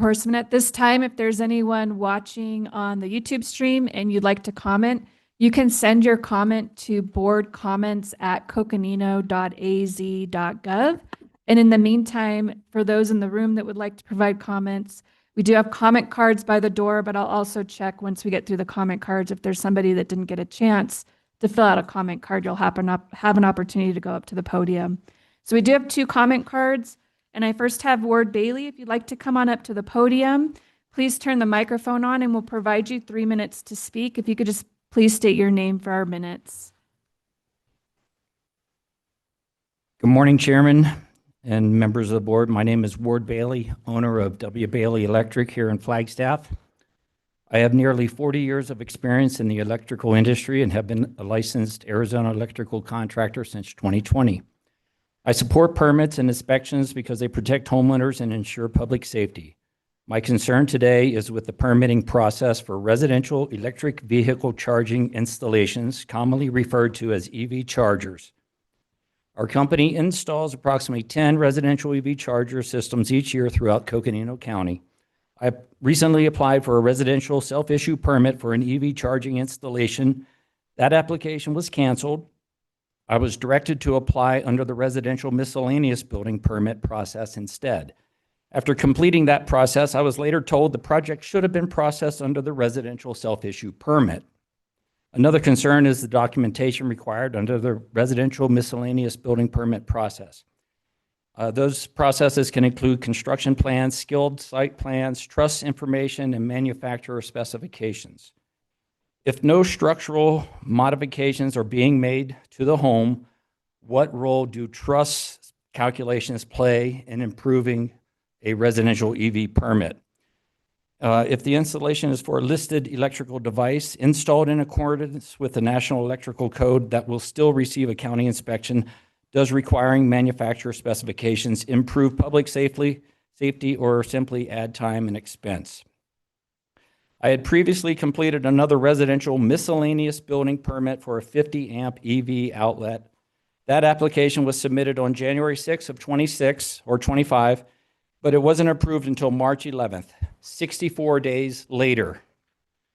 Horseman, at this time, if there's anyone watching on the YouTube stream and you'd like to comment, you can send your comment to boardcomments@coconino.az.gov. And in the meantime, for those in the room that would like to provide comments, we do have comment cards by the door, but I'll also check once we get through the comment cards. If there's somebody that didn't get a chance to fill out a comment card, you'll have an opportunity to go up to the podium. So we do have 2 comment cards. And I first have Ward Bailey. If you'd like to come on up to the podium, please turn the microphone on and we'll provide you 3 minutes to speak. If you could just please state your name for our minutes. Good morning, Chairman and members of the board. My name is Ward Bailey, owner of W. Bailey Electric here in Flagstaff. I have nearly 40 years of experience in the electrical industry and have been a licensed Arizona electrical contractor since 2020. I support permits and inspections because they protect homeowners and ensure public safety. My concern today is with the permitting process for residential electric vehicle charging installations, commonly referred to as EV chargers. Our company installs approximately 10 residential EV charger systems each year throughout Coconino County. I recently applied for a residential self-issue permit for an EV charging installation. That application was canceled. I was directed to apply under the residential miscellaneous building permit process instead. After completing that process, I was later told the project should have been processed under the residential self-issue permit. Another concern is the documentation required under the residential miscellaneous building permit process. Those processes can include construction plans, skilled site plans, truss information, and manufacturer specifications. If no structural modifications are being made to the home, what role do truss calculations play in improving a residential EV permit? If the installation is for a listed electrical device installed in accordance with the National Electrical Code that will still receive a county inspection, does requiring manufacturer specifications improve public safety or simply add time and expense? I had previously completed another residential miscellaneous building permit for a 50 amp EV outlet. That application was submitted on January 6th of 26 or 25, but it wasn't approved until March 11th, 64 days later.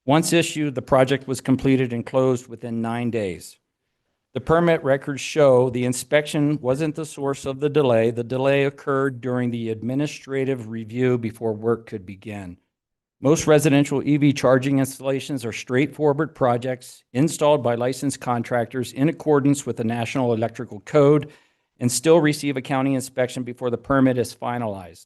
Once issued, the project was completed and closed within 9 days. The permit records show the inspection wasn't the source of the delay. The delay occurred during the administrative review before work could begin. Most residential EV charging installations are straightforward projects installed by licensed contractors in accordance with the National Electrical Code and still receive a county inspection before the permit is finalized.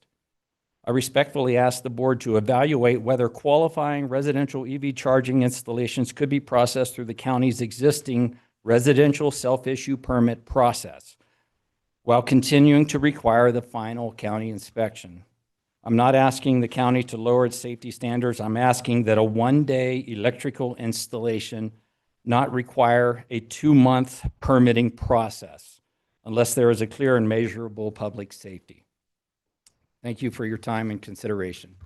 I respectfully ask the board to evaluate whether qualifying residential EV charging installations could be processed through the county's existing residential self-issue permit process while continuing to require the final county inspection. I'm not asking the county to lower its safety standards. I'm asking that a one-day electrical installation not require a 2-month permitting process unless there is a clear and measurable public safety. Thank you for your time and consideration.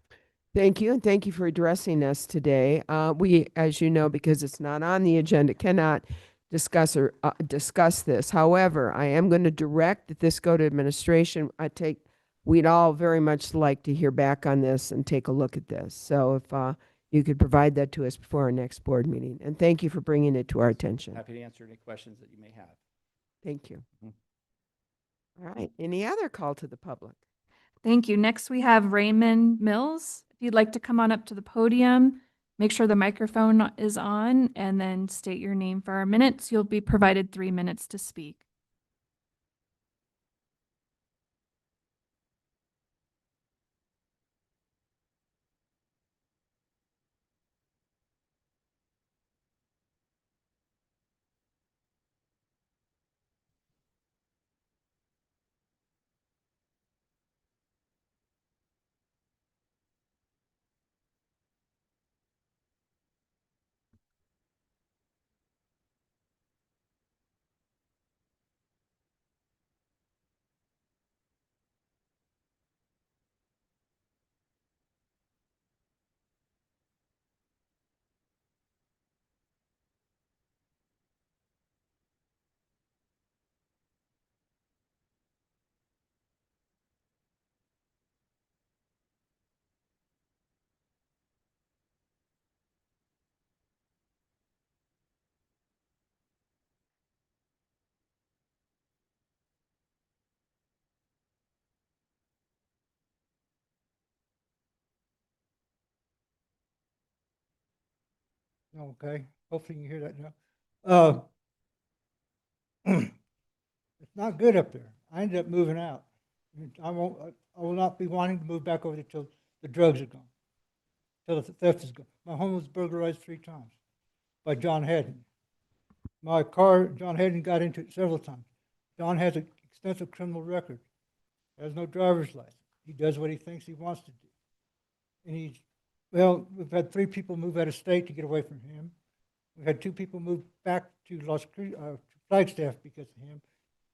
Thank you, and thank you for addressing us today. We, as you know, because it's not on the agenda, cannot discuss this. However, I am going to direct that this go to administration. We'd all very much like to hear back on this and take a look at this. So if you could provide that to us before our next board meeting. And thank you for bringing it to our attention. Happy to answer any questions that you may have. Thank you. All right. Any other call to the public? Thank you. Next, we have Raymond Mills. If you'd like to come on up to the podium, make sure the microphone is on, and then state your name for our minutes. You'll be provided 3 minutes to speak. Okay, hopefully you can hear that now. It's not good up there. I ended up moving out. I will not be wanting to move back over there till the drugs are gone, till the theft is gone. My home was burglarized 3 times by John Haddon. My car, John Haddon got into it several times. John has an extensive criminal record, has no driver's license. He does what he thinks he wants to do. And well, we've had 3 people move out of state to get away from him. We've had 2 people move back to Flagstaff because of him.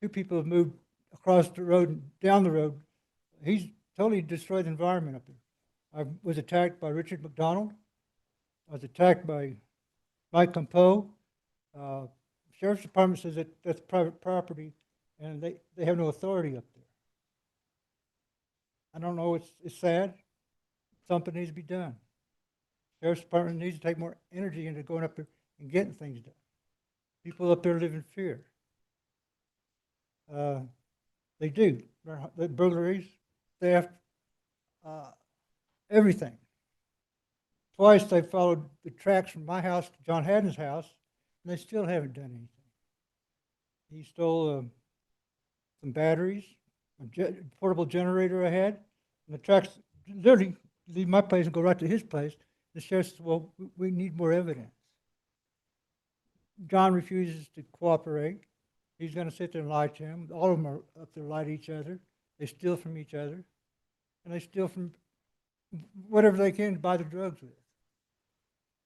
2 people have moved across the road and down the road. He's totally destroyed the environment up there. I was attacked by Richard McDonald. I was attacked by Mike Campeau. Sheriff's Department says that that's private property, and they have no authority up there. I don't know, it's sad. Something needs to be done. Sheriff's Department needs to take more energy into going up there and getting things done. People up there live in fear. They do. They're burglaries, theft, everything. Twice they followed the tracks from my house to John Haddon's house, and they still haven't done anything. He stole some batteries, a portable generator I had, and the tracks literally leave my place and go right to his place. The sheriff says, well, we need more evidence. John refuses to cooperate. He's going to sit there and lie to him. All of them are up there lie to each other. They steal from each other. And they steal from whatever they can to buy the drugs with.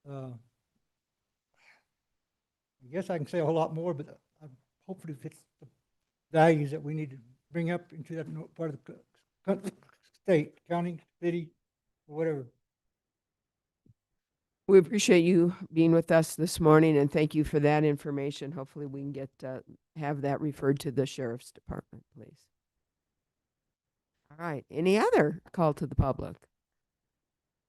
I guess I can say a whole lot more, but hopefully it fits the values that we need to bring up into that part of the state, county, city, or whatever. We appreciate you being with us this morning, and thank you for that information. Hopefully we can have that referred to the Sheriff's Department, please. All right. Any other call to the public?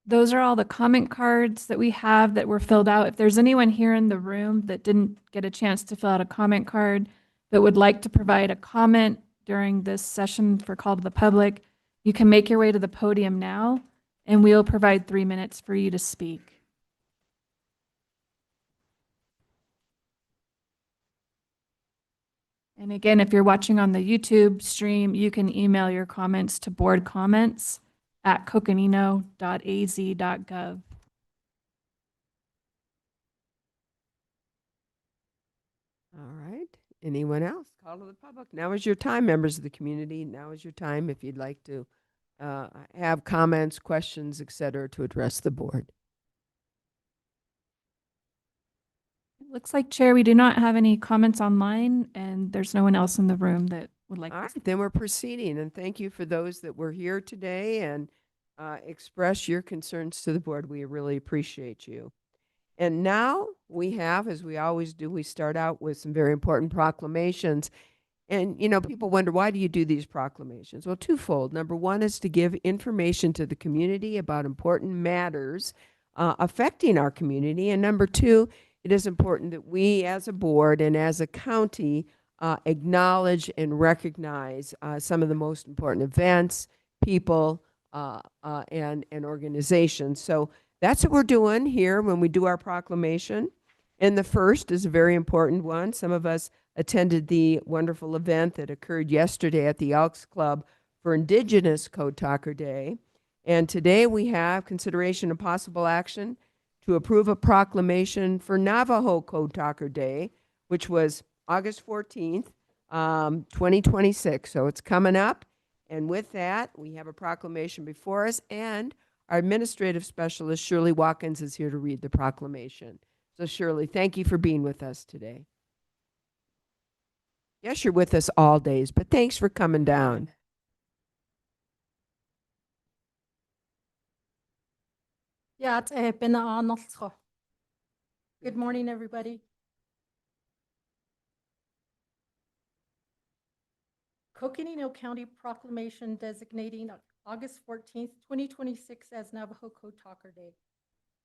Those are all the comment cards that we have that were filled out. If there's anyone here in the room that didn't get a chance to fill out a comment card but would like to provide a comment during this session for call to the public, you can make your way to the podium now, and we'll provide 3 minutes for you to speak. And again, if you're watching on the YouTube stream, you can email your comments to boardcomments@coconino.az.gov. All right. Anyone else? Call to the public. Now is your time, members of the community. Now is your time if you'd like to have comments, questions, et cetera, to address the board. Looks like, Chair, we do not have any comments online, and there's no one else in the room that would like All to right, then we're proceeding, and thank you for those that were here today and express your concerns to the board. We really appreciate you. And now we have, as we always do, we start out with some very important proclamations. And, you know, people wonder, why do you do these proclamations? Well, twofold. Number one is to give information to the community about important matters affecting our community. And number two, it is important that we as a board and as a county acknowledge and recognize some of the most important events, people, and organizations. So that's what we're doing here when we do our proclamation. And the first is a very important one. Some of us attended the wonderful event that occurred yesterday at the Elks Club for Indigenous Code Talker Day. And today we have consideration of possible action to approve a proclamation for Navajo Code Talker Day, which was August 14th, 2026. So it's coming up. And with that, we have a proclamation before us, and our administrative specialist, Shirley Watkins, is here to read the proclamation. So Shirley, thank you for being with us today. Yes, you're with us all days, but thanks for coming down. Yeah, it's been an Good morning, everybody. Coconino County Proclamation designating August 14th, 2026 as Navajo Code Talker Day.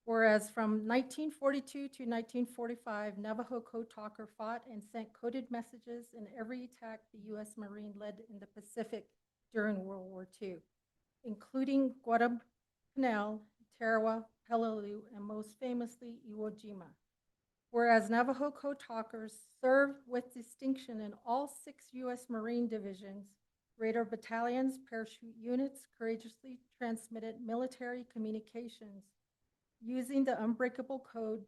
Whereas from 1942 to 1945, Navajo Code Talker fought and sent coded messages in every attack the U.S. Marine led in the Pacific during World War II, including Guadalcanal, Tarawa, Peleliu, and most famously, Iwo Jima. Whereas Navajo Code Talkers served with distinction in all 6 U.S. Marine divisions, Raider battalions, parachute units, courageously transmitted military communications using the unbreakable code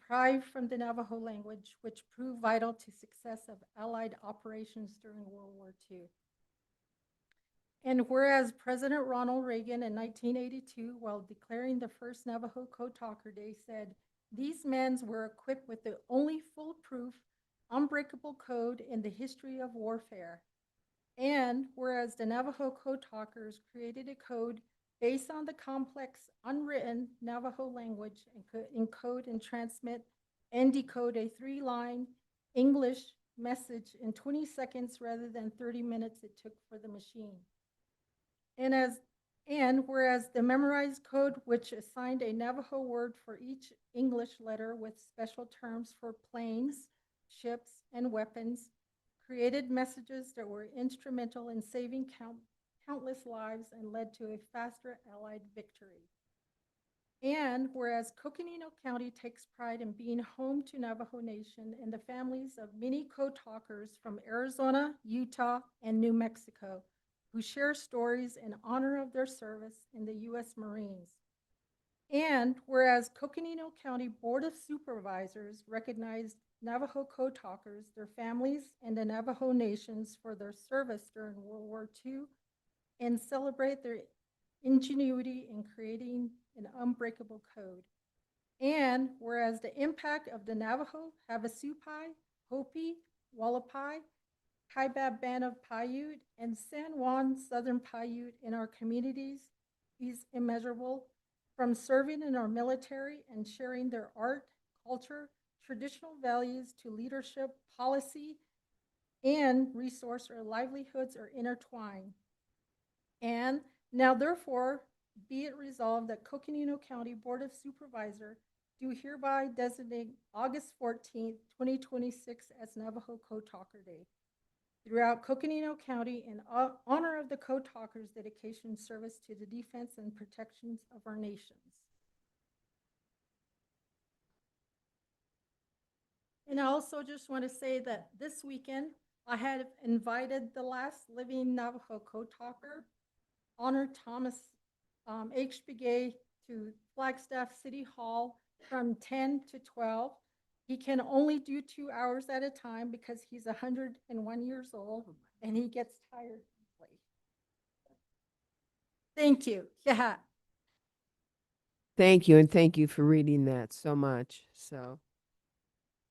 derived from the Navajo language, which proved vital to success of Allied operations during World War II. And whereas President Ronald Reagan in 1982, while declaring the first Navajo Code Talker Day, said, "These men were equipped with the only foolproof, unbreakable code in the history of warfare." And whereas the Navajo Code Talkers created a code based on the complex, unwritten Navajo language and could encode and transmit and decode a 3-line English message in 20 seconds rather than 30 minutes it took for the machine. And whereas the memorized code, which assigned a Navajo word for each English letter with special terms for planes, ships, and weapons, created messages that were instrumental in saving countless lives and led to a faster Allied victory. And whereas Coconino County takes pride in being home to Navajo Nation and the families of many code talkers from Arizona, Utah, and New Mexico, who share stories in honor of their service in the U.S. Marines. And whereas Coconino County Board of Supervisors recognized Navajo Code Talkers, their families, and the Navajo Nations for their service during World War II and celebrate their ingenuity in creating an unbreakable code. And whereas the impact of the Navajo, Havasupai, Hopi, Wallapai, Kaibab Band of Paiute, and San Juan Southern Paiute in our communities is immeasurable, from serving in our military and sharing their art, culture, traditional values to leadership, policy, and resource or livelihoods are intertwined. And now therefore, be it resolved that Coconino County Board of Supervisors do hereby designate August 14th, 2026 as Navajo Code Talker Day throughout Coconino County in honor of the Code Talkers' dedication service to the defense and protections of our nations. And I also just want to say that this weekend, I had invited the last living Navajo Code Talker, Honor Thomas H. Begay, to Flagstaff City Hall from 10 to 12. He can only do 2 hours at a time because he's 101 years old and he gets tired easily. Thank you. Yeah. Thank you, and thank you for reading that so much. So,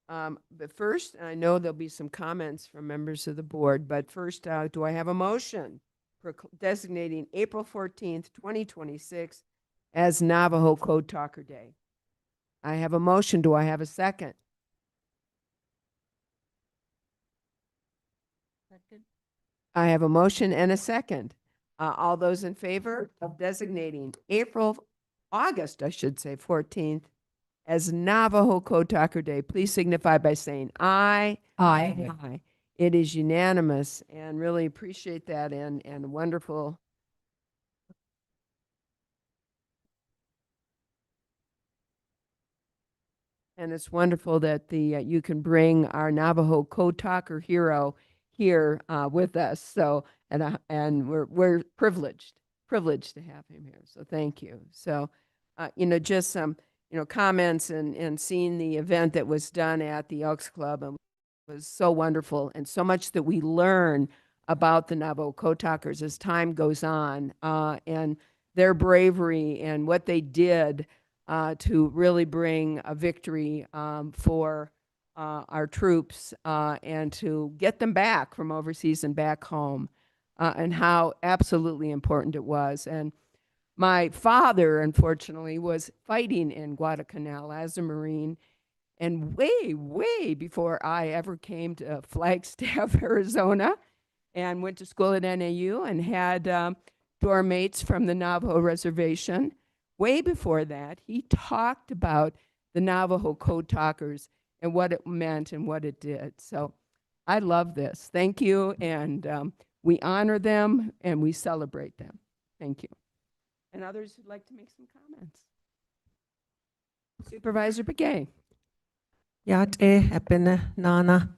but first, I know there'll be some comments from members of the board, but first, do I have a motion for designating April 14th, 2026 as Navajo Code Talker Day? I have a motion. Do I have a second? I have a motion and a second. All those in favor of designating August, I should say, 14th as Navajo Code Talker Day, please signify by saying aye. Aye. Aye. It is unanimous, and really appreciate that, and wonderful. And it's wonderful that you can bring our Navajo Code Talker hero here with us. So, and we're privileged to have him here. So thank you. So, just some comments and seeing the event that was done at the Elks Club was so wonderful, and so much that we learn about the Navajo Code Talkers as time goes on, and their bravery and what they did to really bring a victory for our troops and to get them back from overseas and back home, and how absolutely important it was. And my father, unfortunately, was fighting in Guadalcanal as a Marine, and way before I ever came to Flagstaff, Arizona, and went to school at NAU and had dorm mates from the Navajo reservation. Way before that, he talked about the Navajo Code Talkers and what it meant and what it did. So I love this. Thank you. And we honor them and we celebrate them. Thank you. And others who'd like to make some comments. Supervisor Begay. Yate Epene Nana,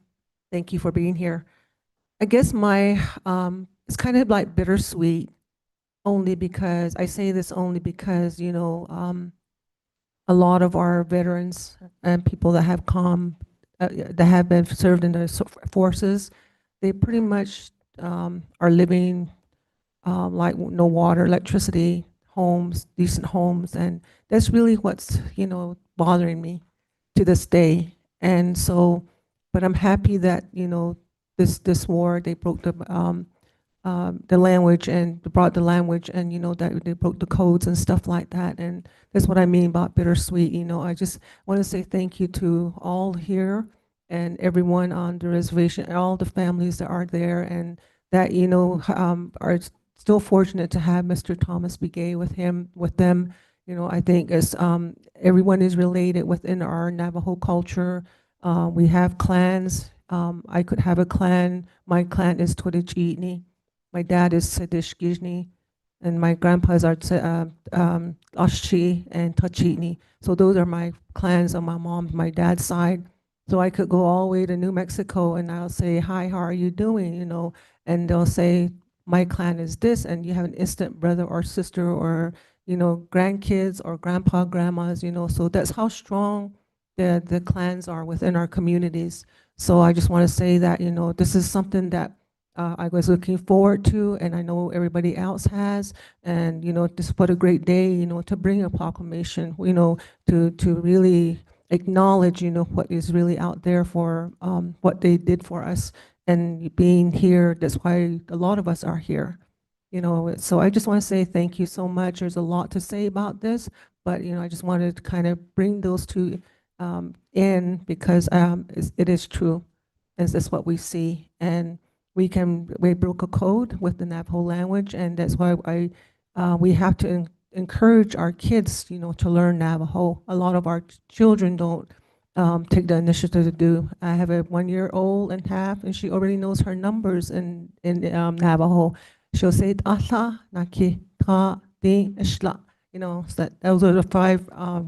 thank you for being here. I guess it's kind of like bittersweet, only because, I say this only because, a lot of our veterans and people that that have been served in the forces, they pretty much are living like no water, electricity, homes, decent homes, and that's really what's, bothering me to this day. And so, but I'm happy that, this war, they broke the language and brought the language, and, that they broke the codes and stuff like that. And that's what I mean about bittersweet. I just want to say thank you to all here and everyone on the reservation, and all the families that are there, and that, are still fortunate to have Mr. Thomas Begay with them. I think as everyone is related within our Navajo culture. We have clans. I could have a clan. My clan is Twitichitni. My dad is Sedishkijni, and my grandpas are Ashchi and Tachitni. So those are my clans on my dad's side. So I could go all the way to New Mexico, and I'll say, "Hi, how are you doing?" And they'll say, "My clan is this," and you have an instant brother or sister or grandkids or grandpa, grandmas. So that's how strong the clans are within our communities. So I just want to say that this is something that I was looking forward to, and I know everybody else has. And just what a great day to bring a proclamation, to really acknowledge what is really out there for what they did for us, and being here. That's why a lot of us are here. So I just want to say thank you so much. There's a lot to say about this, but I just wanted to kind of bring those two in, because it is true. That's what we see, and we broke a code with the Navajo language, and that's why we have to encourage our kids, to learn Navajo. A lot of our children don't take the initiative to do. I have a 1-year-old and half, and she already knows her numbers in Navajo. She'll say "Tala naki ta di ishla." So those are the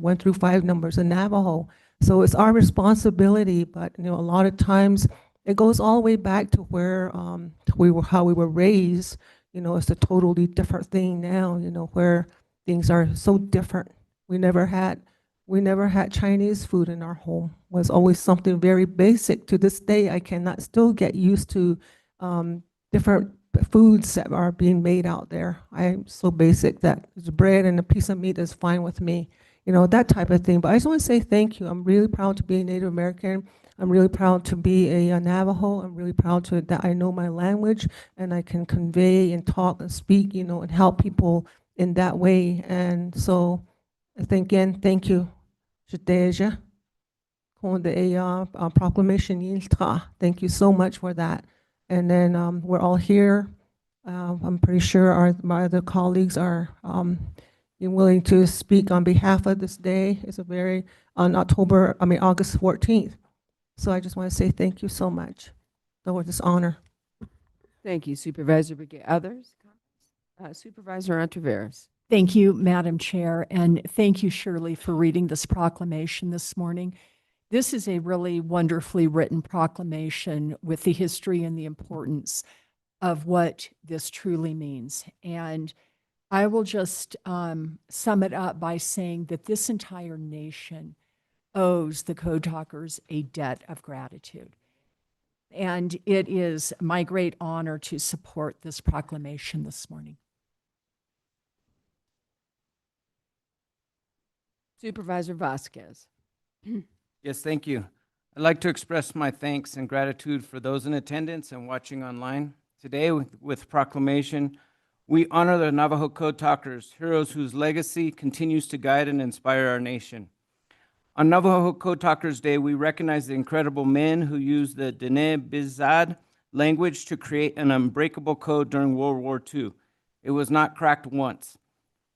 1 through 5 numbers in Navajo. So it's our responsibility, but a lot of times it goes all the way back to where how we were raised. It's a totally different thing now. Where things are so different. We never had Chinese food in our home. It was always something very basic. To this day, I cannot still get used to different foods that are being made out there. I'm so basic that bread and a piece of meat is fine with me. That type of thing. But I just want to say thank you. I'm really proud to be a Native American. I'm really proud to be a Navajo. I'm really proud that I know my language, and I can convey and talk and speak, and help people in that way. And so, again, thank you. Shadeja, proclamation yilta. Thank you so much for that. And then we're all here. I'm pretty sure my other colleagues are willing to speak on behalf of this day. It's on August 14th. So I just want to say thank you so much for this honor. Thank you, Supervisor Begay. Others? Supervisor Ontiveros. Thank you, Madam Chair, and thank you, Shirley, for reading this proclamation this morning. This is a really wonderfully written proclamation with the history and the importance of what this truly means. And I will just sum it up by saying that this entire nation owes the Code Talkers a debt of gratitude. And it is my great honor to support this proclamation this morning. Supervisor Vasquez. Yes, thank you. I'd like to express my thanks and gratitude for those in attendance and watching online. Today, with proclamation, we honor the Navajo Code Talkers, heroes whose legacy continues to guide and inspire our nation. On Navajo Code Talkers Day, we recognize the incredible men who used the Dene Bizad language to create an unbreakable code during World War II. It was not cracked once.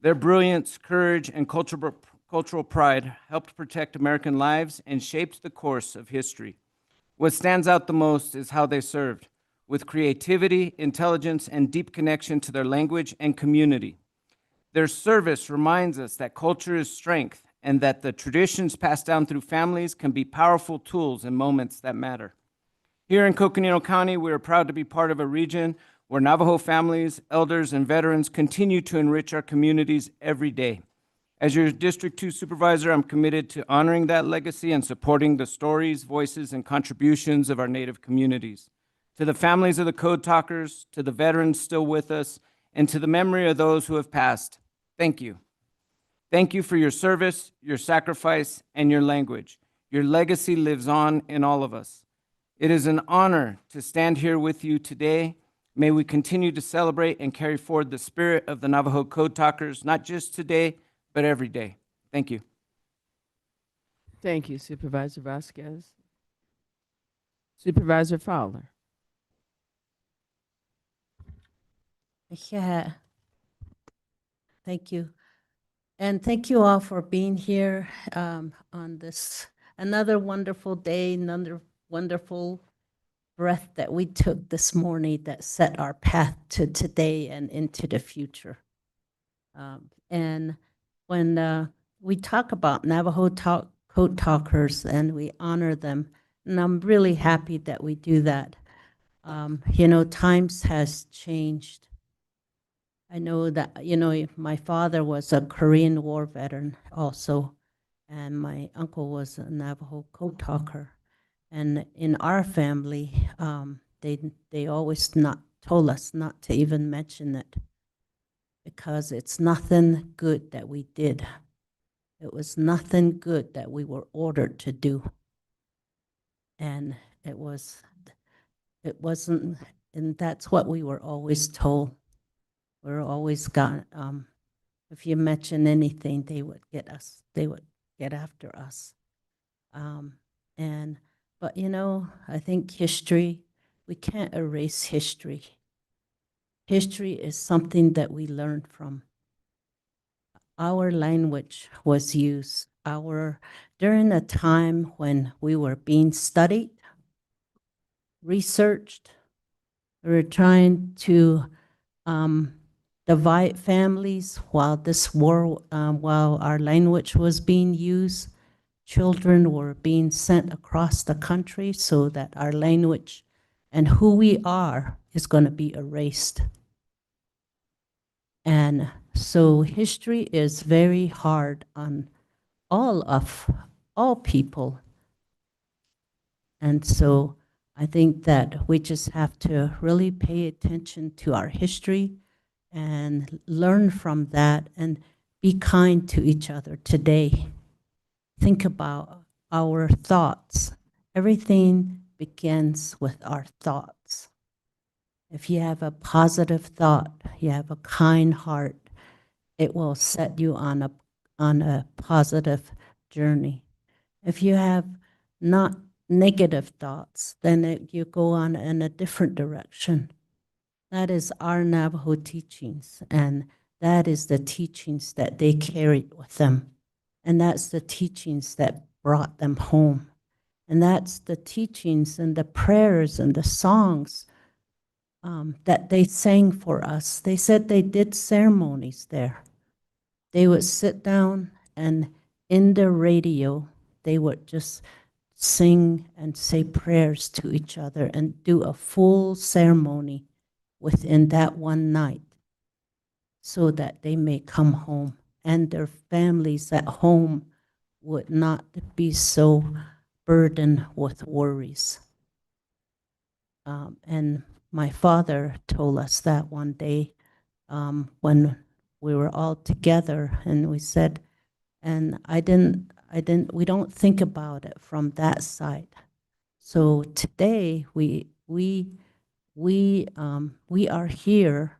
Their brilliance, courage, and cultural pride helped protect American lives and shaped the course of history. What stands out the most is how they served, with creativity, intelligence, and deep connection to their language and community. Their service reminds us that culture is strength and that the traditions passed down through families can be powerful tools in moments that matter. Here in Coconino County, we are proud to be part of a region where Navajo families, elders, and veterans continue to enrich our communities every day. As your District 2 Supervisor, I'm committed to honoring that legacy and supporting the stories, voices, and contributions of our Native communities. To the families of the Code Talkers, to the veterans still with us, and to the memory of those who have passed, thank you. Thank you for your service, your sacrifice, and your language. Your legacy lives on in all of us. It is an honor to stand here with you today. May we continue to celebrate and carry forward the spirit of the Navajo Code Talkers, not just today, but every day. Thank you. Thank you, Supervisor Vasquez. Supervisor Fowler. Yeah. Thank you. And thank you all for being here on this, another wonderful day, another wonderful breath that we took this morning that set our path to today and into the future. And when we talk about Navajo Code Talkers and we honor them, and I'm really happy that we do that. Times has changed. I know that, my father was a Korean War veteran also, and my uncle was a Navajo Code Talker. And in our family, they always not told us not to even mention it because it's nothing good that we did. It was nothing good that we were ordered to do. And it wasn't, and that's what we were always told. We're always got, if you mention anything, they would get after us. But I think history, we can't erase history. History is something that we learn from. Our language was used during a time when we were being studied, researched. We were trying to divide families while while our language was being used. Children were being sent across the country so that our language and who we are is going to be erased. And so history is very hard on all people. And so I think that we just have to really pay attention to our history and learn from that and be kind to each other today. Think about our thoughts. Everything begins with our thoughts. If you have a positive thought, you have a kind heart, it will set you on a positive journey. If you have not negative thoughts, then you go on in a different direction. That is our Navajo teachings, and that is the teachings that they carried with them. And that's the teachings that brought them home. And that's the teachings and the prayers and the songs that they sang for us. They said they did ceremonies there. They would sit down and in the radio, they would just sing and say prayers to each other and do a full ceremony within that one night so that they may come home and their families at home would not be so burdened with worries. And my father told us that one day when we were all together, and we said, and we don't think about it from that side. So today we are here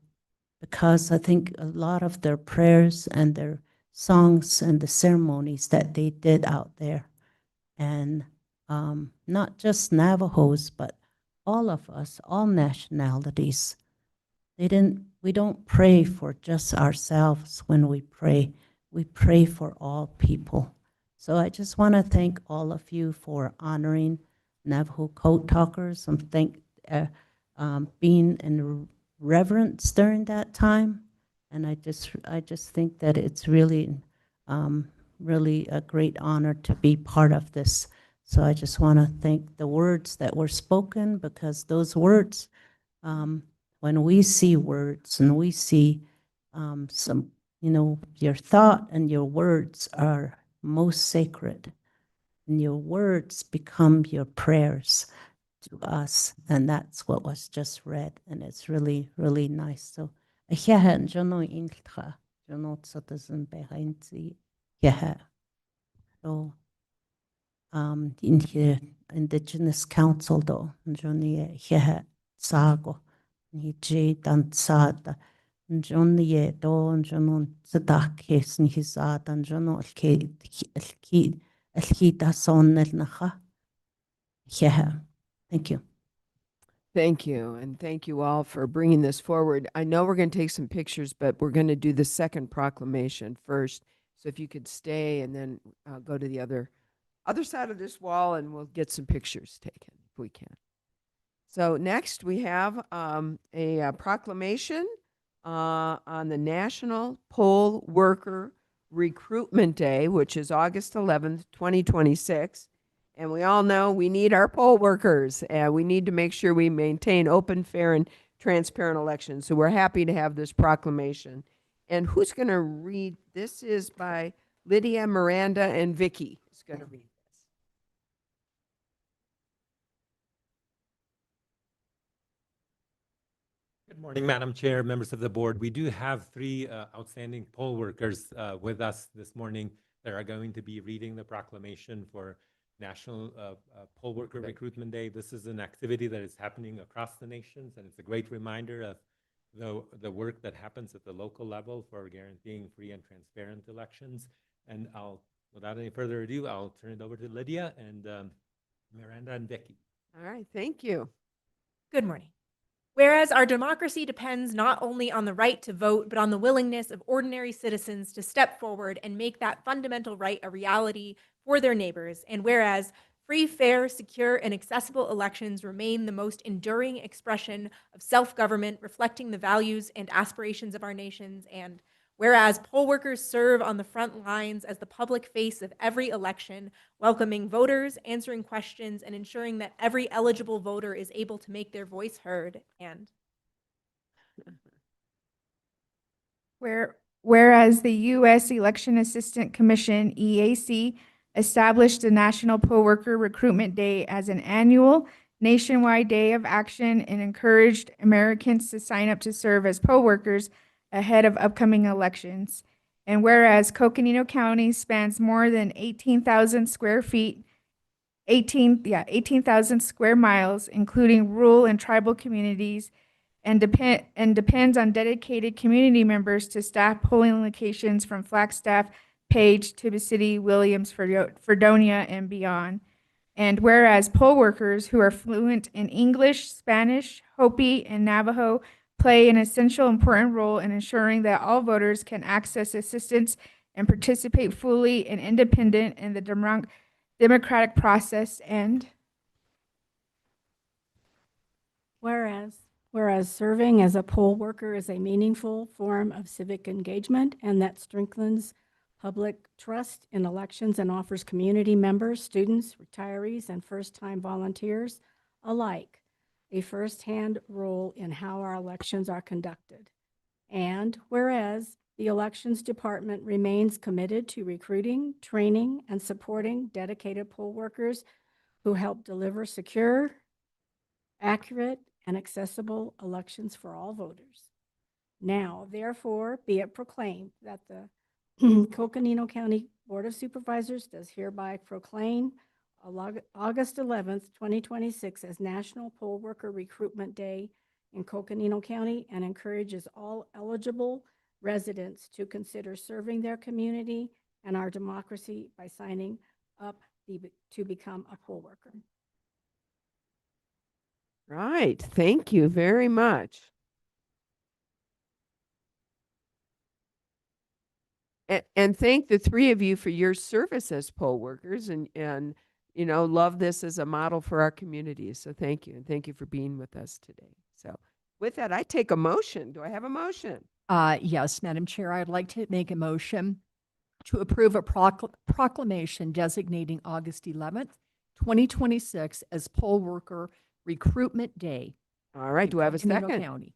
because I think a lot of their prayers and their songs and the ceremonies that they did out there, and not just Navajos, but all of us, all nationalities. We don't pray for just ourselves when we pray. We pray for all people. So I just want to thank all of you for honoring Navajo Code Talkers and being in reverence during that time. And I just think that it's really really a great honor to be part of this. So I just want to thank the words that were spoken, because those words, when we see words and we see some, your thought and your words are most sacred. And your words become your prayers to us. And that's what was just read. And it's really, really nice. So, yeah, jono intra, jono citizen behind the, yeah. So, in here, Indigenous Council, though, Johnny, yeah, Sago, ni J. Dansada, Johnny, Don, Jonon, Sadakis, and his art, and Jono, Alkita Son, Naha. Yeah, thank you. Thank you, and thank you all for bringing this forward. I know we're going to take some pictures, but we're going to do the second proclamation first. So if you could stay and then go to the other side of this wall, and we'll get some pictures taken if we can. So next we have a proclamation on the National Poll Worker Recruitment Day, which is August 11th, 2026. And we all know we need our poll workers, and we need to make sure we maintain open, fair, and transparent elections. So we're happy to have this proclamation. And who's going to read? This is by Lydia, Miranda, and Vicky is going to read this. Good morning, Madam Chair, members of the board. We do have three outstanding poll workers with us this morning that are going to be reading the proclamation for National Poll Worker Recruitment Day. This is an activity that is happening across the nations, and it's a great reminder of the work that happens at the local level for guaranteeing free and transparent elections. And without any further ado, I'll turn it over to Lydia and Miranda and Becky. All right, thank you. Good morning. Whereas our democracy depends not only on the right to vote, but on the willingness of ordinary citizens to step forward and make that fundamental right a reality for their neighbors. And whereas free, fair, secure, and accessible elections remain the most enduring expression of self-government, reflecting the values and aspirations of our nations. And whereas poll workers serve on the front lines as the public face of every election, welcoming voters, answering questions, and ensuring that every eligible voter is able to make their voice heard. And Whereas the U.S. Election Assistant Commission, EAC, established the National Poll Worker Recruitment Day as an annual nationwide day of action and encouraged Americans to sign up to serve as poll workers ahead of upcoming elections. And whereas Coconino County spans more than 18,000 square feet, 18,000 square miles, including rural and tribal communities, and depends on dedicated community members to staff polling locations from Flagstaff, Page, Tuba City, Williams, Fredonia, and beyond. And whereas poll workers who are fluent in English, Spanish, Hopi, and Navajo play an essential important role in ensuring that all voters can access assistance and participate fully and independent in the democratic process. And Whereas serving as a poll worker is a meaningful form of civic engagement and that strengthens public trust in elections and offers community members, students, retirees, and first-time volunteers alike a firsthand role in how our elections are conducted. And whereas the Elections Department remains committed to recruiting, training, and supporting dedicated poll workers who help deliver secure, accurate, and accessible elections for all voters. Now, therefore, be it proclaimed that the Coconino County Board of Supervisors does hereby proclaim August 11th, 2026 as National Poll Worker Recruitment Day in Coconino County and encourages all eligible residents to consider serving their community and our democracy by signing up to become a poll worker. Right. Thank you very much. And thank the three of you for your service as poll workers and love this as a model for our community. So thank you. And thank you for being with us today. So with that, I take a motion. Do I have a motion? Yes, Madam Chair, I'd like to make a motion to approve a proclamation designating August 11th, 2026 as Poll Worker Recruitment Day. All right, in do I have a Coconino second? County.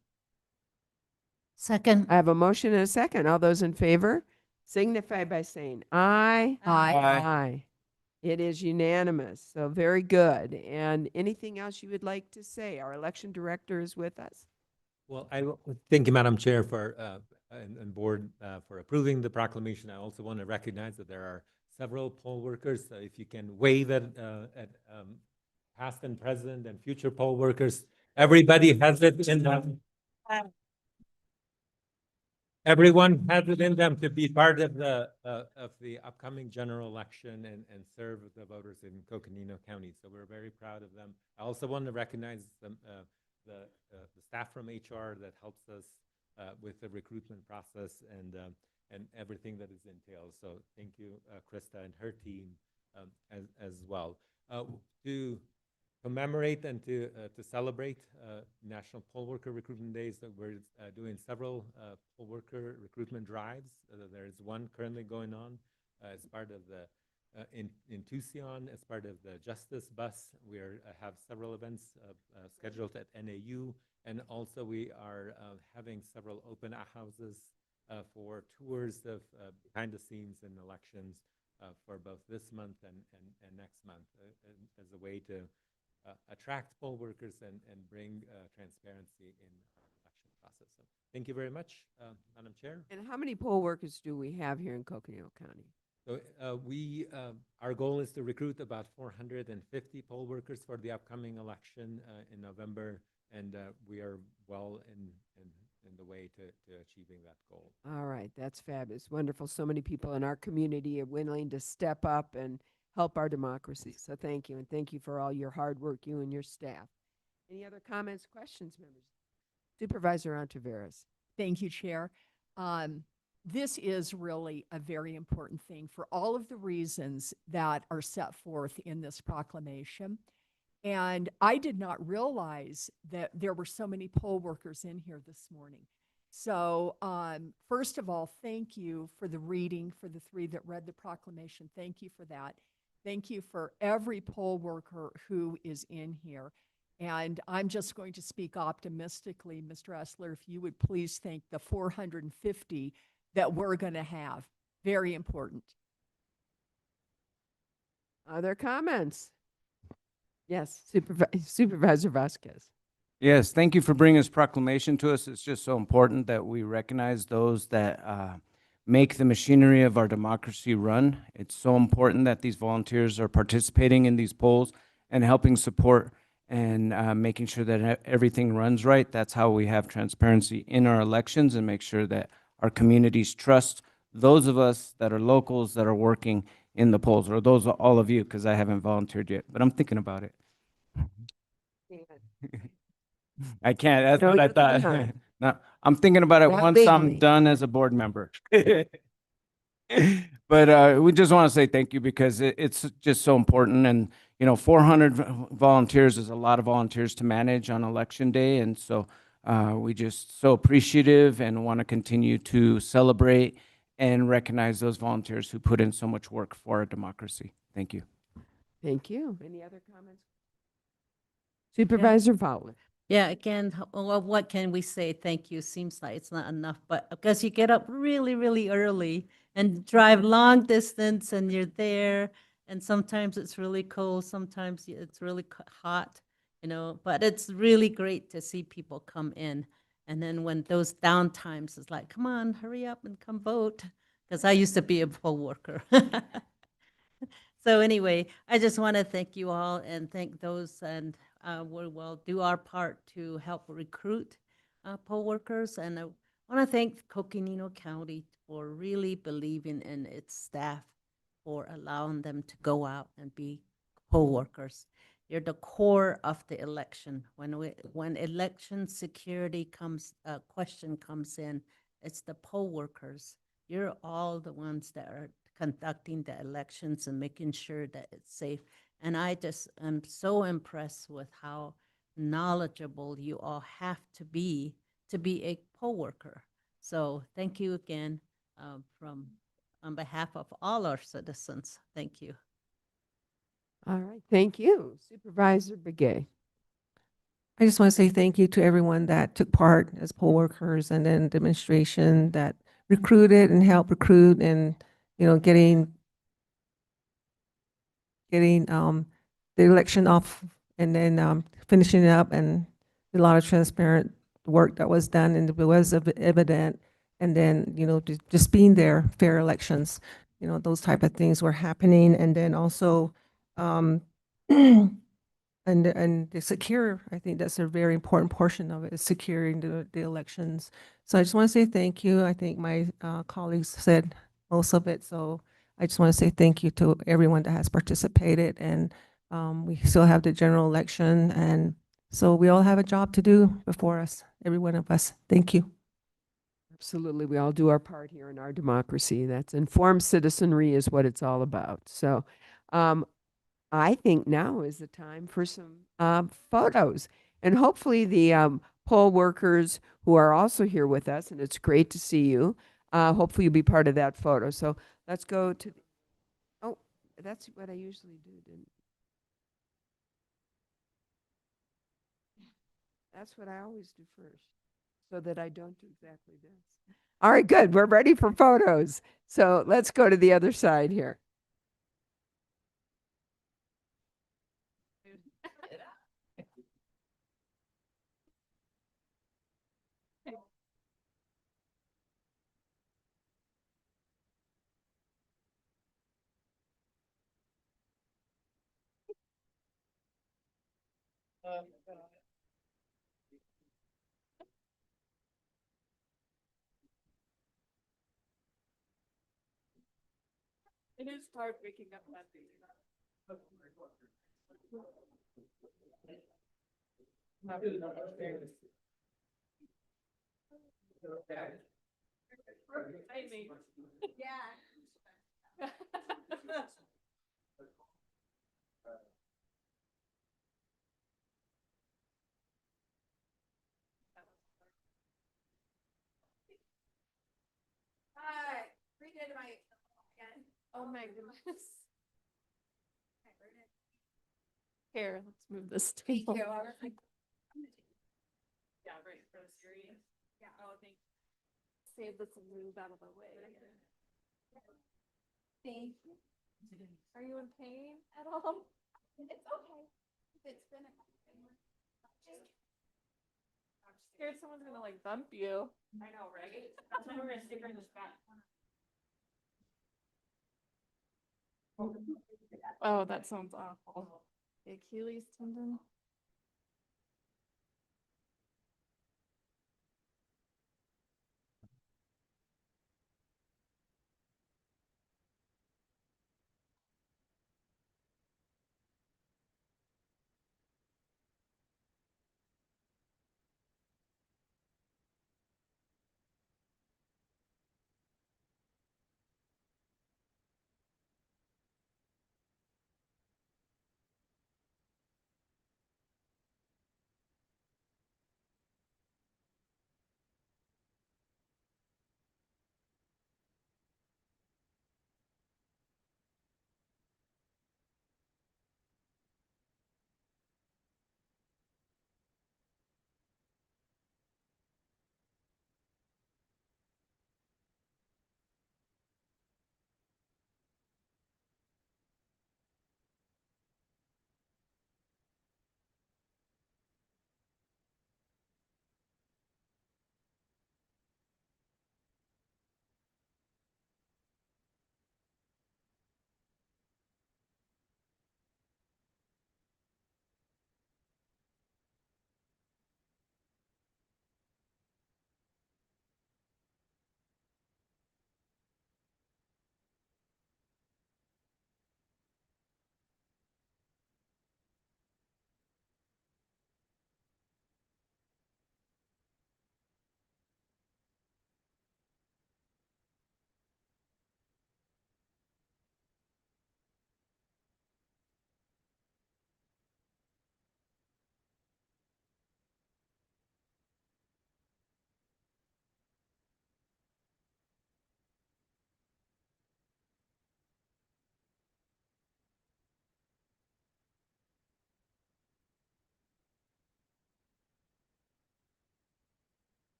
Second. I have a motion and a second. All those in favor signify by saying aye. Aye. Aye. It is unanimous, so very good. And anything else you would like to say? Our election director is with us. Well, thank you, Madam Chair, for and board for approving the proclamation. I also want to recognize that there are several poll workers. If you can wave at past and present and future poll workers, everybody has it in them. Everyone has it in them to be part of the upcoming general election and serve the voters in Coconino County. So we're very proud of them. I also want to recognize them, the staff from HR that helps us with the recruitment process and everything that is entailed. So thank you, Krista and her team as well. To commemorate and to celebrate National Poll Worker Recruitment Days, that we're doing several poll worker recruitment drives. There's one currently going on as part of the in Tucson, as part of the Justice Bus. We have several events scheduled at NAU, and also we are having several open houses for tours of behind the scenes in elections for both this month and next month as a way to attract poll workers and bring transparency in our election process. So thank you very much, Madam Chair. And how many poll workers do we have here in Coconino County? So our goal is to recruit about 450 poll workers for the upcoming election in November, and we are well in the way to achieving that goal. All right, that's fabulous. Wonderful. So many people in our community are willing to step up and help our democracy. So thank you, and thank you for all your hard work, you and your staff. Any other comments, questions, members? Supervisor Ontiveros. Thank you, Chair. This is really a very important thing for all of the reasons that are set forth in this proclamation. And I did not realize that there were so many poll workers in here this morning. So first of all, thank you for the reading, for the three that read the proclamation. Thank you for that. Thank you for every poll worker who is in here. And I'm just going to speak optimistically, Mr. Essler, if you would please thank the 450 that we're going to have. Very important. Other comments? Yes, Supervisor Vasquez. Yes, thank you for bringing this proclamation to us. It's just so important that we recognize those that make the machinery of our democracy run. It's so important that these volunteers are participating in these polls and helping support and making sure that everything runs right. That's how we have transparency in our elections and make sure that our communities trust those of us that are locals that are working in the polls, or those are all of you, because I haven't volunteered yet, but I'm thinking about it. I can't, that's No, what I you thought. cannot. No, I'm thinking about it Not once I'm legally. done as a board member. But we just want to say thank you because it's just so important. And, you know, 400 volunteers is a lot of volunteers to manage on election day. And so we just so appreciative and want to continue to celebrate and recognize those volunteers who put in so much work for our democracy. Thank you. Thank you. Any other comments? Supervisor Fowler. Yeah, again, well, what can we say? Thank you. Seems like it's not enough, but because you get up really, really early and drive long distance and you're there, and sometimes it's really cold, sometimes it's really hot, you know, but it's really great to see people come in. And then when those down times, it's like, come on, hurry up and come vote. Because I used to be a poll worker. So anyway, I just want to thank you all and thank those, and we will do our part to help recruit poll workers. And I want to thank Coconino County for really believing in its staff, for allowing them to go out and be poll workers. You're the core of the election. When election security question comes in, it's the poll workers. You're all the ones that are conducting the elections and making sure that it's safe. And I just am so impressed with how knowledgeable you all have to be a poll worker. So thank you again from on behalf of all our citizens. Thank you. All right, thank you. Supervisor Begay. I just want to say thank you to everyone that took part as poll workers and then the administration that recruited and helped recruit and, getting the election off and then finishing it up, and a lot of transparent work that was done and it was evident. And then, just being there, fair elections, those type of things were happening. And then also, and the secure, I think that's a very important portion of it, is securing the elections. So I just want to say thank you. I think my colleagues said most of it. So I just want to say thank you to everyone that has participated. And we still have the general election. And so we all have a job to do before us, every one of us. Thank you. Absolutely, we all do our part here in our democracy. That's informed citizenry is what it's all about. So I think now is the time for some photos. And hopefully the poll workers who are also here with us, and it's great to see you, hopefully you'll be part of that photo. So let's go to, oh, that's what I usually do, didn't That's what I always do first, so that I don't do exactly this. All right, good. We're ready for photos. So let's go to the other side here. It is hard waking up that Yeah. Hi, redid my again. Oh my goodness. Here, let's move this Thank table. you. I was like, Yeah, right, for the series. yeah. Oh, thank you. Save this and move out of the way. Thank you. Are you in pain at all? It's okay. It's been a. I'm scared someone's gonna like bump you. I know, right? That's why we're gonna stick her in this back corner. Oh, that sounds awful. The Achilles tendon.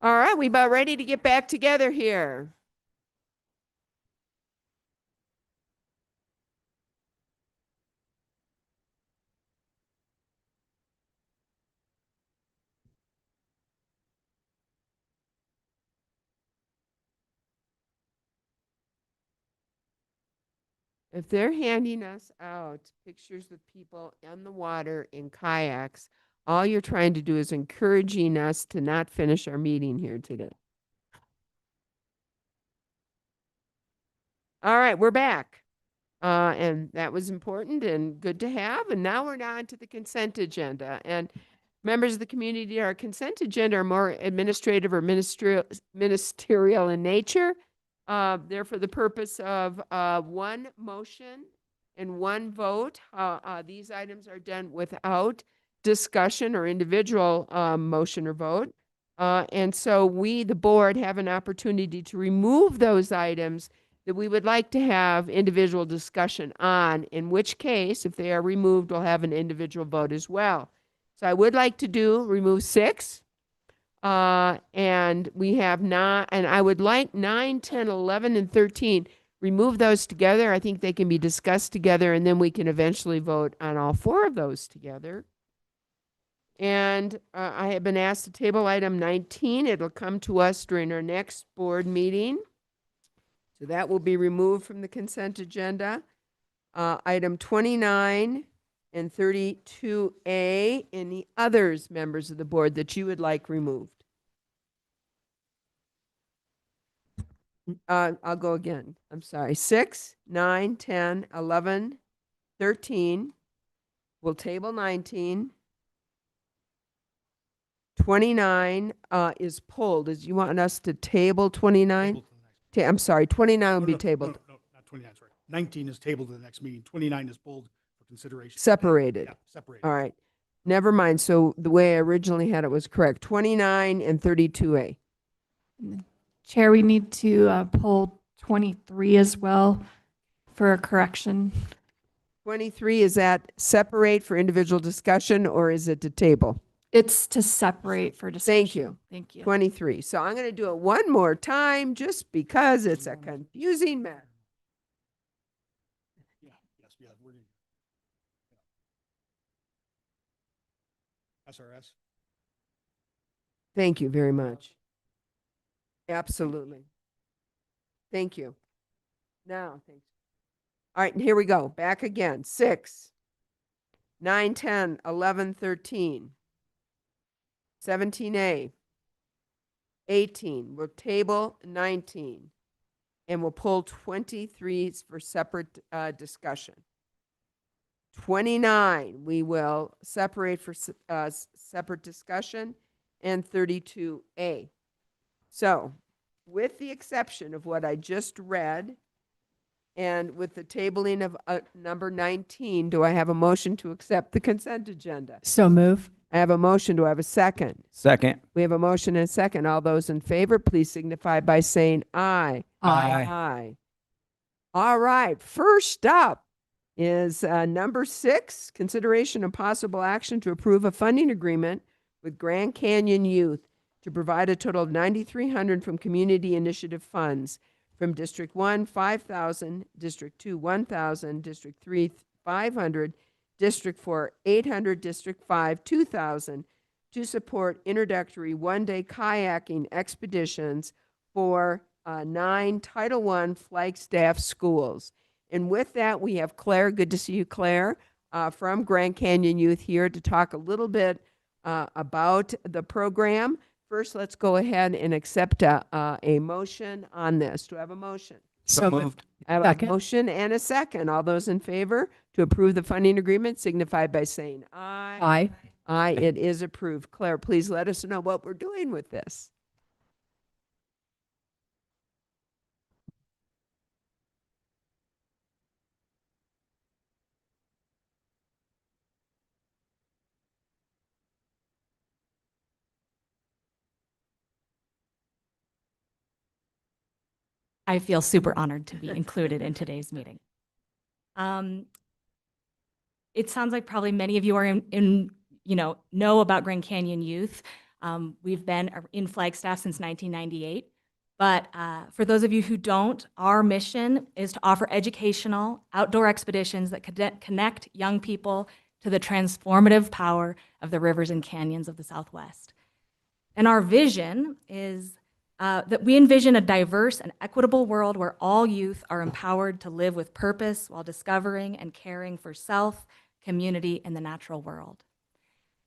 All right, we about ready to get back together here. If they're handing us out pictures of people on the water in kayaks, all you're trying to do is encouraging us to not finish our meeting here today. All right, we're back. And that was important and good to have. And now we're on to the consent agenda. And members of the community, our consent agenda are more administrative or ministerial in nature. They're for the purpose of one motion and one vote. These items are done without discussion or individual motion or vote. And so we, the board, have an opportunity to remove those items that we would like to have individual discussion on, in which case, if they are removed, we'll have an individual vote as well. So I would like to remove 6. And we have not, and I would like 9, 10, 11, and 13. Remove those together. I think they can be discussed together, and then we can eventually vote on all 4 of those together. And I have been asked to table item 19. It'll come to us during our next board meeting. So that will be removed from the consent agenda. Item 29 and 32A, any others, members of the board, that you would like removed? I'll go again. I'm sorry. 6, 9, 10, 11, 13. We'll table 19. 29 is pulled. You want us to table 29? I'm sorry, 29 will be tabled. No, not 29, sorry. 19 is tabled to the next meeting. 29 is pulled for consideration. Separated. Yeah, separated. All right. Never mind. So the way I originally had it was correct. 29 and 32A. Chair, we need to pull 23 as well for a correction. 23, is that separate for individual discussion or is it to table? It's to separate for discussion. Thank you. Thank you. 23. So I'm going to do it one more time just because it's a confusing matter. Yeah, we're gonna. SRS. Thank you very much. Absolutely. Thank you. Now, thanks. All right, and here we go. Back again. 6, 9, 10, 11, 13. 17A, 18, we'll table 19, and we'll pull 23 for separate discussion. 29, we will separate for separate discussion, and 32A. So, with the exception of what I just read, and with the tabling of number 19, do I have a motion to accept the consent agenda? So move. I have a motion. Do I have a second? Second. We have a motion and a second. All those in favor, please signify by saying aye. Aye. Aye. All right. First up is number 6, consideration and possible action to approve a funding agreement with Grand Canyon Youth to provide a total of $9,300 from community initiative funds from District 1, 5,000, District 2, 1,000, District 3, 500, District 4, 800, District 5, 2,000 to support introductory one-day kayaking expeditions for 9 Title I Flagstaff schools. And with that, we have Claire. Good to see you, Claire, from Grand Canyon Youth here to talk a little bit about the program. First, let's go ahead and accept a motion on this. Do I have a motion? So moved. I have Second. a motion and a second. All those in favor to approve the funding agreement signify by saying aye. Aye. Aye, it is approved. Claire, please let us know what we're doing with this. I feel super honored to be included in today's meeting. It sounds like probably many of you are know about Grand Canyon Youth. We've been in Flagstaff since 1998. But for those of you who don't, our mission is to offer educational outdoor expeditions that connect young people to the transformative power of the rivers and canyons of the Southwest. And our vision is that we envision a diverse and equitable world where all youth are empowered to live with purpose while discovering and caring for self, community, and the natural world.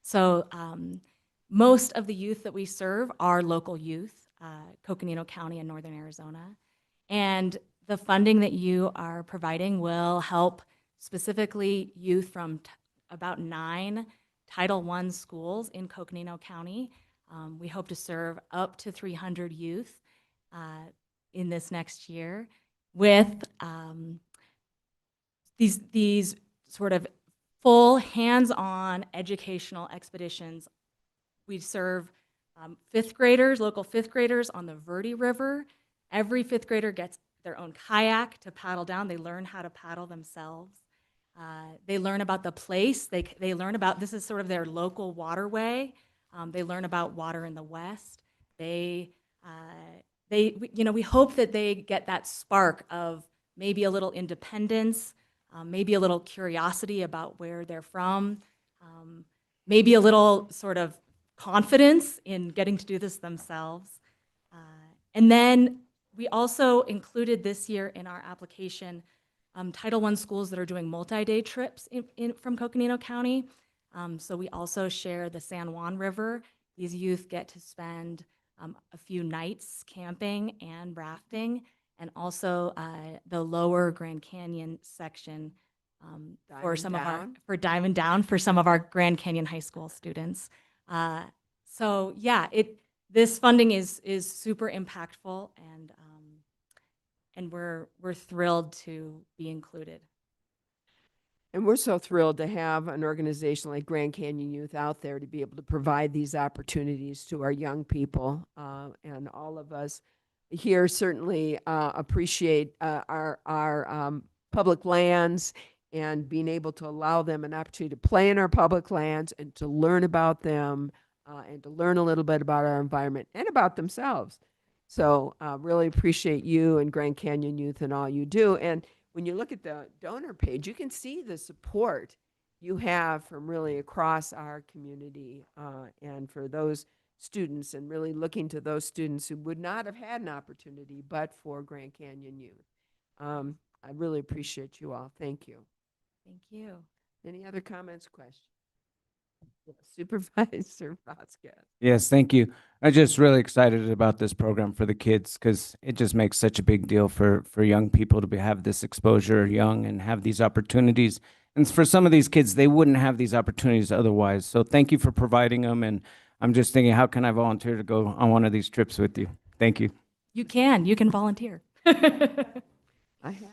So most of the youth that we serve are local youth, Coconino County in Northern Arizona. And the funding that you are providing will help specifically youth from about 9 Title I schools in Coconino County. We hope to serve up to 300 youth in this next year with these sort of full hands-on educational expeditions. We serve fifth graders, local fifth graders on the Verde River. Every fifth grader gets their own kayak to paddle down. They learn how to paddle themselves. They learn about the place. They learn about, this is sort of their local waterway. They learn about water in the West. We hope that they get that spark of maybe a little independence, maybe a little curiosity about where they're from, maybe a little sort of confidence in getting to do this themselves. And then we also included this year in our application Title I schools that are doing multi-day trips from Coconino County. So we also share the San Juan River. These youth get to spend a few nights camping and rafting, and also the lower Grand Canyon section for diving down for some of our Grand Canyon High School students. So yeah, this funding is super impactful, and we're thrilled to be included. And we're so thrilled to have an organization like Grand Canyon Youth out there to be able to provide these opportunities to our young people. And all of us here certainly appreciate our public lands and being able to allow them an opportunity to play in our public lands and to learn about them and to learn a little bit about our environment and about themselves. So really appreciate you and Grand Canyon Youth and all you do. And when you look at the donor page, you can see the support you have from really across our community and for those students, and really looking to those students who would not have had an opportunity but for Grand Canyon Youth. I really appreciate you all. Thank you. Thank you. Any other comments, questions? Supervisor Vasquez. Yes, thank you. I'm just really excited about this program for the kids because it just makes such a big deal for young people to have this exposure young and have these opportunities. And for some of these kids, they wouldn't have these opportunities otherwise. So thank you for providing them. And I'm just thinking, how can I volunteer to go on one of these trips with you? Thank you. You can volunteer. I have.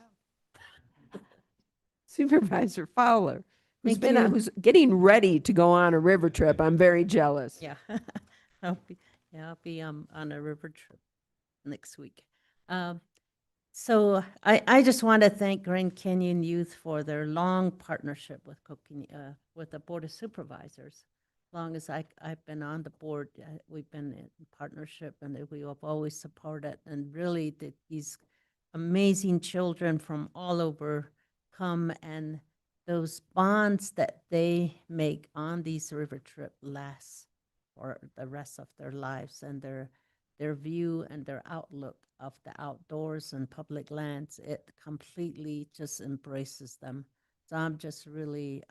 Supervisor Fowler, who's who's getting ready to go on a river trip. I'm very jealous. Yeah, I'll be on a river trip next week. So I just want to thank Grand Canyon Youth for their long partnership with with the Board of Supervisors. As long as I've been on the board, we've been in partnership, and we have always supported. And really, these amazing children from all over come, and those bonds that they make on these river trip last for the rest of their lives, and their view and their outlook of the outdoors and public lands, it completely just embraces them. So I'm just really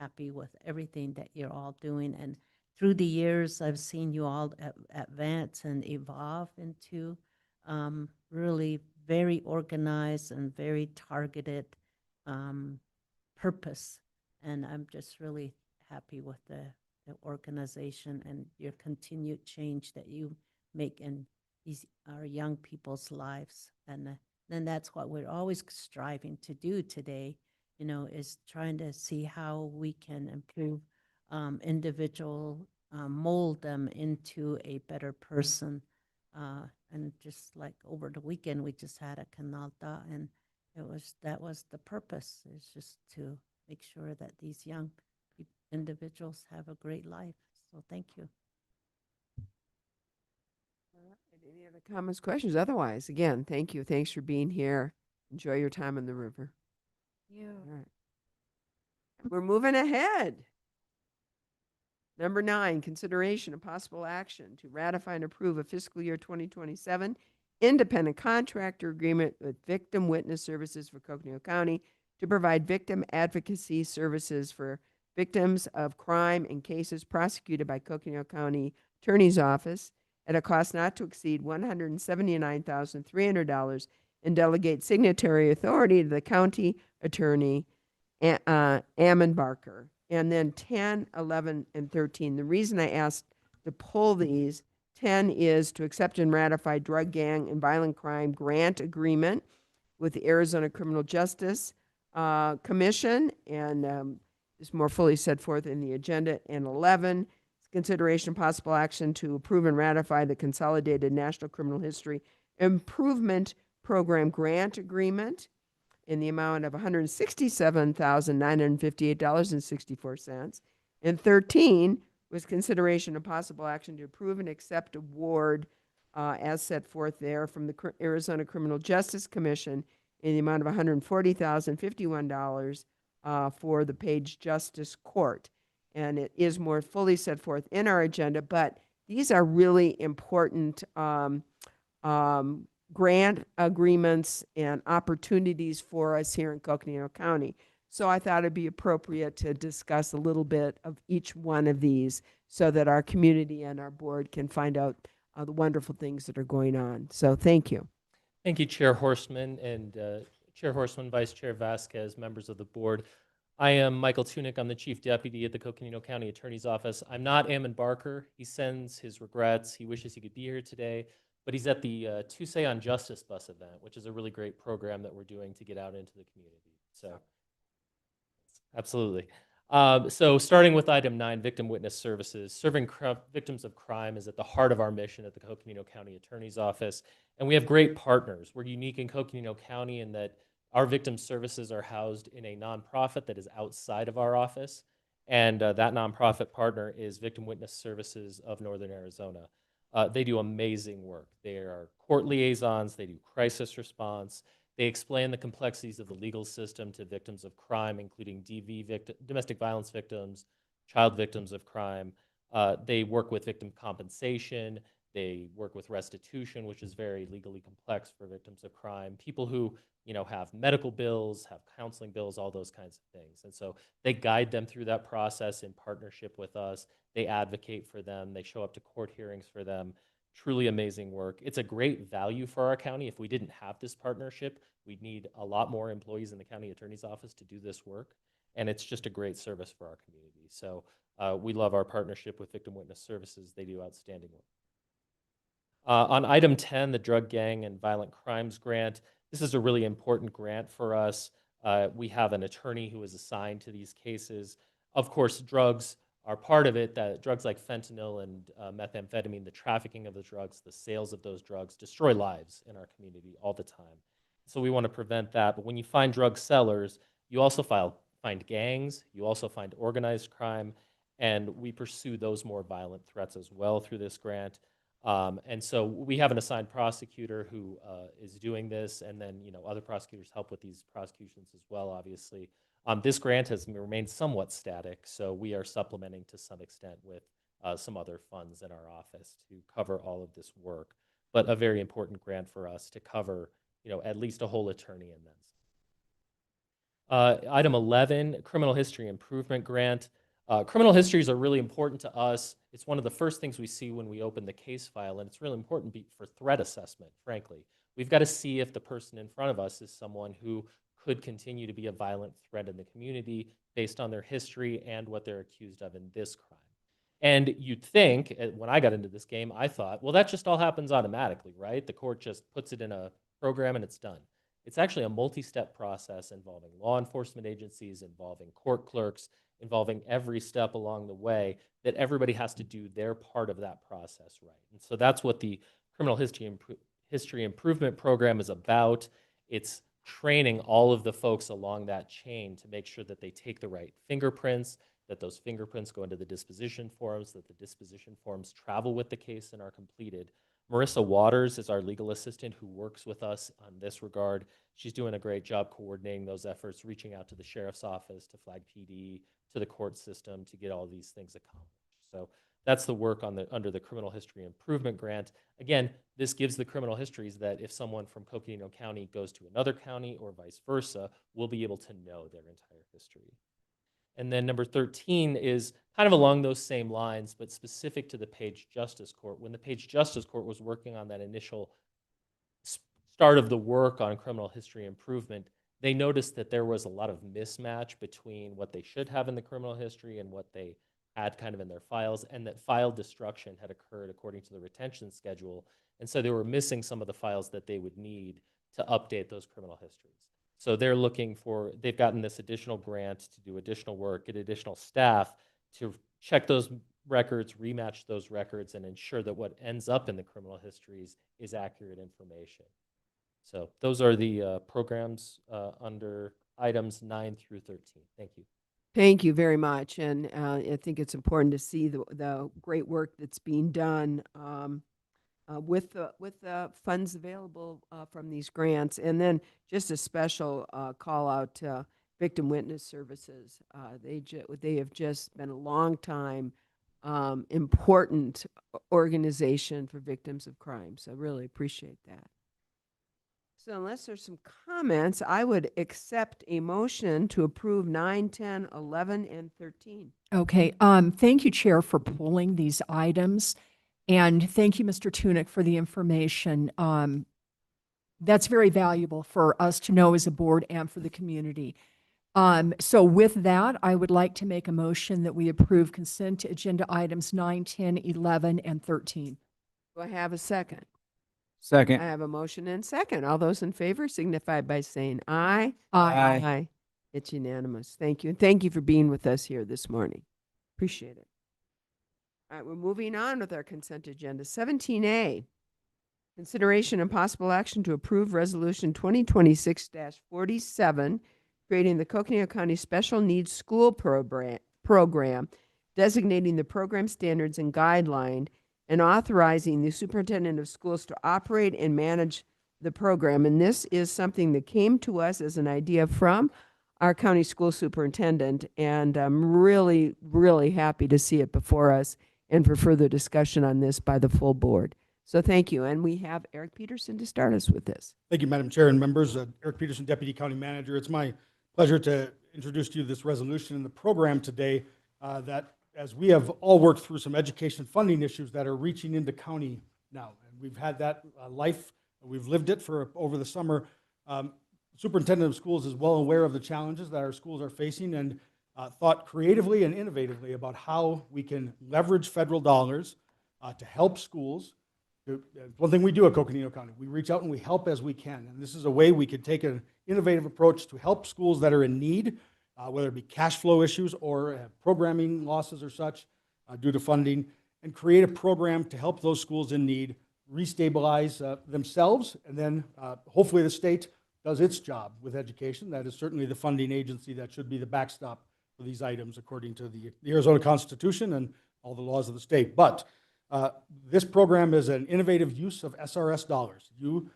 happy with everything that you're all doing. And through the years, I've seen you all advance and evolve into really very organized and very targeted purpose. And I'm just really happy with the organization and your continued change that you make in our young people's lives. And then that's what we're always striving to do today, is trying to see how we can improve individual, mold them into a better person. And just like over the weekend, we just had a Canalta, and that was the purpose, is just to make sure that these young individuals have a great life. So thank you. Any other comments, questions? Otherwise, again, thank you. Thanks for being here. Enjoy your time on the river. All right. We're moving ahead. Number 9, consideration of possible action to ratify and approve a fiscal year 2027 independent contractor agreement with Victim Witness Services for Coconino County to provide victim advocacy services for victims of crime in cases prosecuted by Coconino County Attorney's Office at a cost not to exceed $179,300 and delegate signatory authority to the county attorney, Ammon Barker. And then 10, 11, and 13. The reason I asked to pull these, 10 is to accept and ratify drug gang and violent crime grant agreement with the Arizona Criminal Justice Commission, and is more fully set forth in the agenda. And 11, consideration possible action to approve and ratify the Consolidated National Criminal History Improvement Program grant agreement in the amount of $167,958.64. And 13 was consideration of possible action to approve and accept award as set forth there from the Arizona Criminal Justice Commission in the amount of $140,051 for the Page Justice Court. And it is more fully set forth in our agenda, but these are really important grant agreements and opportunities for us here in Coconino County. So I thought it'd be appropriate to discuss a little bit of each one of these so that our community and our board can find out the wonderful things that are going on. So thank you. Thank you, Chair Horstman and Chair Horstman, Vice Chair Vasquez, members of the board. I am Michael Tunick. I'm the Chief Deputy at the Coconino County Attorney's Office. I'm not Ammon Barker. He sends his regrets. He wishes he could be here today, but he's at the Tuesday Justice bus event, which is a really great program that we're doing to get out into the community. So, absolutely. So starting with item 9, victim witness services. Serving victims of crime is at the heart of our mission at the Coconino County Attorney's Office, and we have great partners. We're unique in Coconino County in that our victim services are housed in a nonprofit that is outside of our office, and that nonprofit partner is Victim Witness Services of Northern Arizona. They do amazing work. They are court liaisons, they do crisis response, they explain the complexities of the legal system to victims of crime, including domestic violence victims, child victims of crime. They work with victim compensation, they work with restitution, which is very legally complex for victims of crime, people who have medical bills, have counseling bills, all those kinds of things. And so they guide them through that process in partnership with us. They advocate for them. They show up to court hearings for them. Truly amazing work. It's a great value for our county. If we didn't have this partnership, we'd need a lot more employees in the county attorney's office to do this work. And it's just a great service for our community. So we love our partnership with Victim Witness Services. They do outstanding work. On item 10, the Drug Gang and Violent Crimes Grant, this is a really important grant for us. We have an attorney who is assigned to these cases. Of course, drugs are part of it. That drugs like fentanyl and methamphetamine, the trafficking of the drugs, the sales of those drugs destroy lives in our community all the time. So we want to prevent that. But when you find drug sellers, you also find gangs, you also find organized crime, and we pursue those more violent threats as well through this grant. And so we have an assigned prosecutor who is doing this, and then other prosecutors help with these prosecutions as well, obviously. This grant has remained somewhat static, so we are supplementing to some extent with some other funds in our office to cover all of this work, but a very important grant for us to cover at least a whole attorney and then some. Item 11, Criminal History Improvement Grant. Criminal histories are really important to us. It's one of the first things we see when we open the case file, and it's really important for threat assessment, frankly. We've got to see if the person in front of us is someone who could continue to be a violent threat in the community based on their history and what they're accused of in this crime. And you'd think, when I got into this game, I thought, well, that just all happens automatically, right? The court just puts it in a program and it's done. It's actually a multi-step process involving law enforcement agencies, involving court clerks, involving every step along the way, that everybody has to do their part of that process right. And so that's what the Criminal History Improvement Program is about. It's training all of the folks along that chain to make sure that they take the right fingerprints, that those fingerprints go into the disposition forms, that the disposition forms travel with the case and are completed. Marissa Waters is our legal assistant who works with us on this regard. She's doing a great job coordinating those efforts, reaching out to the sheriff's office, to Flag PD, to the court system to get all these things accomplished. So that's the work on under the Criminal History Improvement Grant. Again, this gives the criminal histories that if someone from Coconino County goes to another county or vice versa, we'll be able to know their entire history. And then number 13 is kind of along those same lines, but specific to the Page Justice Court. When the Page Justice Court was working on that initial start of the work on criminal history improvement, they noticed that there was a lot of mismatch between what they should have in the criminal history and what they had kind of in their files, and that file destruction had occurred according to the retention schedule. And so they were missing some of the files that they would need to update those criminal histories. So they're looking for, they've gotten this additional grant to do additional work, get additional staff to check those records, rematch those records, and ensure that what ends up in the criminal histories is accurate information. So those are the programs under items 9 through 13. Thank you. Thank you very much. And I think it's important to see the great work that's being done with the funds available from these grants. And then just a special call out to Victim Witness Services. They have just been a long time important organization for victims of crime. So really appreciate that. So unless there's some comments, I would accept a motion to approve 9, 10, 11, and 13. Okay, thank you, Chair, for pulling these items. And thank you, Mr. Tunick, for the information. That's very valuable for us to know as a board and for the community. So with that, I would like to make a motion that we approve consent agenda items 9, 10, 11, and 13. Do I have a second? Second. I have a motion and second. All those in favor signify by saying aye. Aye. Aye. It's unanimous. Thank you. And thank you for being with us here this morning. Appreciate it. All right, we're moving on with our consent agenda. 17A, consideration and possible action to approve resolution 2026-47, creating the Coconino County Special Needs School Program, designating the program standards and guideline, and authorizing the superintendent of schools to operate and manage the program. And this is something that came to us as an idea from our county school superintendent, and I'm really, really happy to see it before us and for further discussion on this by the full board. So thank you. And we have Eric Peterson to start us with this. Thank you, Madam Chair and members. Eric Peterson, Deputy County Manager. It's my pleasure to introduce to you this resolution in the program today that, as we have all worked through some education funding issues that are reaching into county now. And we've had that life, we've lived it for over the summer. Superintendent of schools is well aware of the challenges that our schools are facing and thought creatively and innovatively about how we can leverage federal dollars to help schools. One thing we do at Coconino County, we reach out and we help as we can. And this is a way we could take an innovative approach to help schools that are in need, whether it be cash flow issues or programming losses or such due to funding, and create a program to help those schools in need restabilize themselves. And then hopefully the state does its job with education. That is certainly the funding agency that should be the backstop for these items according to the Arizona Constitution and all the laws of the state. But this program is an innovative use of SRS dollars. The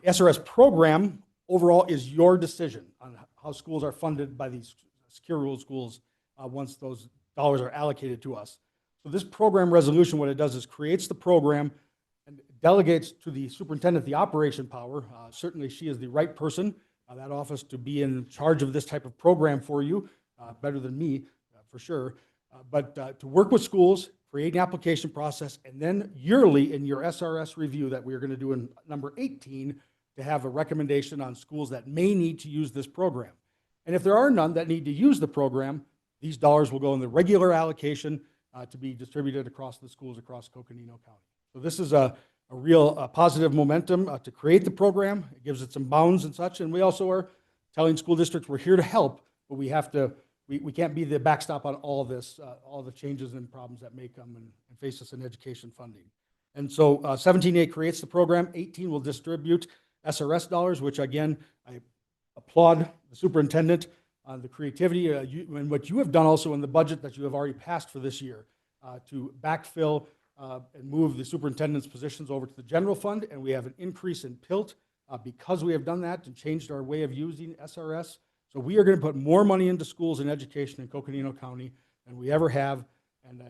SRS program overall is your decision on how schools are funded by these secure rule schools once those dollars are allocated to us. So this program resolution, what it does is creates the program and delegates to the superintendent the operation power. Certainly she is the right person, that office, to be in charge of this type of program for you, better than me, for sure. But to work with schools, create an application process, and then yearly in your SRS review that we're going to do in number 18, to have a recommendation on schools that may need to use this program. And if there are none that need to use the program, these dollars will go in the regular allocation to be distributed across the schools across Coconino County. So this is a real positive momentum to create the program. It gives it some bounds and such. And we also are telling school districts we're here to help, but we have to, we can't be the backstop on all this, all the changes and problems that may come and face us in education funding. And so 17A creates the program. 18 will distribute SRS dollars, which again, I applaud the superintendent on the creativity and what you have done also in the budget that you have already passed for this year to backfill and move the superintendent's positions over to the general fund, and we have an increase in PILT because we have done that and changed our way of using SRS. So we are going to put more money into schools and education in Coconino County than we ever have. And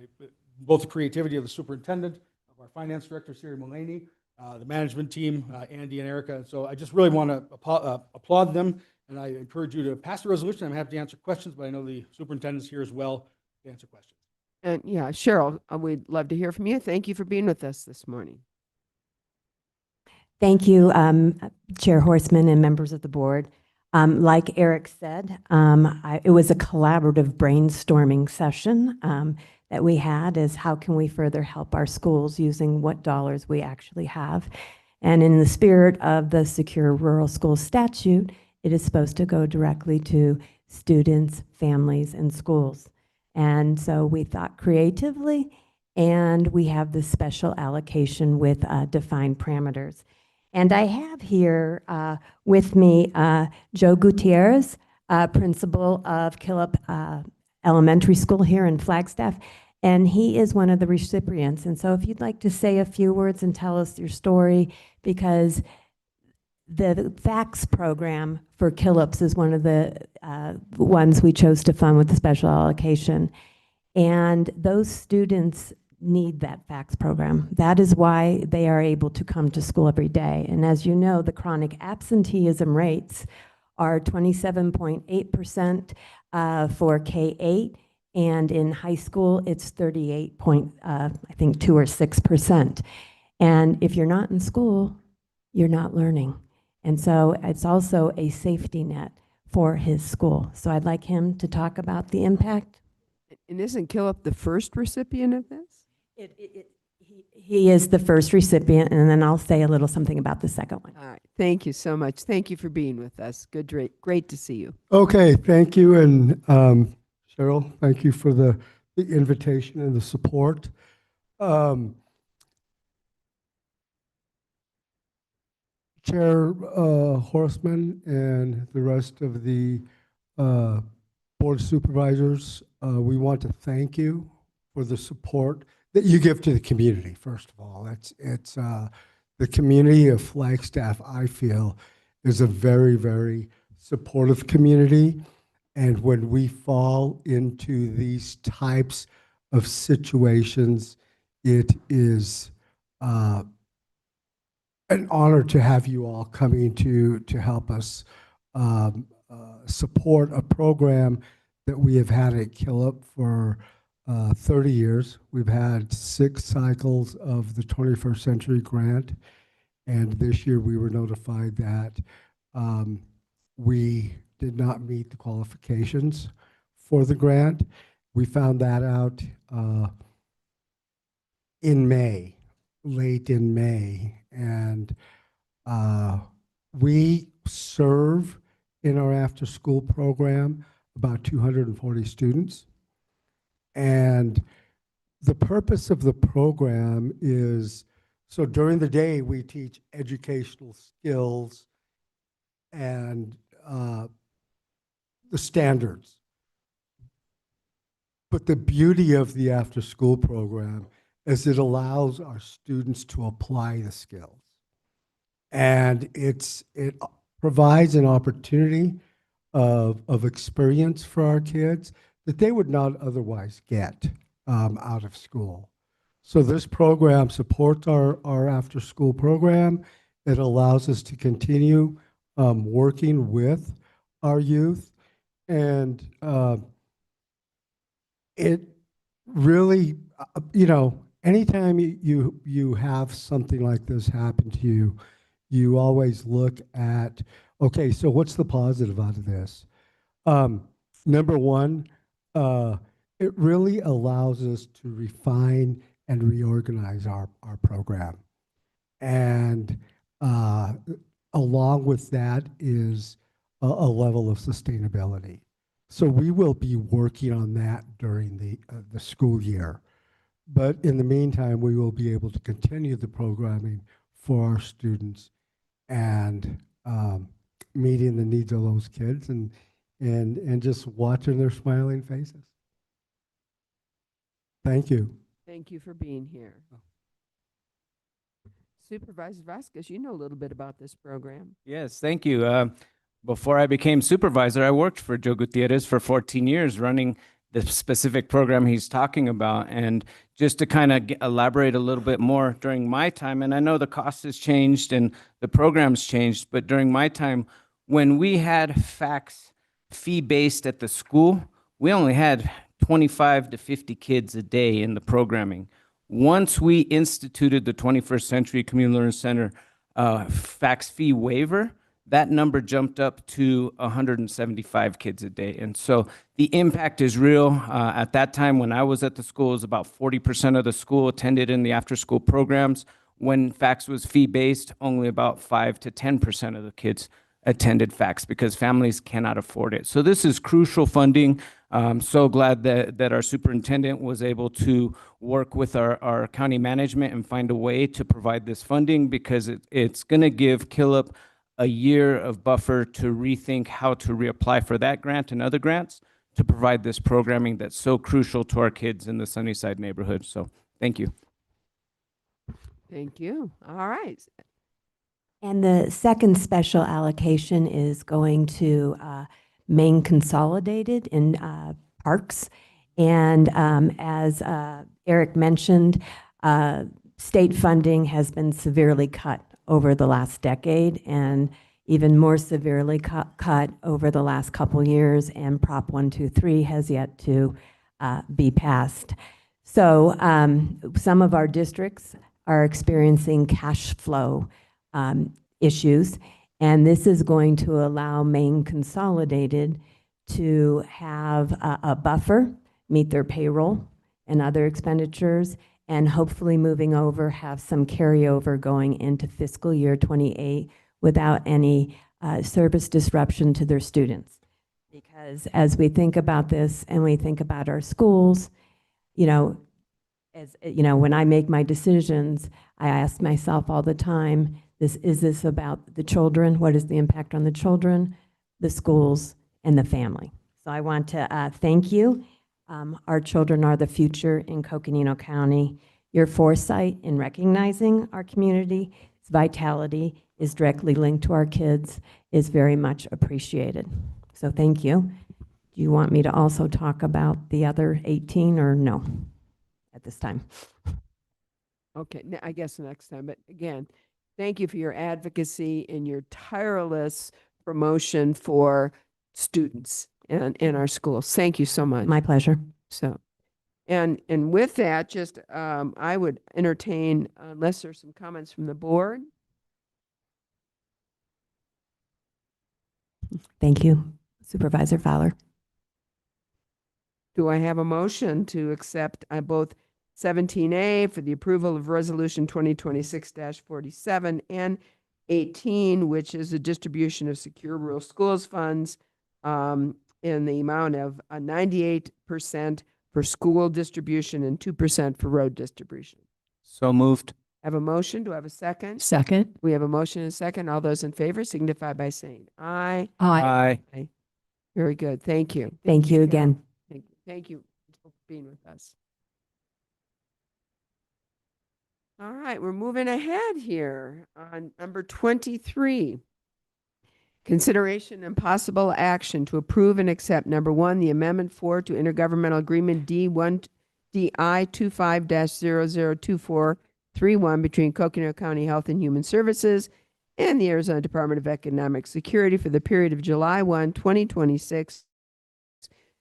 both the creativity of the superintendent, of our finance director, Siri Mullaney, the management team, Andy and Erica. So I just really want to applaud them, and I encourage you to pass the resolution. I'm happy to answer questions, but I know the superintendent's here as well to answer questions. And yeah, Cheryl, we'd love to hear from you. Thank you for being with us this morning. Thank you, Chair Horstman and members of the board. Like Eric said, it was a collaborative brainstorming session that we had, is how can we further help our schools using what dollars we actually have. And in the spirit of the Secure Rural School Statute, it is supposed to go directly to students, families, and schools. And so we thought creatively, and we have this special allocation with defined parameters. And I have here with me Joe Gutierrez, principal of Killip Elementary School here in Flagstaff, and he is one of the recipients. And so if you'd like to say a few words and tell us your story, because the FACS program for Killips is one of the ones we chose to fund with the special allocation. And those students need that FACS program. That is why they are able to come to school every day. And as you know, the chronic absenteeism rates are 27.8% for K-8, and in high school, it's 38 I think 2 or 6%. And if you're not in school, you're not learning. And so it's also a safety net for his school. So I'd like him to talk about the impact. And isn't Killip the first recipient of this? He is the first recipient, and then I'll say a little something about the second one. All right. Thank you so much. Thank you for being with us. Great to see you. Okay, thank you. And Cheryl, thank you for the invitation and the support. Chair Horstman and the rest of the Board of Supervisors, we want to thank you for the support that you give to the community. First of all, it's the community of Flagstaff, I feel, is a very, very supportive community. And when we fall into these types of situations, it is an honor to have you all coming to help us support a program that we have had at Killip for 30 years. We've had 6 cycles of the 21st Century Grant, and this year we were notified that we did not meet the qualifications for the grant. We found that out in May, late in May, and we serve in our after-school program about 240 students. And the purpose of the program is, so during the day, we teach educational skills and the standards. But the beauty of the after-school program is it allows our students to apply the skills. And it provides an opportunity of experience for our kids that they would not otherwise get out of school. So this program supports our after-school program. It allows us to continue working with our youth. And it really, anytime you have something like this happen to you, you always look at, okay, so what's the positive out of this? Number one, it really allows us to refine and reorganize our program. And along with that is a level of sustainability. So we will be working on that during the school year. But in the meantime, we will be able to continue the programming for our students and meeting the needs of those kids and just watching their smiling faces. Thank you. Thank you for being here. Supervisor Vasquez, you know a little bit about this program. Yes, thank you. Before I became supervisor, I worked for Joe Gutierrez for 14 years running the specific program he's talking about. And just to kind of elaborate a little bit more during my time, and I know the cost has changed and the program's changed, but during my time, when we had fax fee-based at the school, we only had 25 to 50 kids a day in the programming. Once we instituted the 21st Century Community Learning Center fax fee waiver, that number jumped up to 175 kids a day. And so the impact is real. At that time, when I was at the school, it was about 40% of the school attended in the after-school programs. When fax was fee-based, only about 5 to 10% of the kids attended fax because families cannot afford it. So this is crucial funding. I'm so glad that our superintendent was able to work with our county management and find a way to provide this funding because it's going to give Killip a year of buffer to rethink how to reapply for that grant and other grants to provide this programming that's so crucial to our kids in the Sunnyside neighborhood. So thank you. Thank you. All right. And the second special allocation is going to Maine Consolidated in Parks. And as Eric mentioned, state funding has been severely cut over the last decade and even more severely cut over the last couple years, and Prop 123 has yet to be passed. So some of our districts are experiencing cash flow issues, and this is going to allow Maine Consolidated to have a buffer, meet their payroll and other expenditures, and hopefully moving over, have some carryover going into fiscal year 28 without any service disruption to their students. Because as we think about this and we think about our schools, you know, as you know, when I make my decisions, I ask myself all the time, is this about the children? What is the impact on the children, the schools, and the family? So I want to thank you. Our children are the future in Coconino County. Your foresight in recognizing our community's vitality is directly linked to our kids is very much appreciated. So thank you. Do you want me to also talk about the other 18 or no at this time? Okay, I guess next time. But again, thank you for your advocacy and your tireless promotion for students in our schools. Thank you so much. My pleasure. So, and with that, just I would entertain, unless there's some comments from the board. Thank you, Supervisor Fowler. Do I have a motion to accept both 17A for the approval of Resolution 2026-47 and 18, which is the distribution of secure rural schools funds in the amount of 98% for school distribution and 2% for road distribution? So moved. I have a motion. Do I have a second? Second. We have a motion and a second. All those in favor signify by saying aye. Aye. Aye. Very good. Thank you. Thank you again. Thank you. Thank you for being with us. All right, we're moving ahead here on number 23. Consideration and possible action to approve and accept number 1, the Amendment 4 to Intergovernmental Agreement D1 DI 25-002431 between Coconino County Health and Human Services and the Arizona Department of Economic Security for the period of July 1, 2026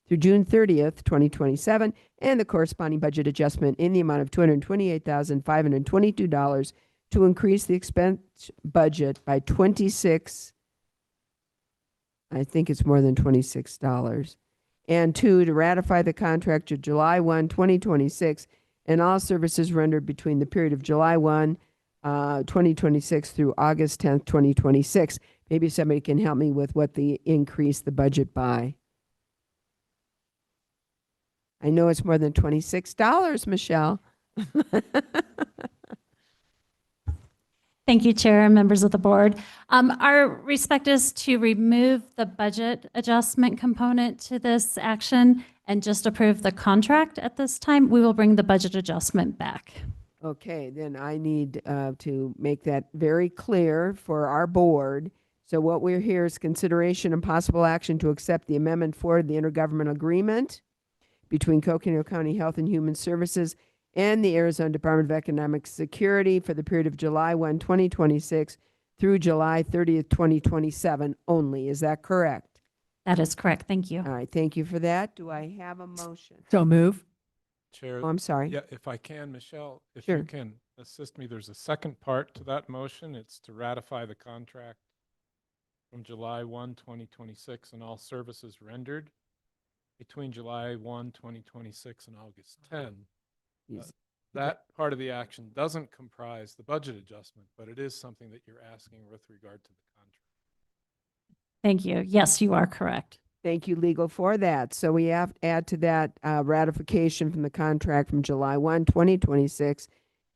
through June 30th, 2027, and the corresponding budget adjustment in the amount of $228,522 to increase the expense budget by 26, I think it's more than $26, and 2, to ratify the contract of July 1, 2026, and all services rendered between the period of July 1, 2026 through August 10th, 2026. Maybe somebody can help me with what the increase the budget by. I know it's more than $26, Michelle. Thank you, Chair and members of the board. Our respect is to remove the budget adjustment component to this action and just approve the contract at this time. We will bring the budget adjustment back. Okay, then I need to make that very clear for our board. So what we're here is consideration and possible action to accept the amendment for the intergovernmental agreement between Coconino County Health and Human Services and the Arizona Department of Economic Security for the period of July 1, 2026 through July 30th, 2027 only. Is that correct? That is correct. Thank you. All right, thank you for that. Do I have a motion? So move. Chair. Oh, I'm sorry. Yeah, if I can, Michelle, if Sure. you can assist me, there's a second part to that motion. It's to ratify the contract from July 1, 2026 and all services rendered between July 1, 2026 and August 10. That part of the action doesn't comprise the budget adjustment, but it is something that you're asking with regard to the contract. Thank you. Yes, you are correct. Thank you, legal, for that. So we have to add to that ratification from the contract from July 1, 2026,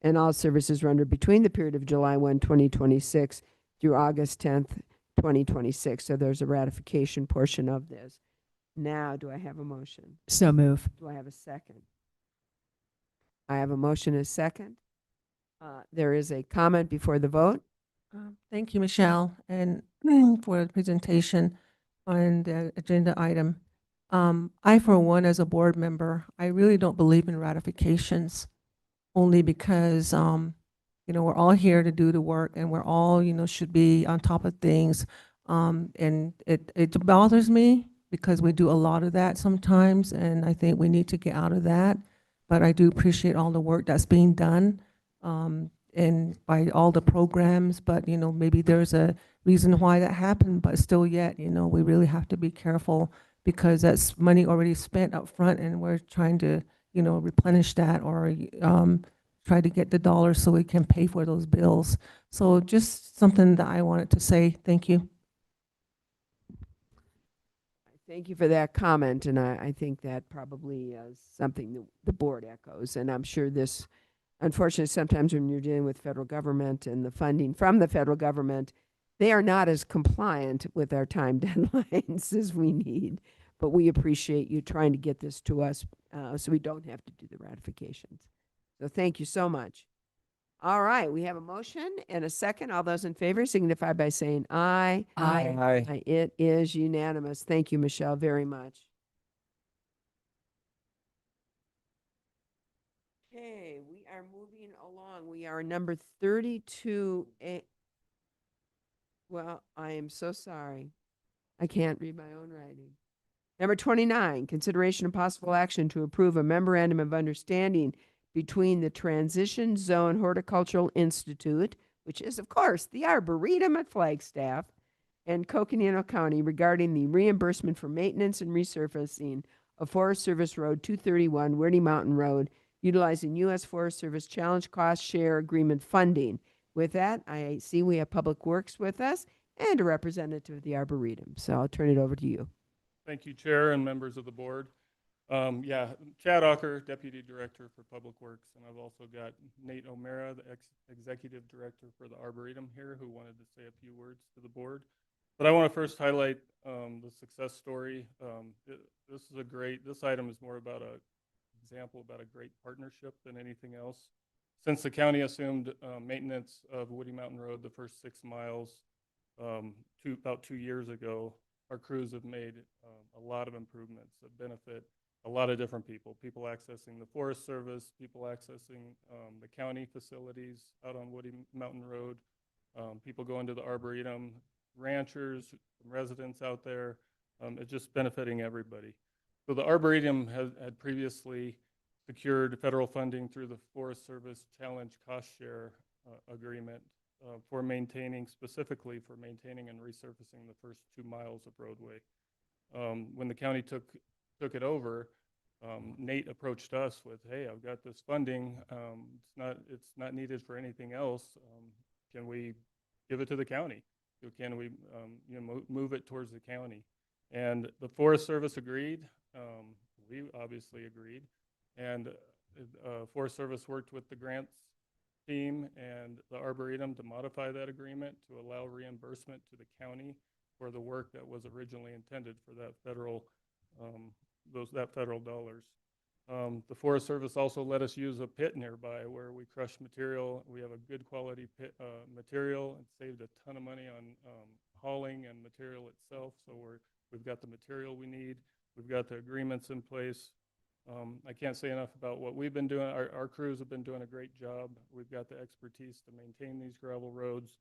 and all services rendered between the period of July 1, 2026 through August 10th, 2026. So there's a ratification portion of this. Now, do I have a motion? So move. Do I have a second? I have a motion and a second. There is a comment before the vote. Thank you, Michelle, and for the presentation on the agenda item. I, for one, as a board member, I really don't believe in ratifications, only because, we're all here to do the work and we're all, should be on top of things. And it bothers me because we do a lot of that sometimes, and I think we need to get out of that. But I do appreciate all the work that's being done and by all the programs, but, maybe there's a reason why that happened, but still yet, we really have to be careful because that's money already spent up front and we're trying to, replenish that or try to get the dollars so we can pay for those bills. So just something that I wanted to say. Thank you. Thank you for that comment, and I think that probably is something that the board echoes, and I'm sure this, unfortunately, sometimes when you're dealing with federal government and the funding from the federal government, they are not as compliant with our time deadlines as we need, but we appreciate you trying to get this to us so we don't have to do the ratifications. So thank you so much. All right, we have a motion and a second. All those in favor signify by saying aye. Aye. Aye. It is unanimous. Thank you, Michelle, very much. Okay, we are moving along. We are number 32. Well, I am so sorry. I can't read my own writing. Number 29, consideration and possible action to approve a memorandum of understanding between the Transition Zone Horticultural Institute, which is, of course, the Arboretum at Flagstaff, and Coconino County regarding the reimbursement for maintenance and resurfacing of Forest Service Road 231, Weirdy Mountain Road, utilizing U.S. Forest Service Challenge Cost Share Agreement funding. With that, I see we have Public Works with us and a representative of the Arboretum. So I'll turn it over to you. Thank you, Chair and members of the board. Chad Ocker, Deputy Director for Public Works, and I've also got Nate O'Mara, the Executive Director for the Arboretum here, who wanted to say a few words to the board. But I want to first highlight the success story. This item is more about an example about a great partnership than anything else. Since the county assumed maintenance of Woody Mountain Road, the first 6 miles, about 2 years ago, our crews have made a lot of improvements that benefit a lot of different people accessing the Forest Service, people accessing the county facilities out on Woody Mountain Road, people going to the Arboretum, ranchers, residents out there. It's just benefiting everybody. So the Arboretum had previously secured federal funding through the Forest Service Challenge Cost Share Agreement specifically for maintaining and resurfacing the first 2 miles of roadway. When the county took it over, Nate approached us with, "Hey, I've got this funding. It's not needed for anything else. Can we give it to the county? Can we move it towards the county?" And the Forest Service agreed. We obviously agreed, and Forest Service worked with the grants team and the Arboretum to modify that agreement to allow reimbursement to the county for the work that was originally intended for that federal, that federal dollars. The Forest Service also let us use a pit nearby where we crush material. We have a good quality pit, material, and saved a ton of money on hauling and material itself. So we've got the material we need. We've got the agreements in place. I can't say enough about what we've been doing. Our crews have been doing a great job. We've got the expertise to maintain these gravel roads.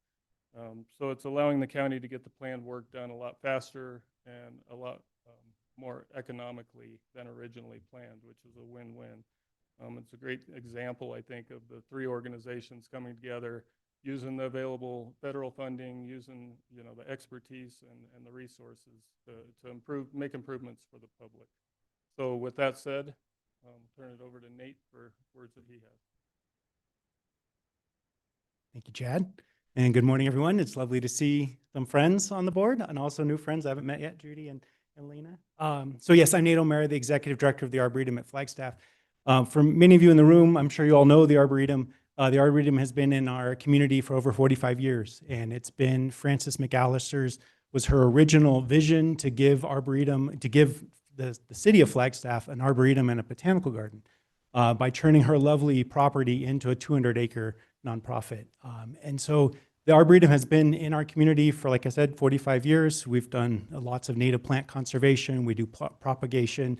So it's allowing the county to get the planned work done a lot faster and a lot more economically than originally planned, which is a win-win. It's a great example, I think, of the three organizations coming together, using the available federal funding, using the expertise and the resources to make improvements for the public. So with that said, turn it over to Nate for words that he has. Thank you, Chad. And good morning, everyone. It's lovely to see some friends on the board and also new friends I haven't met yet, Judy and Lena. So yes, I'm Nate O'Mara, the Executive Director of the Arboretum at Flagstaff. For many of you in the room, I'm sure you all know the Arboretum. The Arboretum has been in our community for over 45 years, and it's been Frances McAllister's, was her original vision to give Arboretum, to give the city of Flagstaff an Arboretum and a botanical garden by turning her lovely property into a 200-acre nonprofit. And so the Arboretum has been in our community for, like I said, 45 years. We've done lots of native plant conservation. We do propagation.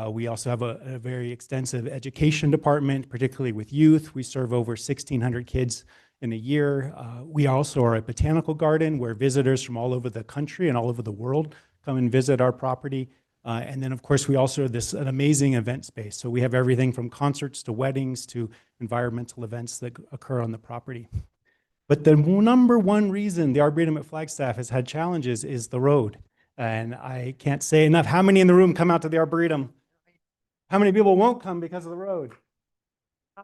We also have a very extensive education department, particularly with youth. We serve over 1,600 kids in a year. We also are a botanical garden where visitors from all over the country and all over the world come and visit our property. And then, of course, we also are an amazing event space. So we have everything from concerts to weddings to environmental events that occur on the property. But the number one reason the Arboretum at Flagstaff has had challenges is the road. And I can't say enough. How many in the room come out to the Arboretum? How many people won't come because of the road?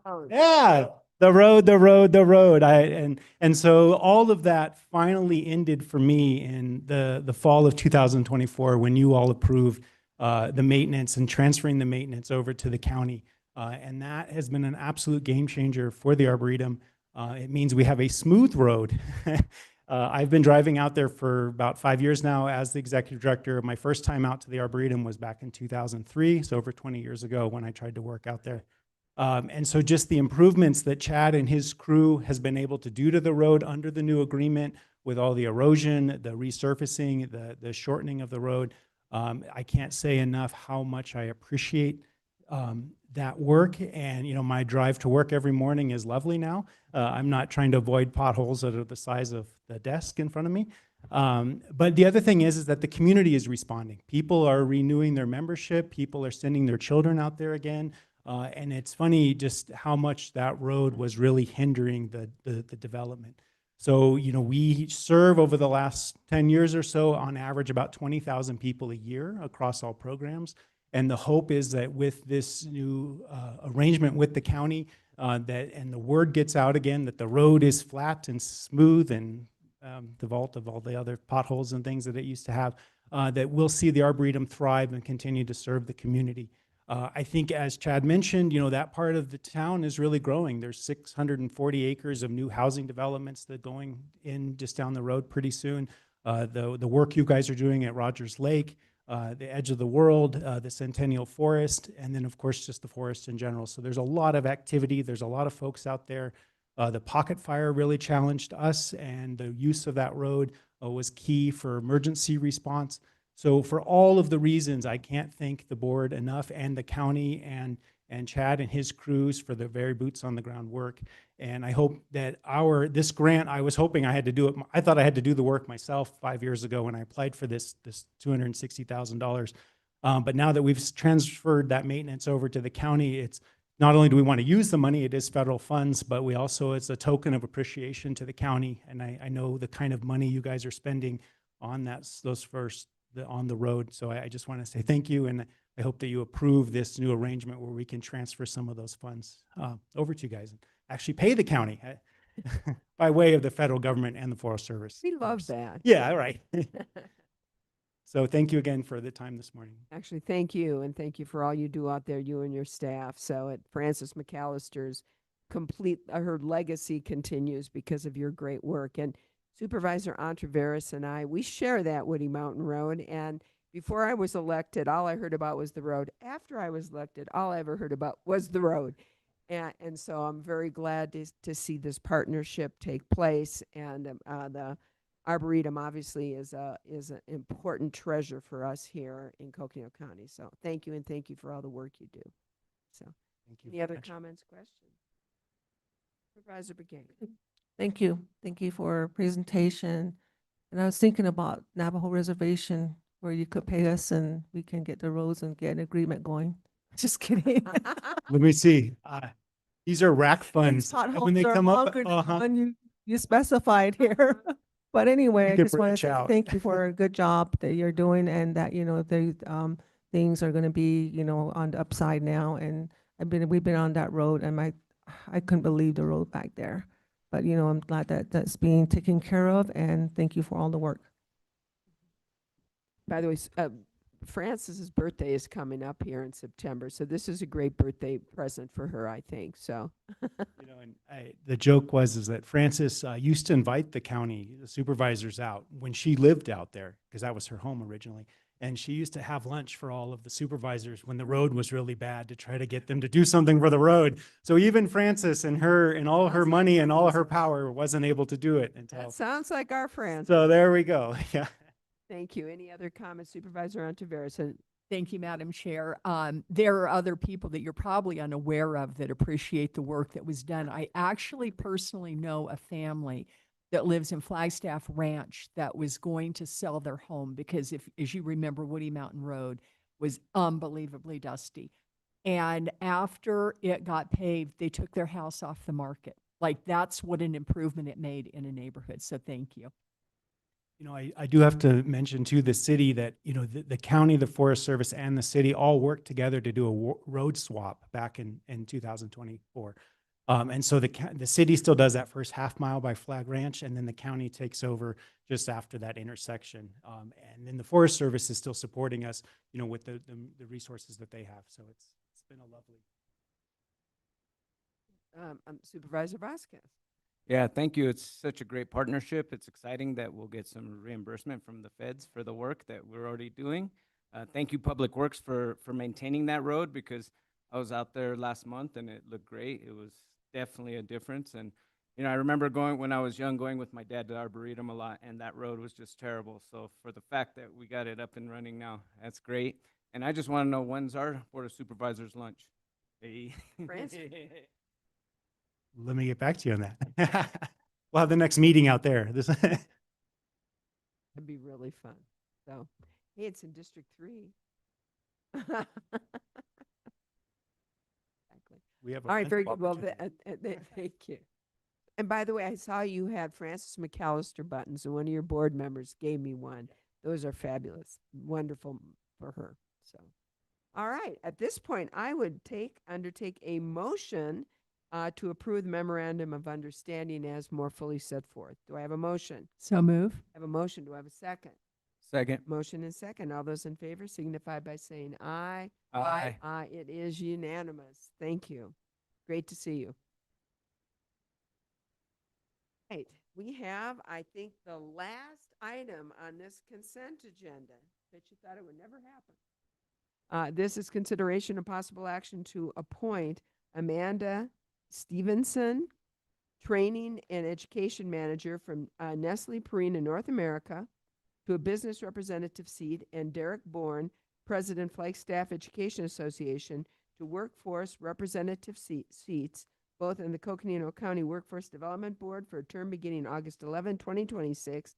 Oh. Yeah, the road. And so all of that finally ended for me in the fall of 2024 when you all approved the maintenance and transferring the maintenance over to the county. And that has been an absolute game changer for the Arboretum. It means we have a smooth road. I've been driving out there for about 5 years now as the executive director. My first time out to the Arboretum was back in 2003, so over 20 years ago when I tried to work out there. And so just the improvements that Chad and his crew has been able to do to the road under the new agreement with all the erosion, the resurfacing, the shortening of the road, I can't say enough how much I appreciate that work. And my drive to work every morning is lovely now. I'm not trying to avoid potholes that are the size of the desk in front of me. But the other thing is that the community is responding. People are renewing their membership. People are sending their children out there again. And it's funny just how much that road was really hindering the development. So, we serve over the last 10 years or so, on average, about 20,000 people a year across all programs. And the hope is that with this new arrangement with the county, and the word gets out again that the road is flat and smooth and devoid of all the other potholes and things that it used to have, that we'll see the Arboretum thrive and continue to serve the community. I think, as Chad mentioned, that part of the town is really growing. There's 640 acres of new housing developments that are going in just down the road pretty soon. The work you guys are doing at Rogers Lake, the Edge of the World, the Centennial Forest, and then, of course, just the forest in general. So there's a lot of activity. There's a lot of folks out there. The pocket fire really challenged us, and the use of that road was key for emergency response. So for all of the reasons, I can't thank the board enough, and the county and Chad and his crews for the very boots on the ground work. And I hope that this grant, I was hoping I had to do it. I thought I had to do the work myself 5 years ago when I applied for this $260,000. But now that we've transferred that maintenance over to the county, it's not only do we want to use the money, it is federal funds, but we also, it's a token of appreciation to the county. And I know the kind of money you guys are spending on on the road. So I just want to say thank you, and I hope that you approve this new arrangement where we can transfer some of those funds over to you guys and actually pay the county by way of the federal government and the Forest Service. We love that. Yeah, right. So thank you again for the time this morning. Actually, thank you, and thank you for all you do out there, you and your staff. So at Frances McAllister's, her legacy continues because of your great work. And Supervisor Entreveris and I, we share that Woody Mountain Road. And before I was elected, all I heard about was the road. After I was elected, all I ever heard about was the road. And so I'm very glad to see this partnership take place. And the Arboretum obviously is an important treasure for us here in Coconino County. So thank you, and thank you for all the work you do. So Thank you. any other comments, questions? Supervisor Begay. Thank you. Thank you for presentation. And I was thinking about Navajo Reservation, where you could pay us and we can get the roads and get an agreement going. Just kidding. Let me see. These are rack funds. Potholes When they are come up, longer than the one you specified here. But anyway, You I could just want to branch say out. thank you for a good job that you're doing, and that, things are going to be, on the upside now. And we've been on that road, and I couldn't believe the road back there. But, I'm glad that that's being taken care of, and thank you for all the work. By the way, Francis's birthday is coming up here in September, so this is a great birthday present for her, I think. So, And the joke is that Frances used to invite the supervisors out when she lived out there, because that was her home originally. And she used to have lunch for all of the supervisors when the road was really bad to try to get them to do something for the road. So even Frances and all her money and all her power wasn't able to do it until. that sounds like our Francis. So there we go. Yeah. Thank you. Any other comments, Supervisor Ontiveros? Thank you, Madam Chair. There are other people that you're probably unaware of that appreciate the work that was done. I actually personally know a family that lives in Flagstaff Ranch that was going to sell their home because, as you remember, Woody Mountain Road was unbelievably dusty. And after it got paved, they took their house off the market. Like, that's what an improvement it made in a neighborhood. So thank you. I do have to mention too, the city that, the county, the Forest Service, and the city all worked together to do a road swap back in 2024. And so the city still does that first half mile by Flag Ranch, and then the county takes over just after that intersection. And then the Forest Service is still supporting us, with the resources that they have. So it's been a lovely. Supervisor Vasquez. Yeah, thank you. It's such a great partnership. It's exciting that we'll get some reimbursement from the feds for the work that we're already doing. Thank you, Public Works, for maintaining that road, because I was out there last month and it looked great. It was definitely a difference. And, I remember when I was young, going with my dad to Arboretum a lot, and that road was just terrible. So for the fact that we got it up and running now, that's great. And I just want to know, when's our Board of Supervisors lunch? Hey. Let me get back to you on that. We'll have the next meeting out there. That'd be really fun. So, hey, it's in District 3. Exactly. We have all right, very plenty good. of Well, opportunity. thank you. And by the way, I saw you had Frances McAllister buttons, and one of your board members gave me one. Those are fabulous. Wonderful for her. So, all right. At this point, I would undertake a motion to approve the memorandum of understanding as more fully set forth. Do I have a motion? So move. I have a motion. Do I have a second? Second. Motion and second. All those in favor signify by saying aye. Aye. Aye. It is unanimous. Thank you. Great to see you. Right. We have, I think, the last item on this consent agenda. Bet you thought it would never happen. This is consideration of possible action to appoint Amanda Stevenson, Training and Education Manager from Nestle Purina North America, to a business representative seat, and Derek Bourne, President Flagstaff Education Association, to workforce representative seats, both in the Coconino County Workforce Development Board for a term beginning August 11, 2026,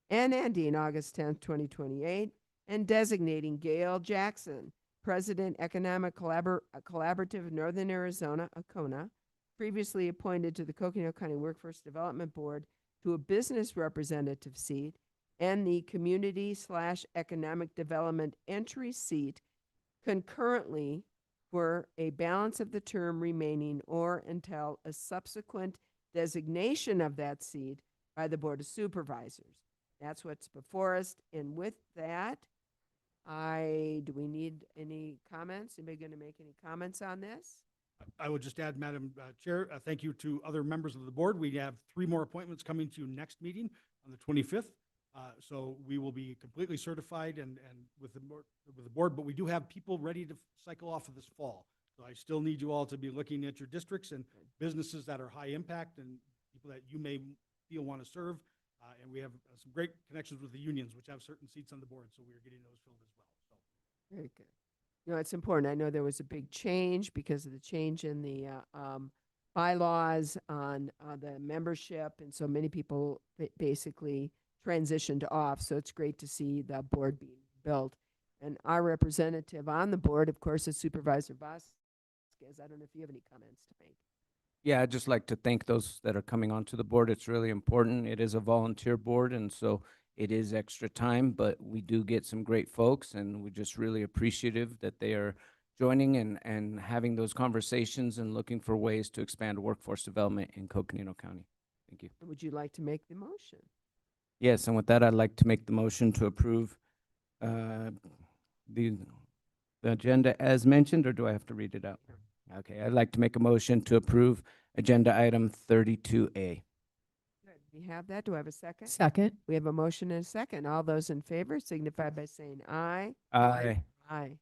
and ending August 10, 2028, and designating Gail Jackson, President Economic Collaborative Northern Arizona, ACONA, previously appointed to the Coconino County Workforce Development Board, to a business representative seat, and the Community/Economic Development entry seat concurrently for a balance of the term remaining or until a subsequent designation of that seat by the Board of Supervisors. That's what's before us. And with that, do we need any comments? Anybody going to make any comments on this? I would just add, Madam Chair, thank you to other members of the board. We have 3 more appointments coming to you next meeting on the 25th. So we will be completely certified and with the board, but we do have people ready to cycle off of this fall. So I still need you all to be looking at your districts and businesses that are high impact and people that you may feel want to serve. And we have some great connections with the unions, which have certain seats on the board. So we are getting those filled as well. So. Very good. You know, it's important. I know there was a big change because of the change in the bylaws on the membership, and so many people basically transitioned off. So it's great to see the board being built. And our representative on the board, of course, is Supervisor Vasquez. I don't know if you have any comments to make. Yeah, I'd just like to thank those that are coming onto the board. It's really important. It is a volunteer board, and so it is extra time, but we do get some great folks, and we're just really appreciative that they are joining and having those conversations and looking for ways to expand workforce development in Coconino County. Thank you. Would you like to make the motion? Yes, and with that, I'd like to make the motion to approve the agenda as mentioned, or do I have to read it out? Okay, I'd like to make a motion to approve agenda item 32A. Good. We have that. Do I have a second? Second. We have a motion and a second. All those in favor signify by saying aye. Aye. Aye.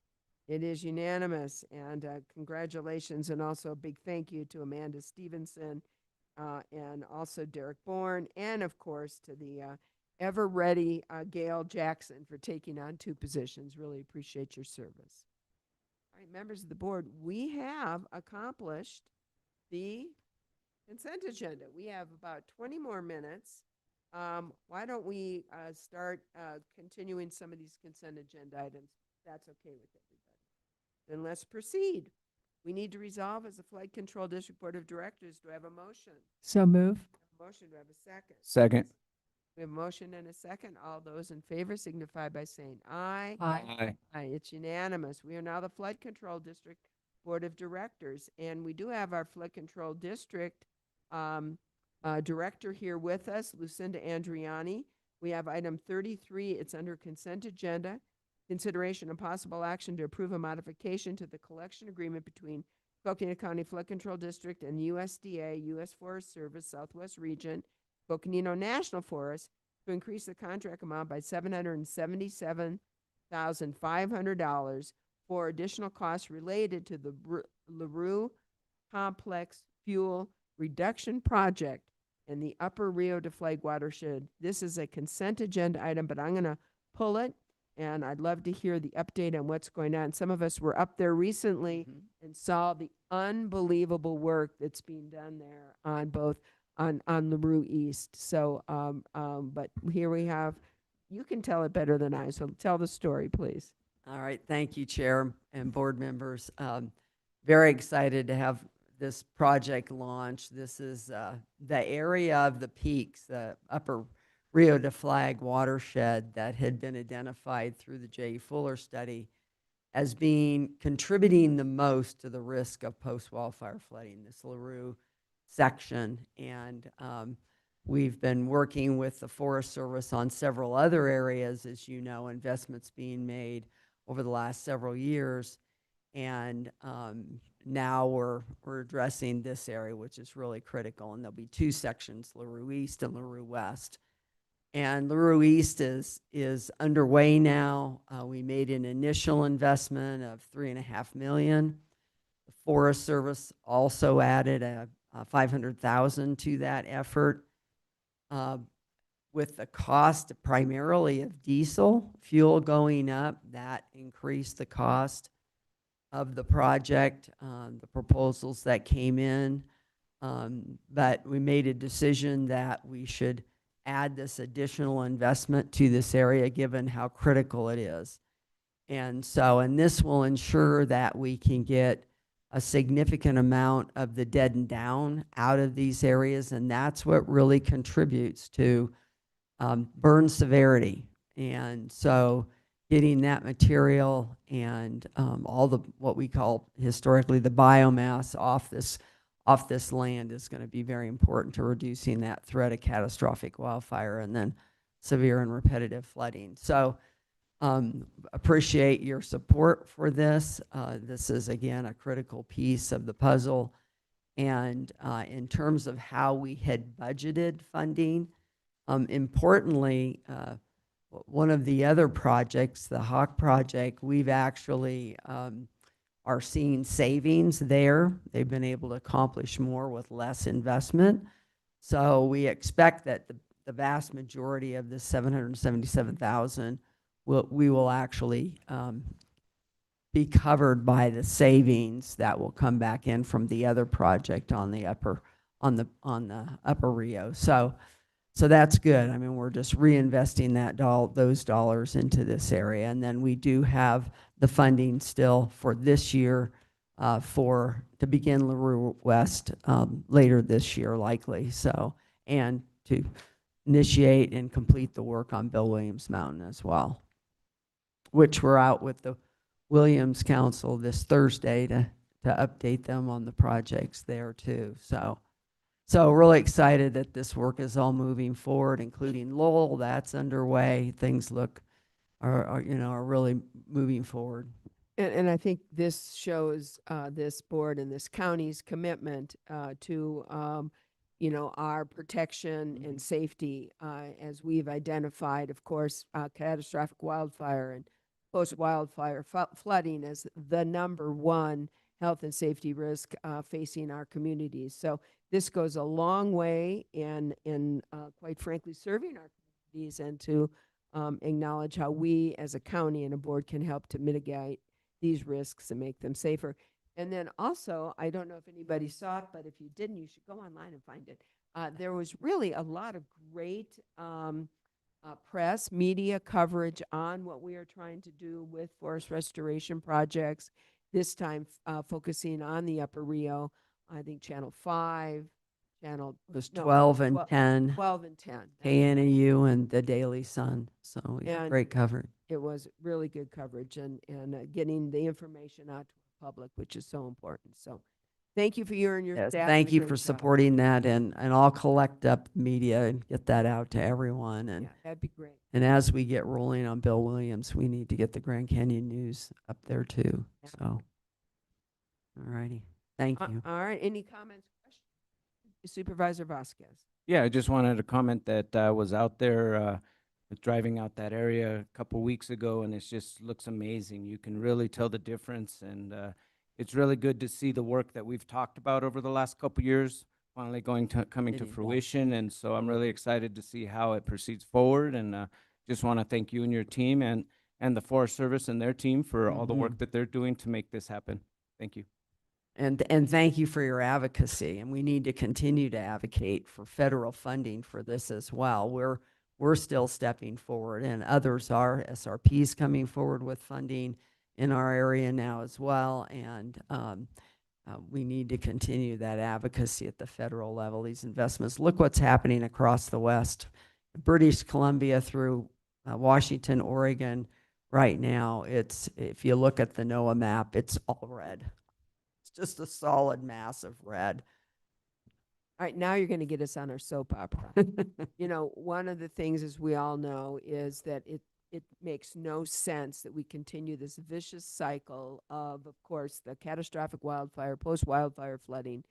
It is unanimous, and congratulations, and also a big thank you to Amanda Stevenson and also Derek Bourne, and of course to the ever-ready Gail Jackson for taking on 2 positions. Really appreciate your service. All right, members of the board, we have accomplished the consent agenda. We have about 20 more minutes. Why don't we start continuing some of these consent agenda items? That's okay with everybody. Then let's proceed. We need to resolve as a Flood Control District Board of Directors. Do I have a motion? So move. Motion, do I have a second? Second. We have a motion and a second. All those in favor signify by saying aye. Aye. Aye. It's unanimous. We are now the Flood Control District Board of Directors, and we do have our Flood Control District Director here with us, Lucinda Andriani. We have item 33. It's under consent agenda. Consideration and possible action to approve a modification to the collection agreement between Coconino County Flood Control District and USDA, U.S. Forest Service, Southwest Region, Coconino National Forest, to increase the contract amount by $777,500 for additional costs related to the LaRue Complex Fuel Reduction Project in the Upper Rio de Flag watershed. This is a consent agenda item, but I'm going to pull it, and I'd love to hear the update on what's going on. Some of us were up there recently and saw the unbelievable work that's being done there on both on LaRue East. So, but here we have, you can tell it better than I, so tell the story, please. All right, thank you, Chair and board members. Very excited to have this project launch. This is the area of the peaks, the Upper Rio de Flag watershed that had been identified through the J. Fuller study as being contributing the most to the risk of post-wildfire flooding, this LaRue section. And we've been working with the Forest Service on several other areas, as you know, investments being made over the last several years. And now we're addressing this area, which is really critical. And there'll be 2 sections, LaRue East and LaRue West. And LaRue East is underway now. We made an initial investment of $3.5 million. The Forest Service also added a $500,000 to that effort. With the cost primarily of diesel fuel going up, that increased the cost of the project, the proposals that came in. But we made a decision that we should add this additional investment to this area given how critical it is. And this will ensure that we can get a significant amount of the dead and down out of these areas, and that's what really contributes to burn severity. And so getting that material and all the what we call historically the biomass off this land is going to be very important to reducing that threat of catastrophic wildfire and then severe and repetitive flooding. So Appreciate your support for this. This is, again, a critical piece of the puzzle. And in terms of how we had budgeted funding, importantly, one of the other projects, the Hawk project, we've actually are seeing savings there. They've been able to accomplish more with less investment. So we expect that the vast majority of this 777,000 we will actually be covered by the savings that will come back in from the other project on the upper Rio. So that's good. I mean, we're just reinvesting those dollars into this area, and then we do have the funding still for this year to begin LaRue West later this year, likely. So, and to initiate and complete the work on Bill Williams Mountain as well, which we're out with the Williams Council this Thursday to update them on the projects there too. So really excited that this work is all moving forward, including Lowell. That's underway. Things are really moving forward. And I think this shows this board and this county's commitment to our protection and safety as we've identified, of course, catastrophic wildfire and post-wildfire flooding as the #1 health and safety risk facing our communities. So this goes a long way in quite frankly, serving our communities and to acknowledge how we as a county and a board can help to mitigate these risks and make them safer. And then also, I don't know if anybody saw it, but if you didn't, you should go online and find it. There was really a lot of great press, media coverage on what we are trying to do with forest restoration projects, this time focusing on the Upper Rio. I think Channel 5, It was 12 and 10. 12 and 10. KNAU and the Daily Sun. So And great coverage. It was really good coverage and getting the information out to the public, which is so important. So thank you for you and your Yes, staff. thank did a you great for job. supporting that, and I'll collect up media and get that out to everyone. And Yeah, that'd be great. And as we get rolling on Bill Williams, we need to get the Grand Canyon News up there too. Yeah. So, all righty. Thank you. All right. Any comments, questions? Supervisor Vasquez. Yeah, I just wanted to comment that I was out there driving out that area a couple weeks ago, and it just looks amazing. You can really tell the difference, and it's really good to see the work that we've talked about over the last couple years finally coming to fruition. And so I'm really excited to see how it proceeds forward, and just want to thank you and your team and the Forest Service and their team for all the work that they're doing to make this happen. Thank you. And thank you for your advocacy. And we need to continue to advocate for federal funding for this as well. We're still stepping forward, and others are. SRP's coming forward with funding in our area now as well. And we need to continue that advocacy at the federal level, these investments. Look what's happening across the West, British Columbia through Washington, Oregon. Right now, if you look at the NOAA map, it's all red. It's just a solid mass of red. All right, now you're going to get us on our soap opera. One of the things, as we all know, is that it makes no sense that we continue this vicious cycle of course, the catastrophic wildfire, post-wildfire flooding,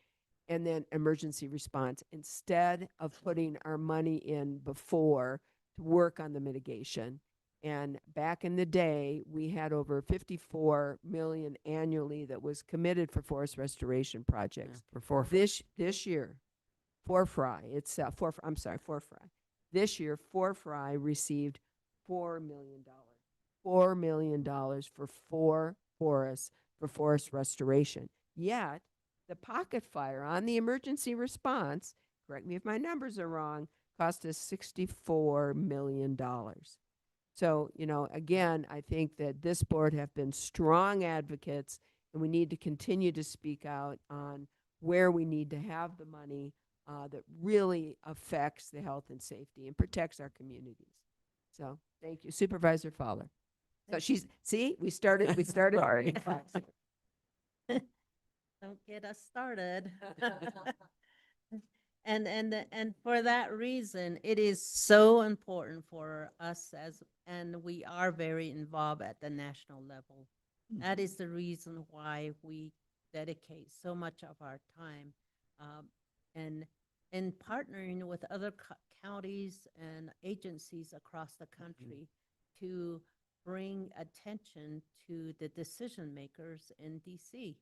and then emergency response, instead of putting our money in before to work on the mitigation. And back in the day, we had over 54 million annually that was committed for forest restoration projects. For This year, Forfry, this year, Forfry received $4 million. $4 million for 4 forests for forest restoration. Yet, the pocket fire on the emergency response, correct me if my numbers are wrong, cost us $64 million. So, again, I think that this board have been strong advocates, and we need to continue to speak out on where we need to have the money that really affects the health and safety and protects our communities. So, thank you. Supervisor Fowler. So we started. Sorry. Don't get us started. And for that reason, it is so important for us and we are very involved at the national level. That is the reason why we dedicate so much of our time, and in partnering with other counties and agencies across the country to bring attention to the decision makers in DC.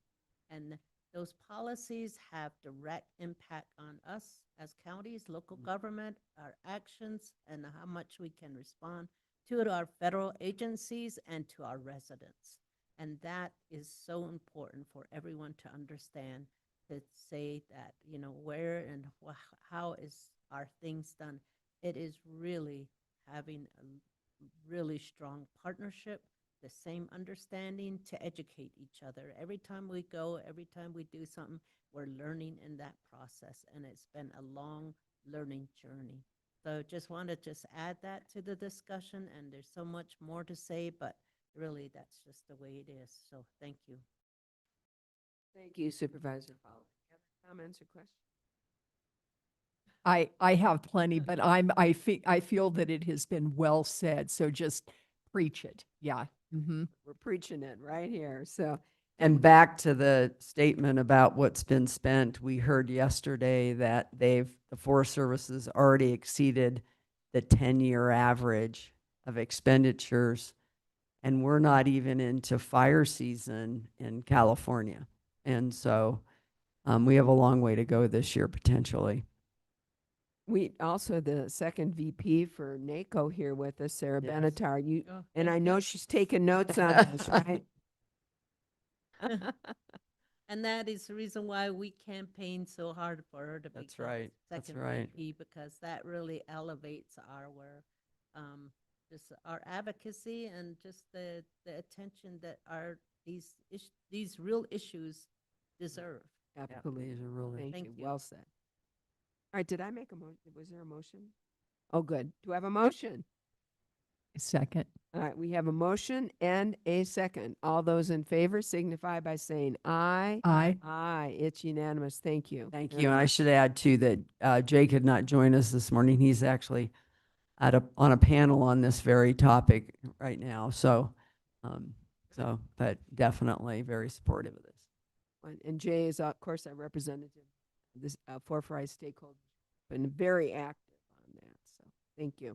And those policies have direct impact on us as counties, local government, our actions, and how much we can respond to our federal agencies and to our residents. And that is so important for everyone to understand, to say that, you know, where and how is our things done. It is really having a really strong partnership, the same understanding to educate each other. Every time we go, every time we do something, we're learning in that process, and it's been a long learning journey. So just want to add that to the discussion, and there's so much more to say, but really that's just the way it is. So thank you. Thank you, Supervisor Fowler. Other comments or questions? I have plenty, but I feel that it has been well said, so just preach it. Yeah. Mm-hmm. We're preaching it right here. So, And back to the statement about what's been spent, we heard yesterday that the Forest Service has already exceeded the 10-year average of expenditures, and we're not even into fire season in California. And so we have a long way to go this year, potentially. we also, the second VP for NACO here with us, Sarah Yes. Benatar. Oh, And thank I know you. she's taking notes on this, right? And that is the reason why we campaign so hard for her to That's become right. That's second right. VP, because that really elevates just our advocacy and just the attention that these real issues deserve. Absolutely. These are really. Thank you. you. Well said. All right, did I make a motion? Was there a motion? Oh, good. Do I have a motion? Second. All right, we have a motion and a second. All those in favor signify by saying aye. Aye. Aye, it's unanimous. Thank you. Thank you. And I should add too that Jay could not join us this morning. He's actually on a panel on this very topic right now. So, but definitely very supportive of this. And Jay is, of course, our representative, this Forthright stakeholder, been very active on that. So, thank you.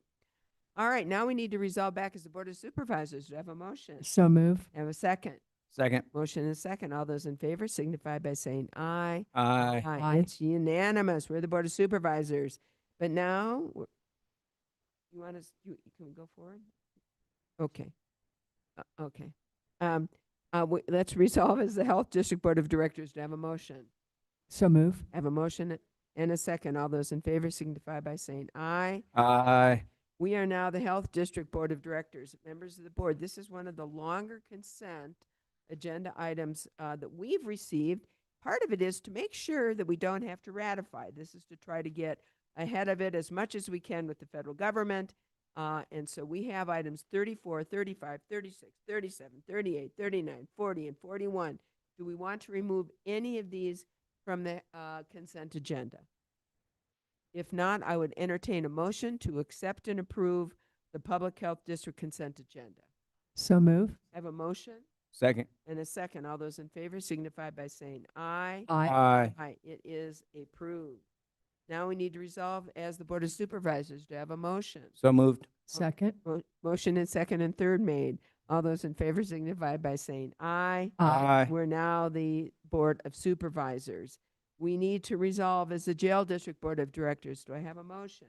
All right, now we need to resolve back as the Board of Supervisors. Do I have a motion? So move. Have a second. Second. Motion and a second. All those in favor signify by saying aye. Aye. Aye. It's unanimous. We're the Board of Supervisors. But now, you want us, can we go forward? Okay. Okay. Let's resolve as the Health District Board of Directors. Do I have a motion? So move. I have a motion and a second. All those in favor signify by saying aye. Aye. We are now the Health District Board of Directors. Members of the board, this is one of the longer consent agenda items that we've received. Part of it is to make sure that we don't have to ratify. This is to try to get ahead of it as much as we can with the federal government. And so we have items 34, 35, 36, 37, 38, 39, 40, and 41. Do we want to remove any of these from the consent agenda? If not, I would entertain a motion to accept and approve the Public Health District consent agenda. So move. I have a motion Second. and a second. All those in favor signify by saying aye. Aye. Aye. Aye. It is approved. Now we need to resolve as the Board of Supervisors. Do I have a motion? So moved. Second. Motion and second and third made. All those in favor signify by saying aye. Aye. We're now the Board of Supervisors. We need to resolve as the Jail District Board of Directors. Do I have a motion?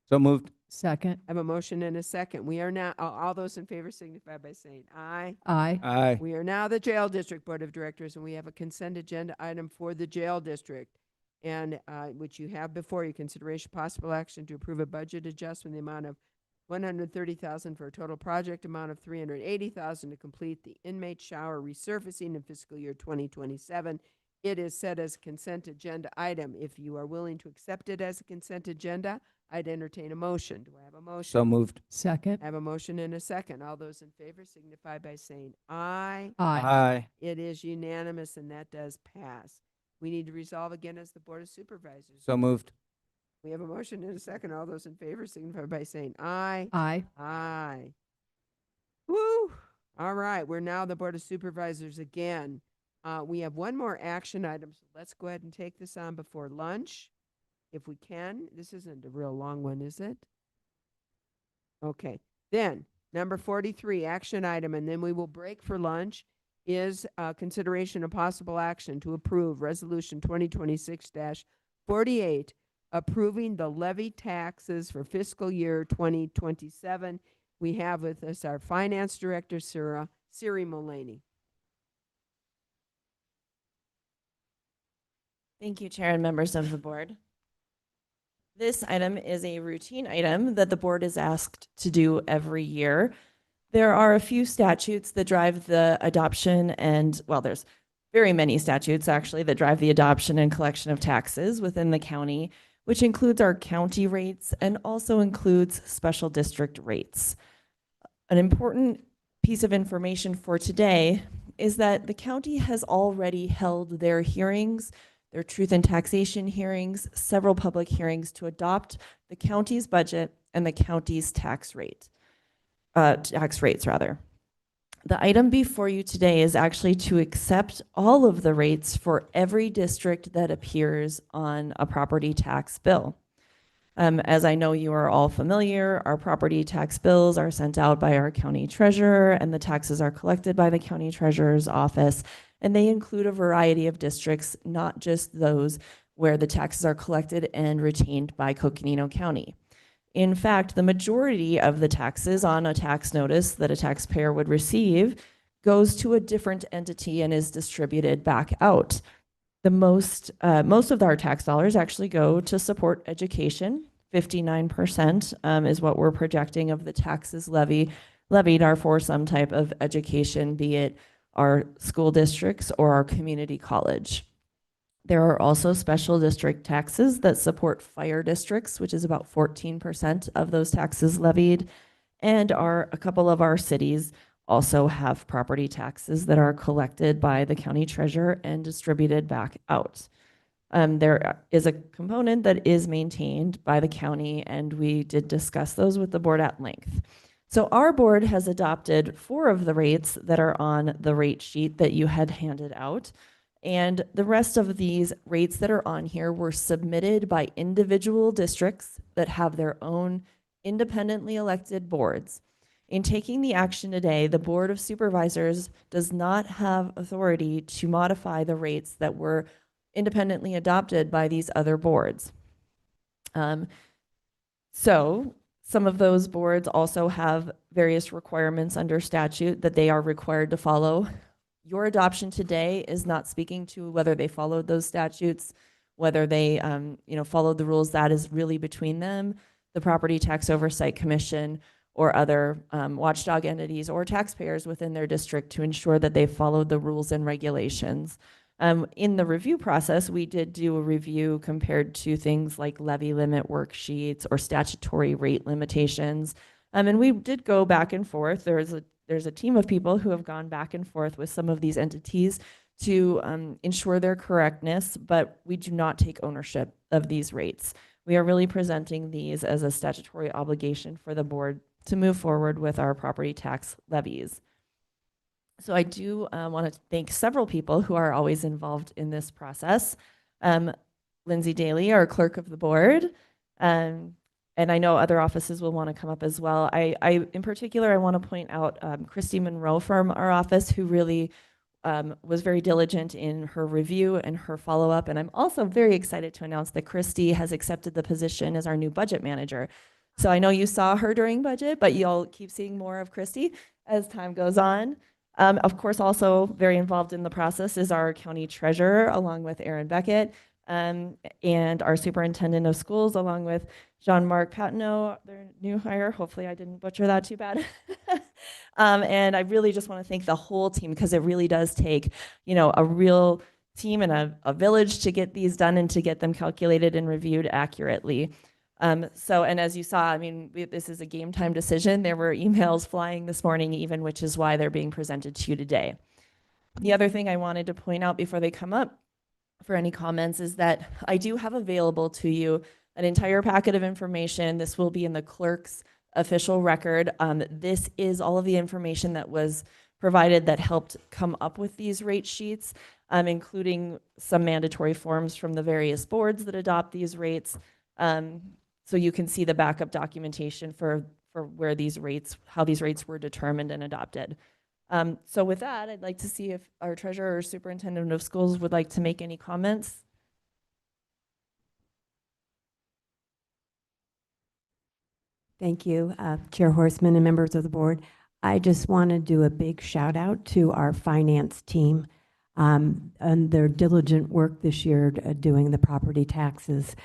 So moved. Second. I have a motion and a second. We are now, all those in favor signify by saying aye. Aye. Aye. We are now the Jail District Board of Directors, and we have a consent agenda item for the Jail District, and which you have before you, consideration possible action to approve a budget adjustment in the amount of $130,000 for a total project amount of $380,000 to complete the inmate shower resurfacing in fiscal year 2027. It is set as a consent agenda item. If you are willing to accept it as a consent agenda, I'd entertain a motion. Do I have a motion? So moved. Second. I have a motion and a second. All those in favor signify by saying aye. Aye. Aye. It is unanimous, and that does pass. we need to resolve again as the Board of Supervisors. So moved. We have a motion and a second. All those in favor signify by saying aye. Aye. Aye. Woo! All right, we're now the Board of Supervisors again. We have one more action item, so let's go ahead and take this on before lunch, if we can. This isn't a real long one, is it? Okay, then, number 43, action item, and then we will break for lunch, is consideration of possible action to approve Resolution 2026-48, approving the levy taxes for fiscal year 2027. We have with us our Finance Director, Siri Mullaney. Thank you, Chair and members of the board. This item is a routine item that the board is asked to do every year. There are a few statutes that drive the adoption and, well, there's very many statutes actually that drive the adoption and collection of taxes within the county, which includes our county rates and also includes special district rates. An important piece of information for today is that the county has already held their hearings, their truth in taxation hearings, several public hearings to adopt the county's budget and the county's tax rates. The item before you today is actually to accept all of the rates for every district that appears on a property tax bill. As I know you are all familiar, our property tax bills are sent out by our county treasurer and the taxes are collected by the county treasurer's office. And they include a variety of districts, not just those where the taxes are collected and retained by Coconino County. In fact, the majority of the taxes on a tax notice that a taxpayer would receive goes to a different entity and is distributed back out. Most of our tax dollars actually go to support education. 59% is what we're projecting of the taxes levied are for some type of education, be it our school districts or our community college. There are also special district taxes that support fire districts, which is about 14% of those taxes levied. And a couple of our cities also have property taxes that are collected by the county treasurer and distributed back out. There is a component that is maintained by the county, and we did discuss those with the board at length. So our board has adopted 4 of the rates that are on the rate sheet that you had handed out. And the rest of these rates that are on here were submitted by individual districts that have their own independently elected boards. In taking the action today, the Board of Supervisors does not have authority to modify the rates that were independently adopted by these other boards. So some of those boards also have various requirements under statute that they are required to follow. Your adoption today is not speaking to whether they followed those statutes, whether they followed the rules. That is really between them, the Property Tax Oversight Commission, or other watchdog entities or taxpayers within their district to ensure that they followed the rules and regulations. In the review process, we did do a review compared to things like levy limit worksheets or statutory rate limitations. And we did go back and forth. There's a team of people who have gone back and forth with some of these entities to ensure their correctness, but we do not take ownership of these rates. We are really presenting these as a statutory obligation for the board to move forward with our property tax levies. So I do want to thank several people who are always involved in this process. Lindsay Daly, our clerk of the board, and I know other offices will want to come up as well. In particular, I want to point out Christy Monroe from our office, who really was very diligent in her review and her follow-up. And I'm also very excited to announce that Christy has accepted the position as our new budget manager. So I know you saw her during budget, but you'll keep seeing more of Christy as time goes on. Of course, also very involved in the process is our county treasurer, along with Aaron Beckett, and our superintendent of schools, along with Jean-Marc Patineau, their new hire. Hopefully I didn't butcher that too bad. And I really just want to thank the whole team, because it really does take, a real team and a village to get these done and to get them calculated and reviewed accurately. And as you saw, this is a game time decision. There were emails flying this morning even, which is why they're being presented to you today. The other thing I wanted to point out before they come up for any comments is that I do have available to you an entire packet of information. This will be in the clerk's official record. This is all of the information that was provided that helped come up with these rate sheets, including some mandatory forms from the various boards that adopt these rates. So you can see the backup documentation for where these rates, how these rates were determined and adopted. So with that, I'd like to see if our treasurer or superintendent of schools would like to make any comments. Thank you, Chair Horseman and members of the board. I just want to do a big shout out to our finance team and their diligent work this year doing the property taxes,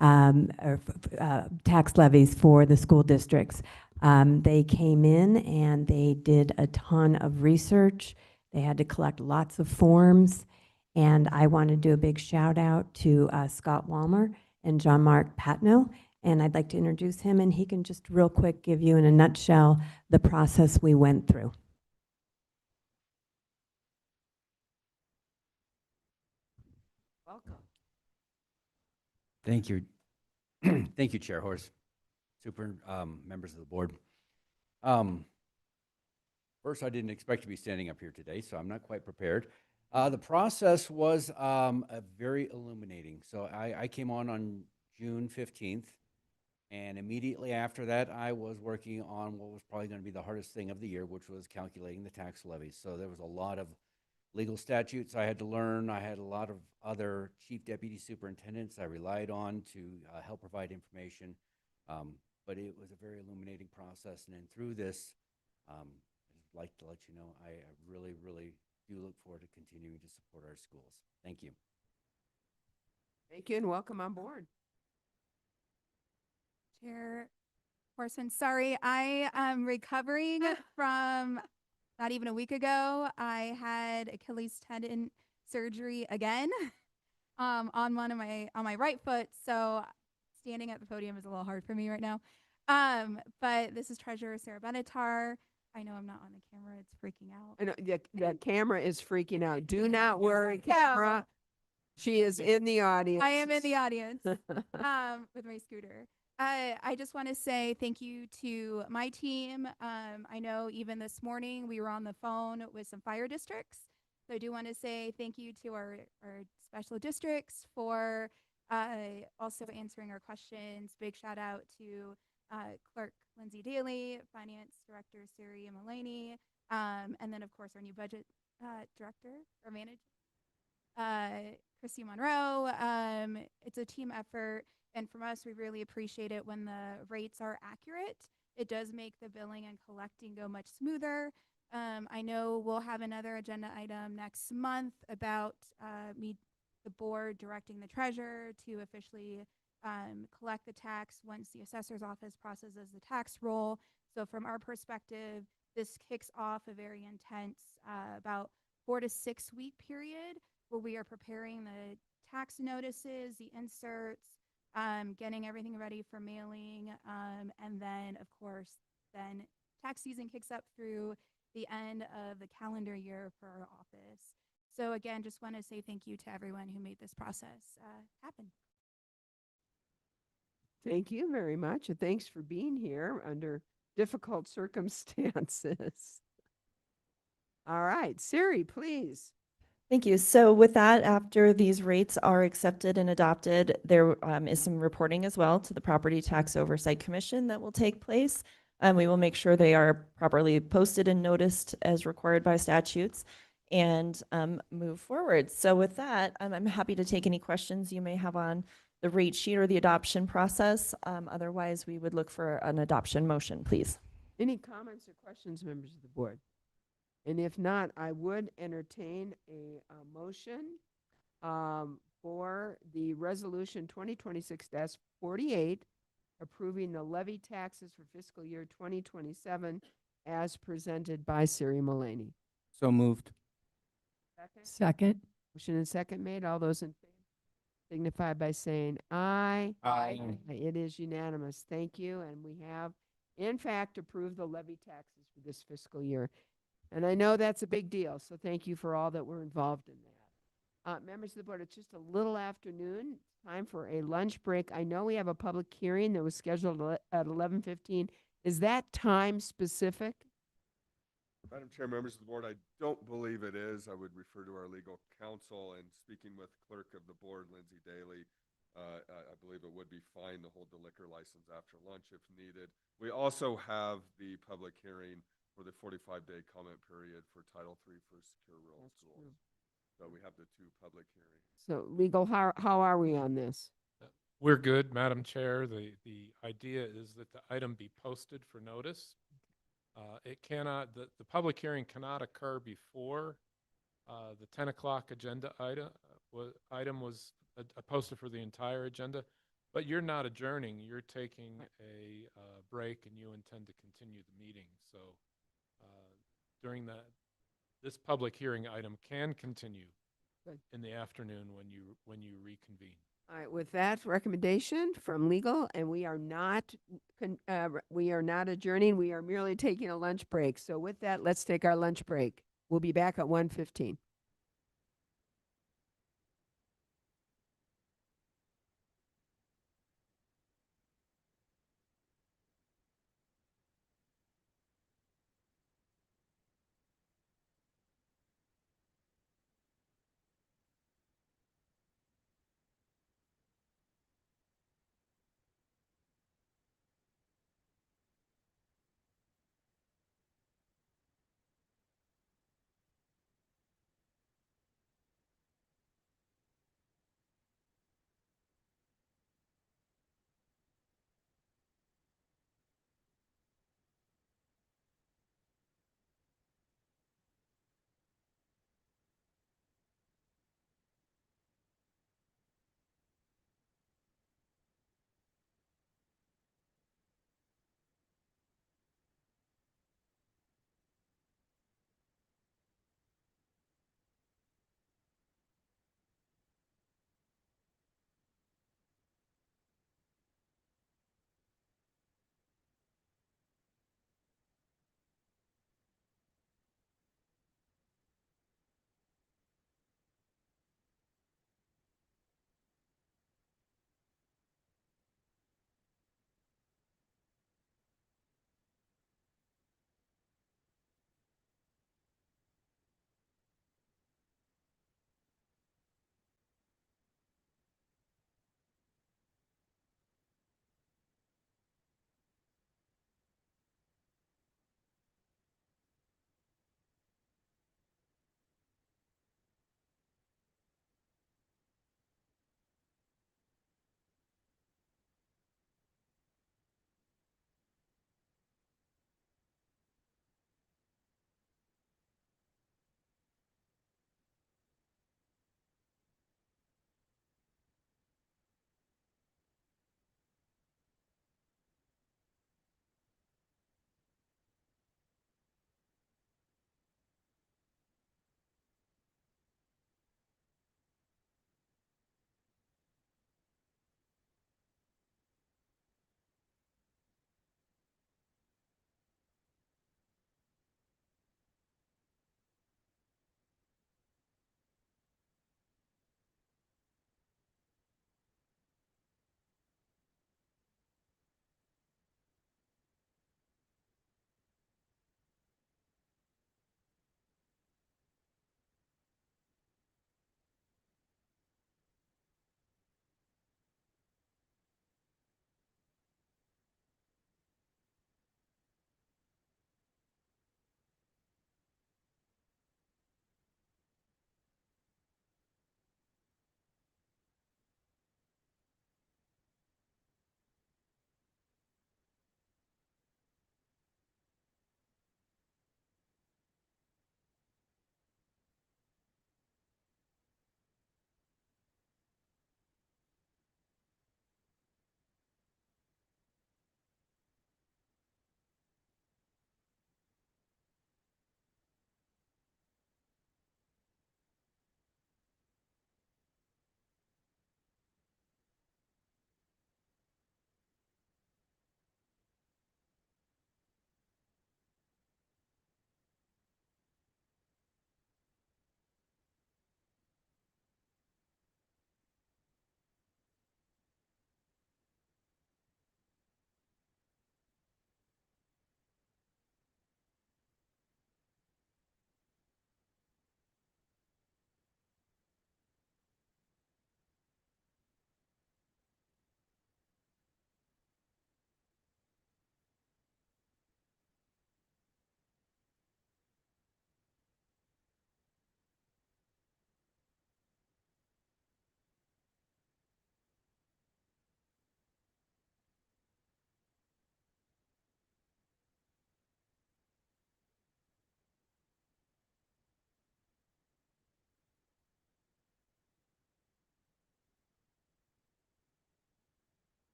tax levies for the school districts. They came in and they did a ton of research. They had to collect lots of forms. And I want to do a big shout out to Scott Walmer and John Mark Patno. And I'd like to introduce him, and he can just real quick give you in a nutshell the process we went through. Welcome. Thank you. Thank you, Chair Horse, members of the board. First, I didn't expect to be standing up here today, so I'm not quite prepared. The process was very illuminating. So I came on June 15th. And immediately after that, I was working on what was probably going to be the hardest thing of the year, which was calculating the tax levies. So there was a lot of legal statutes I had to learn. I had a lot of other chief deputy superintendents I relied on to help provide information. But it was a very illuminating process. And then through this, I'd like to let you know, I really, really do look forward to continuing to support our schools. Thank you. Thank you and welcome on board. Chair Horseman, sorry, I am recovering from not even a week ago. I had Achilles tendon surgery again on my right foot, so standing at the podium is a little hard for me right now. But this is Treasurer Sarah Benatar. I know I'm not on the camera; it's freaking out. I know the camera is freaking out. Do not worry, camera. She is in the audience. I am in the audience with my scooter. I just want to say thank you to my team. I know even this morning we were on the phone with some fire districts. So I do want to say thank you to our special districts for also answering our questions. Big shout out to Clerk Lindsay Daly, Finance Director Siri Mulaney, and then of course our new budget director or manager, Christy Monroe. It's a team effort. And from us, we really appreciate it when the rates are accurate. It does make the billing and collecting go much smoother. I know we'll have another agenda item next month about the board directing the treasurer to officially collect the tax once the assessor's office processes the tax roll. So from our perspective, this kicks off a very intense about 4 to 6 week period where we are preparing the tax notices, the inserts, getting everything ready for mailing, and then, of course, then tax season kicks up through the end of the calendar year for our office. So again, just want to say thank you to everyone who made this process happen. Thank you very much, and thanks for being here under difficult circumstances. All right, Siri, please. Thank you. So with that, after these rates are accepted and adopted, there is some reporting as well to the Property Tax Oversight Commission that will take place. We will make sure they are properly posted and noticed as required by statutes and move forward. So with that, I'm happy to take any questions you may have on the rate sheet or the adoption process. Otherwise, we would look for an adoption motion, please. Any comments or questions, members of the board? And if not, I would entertain a motion for the resolution 2026-48 approving the levy taxes for fiscal year 2027 as presented by Siri Mulaney. So moved. Second. Motion and second made. All those in favor signify by saying aye. Aye. It is unanimous. Thank you. And we have, in fact, approved the levy taxes for this fiscal year. And I know that's a big deal, so thank you for all that were involved in that. Members of the board, it's just a little afternoon. It's time for a lunch break. I know we have a public hearing that was scheduled at 11:15. Is that time specific? Madam Chair, members of the board, I don't believe it is. I would refer to our legal counsel, and speaking with clerk of the board, Lindsay Daly, I believe it would be fine to hold the liquor license after lunch if needed. We also have the public hearing for the 45-day comment period for Title III for secure rural schools. So we have the two public hearings. So legal, how are we on this? We're good, Madam Chair. The idea is that the item be posted for notice. It cannot, the public hearing cannot occur before the 10 o'clock agenda item was posted for the entire agenda, but you're not adjourning. You're taking a break and you intend to continue the meeting. So during this public hearing item can continue Good. in the afternoon when you reconvene. All right, with that recommendation from legal, and we are not adjourning, we are merely taking a lunch break. So with that, let's take our lunch break. We'll be back at 1:15.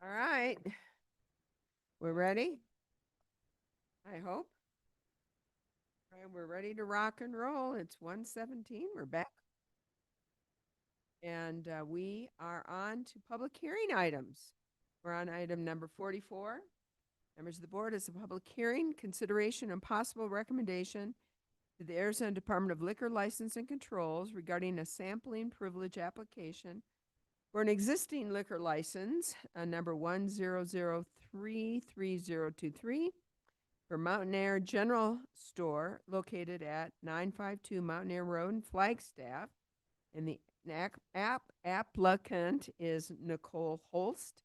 All right. We're ready? I hope. All right, we're ready to rock and roll. It's 1:17. We're back. And we are on to public hearing items. We're on item number 44. Members of the board, it's a public hearing, consideration and possible recommendation to the Arizona Department of Liquor License and Controls regarding a sampling privilege application for an existing liquor license, number 100333023, for Mountain Air General Store located at 952 Mountain Air Road in Flagstaff. And the applicant is Nicole Holst.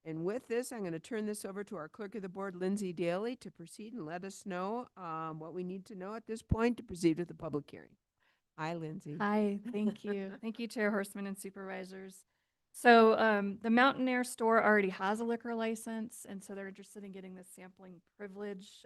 And with this, I'm going to turn this over to our clerk of the board, Lindsay Daly, to proceed and let us know what we need to know at this point to proceed with the public hearing. Hi, Lindsay. Hi, thank you. Thank you, Chair Horseman and Supervisors. So the Mountain Air store already has a liquor license, and so they're interested in getting the sampling privilege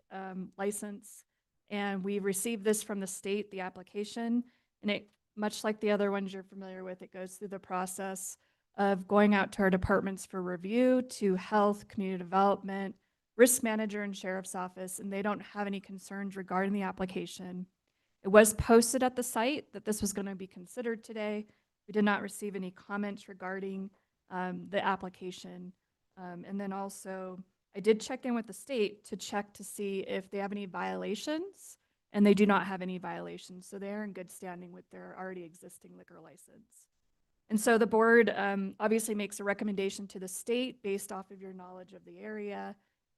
license. And we received this from the state, the application, and it, much like the other ones you're familiar with, it goes through the process of going out to our departments for review, to health, community development, risk manager, and sheriff's office, and they don't have any concerns regarding the application. It was posted at the site that this was going to be considered today. We did not receive any comments regarding the application. And then also, I did check in with the state to check to see if they have any violations, and they do not have any violations. So they're in good standing with their already existing liquor license. And so the board obviously makes a recommendation to the state based off of your knowledge of the area.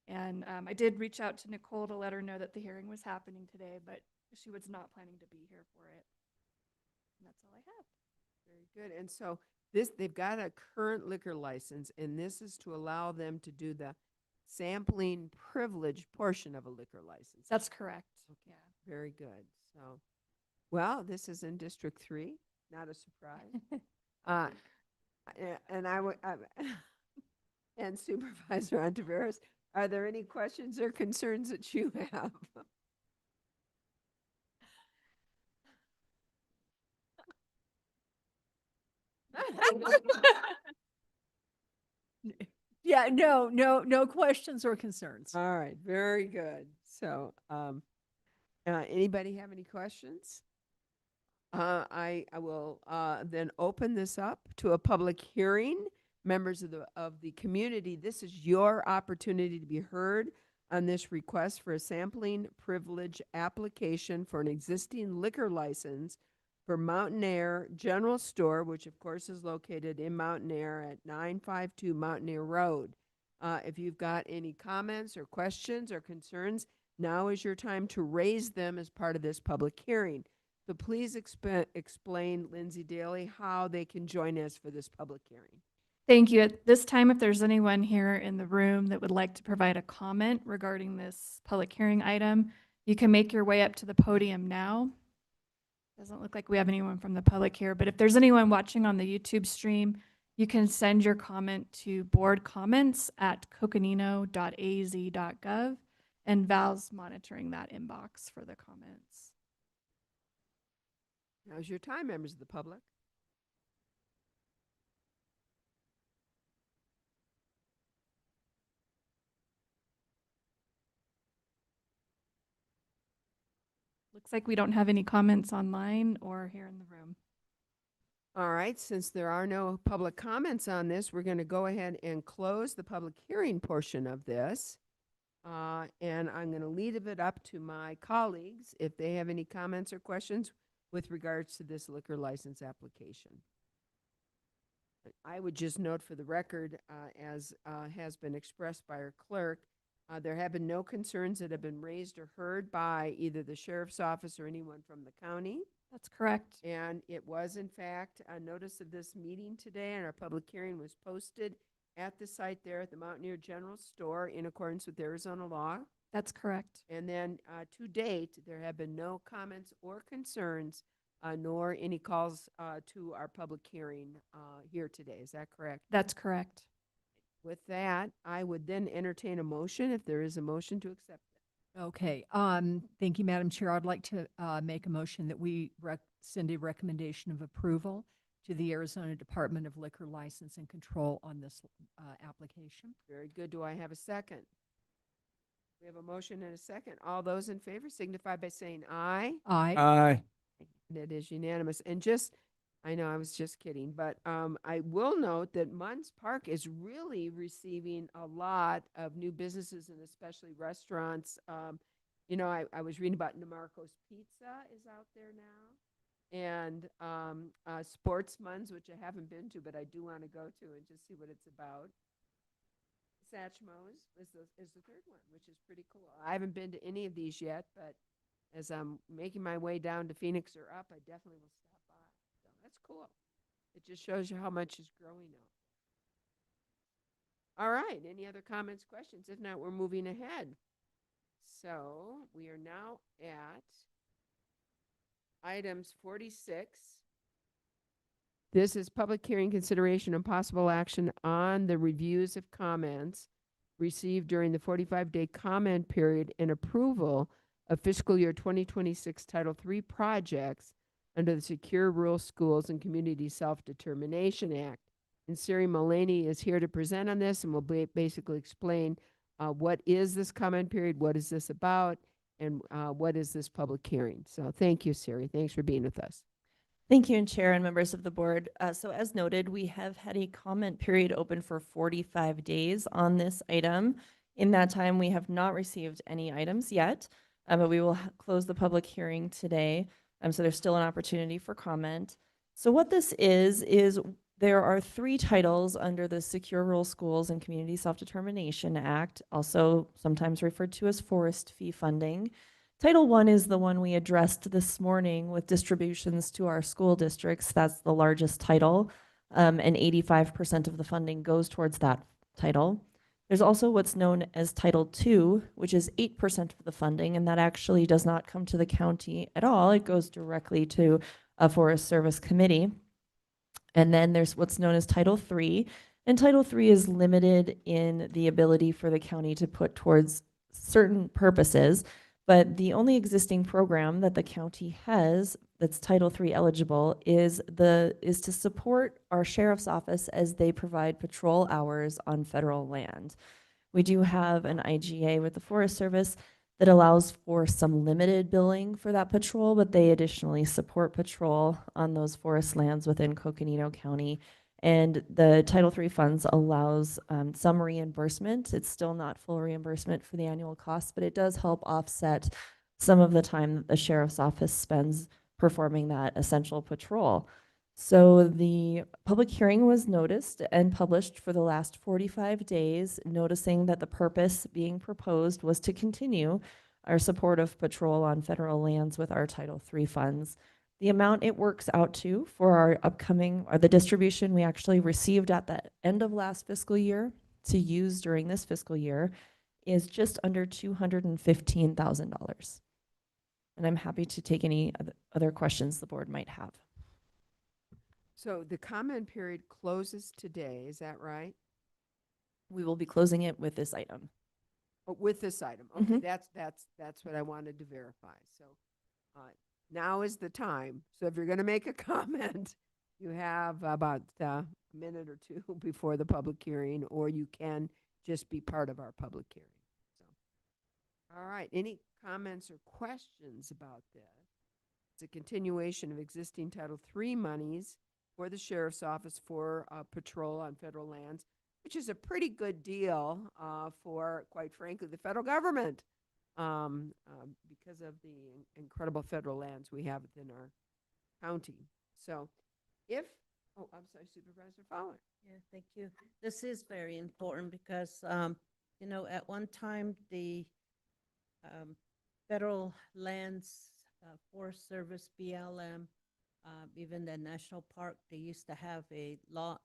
And I did reach out to Nicole to let her know that the hearing was happening today, but she was not planning to be here for it. And that's all I have. Very good. And so this, they've got a current liquor license, and this is to allow them to do the sampling privilege portion of a liquor license. That's correct. Yeah. Very good. So, well, this is in District 3, not a surprise. And I would, and Supervisor Ontiveros, are there any questions or concerns that you have? Yeah, no questions or concerns. All right, very good. So, anybody have any questions? I will then open this up to a public hearing. Members of the community, this is your opportunity to be heard on this request for a sampling privilege application for an existing liquor license for Mountain Air General Store, which of course is located in Mountain Air at 952 Mountain Air Road. If you've got any comments or questions or concerns, now is your time to raise them as part of this public hearing. So please explain, Lindsay Daly, how they can join us for this public hearing. Thank you. At this time, if there's anyone here in the room that would like to provide a comment regarding this public hearing item, you can make your way up to the podium now. Doesn't look like we have anyone from the public here, but if there's anyone watching on the YouTube stream, you can send your comment to boardcomments@coconino.az.gov, and Val's monitoring that inbox for the comments. Now's your time, members of the public. Looks like we don't have any comments online or here in the room. All right, since there are no public comments on this, we're going to go ahead and close the public hearing portion of this. And I'm going to leave it up to my colleagues if they have any comments or questions with regards to this liquor license application. I would just note for the record, as has been expressed by our clerk, there have been no concerns that have been raised or heard by either the sheriff's office or anyone from the county. That's correct. And it was, in fact, a notice of this meeting today, and our public hearing was posted at the site there at the Mountain Air General Store in accordance with Arizona law. That's correct. And then to date, there have been no comments or concerns, nor any calls to our public hearing here today. Is that correct? That's correct. With that, I would then entertain a motion, if there is a motion to accept it. Okay, thank you, Madam Chair. I'd like to make a motion that we send a recommendation of approval to the Arizona Department of Liquor License and Control on this application. Very good. Do I have a second? We have a motion and a second. All those in favor signify by saying aye. Aye. Aye. And it is unanimous. And just, I know I was just kidding, but I will note that Munns Park is really receiving a lot of new businesses and especially restaurants. You know, I was reading about Namarco's Pizza is out there now. And Sports Munns, which I haven't been to, but I do want to go to and just see what it's about. Satchmo's is the third one, which is pretty cool. I haven't been to any of these yet, but as I'm making my way down to Phoenix or up, I definitely will stop by. So that's cool. It just shows you how much is growing out. All right. Any other comments, questions? If not, we're moving ahead. So we are now at items 46. This is public hearing consideration and possible action on the reviews of comments received during the 45-day comment period and approval of fiscal year 2026 Title III projects under the Secure Rural Schools and Community Self-Determination Act. And Siri Mullaney is here to present on this and will basically explain what is this comment period, what is this about, and what is this public hearing. So thank you, Siri. Thanks for being with us. Thank you, and Chair and members of the board. So as noted, we have had a comment period open for 45 days on this item. In that time, we have not received any items yet, but we will close the public hearing today. So there's still an opportunity for comment. So what this is there are 3 titles under the Secure Rural Schools and Community Self-Determination Act, also sometimes referred to as forest fee funding. Title I is the one we addressed this morning with distributions to our school districts. That's the largest title, and 85% of the funding goes towards that title. There's also what's known as Title II, which is 8% of the funding, and that actually does not come to the county at all. It goes directly to a Forest Service committee. And then there's what's known as Title III, and Title III is limited in the ability for the county to put towards certain purposes. But the only existing program that the county has that's Title III eligible is to support our sheriff's office as they provide patrol hours on federal land. We do have an IGA with the Forest Service that allows for some limited billing for that patrol, but they additionally support patrol on those forest lands within Coconino County. And the Title III funds allows some reimbursement. It's still not full reimbursement for the annual costs, but it does help offset some of the time that the sheriff's office spends performing that essential patrol. So the public hearing was noticed and published for the last 45 days, noticing that the purpose being proposed was to continue our support of patrol on federal lands with our Title III funds. The amount it works out to for our upcoming, or the distribution we actually received at the end of last fiscal year to use during this fiscal year, is just under $215,000. And I'm happy to take any other questions the board might have. So the comment period closes today, is that right? We will be closing it with this item. Oh, with this item. Okay, that's what I wanted to verify. So now is the time. So if you're going to make a comment, you have about a minute or two before the public hearing, or you can just be part of our public hearing. So, all right. Any comments or questions about this? It's a continuation of existing Title III monies for the Sheriff's Office for patrol on federal lands, which is a pretty good deal for, quite frankly, the federal government because of the incredible federal lands we have within our county. So I'm sorry, Supervisor Fowler. Yeah, thank you. This is very important because, you know, at one time, the federal lands, Forest Service, BLM, even the national park, they used to have a law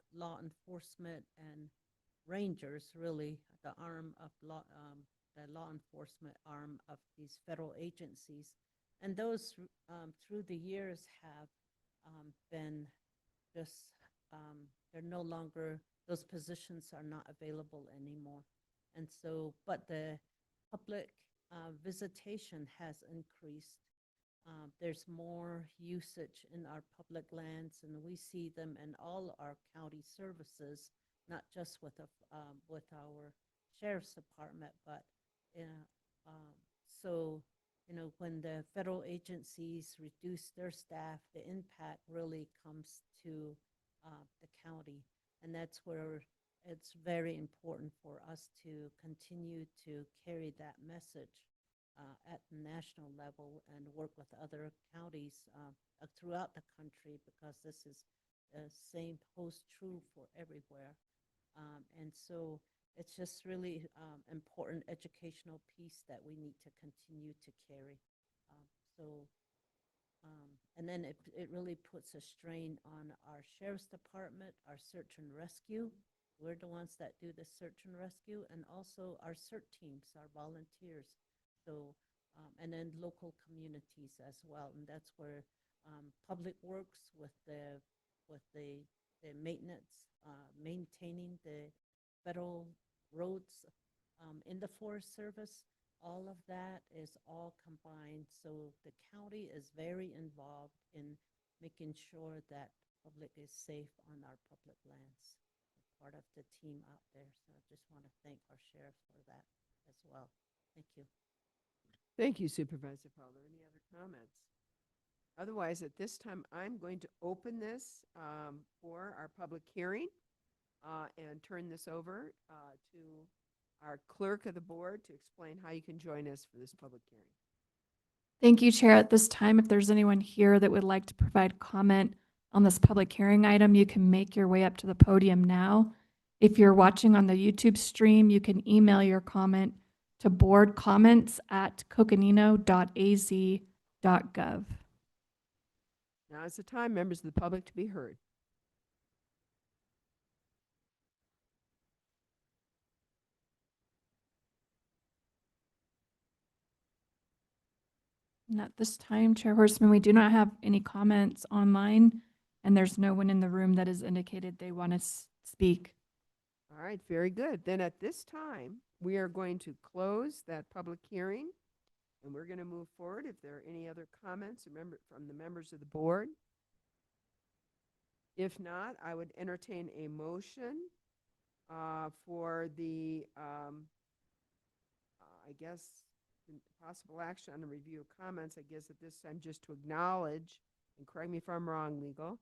enforcement and rangers, really the arm of the law enforcement arm of these federal agencies, and those through the years have been just they're no longer, those positions are not available anymore, and so but the public visitation has increased there's more usage in our public lands, and we see them in all our county services, not just with with our sheriff's department, but um, so when the federal agencies reduce their staff, the impact really comes to the county, and that's where it's very important for us to continue to carry that message at the national level and work with other counties throughout the country, because this is the same holds true for everywhere. And so it's just really important educational piece that we need to continue to carry. And then it really puts a strain on our sheriff's department, our search and rescue. We're the ones that do the search and rescue, and also our CERT teams, our volunteers. So, and then local communities as well. And that's where Public Works with the maintenance, maintaining the federal roads in the Forest Service, all of that is all combined. So the county is very involved in making sure that public is safe on our public lands. Part of the team out there. So I just want to thank our sheriff for that as well. Thank you. Thank you, Supervisor Fowler. Any other comments? Otherwise, at this time, I'm going to open this for our public hearing and turn this over to our clerk of the board to explain how you can join us for this public hearing. Thank you, Chair. At this time, if there's anyone here that would like to provide comment on this public hearing item, you can make your way up to the podium now. If you're watching on the YouTube stream, you can email your comment to boardcomments@coconino.az.gov. Now is the time, members of the public, to be heard. And at this time, Chair Horseman, we do not have any comments online, and there's no one in the room that has indicated they want to speak. All right, very good. Then at this time, we are going to close that public hearing, and we're going to move forward. If there are any other comments from the members of the board. If not, I would entertain a motion for the, I guess, possible action on the review of comments. I guess at this time, just to acknowledge, and correct me if I'm wrong, legal,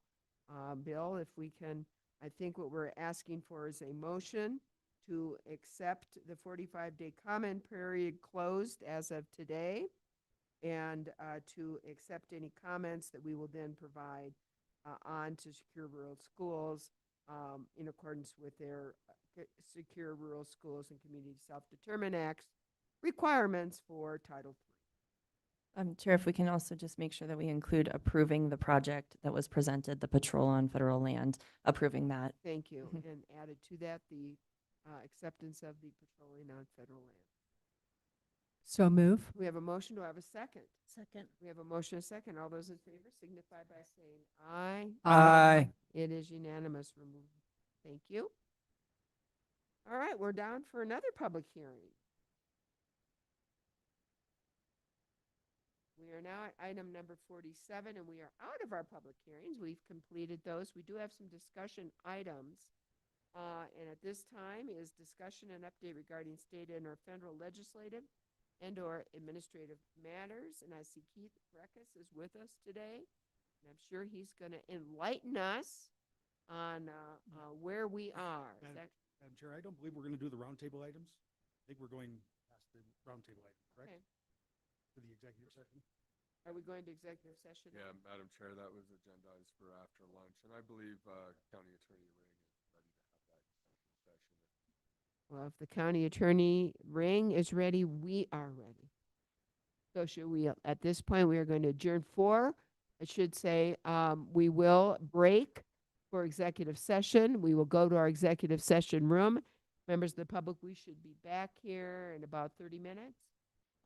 Bill, if we can, I think what we're asking for is a motion to accept the 45-day comment period closed as of today, and to accept any comments that we will then provide on to Secure Rural Schools in accordance with their Secure Rural Schools and Community Self-Determined Act's requirements for Title III. Chair, if we can also just make sure that we include approving the project that was presented, the patrol on federal land, approving that. Thank you. And added to that, the acceptance of the patrolling on federal land. So move. We have a motion. Do I have a second? Second. We have a motion, a second. All those in favor signify by saying aye. Aye. It is unanimous. Thank you. All right, we're down for another public hearing. We are now at item number 47, and we are out of our public hearings. We've completed those. We do have some discussion items. And at this time is discussion and update regarding state and or federal legislative and or administrative matters. And I see Keith Breckus is with us today. And I'm sure he's going to enlighten us on where we are. Madam Chair, I don't believe we're going to do the roundtable items. I think we're going past the roundtable items, correct? Okay. To the executive session. Are we going to executive session? Yeah, Madam Chair, that was agendized for after lunch, and I believe County Attorney Ring is ready to have that executive session. Well, if the county attorney Ring is ready, we are ready. So should we, at this point, we are going to adjourn I should say, we will break for executive session. We will go to our executive session room. Members of the public, we should be back here in about 30 minutes.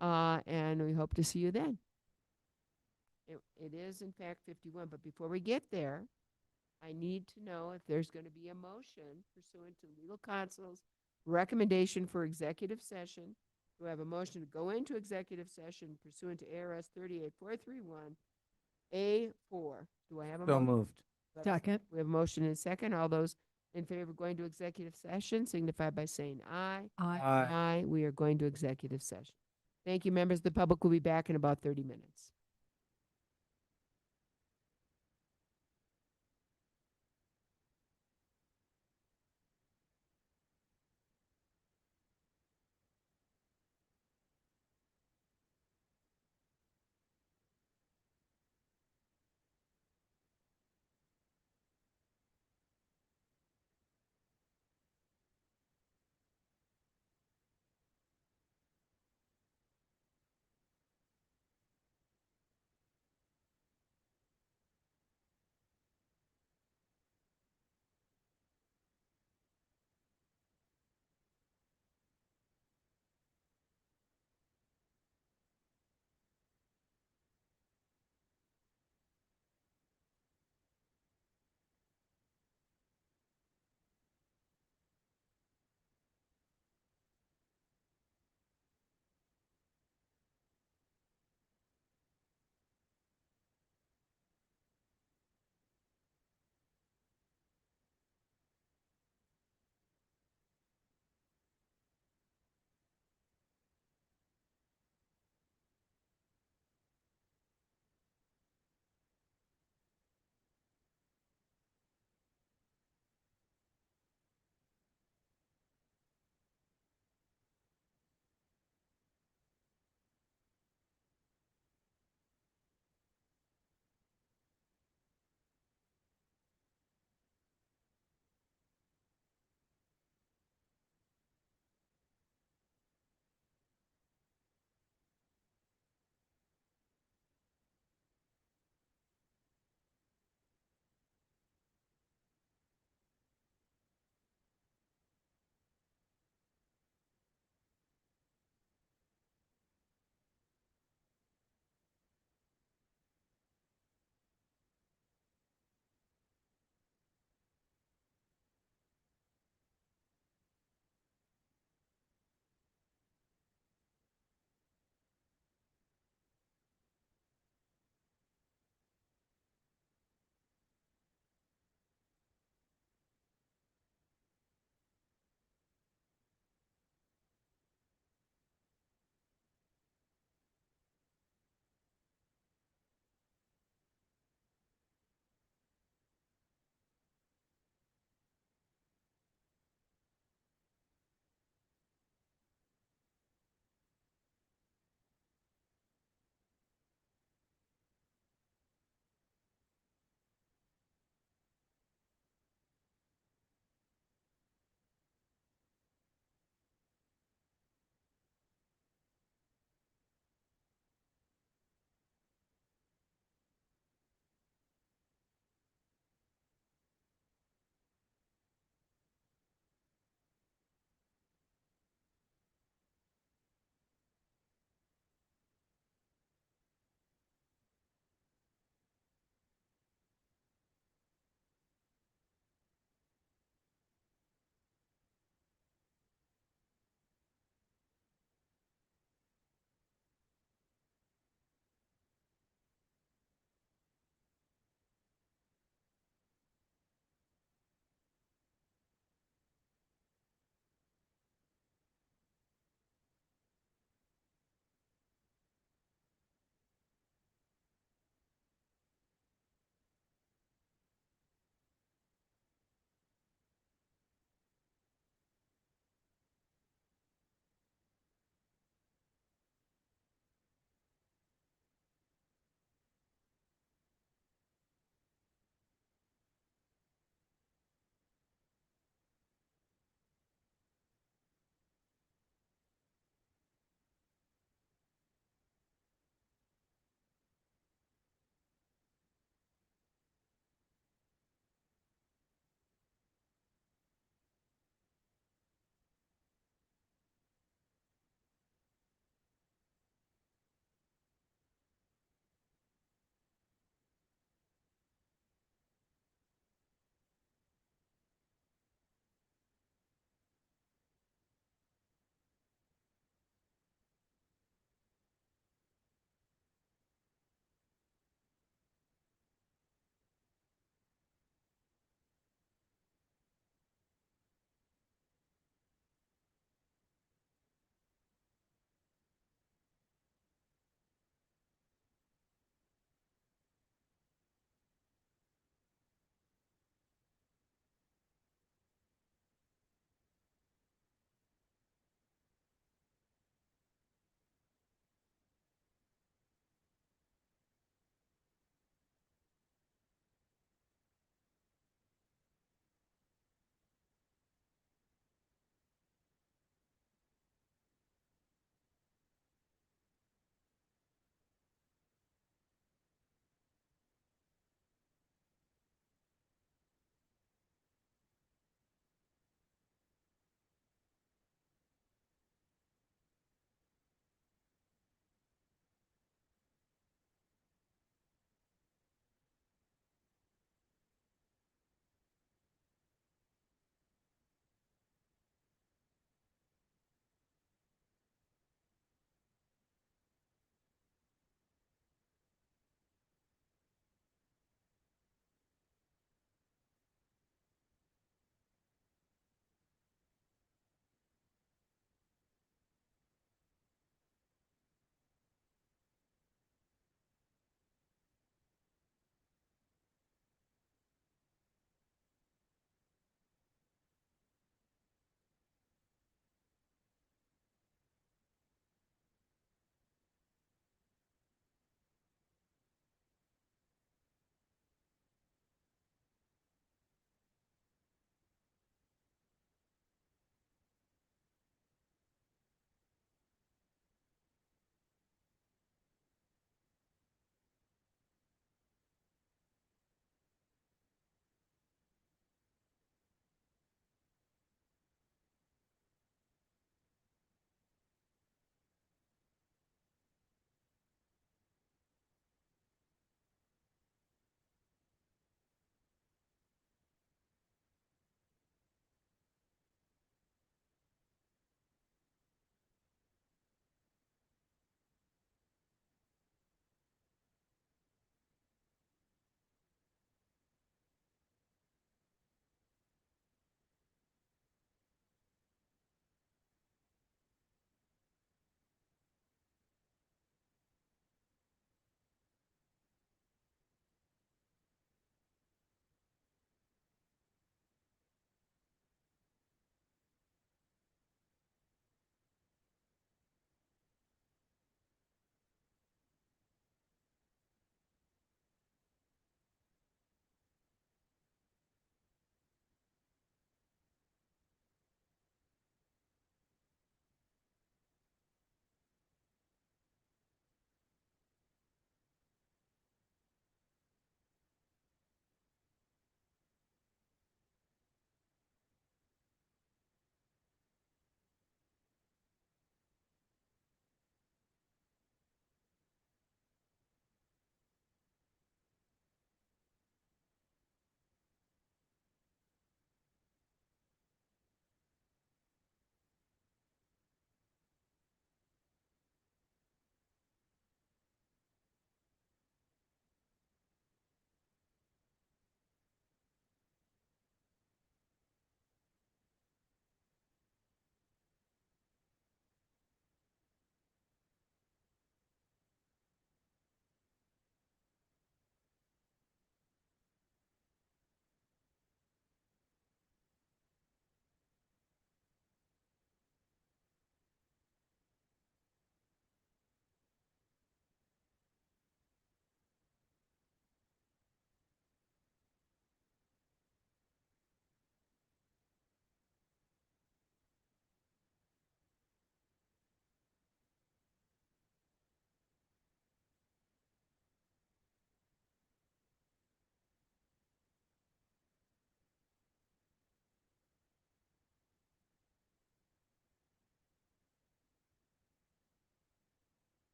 And we hope to see you then. It is, in fact, 51. But before we get there, I need to know if there's going to be a motion pursuant to legal counsel's recommendation for executive session Do I have a motion to go into executive session pursuant to ARS 38431A4? Do I have a So motion? moved. Second. We have a motion and a second. All those in favor of going to executive session signify by saying aye. Aye. Aye. We are going to executive session. Thank you, members. The public will be back in about 30 minutes.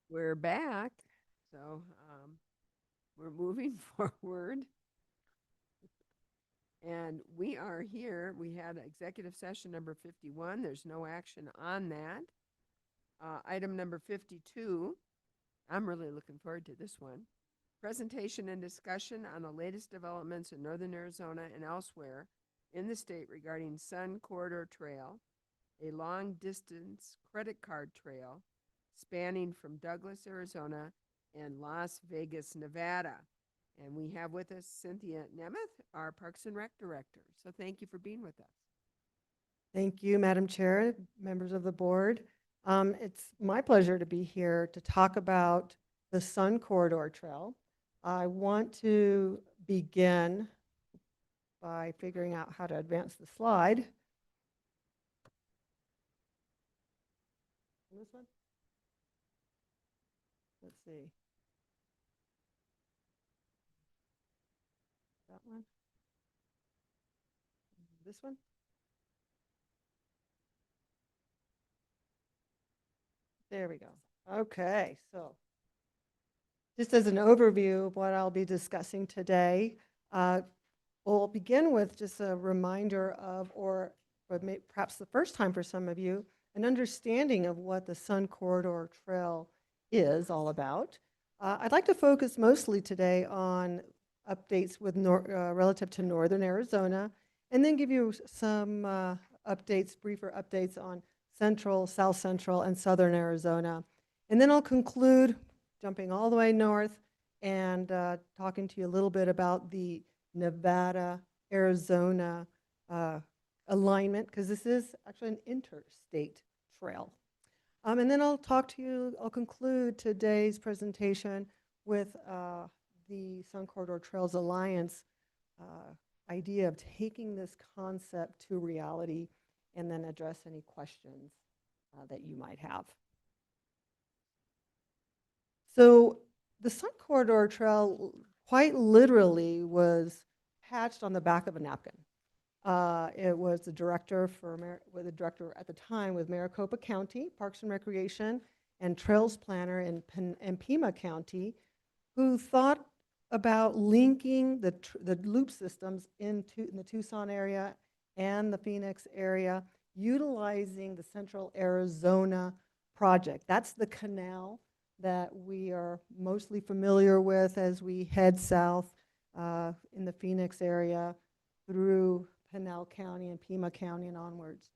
We're back, so we're moving forward. And we are here. We had executive session number 51. There's no action on that. Item number 52. I'm really looking forward to this one. Presentation and discussion on the latest developments in northern Arizona and elsewhere in the state regarding Sun Corridor Trail, a long-distance credit card trail spanning from Douglas, Arizona, and Las Vegas, Nevada. And we have with us Cynthia Nemeth, our Parks and Rec Director. So thank you for being with us. Thank you, Madam Chair, members of the board. It's my pleasure to be here to talk about the Sun Corridor Trail. I want to begin by figuring out how to advance the slide. This one? Let's see. That one? This one? There we go. Okay, so just as an overview of what I'll be discussing today, we'll begin with just a reminder of, or perhaps the first time for some of you, an understanding of what the Sun Corridor Trail is all about. I'd like to focus mostly today on updates with relative to northern Arizona, and then give you some briefer updates on central, south central, and southern Arizona. And then I'll conclude jumping all the way north and talking to you a little bit about the Nevada-Arizona alignment, because this is actually an interstate trail. And then I'll conclude today's presentation with the Sun Corridor Trails Alliance idea of taking this concept to reality, and then address any questions that you might have. So the Sun Corridor Trail quite literally was hatched on the back of a napkin. It was the director at the time with Maricopa County, Parks and Recreation, and Trails Planner in Pima County, who thought about linking the loop systems in the Tucson area and the Phoenix area, utilizing the Central Arizona project. That's the canal that we are mostly familiar with as we head south in the Phoenix area through Pinal County and Pima County and onwards.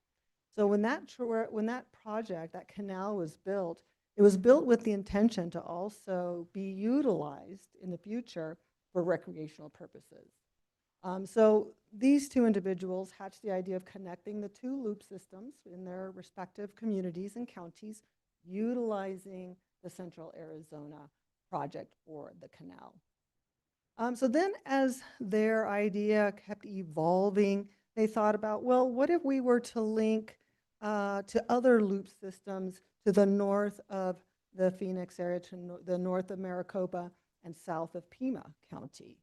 So when that project, that canal was built, it was built with the intention to also be utilized in the future for recreational purposes. So these two individuals hatched the idea of connecting the two loop systems in their respective communities and counties, utilizing the Central Arizona project for the canal. So then as their idea kept evolving, they thought about, well, what if we were to link to other loop systems to the north of the Phoenix area, to the north of Maricopa and south of Pima County?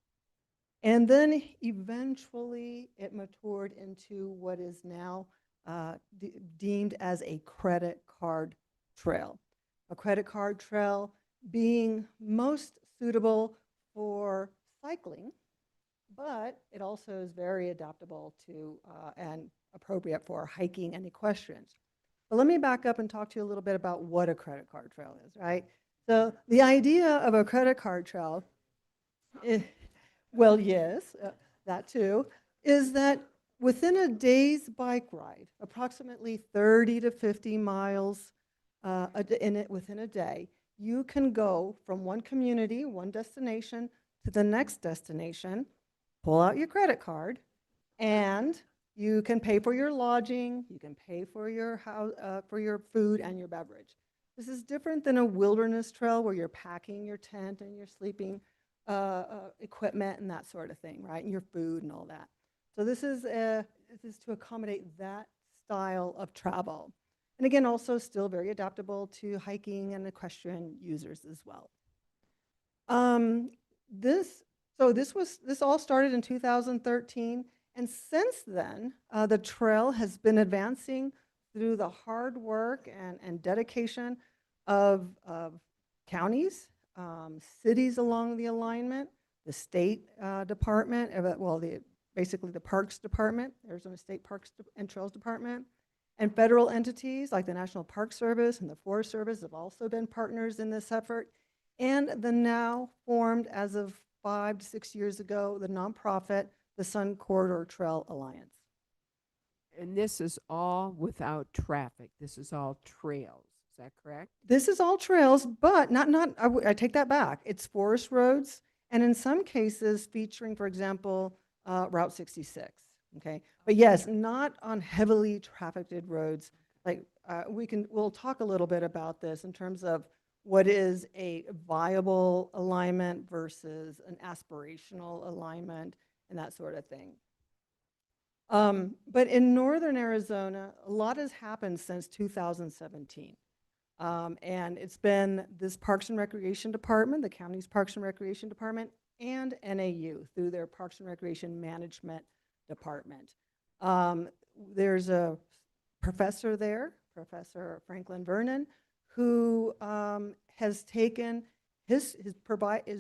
And then eventually it matured into what is now deemed as a credit card trail. A credit card trail being most suitable for cycling, but it also is very adaptable to and appropriate for hiking and equestrians. But let me back up and talk to you a little bit about what a credit card trail is, right? So the idea of a credit card trail, well, yes, that too, is that within a day's bike ride, approximately 30 to 50 miles within a day, you can go from one community, one destination, to the next destination, pull out your credit card, and you can pay for your lodging, you can pay for your food and your beverage. This is different than a wilderness trail where you're packing your tent and your sleeping equipment and that sort of thing, right? And your food and all that. So this is to accommodate that style of travel. And again, also still very adaptable to hiking and equestrian users as well. This all started in 2013, and since then, the trail has been advancing through the hard work and dedication of counties, cities along the alignment, the state department, basically the Parks Department, Arizona State Parks and Trails Department, and federal entities like the National Park Service and the Forest Service have also been partners in this effort. And the now formed, as of 5 to 6 years ago, the nonprofit, the Sun Corridor Trail Alliance. And this is all without traffic. This is all trails. Is that correct? This is all trails, but I take that back. It's forest roads, and in some cases featuring, for example, Route 66. Okay, but yes, not on heavily trafficked roads. Like we'll talk a little bit about this in terms of what is a viable alignment versus an aspirational alignment and that sort of thing. But in northern Arizona, a lot has happened since 2017. And it's been this Parks and Recreation Department, the county's Parks and Recreation Department, and NAU through their Parks and Recreation Management Department. There's a professor there, Professor Franklin Vernon, who has taken has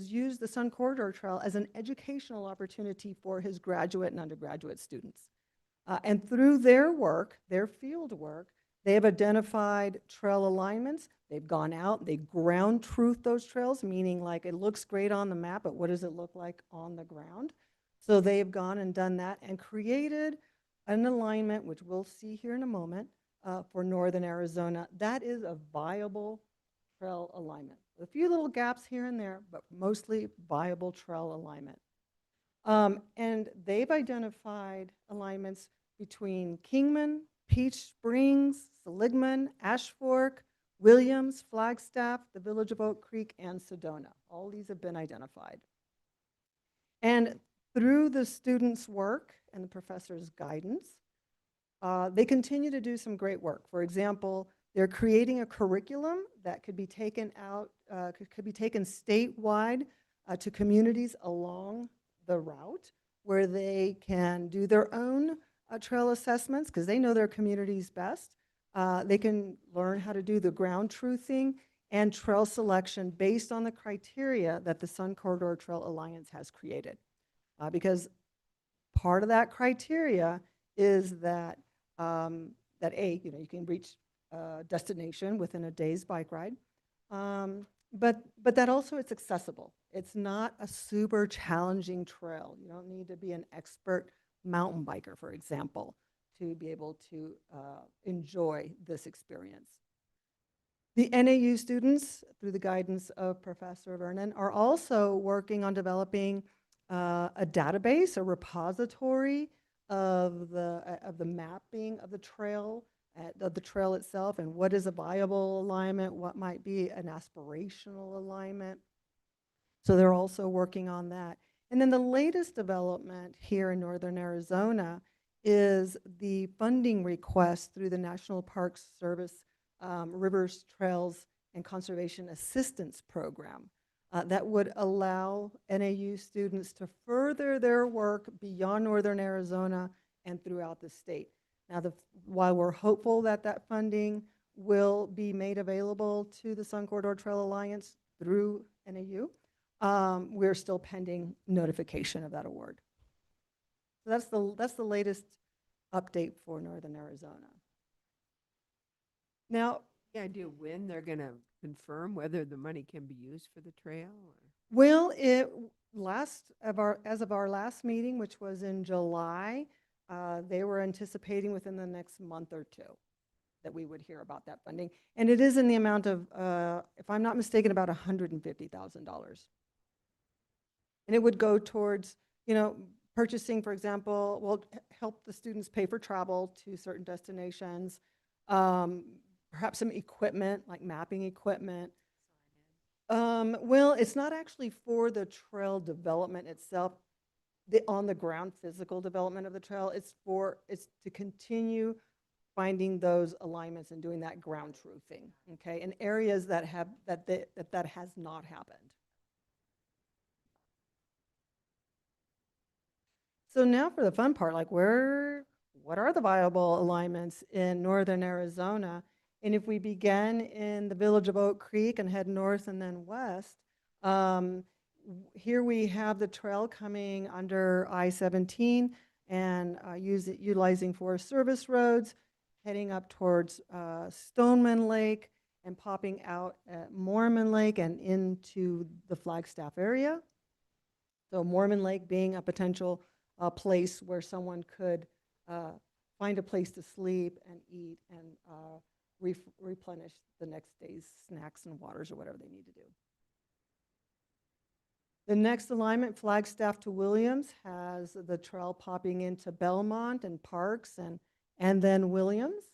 used the Sun Corridor Trail as an educational opportunity for his graduate and undergraduate students. And through their work, their field work, they have identified trail alignments. They've gone out, they ground truth those trails, meaning like it looks great on the map, but what does it look like on the ground? So they've gone and done that and created an alignment, which we'll see here in a moment, for northern Arizona. That is a viable trail alignment. A few little gaps here and there, but mostly viable trail alignment. And they've identified alignments between Kingman, Peach Springs, Seligman, Ash Fork, Williams, Flagstaff, the village of Oak Creek, and Sedona. All these have been identified. And through the students' work and the professor's guidance, they continue to do some great work. For example, they're creating a curriculum that could be taken out, could be taken statewide to communities along the route where they can do their own trail assessments because they know their communities best. They can learn how to do the ground truthing and trail selection based on the criteria that the Sun Corridor Trail Alliance has created. Because part of that criteria is that, you can reach destination within a day's bike ride. But that also it's accessible. It's not a super challenging trail. You don't need to be an expert mountain biker, for example, to be able to enjoy this experience. The NAU students, through the guidance of Professor Vernon, are also working on developing a database, a repository of the mapping of the trail itself, and what is a viable alignment, what might be an aspirational alignment. So they're also working on that. And then the latest development here in northern Arizona is the funding request through the National Park Service Rivers, Trails, and Conservation Assistance Program that would allow NAU students to further their work beyond northern Arizona and throughout the state. Now, while we're hopeful that that funding will be made available to the Sun Corridor Trail Alliance through NAU, we're still pending notification of that award. So that's the latest update for northern Arizona. Now, Any idea when they're going to confirm whether the money can be used for the trail? Or? well, as of our last meeting, which was in July, they were anticipating within the next month or two that we would hear about that funding. And it is in the amount of, if I'm not mistaken, about $150,000. And it would go towards, purchasing, for example, will help the students pay for travel to certain destinations, perhaps some equipment, like mapping equipment. Well, it's not actually for the trail development itself, the on-the-ground physical development of the trail. It's to continue finding those alignments and doing that ground truthing, okay, in areas that have that has not happened. So now for the fun part, like what are the viable alignments in northern Arizona? And if we begin in the village of Oak Creek and head north and then west, here we have the trail coming under I-17 and utilizing Forest Service roads, heading up towards Stoneman Lake and popping out at Mormon Lake and into the Flagstaff area. So Mormon Lake being a potential place where someone could find a place to sleep and eat and replenish the next day's snacks and waters or whatever they need to do. The next alignment, Flagstaff to Williams, has the trail popping into Belmont and Parks and then Williams.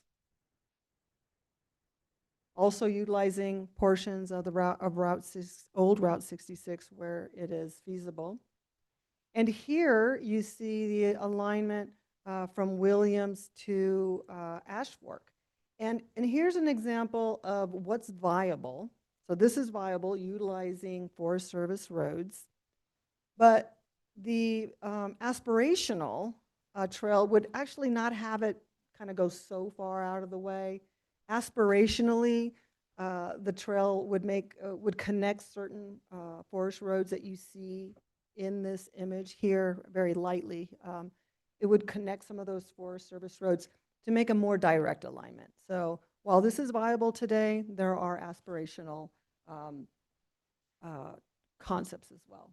Also utilizing portions of the old Route 66 where it is feasible. And here you see the alignment from Williams to Ash Fork. And here's an example of what's viable. So this is viable utilizing Forest Service roads. But the aspirational trail would actually not have it kind of go so far out of the way. Aspirationally, the trail would connect certain forest roads that you see in this image here very lightly. It would connect some of those Forest Service roads to make a more direct alignment. So while this is viable today, there are aspirational concepts as well.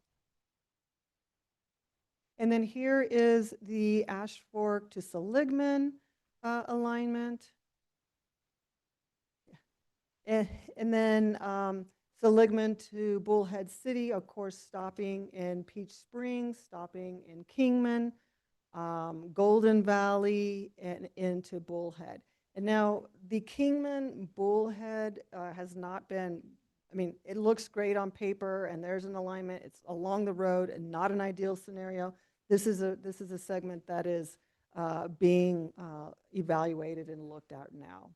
And then here is the Ash Fork to Seligman alignment. And then Seligman to Bullhead City, of course, stopping in Peach Springs, stopping in Kingman, Golden Valley, and into Bullhead. And now the Kingman Bullhead has not been, I mean, it looks great on paper and there's an alignment. It's along the road and not an ideal scenario. This is a segment that is being evaluated and looked at now.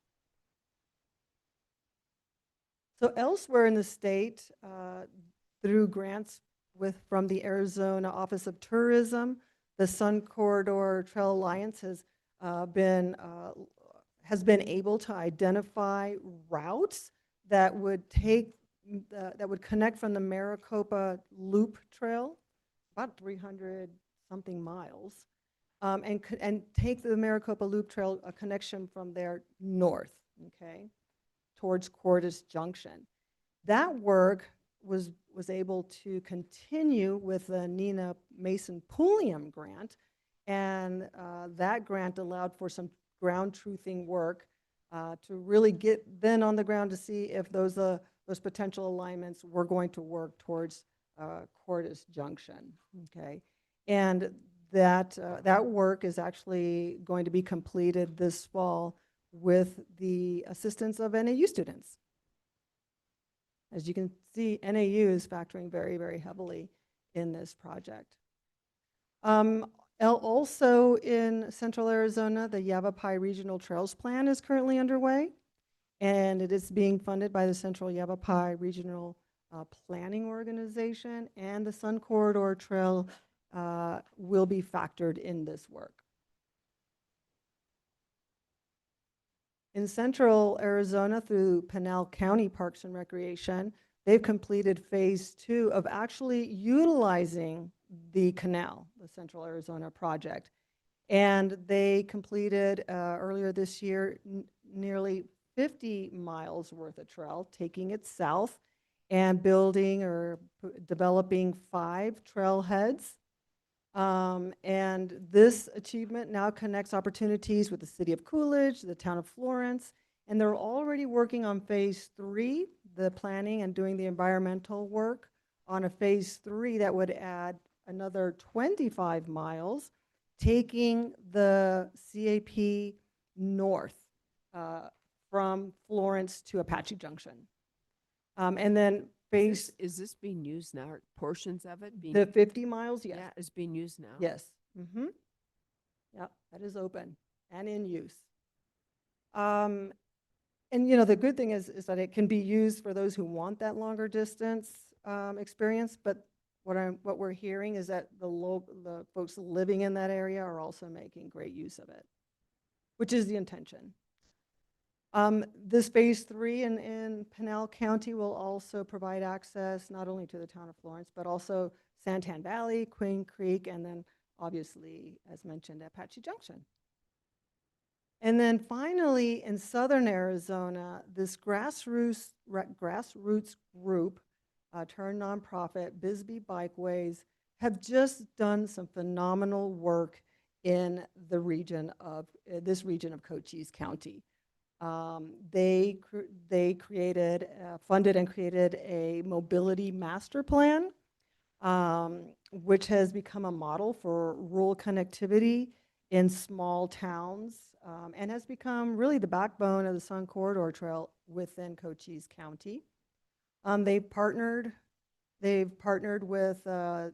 So elsewhere in the state, through grants from the Arizona Office of Tourism, the Sun Corridor Trail Alliance has been able to identify routes that would that would connect from the Maricopa Loop Trail, about 300 something miles, and take the Maricopa Loop Trail, a connection from there north, okay, towards Cordis Junction. That work was able to continue with the Nina Mason Pulliam grant, and that grant allowed for some ground truthing work to really get then on the ground to see if those potential alignments were going to work towards Cordis Junction, okay? And that work is actually going to be completed this fall with the assistance of NAU students. As you can see, NAU is factoring very, very heavily in this project. Also in Central Arizona, the Yavapai Regional Trails Plan is currently underway, and it is being funded by the Central Yavapai Regional Planning Organization, and the Sun Corridor Trail will be factored in this work. In Central Arizona, through Pinal County Parks and Recreation, they've completed phase 2 of actually utilizing the canal, the Central Arizona project. And they completed earlier this year nearly 50 miles worth of trail, taking it south and building or developing 5 trailheads. And this achievement now connects opportunities with the city of Coolidge, the town of Florence, and they're already working on phase 3, the planning and doing the environmental work on a phase 3 that would add another 25 miles, taking the CAP north from Florence to Apache Junction. And then phase. Is this being used now? Are portions of it being? The 50 miles, yes. Yeah, is being used now? Yes. Mm-hmm. Yep, that is open and in use. And you know, the good thing is that it can be used for those who want that longer distance experience, but what we're hearing is that the folks living in that area are also making great use of it, which is the intention. This phase 3 in Pinal County will also provide access not only to the town of Florence, but also Santan Valley, Queen Creek, and then obviously, as mentioned, Apache Junction. And then finally, in southern Arizona, this grassroots group, turned nonprofit, Bisbee Bikeways, have just done some phenomenal work in the region of this region of Cochise County. They created, funded and created a mobility master plan, which has become a model for rural connectivity in small towns, and has become really the backbone of the Sun Corridor Trail within Cochise County. They've partnered with the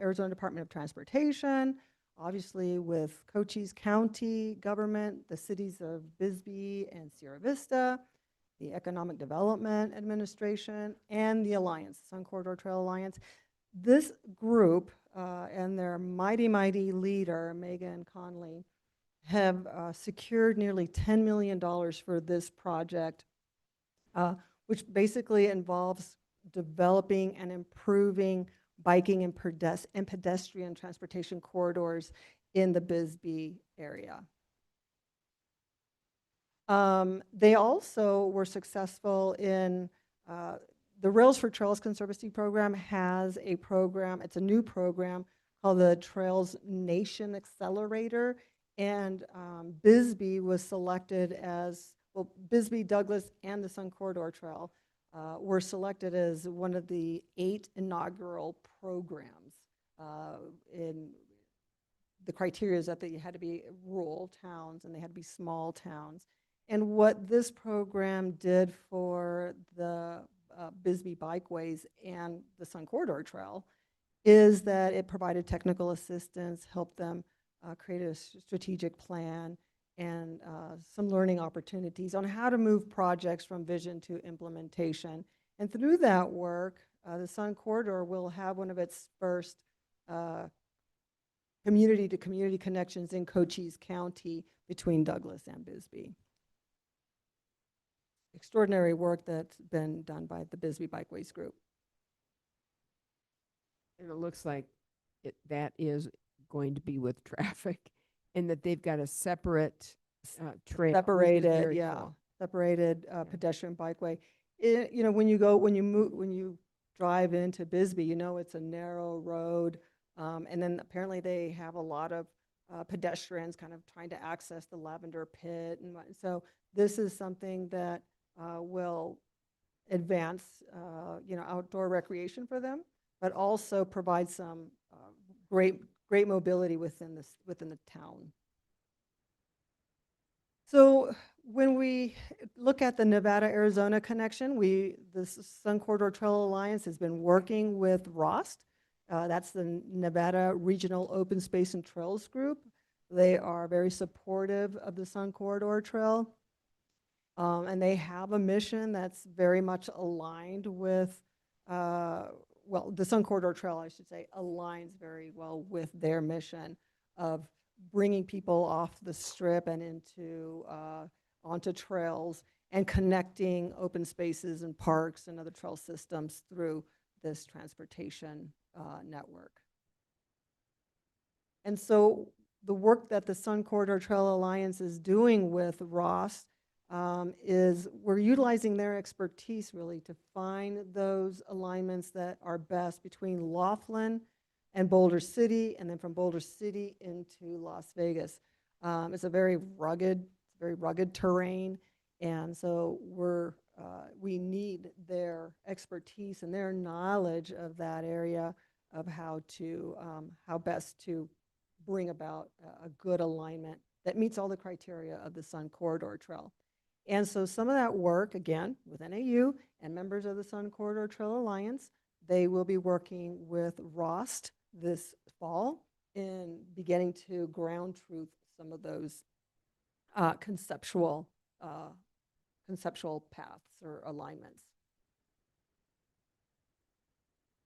Arizona Department of Transportation, obviously with Cochise County government, the cities of Bisbee and Sierra Vista, the Economic Development Administration, and the Alliance, Sun Corridor Trail Alliance. This group and their mighty leader, Megan Conley, have secured nearly $10 million for this project, which basically involves developing and improving biking and pedestrian transportation corridors in the Bisbee area. They also were successful in the Rails for Trails Conservancy program has a program, it's a new program called the Trails Nation Accelerator, and Bisbee was selected as, well, Bisbee, Douglas, and the Sun Corridor Trail were selected as one of the 8 inaugural programs. In the criteria is that they had to be rural towns and they had to be small towns. And what this program did for the Bisbee Bikeways and the Sun Corridor Trail is that it provided technical assistance, helped them create a strategic plan, and some learning opportunities on how to move projects from vision to implementation. And through that work, the Sun Corridor will have one of its first community-to-community connections in Cochise County between Douglas and Bisbee. Extraordinary work that's been done by the Bisbee Bikeways group. And it looks like that is going to be with traffic, and that they've got a separate trail. Separated, yeah, separated pedestrian bikeway. You know, when you drive into Bisbee, you know it's a narrow road, and then apparently they have a lot of pedestrians kind of trying to access the Lavender Pit, and so this is something that will advance, you know, outdoor recreation for them, but also provide some great mobility within the town. So when we look at the Nevada-Arizona connection, the Sun Corridor Trail Alliance has been working with ROST. That's the Nevada Regional Open Space and Trails Group. They are very supportive of the Sun Corridor Trail. And they have a mission that's very much aligned with, well, the Sun Corridor Trail, I should say, aligns very well with their mission of bringing people off the strip and into onto trails and connecting open spaces and parks and other trail systems through this transportation network. And so the work that the Sun Corridor Trail Alliance is doing with ROST is we're utilizing their expertise really to find those alignments that are best between Laughlin and Boulder City, and then from Boulder City into Las Vegas. It's a very rugged terrain, and so we need their expertise and their knowledge of that area of how best to bring about a good alignment that meets all the criteria of the Sun Corridor Trail. And so some of that work, again, with NAU and members of the Sun Corridor Trail Alliance, they will be working with ROST this fall in beginning to ground truth some of those conceptual paths or alignments.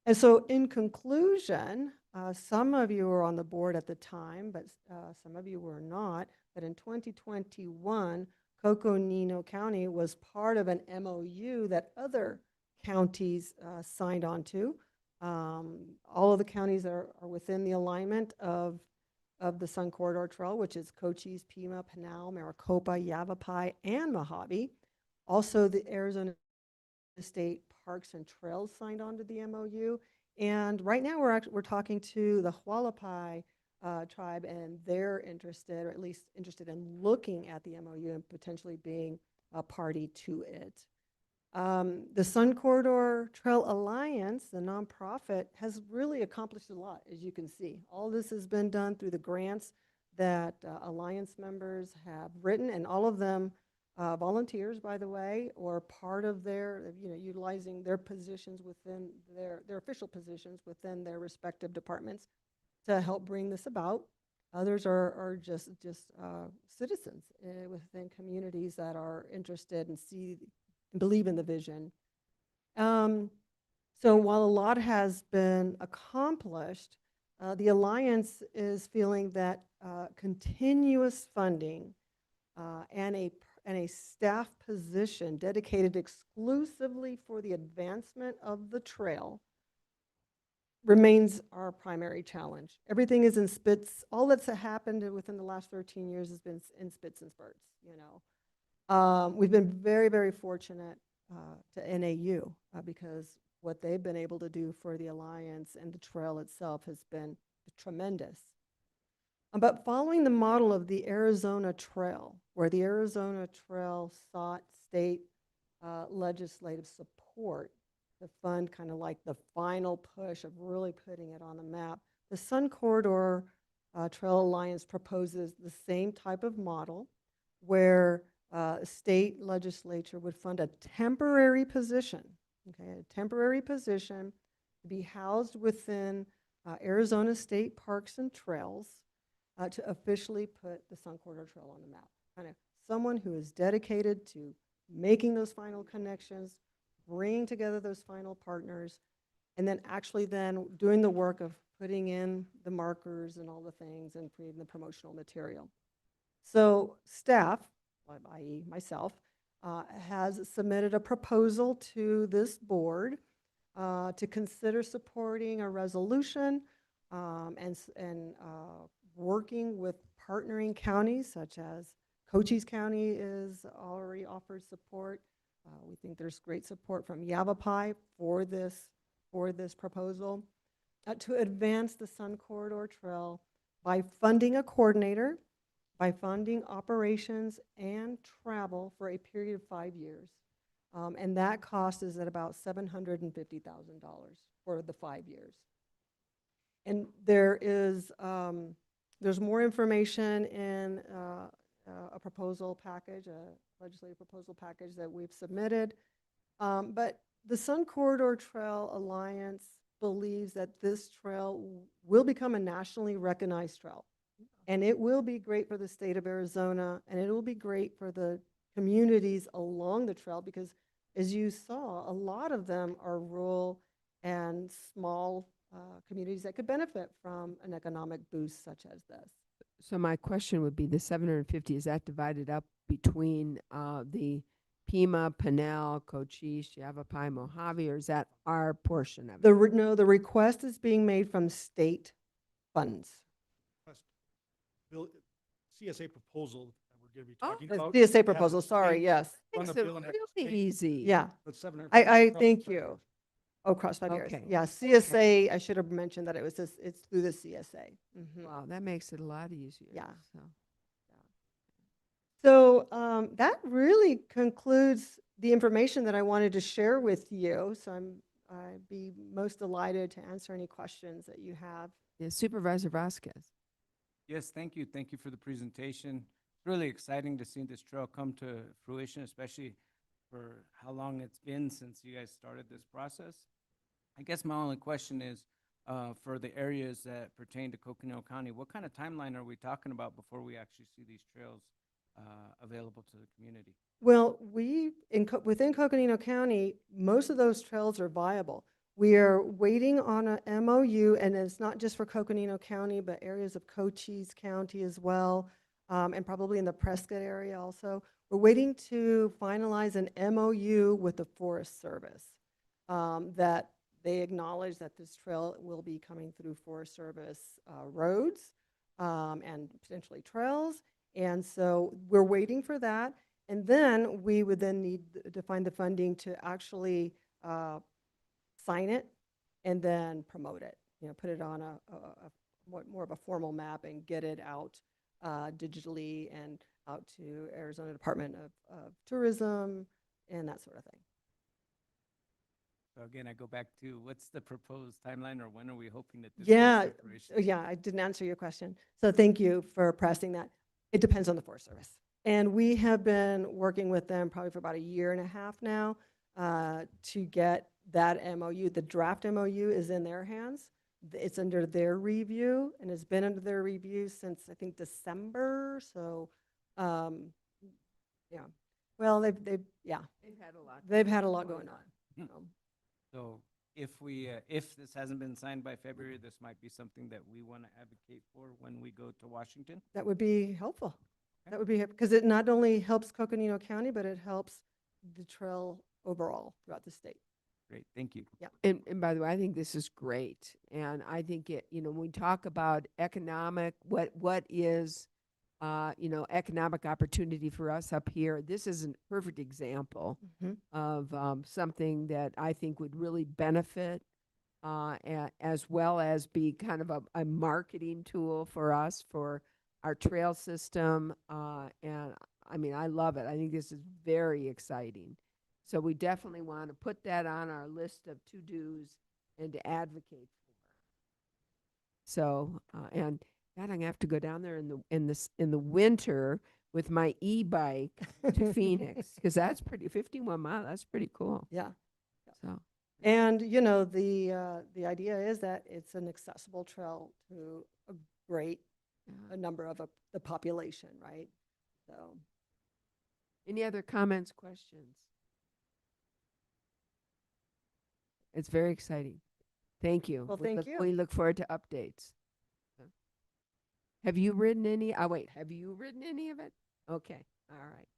And so in conclusion, some of you were on the board at the time, but some of you were not, but in 2021, Coconino County was part of an MOU that other counties signed on to. All of the counties are within the alignment of the Sun Corridor Trail, which is Cochise, Pima, Pinal, Maricopa, Yavapai, and Mojave. Also, the Arizona State Parks and Trails signed on to the MOU. And right now we're talking to the Hualapai tribe, and they're interested, or at least interested in looking at the MOU and potentially being a party to it. The Sun Corridor Trail Alliance, the nonprofit, has really accomplished a lot, as you can see. All this has been done through the grants that Alliance members have written, and all of them volunteers, by the way, or part of their, utilizing their positions within their official positions within their respective departments to help bring this about. Others are just citizens within communities that are interested and believe in the vision. So while a lot has been accomplished, the Alliance is feeling that continuous funding and a staff position dedicated exclusively for the advancement of the trail remains our primary challenge. Everything is in spits. All that's happened within the last 13 years has been in spits and spurts, We've been very, very fortunate to NAU because what they've been able to do for the Alliance and the trail itself has been tremendous. But following the model of the Arizona Trail, where the Arizona Trail sought state legislative support to fund kind of like the final push of really putting it on the map, the Sun Corridor Trail Alliance proposes the same type of model where state legislature would fund a temporary position, a temporary position to be housed within Arizona State Parks and Trails to officially put the Sun Corridor Trail on the map. Kind of someone who is dedicated to making those final connections, bringing together those final partners, and then actually then doing the work of putting in the markers and all the things and creating the promotional material. So staff, i.e. myself, has submitted a proposal to this board to consider supporting a resolution and working with partnering counties such as Cochise County is already offered support. We think there's great support from Yavapai for this proposal to advance the Sun Corridor Trail by funding a coordinator, by funding operations and travel for a period of 5 years. And that cost is at about $750,000 for the 5 years. And there's more information in a proposal package, a legislative proposal package that we've submitted. But the Sun Corridor Trail Alliance believes that this trail will become a nationally recognized trail. And it will be great for the state of Arizona, and it will be great for the communities along the trail because, as you saw, a lot of them are rural and small communities that could benefit from an economic boost such as this. So my question would be, the 750, is that divided up between the Pima, Pinal, Cochise, Yavapai, Mojave, or is that our portion of it? No, the request is being made from state funds. CSA proposal that we're going to be talking about. CSA proposal, sorry, yes. Makes it really easy. Yeah. That's 750 I across thank 5 you. years. Oh, across 5 years. Okay. Yeah, CSA, I should have mentioned that it's through the CSA. Mhm. Wow, that makes it a lot easier. Yeah. So. So that really concludes the information that I wanted to share with you. So I'd be most delighted to answer any questions that you have. Yeah, Supervisor Vasquez. Yes, thank you. Thank you for the presentation. It's really exciting to see this trail come to fruition, especially for how long it's been since you guys started this process. I guess my only question is, for the areas that pertain to Coconino County, what kind of timeline are we talking about before we actually see these trails available to the community? Well, within Coconino County, most of those trails are viable. We are waiting on a MOU, and it's not just for Coconino County, but areas of Cochise County as well, and probably in the Prescott area also. We're waiting to finalize an MOU with the Forest Service that they acknowledge that this trail will be coming through Forest Service roads and potentially trails. And so we're waiting for that. And then we would then need to find the funding to actually sign it and then promote it, put it on a more of a formal map and get it out digitally and out to Arizona Department of Tourism and that sort of thing. So again, I go back to what's the proposed timeline, or when are we hoping that this Yeah, goes to fruition? yeah, I didn't answer your question. So thank you for pressing that. It depends on the Forest Service. And we have been working with them probably for about 1.5 years now to get that MOU. The draft MOU is in their hands. It's under their review and has been under their review since I think December. So, yeah. Well, they've had a lot. They've had a lot going on. So if this hasn't been signed by February, this might be something that we want to advocate for when we go to Washington. That would be helpful. That would be, because it not only helps Coconino County, but it helps the trail overall throughout the state. Great, thank you. Yeah. And by the way, I think this is great. And I think when we talk about economic, what is, economic opportunity for us up here, this is a perfect example of something that I think would really benefit as well as be kind of a marketing tool for us, for our trail system. And I mean, I love it. I think this is very exciting. So we definitely want to put that on our list of to-dos and to advocate for. So, and God, I'm gonna have to go down there in the winter with my e-bike to Phoenix, because that's pretty, 51 miles, that's pretty cool. Yeah. So, And, the idea is that it's an accessible trail to a great a number of the population, right? So, any other comments, questions? It's very exciting. Thank you. Well, thank you. We look forward to updates. Have you ridden any? Oh, wait, have you ridden any of it? Okay, all right.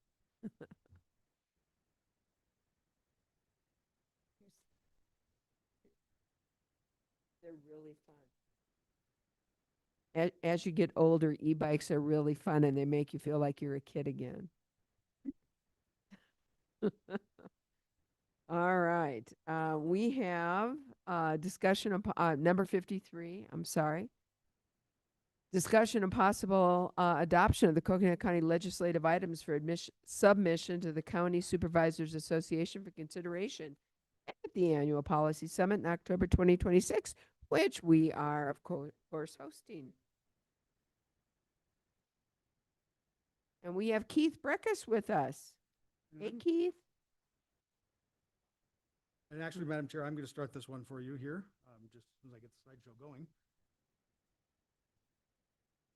They're really fun. As you get older, e-bikes are really fun and they make you feel like you're a kid again. All right. We have discussion of number 53. I'm sorry. Discussion and possible adoption of the Coconino County legislative items for submission to the County Supervisors Association for consideration at the annual policy summit in October 2026, which we are, of course, hosting. And we have Keith Breckus with us. Hey, Keith. And actually, Madam Chair, I'm going to start this one for you here, just as soon as I get the slideshow going.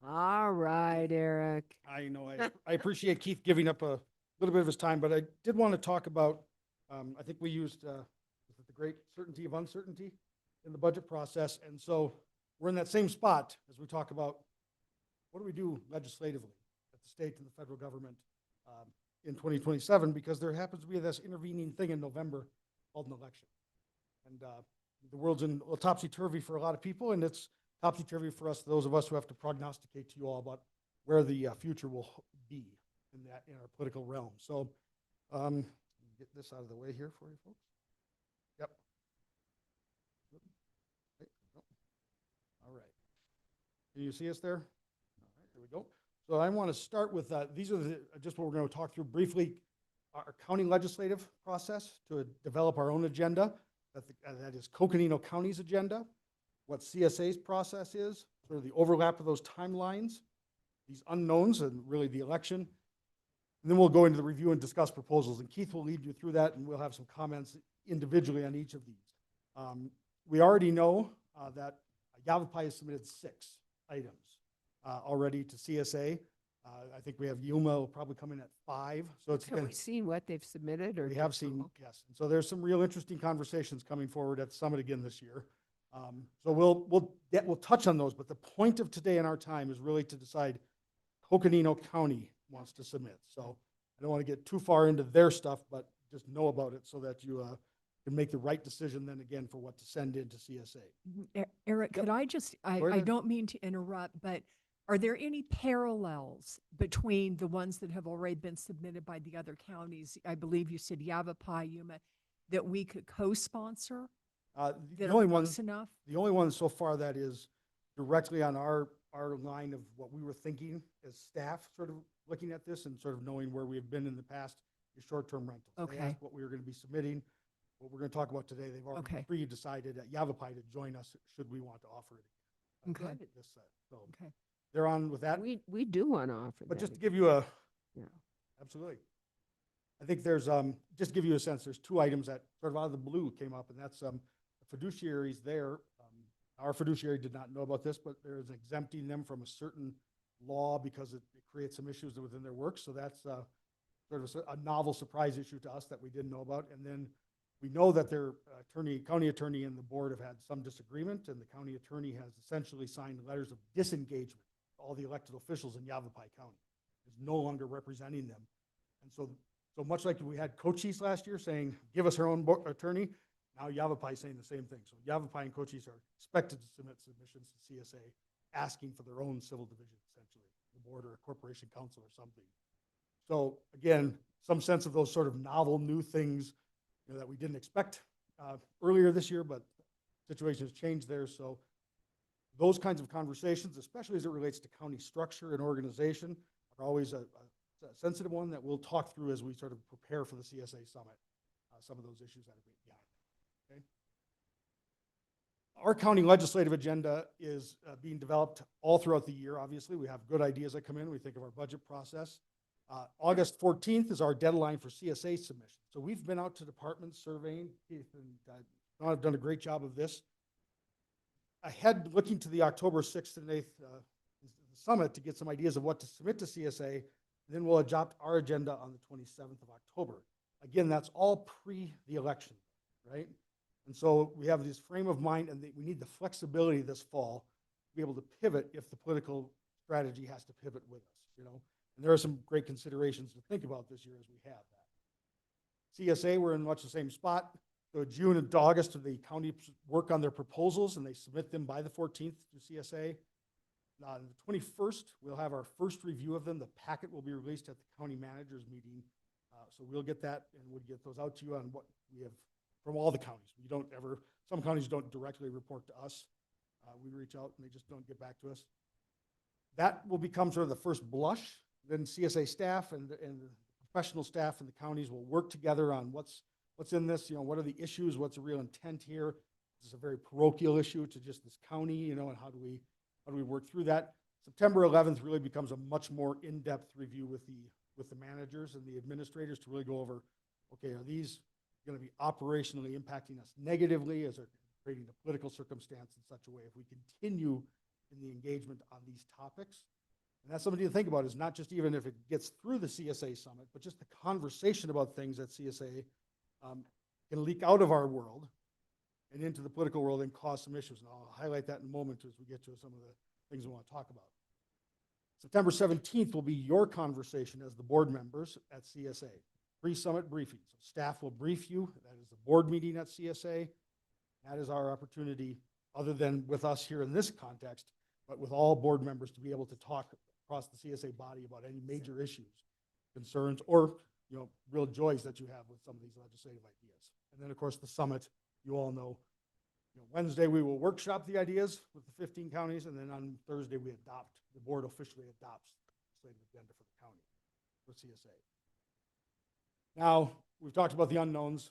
All right, Eric. I know, I appreciate Keith giving up a little bit of his time, but I did want to talk about, I think we used the great certainty of uncertainty in the budget process. And so we're in that same spot as we talk about what do we do legislatively at the state and the federal government in 2027, because there happens to be this intervening thing in November called an election. And the world's in topsy-turvy for a lot of people, and it's topsy-turvy for us, those of us who have to prognosticate to you all about where the future will be in our political realm. So get this out of the way here for you folks. Yep. All right. Can you see us there? All right, there we go. So I want to start with, these are just what we're going to talk through briefly, our county legislative process to develop our own agenda. That is Coconino County's agenda, what CSA's process is, sort of the overlap of those timelines, these unknowns, and really the election. And then we'll go into the review and discuss proposals. And Keith will lead you through that, and we'll have some comments individually on each of these. We already know that Yavapai has submitted 6 items already to CSA. I think we have Yuma will probably come in at 5. So it's Have we seen what they've submitted? Or we have seen, yes. And so there's some real interesting conversations coming forward at the summit again this year. So we'll touch on those, but the point of today in our time is really to decide Coconino County wants to submit. So I don't want to get too far into their stuff, but just know about it so that you can make the right decision then again for what to send into CSA. Eric, could I just, Go I ahead. don't mean to interrupt, but are there any parallels between the ones that have already been submitted by the other counties? I believe you said Yavapai, Yuma, that we could co-sponsor? The That only are one, close enough? the only one so far that is directly on our line of what we were thinking as staff, sort of looking at this and sort of knowing where we have been in the past, is short-term rentals. They Okay. asked what we were going to be submitting, what we're going to talk about today. They've already Okay. pre-decided at Yavapai to join us should we want to offer it. Okay. This set. So Okay. they're on with that. We do want to offer But that. just to give you a, Yeah. absolutely. I think there's, just to give you a sense, there's two items that sort of out of the blue came up, and that's fiduciaries there. Our fiduciary did not know about this, but there's exempting them from a certain law because it creates some issues within their work. So that's sort of a novel surprise issue to us that we didn't know about. And then we know that their county attorney and the board have had some disagreement, and the county attorney has essentially signed letters of disengagement to all the elected officials in Yavapai County. Is no longer representing them. And so much like we had Cochise last year saying, give us our own attorney, now Yavapai is saying the same thing. So Yavapai and Cochise are expected to submit submissions to CSA asking for their own civil division, essentially, the board or a corporation council or something. So again, some sense of those sort of novel new things, you know, that we didn't expect earlier this year, but situations changed there. So those kinds of conversations, especially as it relates to county structure and organization, are always a sensitive one that we'll talk through as we sort of prepare for the CSA summit, some of those issues that are behind. Okay. Our county legislative agenda is being developed all throughout the year. Obviously, we have good ideas that come in. We think of our budget process. August 14th is our deadline for CSA submission. So we've been out to departments surveying. Keith and Don have done a great job of this. Ahead, looking to the October 6th and 8th summit to get some ideas of what to submit to CSA. Then we'll adopt our agenda on the 27th of October. Again, that's all pre the election, right? And so we have this frame of mind, and we need the flexibility this fall to be able to pivot if the political strategy has to pivot with us, you know? And there are some great considerations to think about this year as we have that. CSA, we're in much the same spot. So June and August, the county work on their proposals, and they submit them by the 14th to CSA. On the 21st, we'll have our first review of them. The packet will be released at the county managers meeting. So we'll get that, and we'll get those out to you on what we have from all the counties. We don't ever, some counties don't directly report to us. We reach out and they just don't get back to us. That will become sort of the first blush. Then CSA staff and the professional staff in the counties will work together on what's in this, you know, what are the issues, what's the real intent here. This is a very parochial issue to just this county, you know, and how do we work through that. September 11th really becomes a much more in-depth review with the managers and the administrators to really go over, okay, are these going to be operationally impacting us negatively as they're creating a political circumstance in such a way if we continue in the engagement on these topics. And that's something to think about, is not just even if it gets through the CSA summit, but just the conversation about things that CSA can leak out of our world and into the political world and cause some issues. And I'll highlight that in a moment as we get to some of the things we want to talk about. September 17th will be your conversation as the board members at CSA. Pre-summit briefing. So staff will brief you. That is the board meeting at CSA. That is our opportunity, other than with us here in this context, but with all board members to be able to talk across the CSA body about any major issues, concerns, or, you know, real joys that you have with some of these legislative ideas. And then, of course, the summit, you all know, Wednesday we will workshop the ideas with the 15 counties, and then on Thursday the board officially adopts the legislative agenda for the county, for CSA. Now, we've talked about the unknowns.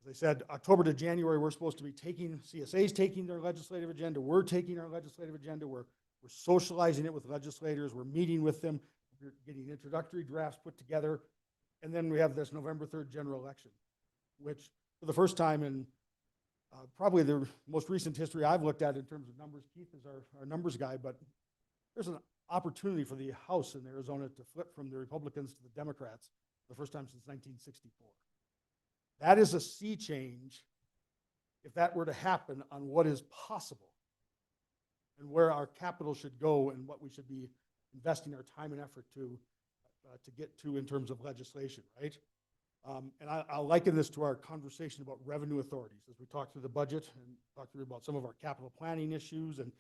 As I said, October to January, we're supposed to be CSA's taking their legislative agenda. We're taking our legislative agenda. We're socializing it with legislators. We're meeting with them. We're getting introductory drafts put together. And then we have this November 3rd general election, which for the first time in probably the most recent history I've looked at in terms of numbers, Keith is our numbers guy, but there's an opportunity for the House in Arizona to flip from the Republicans to the Democrats for the first time since 1964. That is a sea change if that were to happen on what is possible and where our capital should go and what we should be investing our time and effort to to get to in terms of legislation, right? And I'll liken this to our conversation about revenue authorities as we talk through the budget and talk through about some of our capital planning issues. And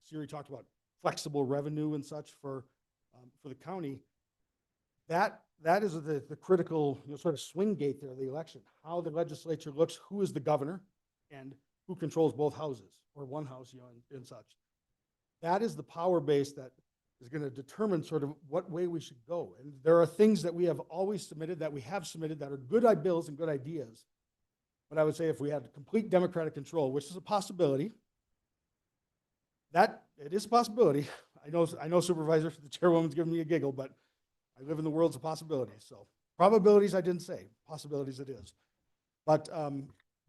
Siri talked about flexible revenue and such for the county. That is the critical, sort of swing gate there, the election, how the legislature looks, who is the governor, and who controls both houses or one house, and such. That is the power base that is going to determine sort of what way we should go. And there are things that we have always submitted, that we have submitted, that are good bills and good ideas. But I would say if we had complete Democratic control, which is a possibility, it is a possibility. I know Supervisor, the chairwoman's giving me a giggle, but I live in the worlds of possibilities. So probabilities, I didn't say. Possibilities it is. But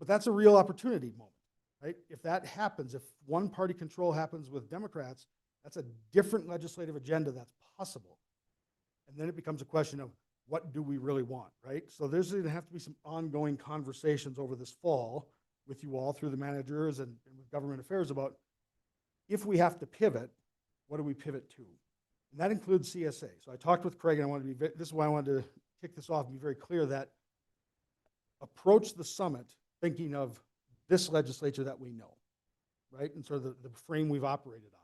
that's a real opportunity moment, right? If that happens, if one party control happens with Democrats, that's a different legislative agenda that's possible. And then it becomes a question of what do we really want, right? So there's going to have to be some ongoing conversations over this fall with you all through the managers and with government affairs about if we have to pivot, what do we pivot to? And that includes CSA. So I talked with Craig, and I wanted to this is why I wanted to kick this off and be very clear that approach the summit thinking of this legislature that we know, right? And sort of the frame we've operated on.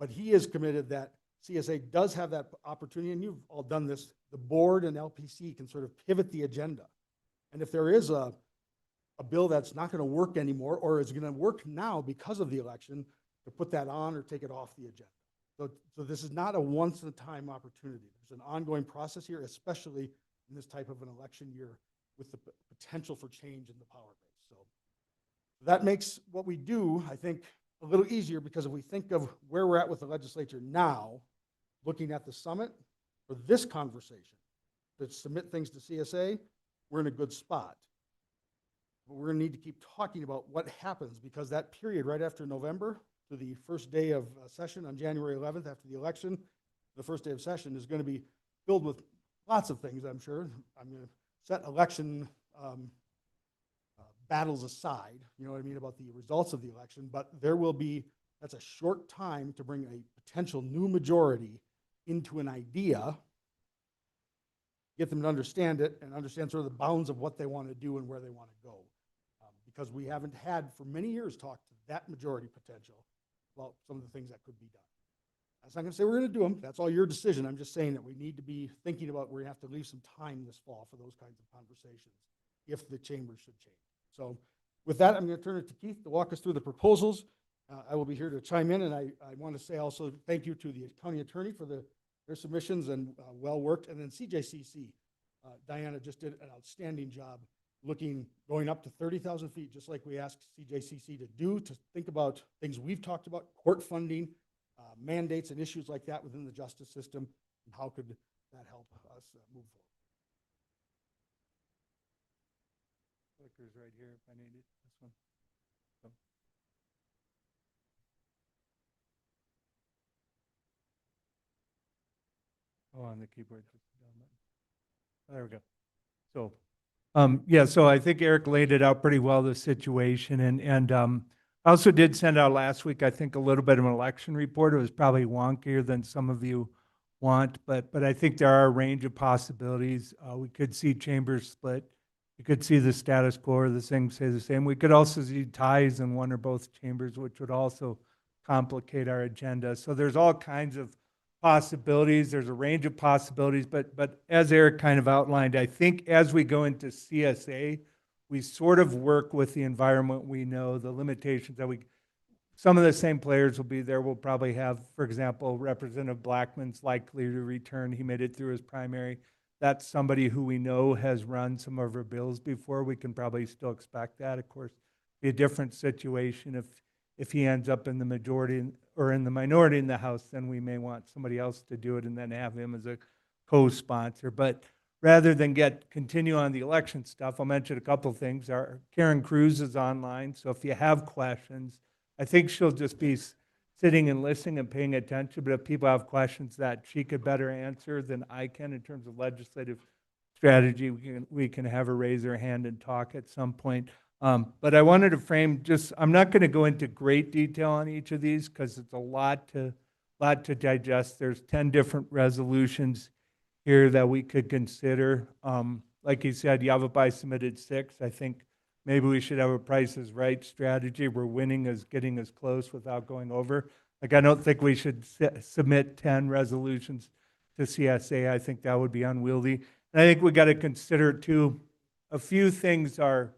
But he is committed that CSA does have that opportunity, and you've all done this. The board and LPC can sort of pivot the agenda. And if there is a bill that's not going to work anymore, or is going to work now because of the election, to put that on or take it off the agenda. So this is not a once-in-a-time opportunity. There's an ongoing process here, especially in this type of an election year with the potential for change in the power base. So that makes what we do, I think, a little easier, because if we think of where we're at with the legislature now, looking at the summit for this conversation, to submit things to CSA, we're in a good spot. But we're going to need to keep talking about what happens, because that period right after November to the first day of session on January 11th after the election, the first day of session is going to be filled with lots of things, I'm sure. I'm going to set election battles aside, you know what I mean, about the results of the election, but that's a short time to bring a potential new majority into an idea, get them to understand it and understand sort of the bounds of what they want to do and where they want to go. Because we haven't had for many years talked to that majority potential about some of the things that could be done. That's not going to say we're going to do them. That's all your decision. I'm just saying that we need to be thinking about where we have to leave some time this fall for those kinds of conversations if the chamber should change. So with that, I'm going to turn it to Keith to walk us through the proposals. I will be here to chime in, and I want to say also thank you to the county attorney for their submissions, and well worked. And then CJCC, Diana just did an outstanding job going up to 30,000 feet, just like we asked CJCC to do, to think about things we've talked about, court funding, mandates and issues like that within the justice system, and how could that help us move forward. Clicker's right here if I need it, this one. Oh, on the keyboard. Oh, there we go. So, yeah, so I think Eric laid it out pretty well, the situation. And I also did send out last week, I think, a little bit of an election report. It was probably wonkier than some of you want, but I think there are a range of possibilities. We could see chambers split. You could see the status quo or the thing stay the same. We could also see ties in one or both chambers, which would also complicate our agenda. So there's all kinds of possibilities. There's a range of possibilities, but as Eric kind of outlined, I think as we go into CSA, we sort of work with the environment we know, the limitations that some of the same players will be there. We'll probably have, for example, Representative Blackman's likely to return. He made it through his primary. That's somebody who we know has run some of our bills before. We can probably still expect that. Of course, be a different situation if he ends up in the majority or in the minority in the House, then we may want somebody else to do it and then have him as a co-sponsor. But rather than continue on the election stuff, I'll mention a couple of things. Karen Cruz is online, so if you have questions, I think she'll just be sitting and listening and paying attention, but if people have questions that she could better answer than I can in terms of legislative strategy, we can have her raise her hand and talk at some point. But I wanted to frame I'm not going to go into great detail on each of these because it's a lot to digest. There's 10 different resolutions here that we could consider. Like you said, Yavapai submitted 6. I think maybe we should have a Price is Right strategy where winning is getting as close without going over. Like, I don't think we should submit 10 resolutions to CSA. I think that would be unwieldy. And I think we got to consider too, a few things are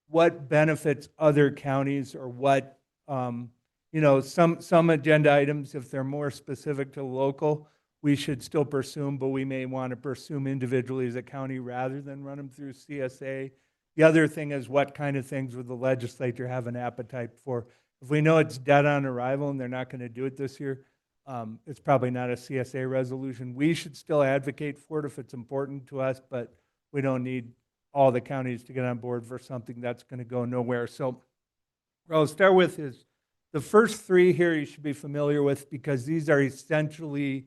what benefits other counties, or what, some agenda items, if they're more specific to local, we should still pursue them, but we may want to pursue them individually as a county rather than run them through CSA. The other thing is, what kind of things would the legislature have an appetite for? If we know it's dead on arrival and they're not going to do it this year, it's probably not a CSA resolution. We should still advocate for it if it's important to us, but we don't need all the counties to get on board for something that's going to go nowhere. So what I'll start with is the first 3 here you should be familiar with, because these are essentially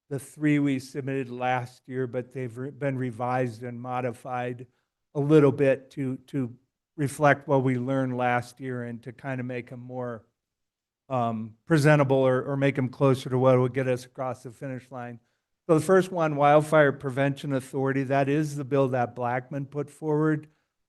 the 3 we submitted last year, but they've been revised and modified a little bit to reflect what we learned last year and to kind of make them more presentable, or make them closer to what would get us across the finish line. So the first one, Wildfire Prevention Authority, that is the bill that Blackman put forward.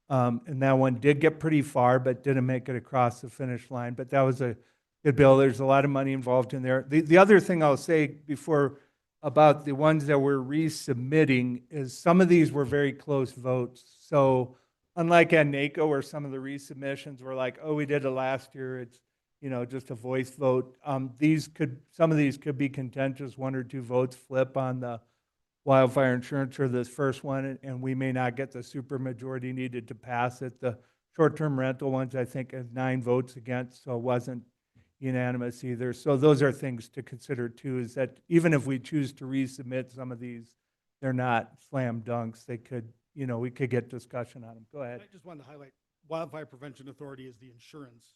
And that one did get pretty far, but didn't make it across the finish line. But that was a good bill. There's a lot of money involved in there. The other thing I'll say before about the ones that we're resubmitting is some of these were very close votes. So unlike at NACO, where some of the resubmissions were like, oh, we did it last year, it's just a voice vote. Some of these could be contentious, 1 or 2 votes flip on the wildfire insurance or this first one, and we may not get the super majority needed to pass it. The short-term rental ones, I think, had 9 votes against, so it wasn't unanimous either. So those are things to consider too, is that even if we choose to resubmit some of these, they're not slam dunks. They could, we could get discussion on them. Go ahead. I just wanted to highlight, Wildfire Prevention Authority is the insurance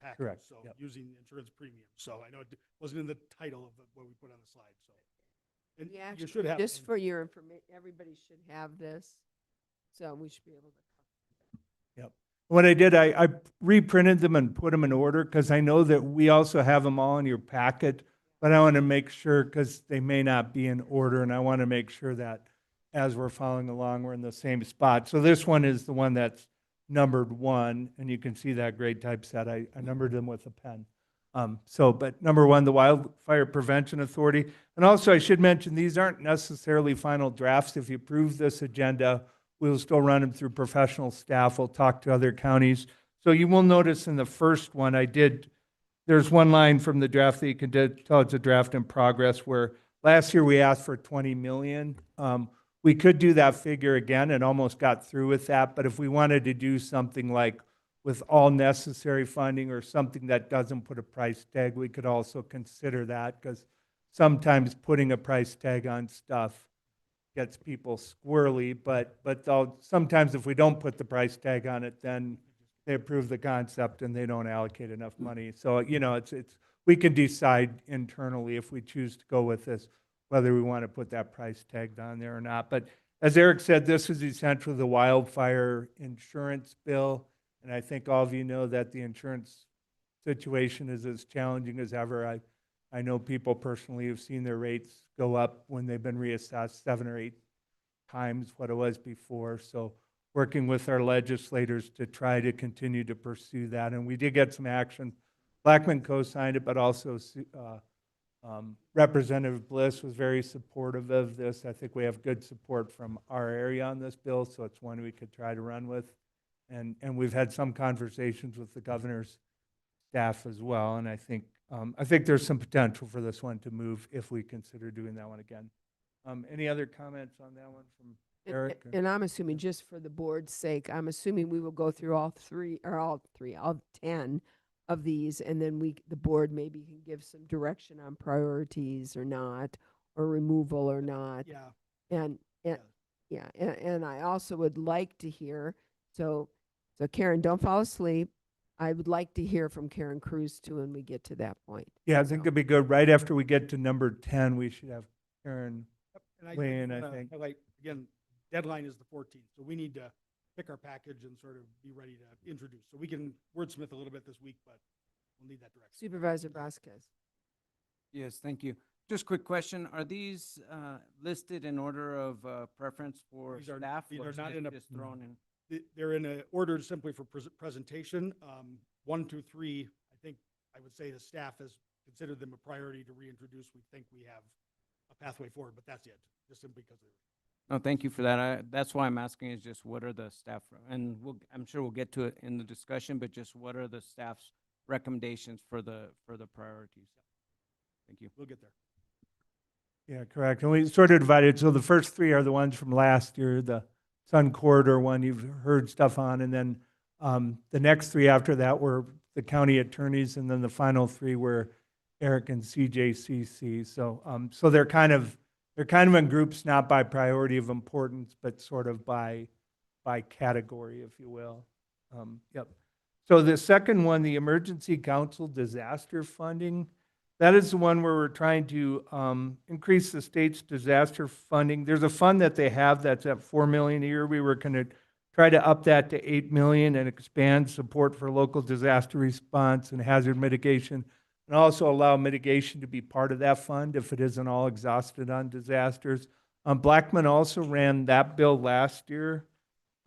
package. Correct. So Yep. using the insurance premium. So I know it wasn't in the title of what we put on the slide, so. And Yeah, you should have. just for your information, everybody should have this. So we should be able to. Yep. What I did, I reprinted them and put them in order, because I know that we also have them all in your packet, but I want to make sure, because they may not be in order, and I want to make sure that as we're following along, we're in the same spot. So this one is the one that's numbered 1, and you can see that grade typeset. I numbered them with a pen. But number 1, the Wildfire Prevention Authority. And also, I should mention, these aren't necessarily final drafts. If you approve this agenda, we'll still run them through professional staff. We'll talk to other counties. So you will notice in the first one, there's one line from the draft that you can tell it's a draft in progress, where last year we asked for 20 million. We could do that figure again and almost got through with that. But if we wanted to do something like with all necessary funding, or something that doesn't put a price tag, we could also consider that, because sometimes putting a price tag on stuff gets people squirrely, but sometimes if we don't put the price tag on it, then they approve the concept and they don't allocate enough money. So, we can decide internally if we choose to go with this, whether we want to put that price tag on there or not. But as Eric said, this is essentially the wildfire insurance bill. And I think all of you know that the insurance situation is as challenging as ever. I know people personally have seen their rates go up when they've been reassessed 7 or 8 times what it was before. So working with our legislators to try to continue to pursue that. And we did get some action. Blackman co-signed it, but also Representative Bliss was very supportive of this. I think we have good support from our area on this bill, so it's one we could try to run with. And we've had some conversations with the governor's staff as well. And I think there's some potential for this one to move if we consider doing that one again. Any other comments on that one from Eric? And I'm assuming, just for the board's sake, I'm assuming we will go through all 10 of these, and then the board maybe can give some direction on priorities or not, or removal or not. Yeah. And I also would like to hear, so Karen, don't fall asleep. I would like to hear from Karen Cruz too when we get to that point. Yeah, I think it'd be good. Right after we get to number 10, we should have Karen And weigh in, I wanna think. highlight, again, deadline is the 14th, so we need to pick our package and sort of be ready to introduce. So we can wordsmith a little bit this week, but we'll need that direction. Supervisor Vasquez. Yes, thank you. Just quick question, are these listed in order of preference for These are, staff? these or are is not it in a, just thrown in? they're in a order simply for presentation. 1, 2, 3, I think I would say the staff has considered them a priority to reintroduce. We think we have a pathway forward, but that's it, just simply because of. No, thank you for that. That's why I'm asking is just what are the staff, and I'm sure we'll get to it in the discussion, but just what are the staff's recommendations for the priorities? Thank you. We'll get there. Yeah, correct. And we sort of divided, so the first three are the ones from last year, the Sun Corridor one you've heard stuff on, and then the next three after that were the county attorneys, and then the final three were Eric and CJCC. So so they're kind of in groups, not by priority of importance, but sort of by category, if you will. Yep. So the second one, the Emergency Council Disaster Funding, that is the one where we're trying to increase the state's disaster funding. There's a fund that they have that's at $4 million a year. We were going to try to up that to $8 million and expand support for local disaster response and hazard mitigation, and also allow mitigation to be part of that fund if it isn't all exhausted on disasters. Blackman also ran that bill last year,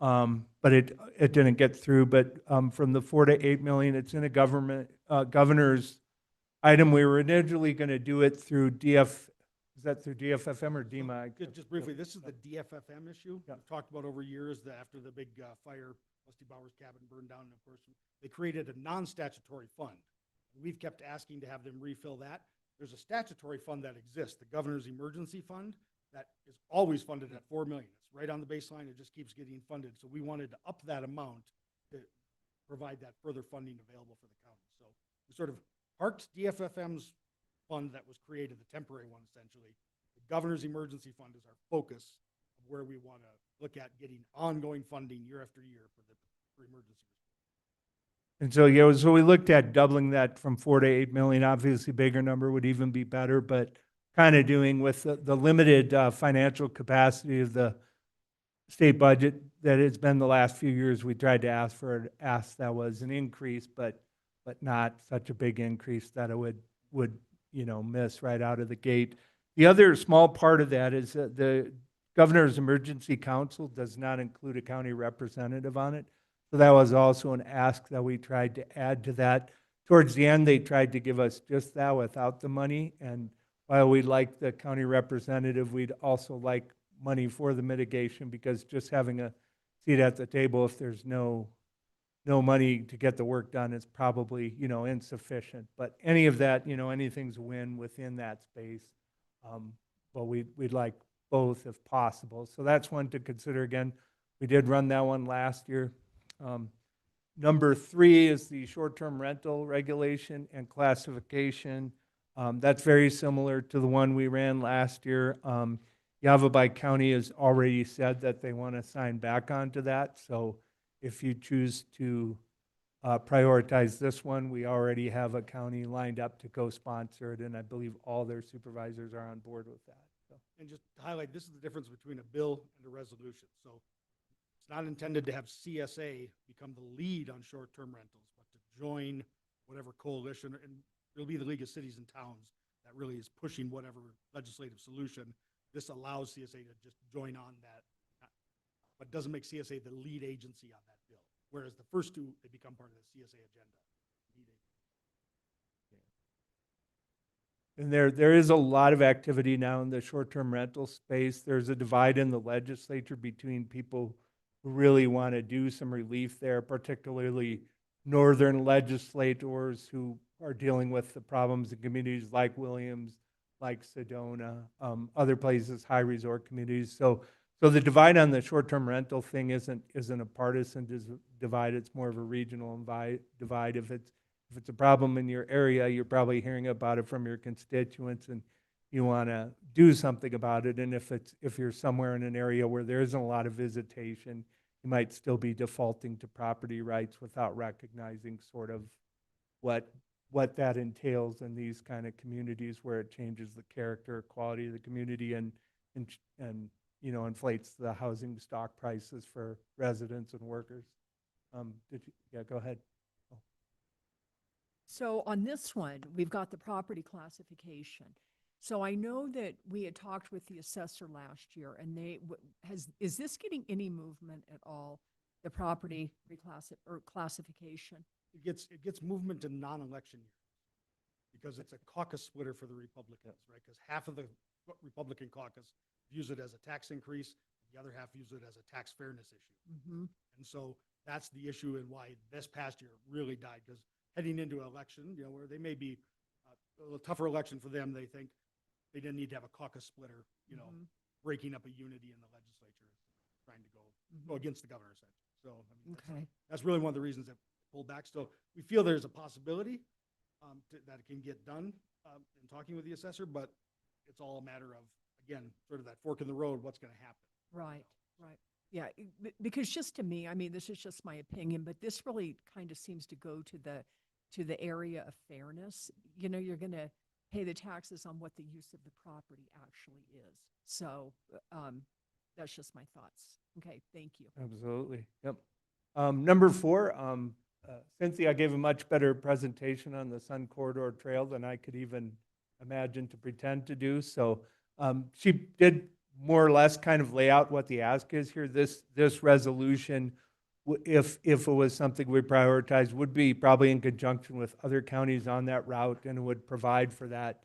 but it didn't get through. But from the 4 to 8 million, it's in a governor's item. We were initially going to do it through is that through DFFM or DMI? Just briefly, this is the DFFM issue. We've talked about over years that after the big fire, Rusty Bauer's cabin burned down, and of course, they created a non-statutory fund. We've kept asking to have them refill that. There's a statutory fund that exists, the Governor's Emergency Fund, that is always funded at $4 million. It's right on the baseline. It just keeps getting funded. So we wanted to up that amount to provide that further funding available for the county. So we sort of parked DFFM's fund that was created, the temporary one essentially. The Governor's Emergency Fund is our focus of where we want to look at getting ongoing funding year after year for emergency. And so, yeah, so we looked at doubling that from 4 to 8 million. Obviously, bigger number would even be better, but kind of doing with the limited financial capacity of the state budget that it's been the last few years. We tried to ask that was an increase, but not such a big increase that it would miss right out of the gate. The other small part of that is that the Governor's Emergency Council does not include a county representative on it. So that was also an ask that we tried to add to that. Towards the end, they tried to give us just that without the money. And while we'd like the county representative, we'd also like money for the mitigation, because just having a seat at the table, if there's no money to get the work done, is probably, insufficient. But any of that, anything's a win within that space. But we'd like both if possible. So that's one to consider. Again, we did run that one last year. Number 3 is the short-term rental regulation and classification. That's very similar to the one we ran last year. Yavapai County has already said that they want to sign back onto that. So if you choose to prioritize this one, we already have a county lined up to co-sponsor it, and I believe all their supervisors are on board with that. So. And just to highlight, this is the difference between a bill and a resolution. So it's not intended to have CSA become the lead on short-term rentals, but to join whatever coalition, and it'll be the League of Cities and Towns that really is pushing whatever legislative solution. This allows CSA to just join on that, but doesn't make CSA the lead agency on that bill. Whereas the first two, they become part of the CSA agenda. And there is a lot of activity now in the short-term rental space. There's a divide in the legislature between people who really want to do some relief there, particularly northern legislators who are dealing with the problems in communities like Williams, like Sedona, other places, high resort communities. So the divide on the short-term rental thing isn't a partisan divide. It's more of a regional divide. If it's a problem in your area, you're probably hearing about it from your constituents, and you want to do something about it. And if you're somewhere in an area where there isn't a lot of visitation, you might still be defaulting to property rights without recognizing sort of what that entails in these kind of communities, where it changes the character, quality of the community, and inflates the housing stock prices for residents and workers. Go ahead. So on this one, we've got the property classification. So I know that we had talked with the assessor last year, and is this getting any movement at all? The property classification? It gets movement in non-election years because it's a caucus splitter for the Republicans, right? Because half of the Republican caucus views it as a tax increase, the other half views it as a tax fairness issue. Mm-hmm. And so that's the issue and why this past year really died, because heading into an election, where they may be a little tougher election for them, they think they didn't need to have a caucus splitter, breaking up a unity in the legislature, trying to go against the governor, essentially. So I mean, that's really one of the reasons that pulled back. So we feel there's a possibility that it can get done in talking with the assessor, but it's all a matter of, again, sort of that fork in the road, what's going to happen. Right, right. Yeah, because just to me, I mean, this is just my opinion, but this really kind of seems to go to the area of fairness. You're going to pay the taxes on what the use of the property actually is. So that's just my thoughts. Okay, thank you. Absolutely. Yep. Number 4, Cynthia gave a much better presentation on the Sun Corridor Trail than I could even imagine to pretend to do. So she did more or less kind of lay out what the ask is here. This resolution, if it was something we prioritized, would be probably in conjunction with other counties on that route, and would provide for that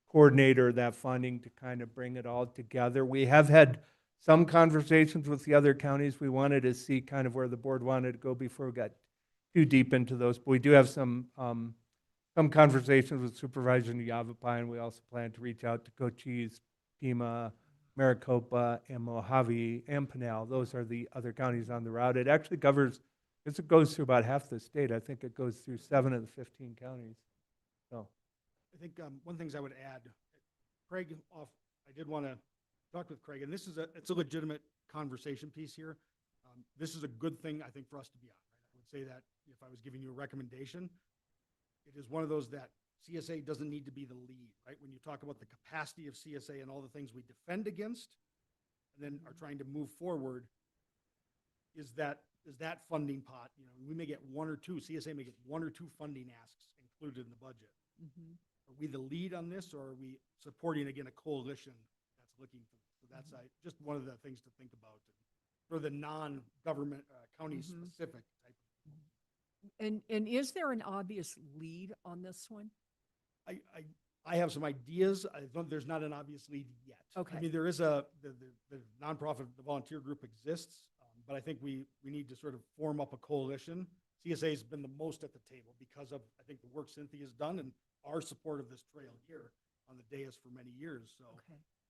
coordinator, that funding to kind of bring it all together. We have had some conversations with the other counties. We wanted to see kind of where the board wanted to go before we got too deep into those. But we do have some conversations with Supervisor Yavapai, and we also plan to reach out to Cochise, Pima, Maricopa, and Mojave, and Pinal. Those are the other counties on the route. It actually covers, it goes through about half the state. I think it goes through 7 of the 15 counties. So I think one of the things I would add, Craig, I did want to talk with Craig, and it's a legitimate conversation piece here. This is a good thing, I think, for us to be on, right? I would say that if I was giving you a recommendation, it is one of those that CSA doesn't need to be the lead, right? When you talk about the capacity of CSA and all the things we defend against, and then are trying to move forward, is that funding pot, we may get CSA may get 1 or 2 funding asks included in the budget. Mm-hmm. Are we the lead on this, or are we supporting, again, a coalition that's looking for this? So that's just one of the things to think about for the non-government, county-specific type. And is there an obvious lead on this one? I have some ideas. There's not an obvious lead yet. Okay. I mean, there is the nonprofit, the volunteer group exists, but I think we need to sort of form up a coalition. CSA has been the most at the table because of, I think, the work Cynthia's done and our support of this trail here on the dais for many years. So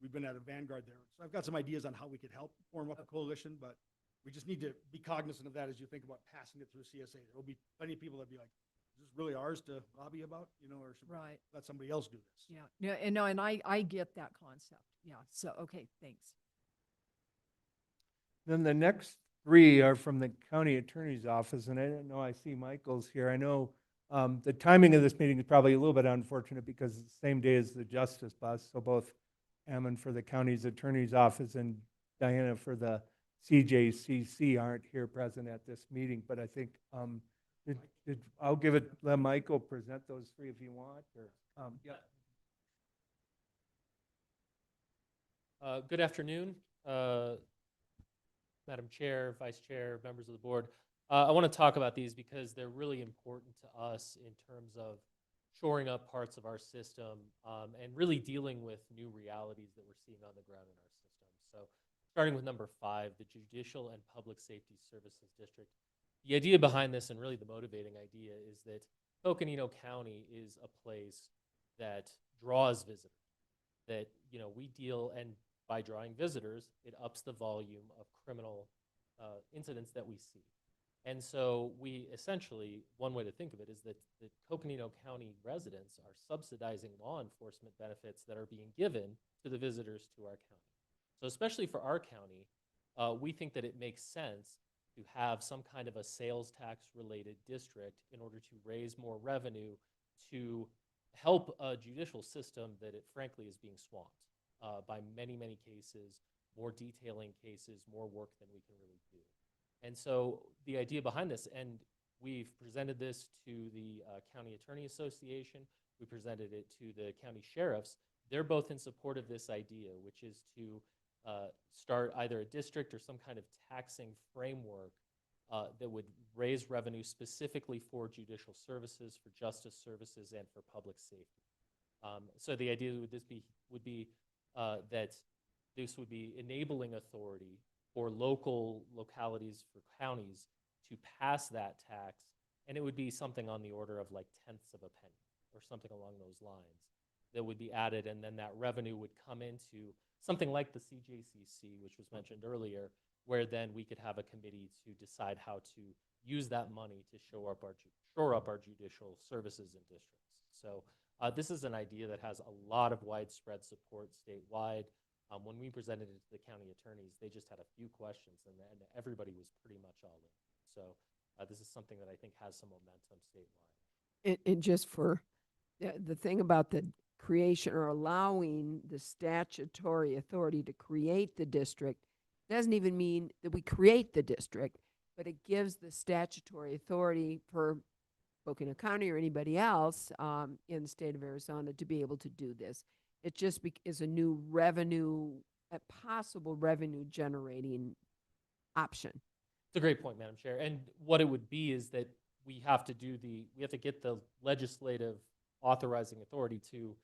we've been at a vanguard there. So I've got some ideas on how we could help form up a coalition, but we just need to be cognizant of that as you think about passing it through CSA. There will be plenty of people that be like, is this really ours to lobby about, or should we let somebody else do this? Yeah, and I get that concept. Yeah, so, okay, thanks. then the next 3 are from the county attorney's office, and I don't know, I see Michael's here. I know the timing of this meeting is probably a little bit unfortunate because it's the same day as the justice bus. So both Ammon for the county's attorney's office and Diana for the CJCC aren't here present at this meeting, but I think I'll let Michael present those 3 if you want. Or yeah. Good afternoon, Madam Chair, Vice Chair, members of the board. I want to talk about these because they're really important to us in terms of shoring up parts of our system and really dealing with new realities that we're seeing on the ground in our system. So starting with number 5, the Judicial and Public Safety Services District. The idea behind this, and really the motivating idea, is that Coconino County is a place that draws visitors, that we deal, and by drawing visitors, it ups the volume of criminal incidents that we see. And so we essentially, one way to think of it is that the Coconino County residents are subsidizing law enforcement benefits that are being given to the visitors to our county. So especially for our county, we think that it makes sense to have some kind of a sales tax related district in order to raise more revenue to help a judicial system that it frankly is being swamped by many, many cases, more detailing cases, more work than we can really do. And so the idea behind this, and we've presented this to the County Attorney Association, we presented it to the county sheriffs, they're both in support of this idea, which is to start either a district or some kind of taxing framework that would raise revenue specifically for judicial services, for justice services, and for public safety. So the idea would be that this would be enabling authority for localities, for counties to pass that tax, and it would be something on the order of like tenths of a penny or something along those lines that would be added, and then that revenue would come into something like the CJCC, which was mentioned earlier, where then we could have a committee to decide how to use that money to shore up our judicial services and districts. So this is an idea that has a lot of widespread support statewide. When we presented it to the county attorneys, they just had a few questions, and then everybody was pretty much all in. So this is something that I think has some momentum statewide. And just for the thing about the creation or allowing the statutory authority to create the district doesn't even mean that we create the district, but it gives the statutory authority for Coconino County or anybody else in the state of Arizona to be able to do this. It just is a new revenue, a possible revenue generating option. It's a great point, Madam Chair. And what it would be is that we have to get the legislative authorizing authority to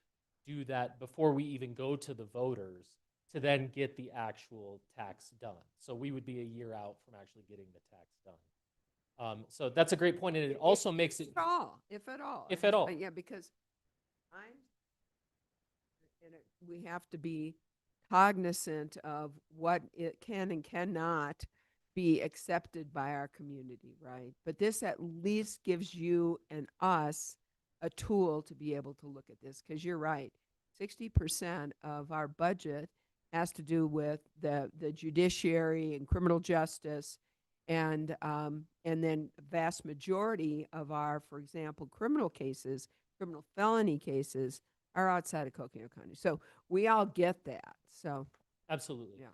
do that before we even go to the voters to then get the actual tax done. So we would be a year out from actually getting the tax done. So that's a great point, and it also makes it. If at all. If at all. Yeah, because we have to be cognizant of what it can and cannot be accepted by our community, right? But this at least gives you and us a tool to be able to look at this, because you're right. 60% of our budget has to do with the judiciary and criminal justice, and then the vast majority of our, for example, criminal felony cases are outside of Coconino County. So we all get that. So Absolutely. Yeah.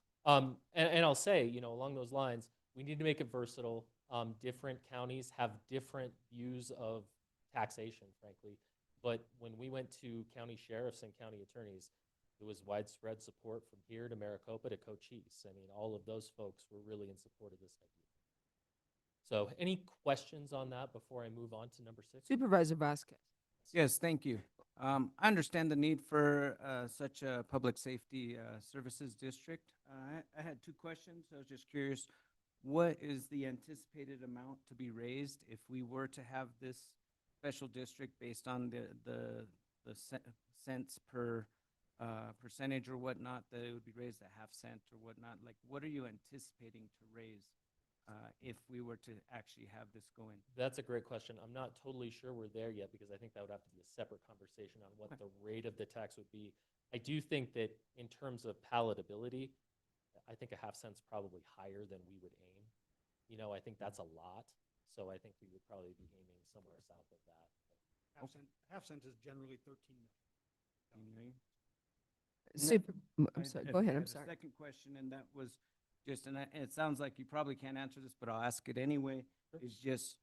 And I'll say, along those lines, we need to make it versatile. Different counties have different views of taxation, frankly. But when we went to county sheriffs and county attorneys, it was widespread support from here to Maricopa to Cochise. I mean, all of those folks were really in support of this idea. So any questions on that before I move on to number 6? Supervisor Vasquez. Yes, thank you. I understand the need for such a public safety services district. I had 2 questions. I was just curious, what is the anticipated amount to be raised if we were to have this special district based on the cents per percentage or whatnot, that it would be raised a half cent or whatnot? Like, what are you anticipating to raise if we were to actually have this going? That's a great question. I'm not totally sure we're there yet, because I think that would have to be a separate conversation on what the rate of the tax would be. I do think that in terms of palatability, I think a half cent's probably higher than we would aim. I think that's a lot. So I think we would probably be aiming somewhere south of that. Half cent is generally 13 million. I'm sorry. Go ahead. I'm sorry. Second question, and that was just, and it sounds like you probably can't answer this, but I'll ask it anyway. Is just,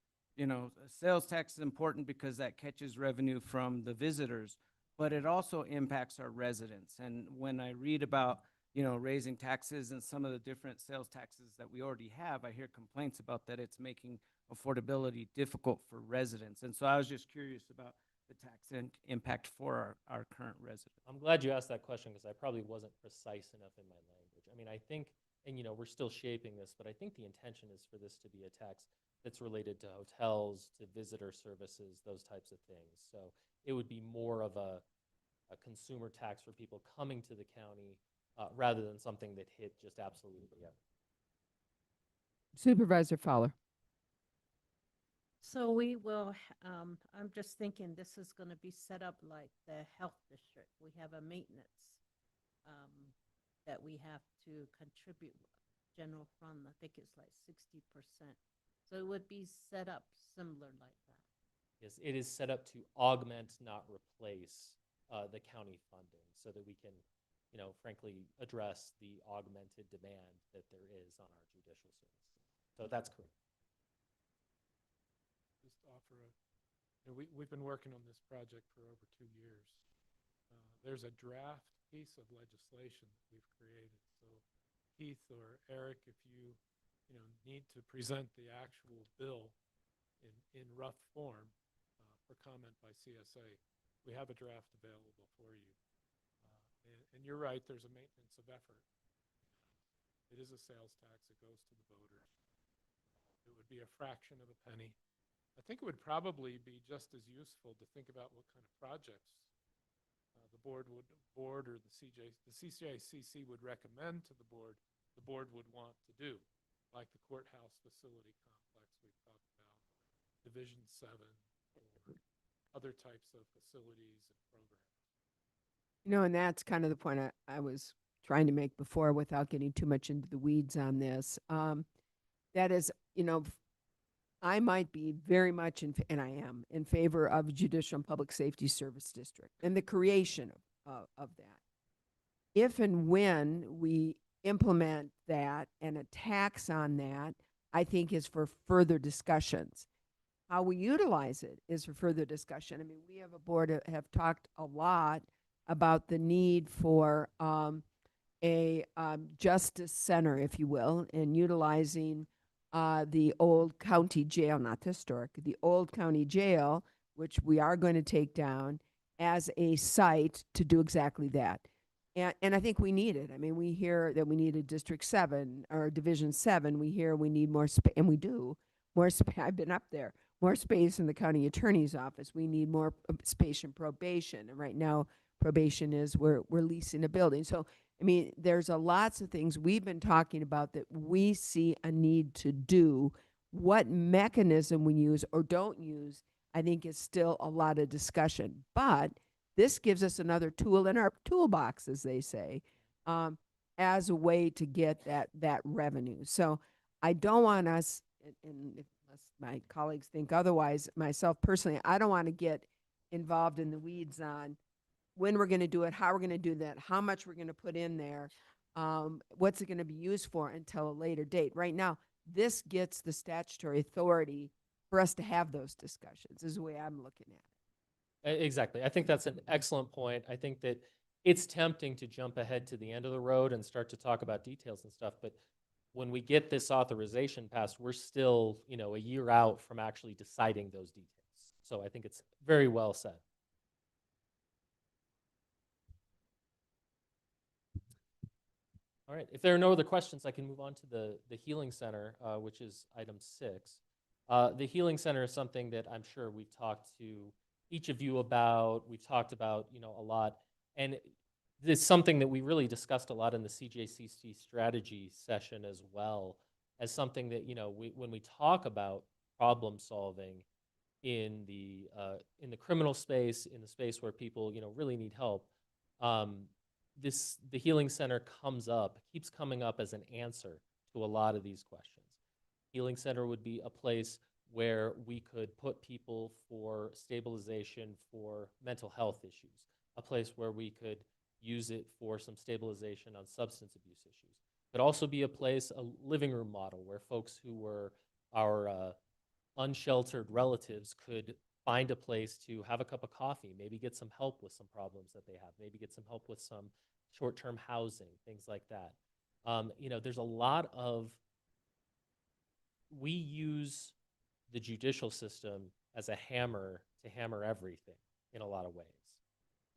sales tax is important because that catches revenue from the visitors, but it also impacts our residents. And when I read about, raising taxes and some of the different sales taxes that we already have, I hear complaints about that it's making affordability difficult for residents. And so I was just curious about the tax impact for our current residents. I'm glad you asked that question, because I probably wasn't precise enough in my language. I mean, I think, and we're still shaping this, but I think the intention is for this to be a tax that's related to hotels, to visitor services, those types of things. So it would be more of a consumer tax for people coming to the county rather than something that hit just absolutely everyone. Supervisor Fowler. So we will, I'm just thinking this is going to be set up like the health district. We have a maintenance that we have to contribute general fund. I think it's like 60%. So it would be set up similar like that. Yes, it is set up to augment, not replace the county funding, so that we can, frankly, address the augmented demand that there is on our judicial services. So that's correct. Just offer we've been working on this project for over 2 years. there's a draft piece of legislation that we've created. So Keith or Eric, if you need to present the actual bill in rough form for comment by CSA, we have a draft available for you. And you're right, there's a maintenance of effort. It is a sales tax. It goes to the voters. It would be a fraction of a penny. I think it would probably be just as useful to think about what kind of projects the board or the CJCC would recommend to the board would want to do, like the courthouse facility complex we've talked about, Division 7, or other types of facilities and programs. And that's kind of the point I was trying to make before without getting too much into the weeds on this. That is, I might be very much and I am in favor of a judicial and public safety service district and the creation of that. If and when we implement that and a tax on that, I think is for further discussions. How we utilize it is for further discussion. I mean, we have a board that have talked a lot about the need for a justice center, if you will, and utilizing the old county jail, not the historic, the old county jail, which we are going to take down as a site to do exactly that. And I think we need it. I mean, we hear that we need a District 7 or Division 7. We hear we need more space, and we do. More space. I've been up there. More space in the county attorney's office. We need more space in probation. And right now, probation is we're leasing a building. So, I mean, there's lots of things we've been talking about that we see a need to do. What mechanism we use or don't use, I think, is still a lot of discussion. But this gives us another tool in our toolbox, as they say, as a way to get that revenue. So I don't want us, and unless my colleagues think otherwise, myself personally, I don't want to get involved in the weeds on when we're going to do it, how we're going to do that, how much we're going to put in there, what's it going to be used for until a later date. Right now, this gets the statutory authority for us to have those discussions, is the way I'm looking at it. Exactly. I think that's an excellent point. I think that it's tempting to jump ahead to the end of the road and start to talk about details and stuff, but when we get this authorization passed, we're still, a year out from actually deciding those details. So I think it's very well said. All right, if there are no other questions, I can move on to the Healing Center, which is item 6. The Healing Center is something that I'm sure we've talked to each of you about. We've talked about, a lot. And it's something that we really discussed a lot in the CJCC strategy session as well, as something that, when we talk about problem solving in the criminal space, in the space where people, really need help, the Healing Center keeps coming up as an answer to a lot of these questions. Healing Center would be a place where we could put people for stabilization for mental health issues, a place where we could use it for some stabilization on substance abuse issues. Could also be a living room model, where folks who were our unsheltered relatives could find a place to have a cup of coffee, maybe get some help with some problems that they have, maybe get some help with some short-term housing, things like that. There's a lot of, we use the judicial system as a hammer to hammer everything in a lot of ways,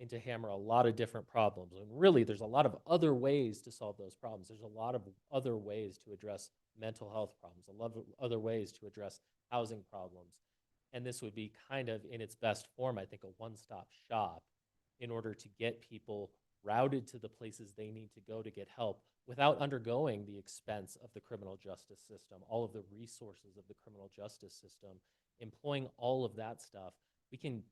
and to hammer a lot of different problems. And really, there's a lot of other ways to solve those problems. There's a lot of other ways to address mental health problems, a lot of other ways to address housing problems. And this would be kind of, in its best form, I think, a one-stop shop in order to get people routed to the places they need to go to get help without undergoing the expense of the criminal justice system, all of the resources of the criminal justice system, employing all of that stuff. We can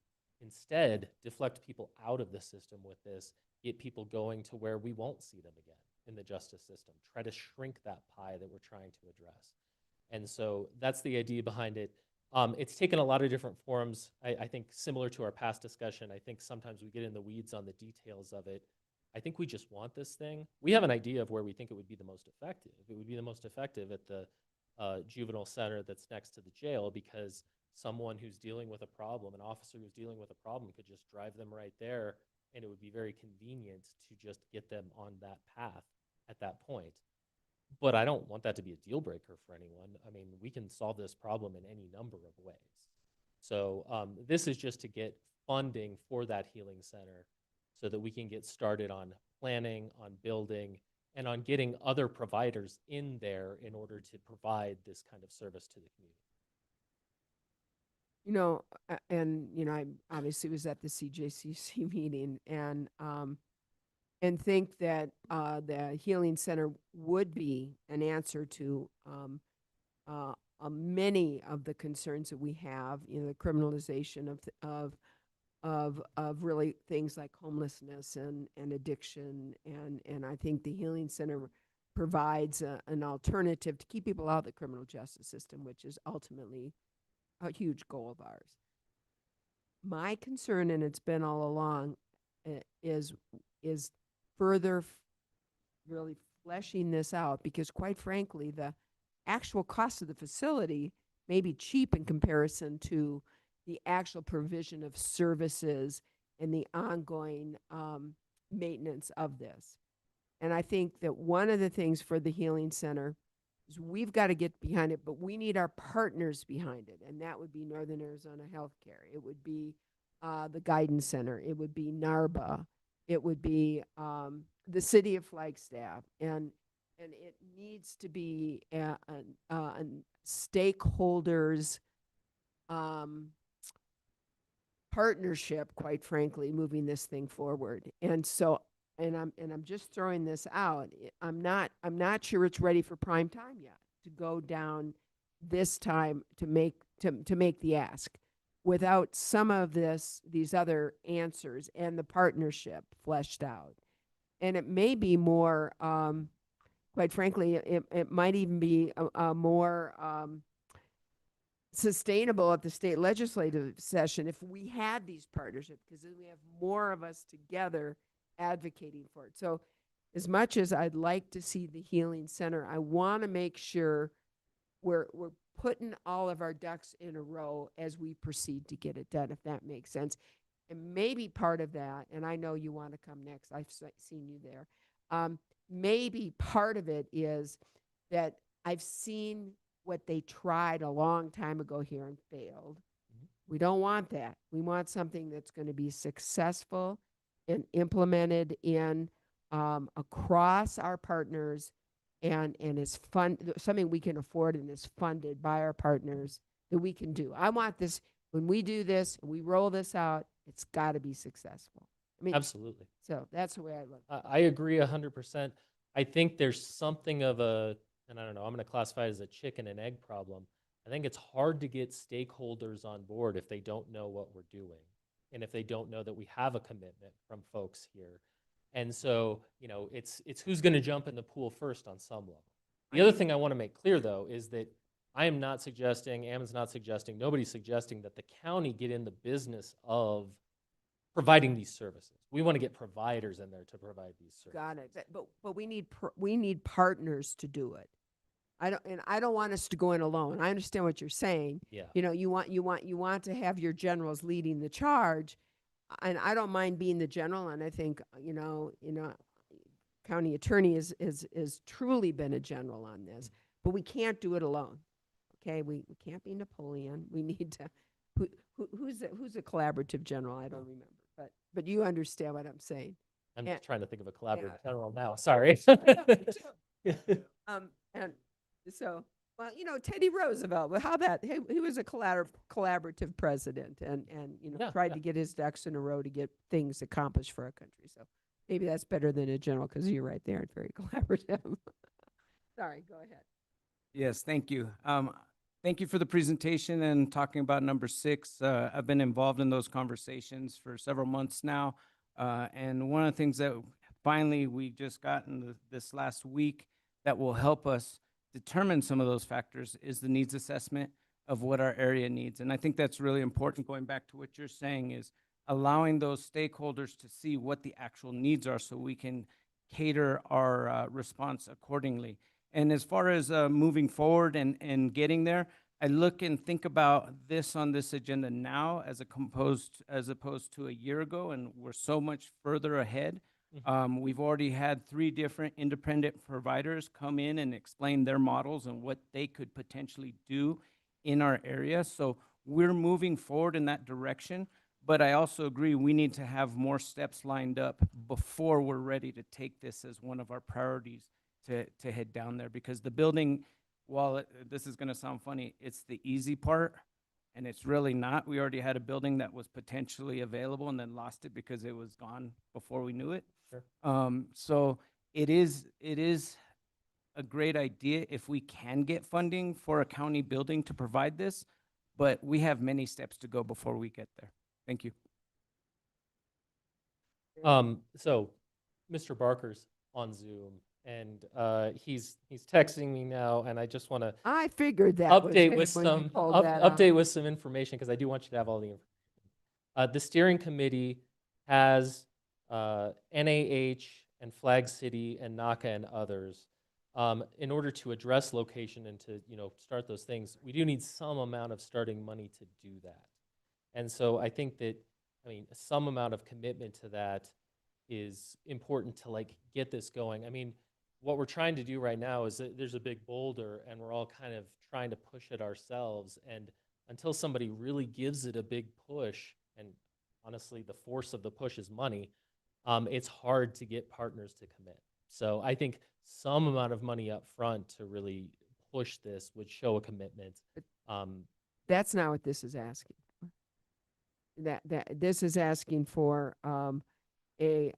instead deflect people out of the system with this, get people going to where we won't see them again in the justice system, try to shrink that pie that we're trying to address. And so that's the idea behind it. It's taken a lot of different forms. I think similar to our past discussion, I think sometimes we get in the weeds on the details of it. I think we just want this thing. We have an idea of where we think it would be the most effective. It would be the most effective at the juvenile center that's next to the jail, because someone who's dealing with a problem, an officer who's dealing with a problem, could just drive them right there and it would be very convenient to just get them on that path at that point. But I don't want that to be a deal breaker for anyone. I mean, we can solve this problem in any number of ways. So this is just to get funding for that healing center so that we can get started on planning, on building, and on getting other providers in there in order to provide this kind of service to the community. You know, and you know, I obviously was at the CJCC meeting, and think that the healing center would be an answer to many of the concerns that we have. You know, the criminalization of really things like homelessness and addiction, and I think the healing center provides an alternative to keep people out of the criminal justice system, which is ultimately a huge goal of ours. My concern, and it's been all along, is further really fleshing this out, because quite frankly, the actual cost of the facility may be cheap in comparison to the actual provision of services and the ongoing maintenance of this. And I think that one of the things for the healing center is we've got to get behind it, but we need our partners behind it. And that would be Northern Arizona Healthcare. It would be the Guidance Center. It would be NARBA. It would be the city of Flagstaff. And it needs to be a stakeholders partnership, quite frankly, moving this thing forward. And so, and I'm just throwing this out. I'm not sure it's ready for prime time yet to go down this time to make the ask without some of these other answers and the partnership fleshed out. And it may be more, quite frankly, it might even be a more sustainable at the state legislative session if we had these partnerships, because then we have more of us together advocating for it. So as much as I'd like to see the healing center, I want to make sure we're putting all of our ducks in a row as we proceed to get it done, if that makes sense. And maybe part of that, and I know you want to come next, I've seen you there. Maybe part of it is that I've seen what they tried a long time ago here and failed. We don't want that. We want something that's going to be successful and implemented in across our partners, and is something we can afford and is funded by our partners that we can do. I want this, when we do this, and we roll this out, it's got to be successful. I mean, Absolutely. So that's the way I look. I agree 100%. I think there's something of a, and I don't know, I'm going to classify it as a chicken and egg problem. I think it's hard to get stakeholders on board if they don't know what we're doing, and if they don't know that we have a commitment from folks here. And so, you know, it's who's going to jump in the pool first on some level. The other thing I want to make clear, though, is that I am not suggesting, Ammon's not suggesting, nobody's suggesting that the county get in the business of providing these services. We want to get providers in there to provide these services. Got it. But we need partners to do it. I don't want us to go in alone. I understand what you're saying. Yeah. You know, you want to have your generals leading the charge, and I don't mind being the general. And I think you know, county attorney is truly been a general on this, but we can't do it alone. Okay, we can't be Napoleon. We need to. Who's a collaborative general? I don't remember, but you understand what I'm saying. I'm And- trying to think of a collaborative general now. Sorry. And so, well, you know, Teddy Roosevelt, well, how that, he was a collaborative president, and you know, Yeah, tried yeah. to get his ducks in a row to get things accomplished for our country. So maybe that's better than a general, because you're right there, it's very collaborative. Sorry, go ahead. Yes, thank you. Thank you for the presentation and talking about number 6. I've been involved in those conversations for several months now. And one of the things that finally we just got in this last week that will help us determine some of those factors is the needs assessment of what our area needs. And I think that's really important, going back to what you're saying, is allowing those stakeholders to see what the actual needs are so we can cater our response accordingly. And as far as moving forward and getting there, I look and think about this on this agenda now as opposed to a year ago, and we're so much further ahead. We've already had 3 different independent providers come in and explain their models and what they could potentially do in our area. So we're moving forward in that direction. But I also agree we need to have more steps lined up before we're ready to take this as one of our priorities to head down there, because the building, while this is going to sound funny, it's the easy part, and it's really not. We already had a building that was potentially available and then lost it because it was gone before we knew it. Sure. So it is a great idea if we can get funding for a county building to provide this, but we have many steps to go before we get there. Thank you. So Mr. Barker's on Zoom, and he's texting me now, and I just want to I figured that was update him with when you some pulled that out. update with some information, because I do want you to have all the information. The steering committee has NAH and Flag City and NACA and others. In order to address location and to start those things, we do need some amount of starting money to do that. And so I think that, some amount of commitment to that is important to get this going. What we're trying to do right now is that there's a big boulder and we're all kind of trying to push it ourselves. And until somebody really gives it a big push, and honestly, the force of the push is money, it's hard to get partners to commit. So I think some amount of money up front to really push this would show a commitment. That's not what this is asking. This is asking for a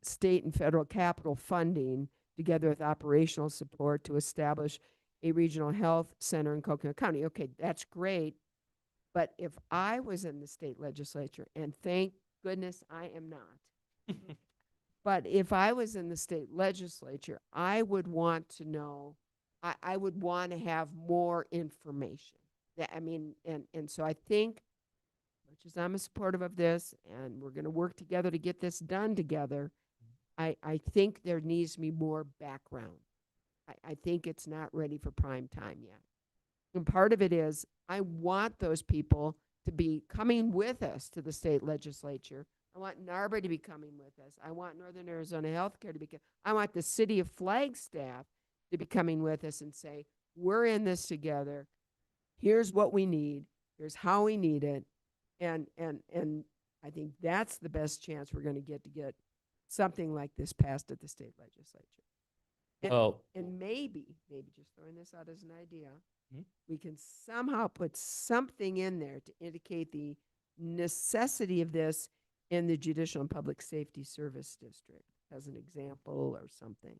state and federal capital funding together with operational support to establish a regional health center in Coconino County. Okay, that's great. But if I was in the state legislature, and thank goodness I am not, but if I was in the state legislature, I would want to know, I would want to have more information. And so I think, much as I'm supportive of this, and we're going to work together to get this done together, I think there needs to be more background. I think it's not ready for prime time yet. And part of it is I want those people to be coming with us to the state legislature. I want NARBA to be coming with us. I want Northern Arizona Healthcare to be. I want the city of Flagstaff to be coming with us and say, we're in this together. Here's what we need. Here's how we need it. And I think that's the best chance we're going to get something like this passed at the state legislature. And maybe just throwing this out as an idea, we can somehow put something in there to indicate the necessity of this in the Judicial and Public Safety Service District as an example or something.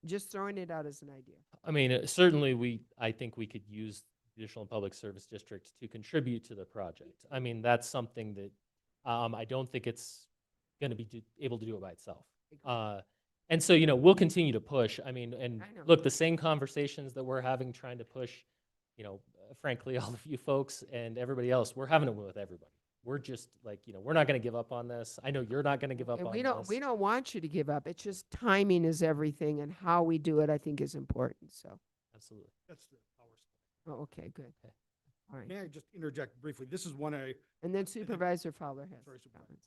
Just throwing it out as an idea. Certainly I think we could use Judicial and Public Service District to contribute to the project. That's something that I don't think it's going to be able to do it by itself. And so, we'll continue to push. Look, the same conversations that we're having trying to push, frankly, all of you folks and everybody else, we're having it with everybody. We're just we're not going to give up on this. I know you're not going to give up on this. We don't want you to give up. It's just timing is everything, and how we do it, I think, is important. So, absolutely. That's the power supply. Oh, okay, good. Okay. All right. May I just interject briefly? This is one and then Supervisor Fowler has comments.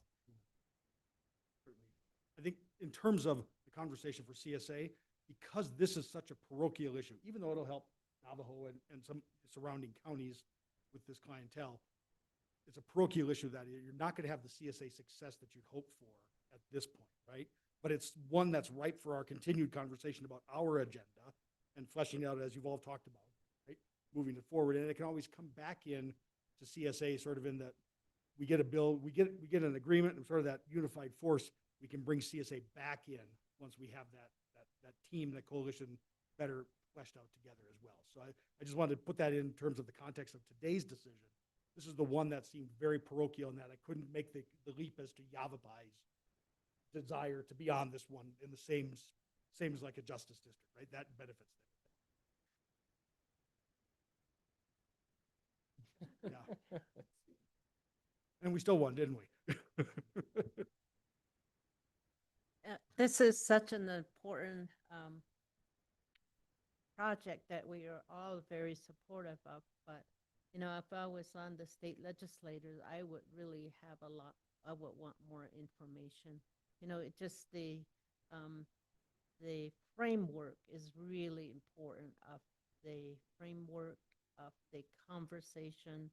I think in terms of the conversation for CSA, because this is such a parochial issue, even though it'll help Navajo and some surrounding counties with this clientele, it's a parochial issue that you're not going to have the CSA success that you'd hope for at this point, right? But it's one that's ripe for our continued conversation about our agenda and fleshing out, as you've all talked about, right? Moving it forward. And it can always come back in to CSA sort of in that we get a bill, we get an agreement, and sort of that unified force, we can bring CSA back in once we have that team, that coalition better fleshed out together as well. So I just wanted to put that in terms of the context of today's decision. This is the one that seemed very parochial in that I couldn't make the leap as to Yavapai's desire to be on this one in the same as like a justice district, right? That benefits them. Yeah. And we still won, didn't we? This is such an important project that we are all very supportive of, but You know, if I was on the state legislators, I would really have a lot, I would want more information. You know, it just the framework is really important of the framework of the conversation,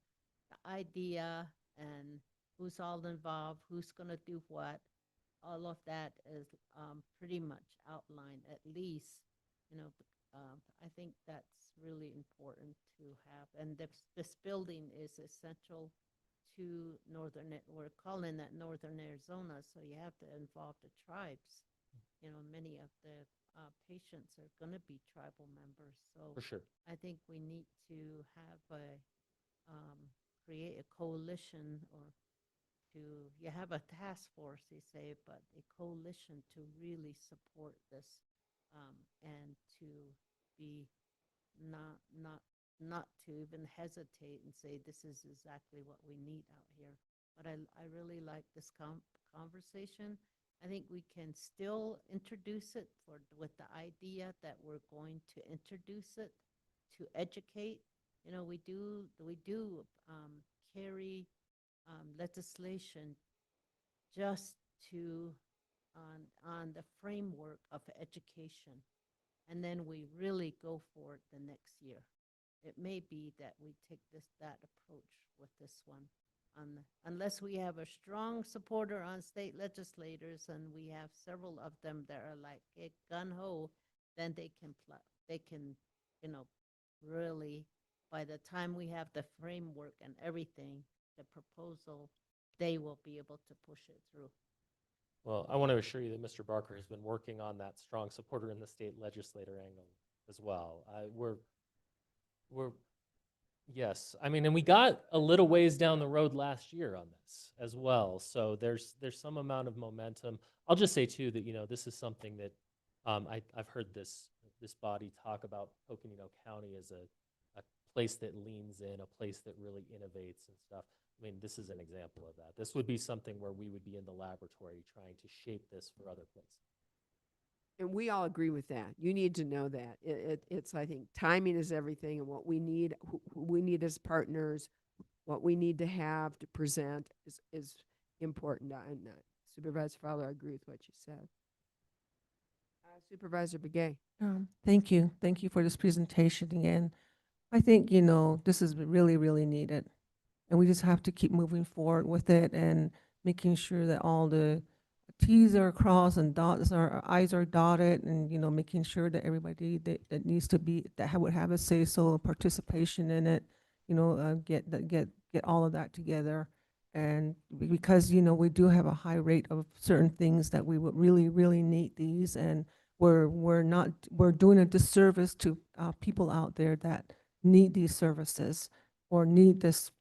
the idea, and who's all involved, who's going to do what. All of that is pretty much outlined, at least, you know, I think that's really important to have. And this building is essential to northern, we're calling that northern Arizona, so you have to involve the tribes. You know, many of the patients are going to be tribal members. So For sure. I think we need to have create a coalition, or you have a task force, they say, but a coalition to really support this, and to be not to even hesitate and say this is exactly what we need out here. But I really like this conversation. I think we can still introduce it with the idea that we're going to introduce it to educate. You know, we do carry legislation just to on the framework of education, and then we really go for it the next year. It may be that we take that approach with this one, unless we have a strong supporter on state legislators, and we have several of them that are like gun ho, then they can, you know, really, by the time we have the framework and everything, the proposal, they will be able to push it through. Well, I want to assure you that Mr. Barker has been working on that strong supporter in the state legislator angle as well. Yes, I mean, and we got a little ways down the road last year on this as well. So there's some amount of momentum. I'll just say too that, you know, this is something that I've heard this body talk about Coconino County as a place that leans in, a place that really innovates and stuff. I mean, this is an example of that. This would be something where we would be in the laboratory trying to shape this for other places. And we all agree with that. You need to know that. It's, I think, timing is everything, and what we need, who we need as partners, what we need to have to present is important. And Supervisor Fowler, I agree with what you said. Supervisor Begay. Thank you. Thank you for this presentation again. I think, you know, this is really, really needed. And we just have to keep moving forward with it and making sure that all the T's are crossed and I's are dotted, and, you know, making sure that everybody that needs to be, would have a say so, participation in it, you know, get all of that together. And because, you know, we do have a high rate of certain things that we would really, really need these, and we're doing a disservice to people out there that need these services or need this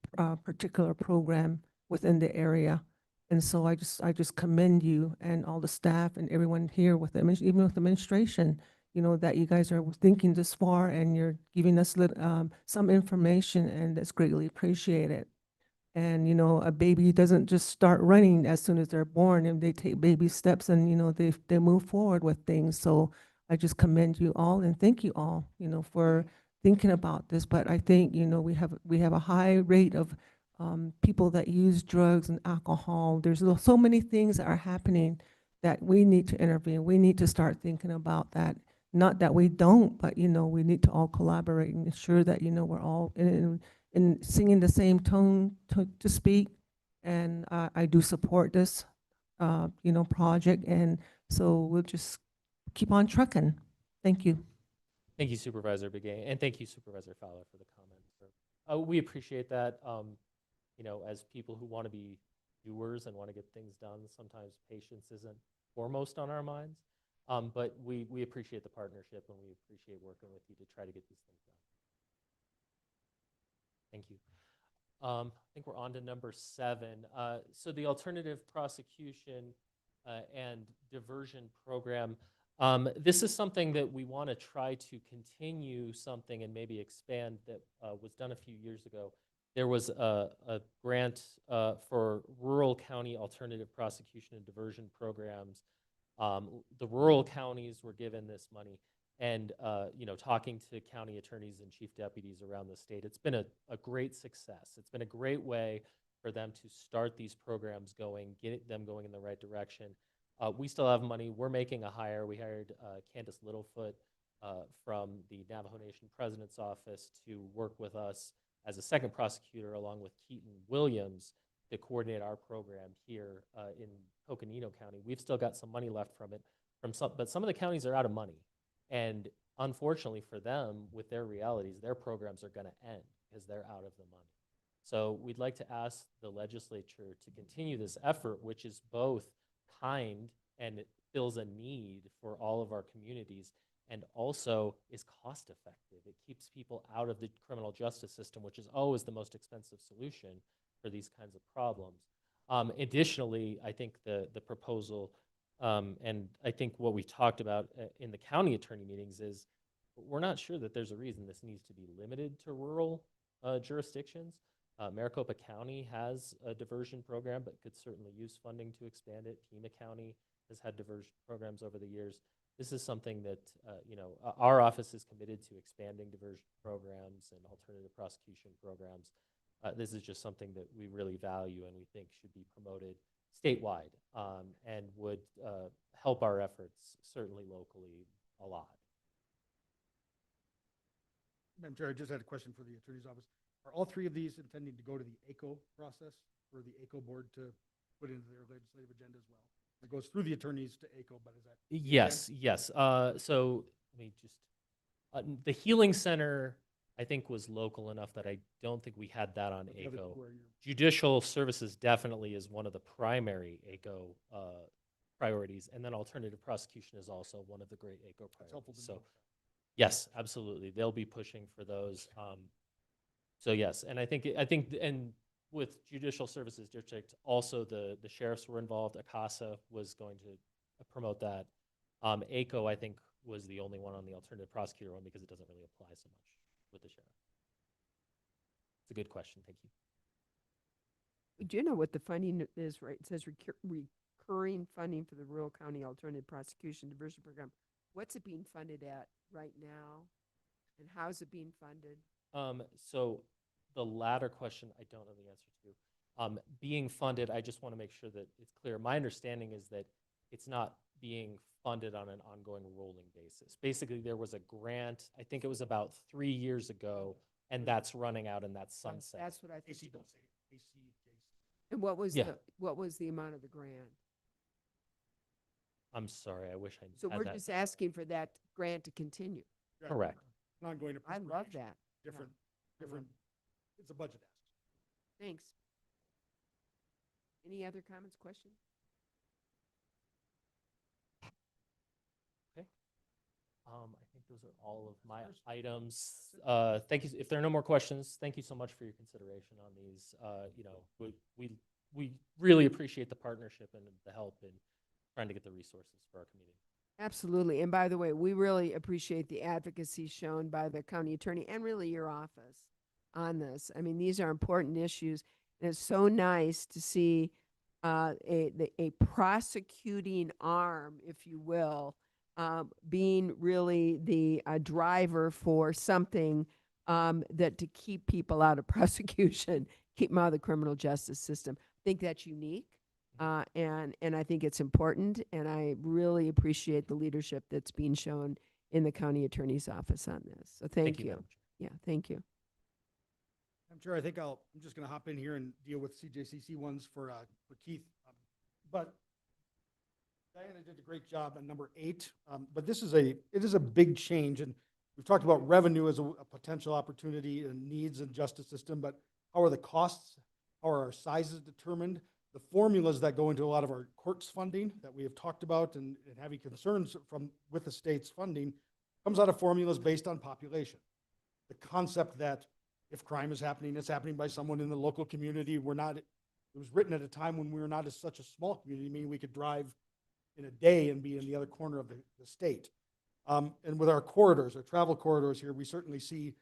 particular program within the area. And so I just commend you and all the staff and everyone here with the, even with the administration, you know, that you guys are thinking this far and you're giving us some information, and that's greatly appreciated. And, you know, a baby doesn't just start running as soon as they're born, and they take baby steps, and, you know, they move forward with things. So I just commend you all and thank you all, you know, for thinking about this. But I think, you know, we have a high rate of people that use drugs and alcohol. There's so many things that are happening that we need to intervene. We need to start thinking about that. Not that we don't, but, you know, we need to all collaborate and ensure that, you know, we're all in singing the same tone to speak. And I do support this, you know, project. And so we'll just keep on trucking. Thank you. Thank you, Supervisor Begay, and thank you, Supervisor Fowler, for the comment. We appreciate that. You know, as people who want to be doers and want to get things done, sometimes patience isn't foremost on our minds. But we appreciate the partnership, and we appreciate working with you to try to get these things done. Thank you. I think we're on to number 7. So the alternative prosecution and diversion program. This is something that we want to try to continue something and maybe expand that was done a few years ago. There was a grant for rural county alternative prosecution and diversion programs. The rural counties were given this money, and talking to county attorneys and chief deputies around the state. It's been a great success. It's been a great way for them to start these programs going, get them going in the right direction. We still have money. We're making a hire. We hired Candace Littlefoot from the Navajo Nation President's Office to work with us as a second prosecutor, along with Keaton Williams, to coordinate our program here in Coconino County. We've still got some money left from it, but some of the counties are out of money. And unfortunately for them, with their realities, their programs are going to end because they're out of the money. So we'd like to ask the legislature to continue this effort, which is both kind and it fills a need for all of our communities, and also is cost effective. It keeps people out of the criminal justice system, which is always the most expensive solution for these kinds of problems. Additionally, I think the proposal, and I think what we talked about in the county attorney meetings is, we're not sure that there's a reason this needs to be limited to rural jurisdictions. Maricopa County has a diversion program, but could certainly use funding to expand it. Pima County has had diversion programs over the years. This is something that, our office is committed to expanding diversion programs and alternative prosecution programs. This is just something that we really value and we think should be promoted statewide, and would help our efforts, certainly locally, a lot. Madam Chair, I just had a question for the Attorney's Office. Are all three of these intending to go to the ACO process for the ACO board to put into their legislative agenda as well? It goes through the attorneys to ACO, but is that? the Yes, intent? yes. So let me just, the Healing Center, I think, was local enough that I don't think we had that on But the other ACO. two are your- Judicial Services definitely is one of the primary ACO priorities, and then alternative prosecution is also one of the great ACO That's helpful priorities. to know. So yes, absolutely. They'll be pushing for those. So yes, and I think, and with Judicial Services District, also the sheriffs were involved. ACASA was going to promote that. ACO, I think, was the only one on the alternative prosecutor one because it doesn't really apply so much with the sheriff. It's a good question. Thank you. Do you know what the funding is, right? It says recurring funding for the Rural County Alternative Prosecution Diversion Program. What's it being funded at right now? And how's it being funded? So the latter question, I don't know the answer to. Being funded, I just want to make sure that it's clear. My understanding is that it's not being funded on an ongoing rolling basis. Basically, there was a grant, I think it was about 3 years ago, and that's running out and that's sunset. That's what I think. AC. And what was Yeah. the amount of the grant? I'm sorry, I wish I So had we're that. just asking for that grant to continue. Yeah, Correct. Not going to. I love that. Different, it's a budget ask. Thanks. Any other comments, questions? I think those are all of my items. Thank you. If there are no more questions, thank you so much for your consideration on these. We really appreciate the partnership and the help in trying to get the resources for our community. Absolutely. And by the way, we really appreciate the advocacy shown by the county attorney and really your office on this. I mean, these are important issues. And it's so nice to see a prosecuting arm, if you will, being really the driver for something that to keep people out of prosecution, keep them out of the criminal justice system. I think that's unique. And I think it's important, and I really appreciate the leadership that's being shown in the county attorney's office on this. So thank you. Madam Chair. Yeah, thank you. I'm sure, I think I'm just going to hop in here and deal with CJCC ones for Keith. But Diana did a great job on number 8. But it is a big change, and we've talked about revenue as a potential opportunity and needs in justice system, but how are the costs, how are our sizes determined? The formulas that go into a lot of our courts funding that we have talked about and having concerns with the state's funding comes out of formulas based on population. The concept that if crime is happening, it's happening by someone in the local community. It was written at a time when we were not such a small community, meaning we could drive in a day and be in the other corner of the state. And with our corridors, our travel corridors here, we certainly see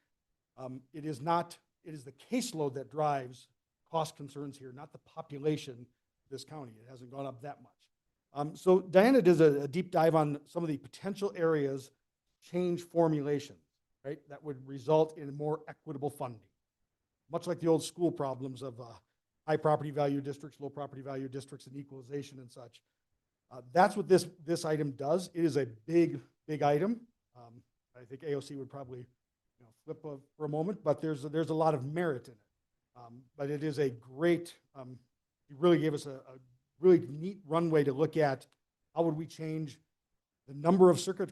it is the caseload that drives cost concerns here, not the population of this county. It hasn't gone up that much. So Diana does a deep dive on some of the potential areas change formulations, right? That would result in more equitable funding. Much like the old school problems of high property value districts, low property value districts, and equalization and such. That's what this item does. It is a big item. I think AOC would probably flip for a moment, but there's a lot of merit in it. But it is a great, he really gave us a really neat runway to look at how would we change the number of circuit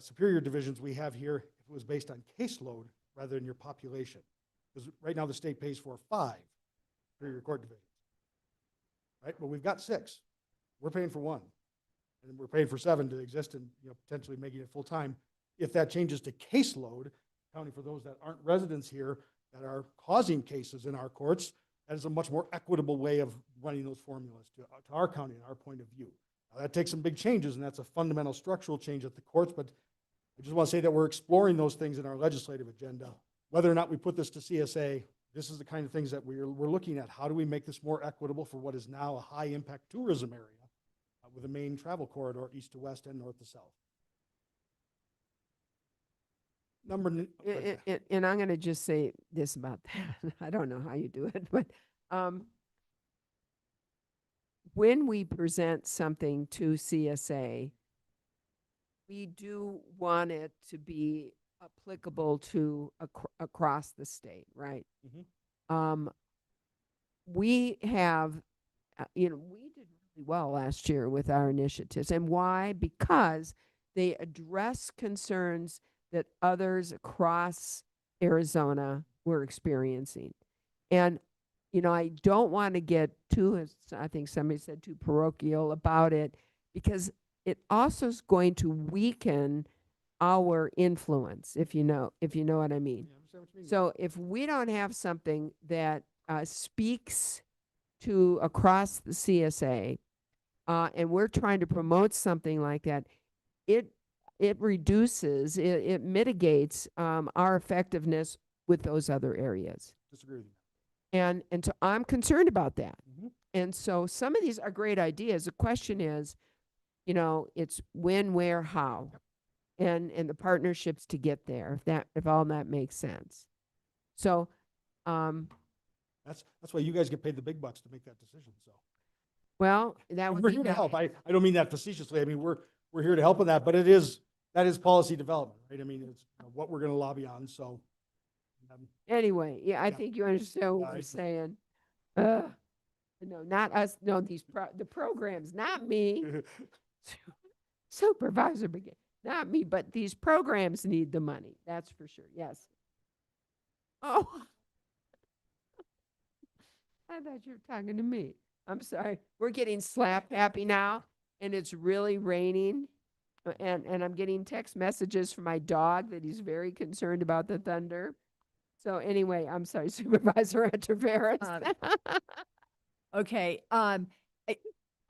superior divisions we have here if it was based on caseload rather than your population. Because right now the state pays for 5 superior court divisions, right? But we've got 6. We're paying for 1, and we're paying for 7 to exist and potentially making it full time. If that changes to caseload, accounting for those that aren't residents here that are causing cases in our courts, that is a much more equitable way of running those formulas to our county and our point of view. Now, that takes some big changes, and that's a fundamental structural change at the courts, but I just want to say that we're exploring those things in our legislative agenda. Whether or not we put this to CSA, this is the kind of things that we're looking at. How do we make this more equitable for what is now a high-impact tourism area with a main travel corridor east to west and north to south? And I'm going to just say this about that. I don't know how you do it, but when we present something to CSA, we do want it to be applicable to across the state, right? We have, we did really well last year with our initiatives. And why? Because they address concerns that others across Arizona were experiencing. And, I don't want to get too, as I think somebody said, too parochial about it, because it also is going to weaken our influence, if you know what I mean. So if we don't have something that speaks to across the CSA, and we're trying to promote something like that, it reduces, it mitigates our effectiveness with those other areas. Disagree with you. And so I'm concerned about that. And so some of these are great ideas. The question is, it's when, where, how, and the partnerships to get there, if all that makes sense. So that's why you guys get paid the big bucks to make that decision. So well, that would we're be here to nice. help. I don't mean that facetiously. I mean we're here to help with that, but that is policy development, right? I mean, it's what we're going to lobby on. So anyway, I think you understand what we're saying. No, not us. No, the programs, not me. Supervisor begin, not me, but these programs need the money. That's for sure. Yes. Oh, I thought you were talking to me. I'm sorry. We're getting slap happy now, and it's really raining. And I'm getting text messages from my dog that he's very concerned about the thunder. So anyway, I'm sorry, Supervisor Entreveras. Okay.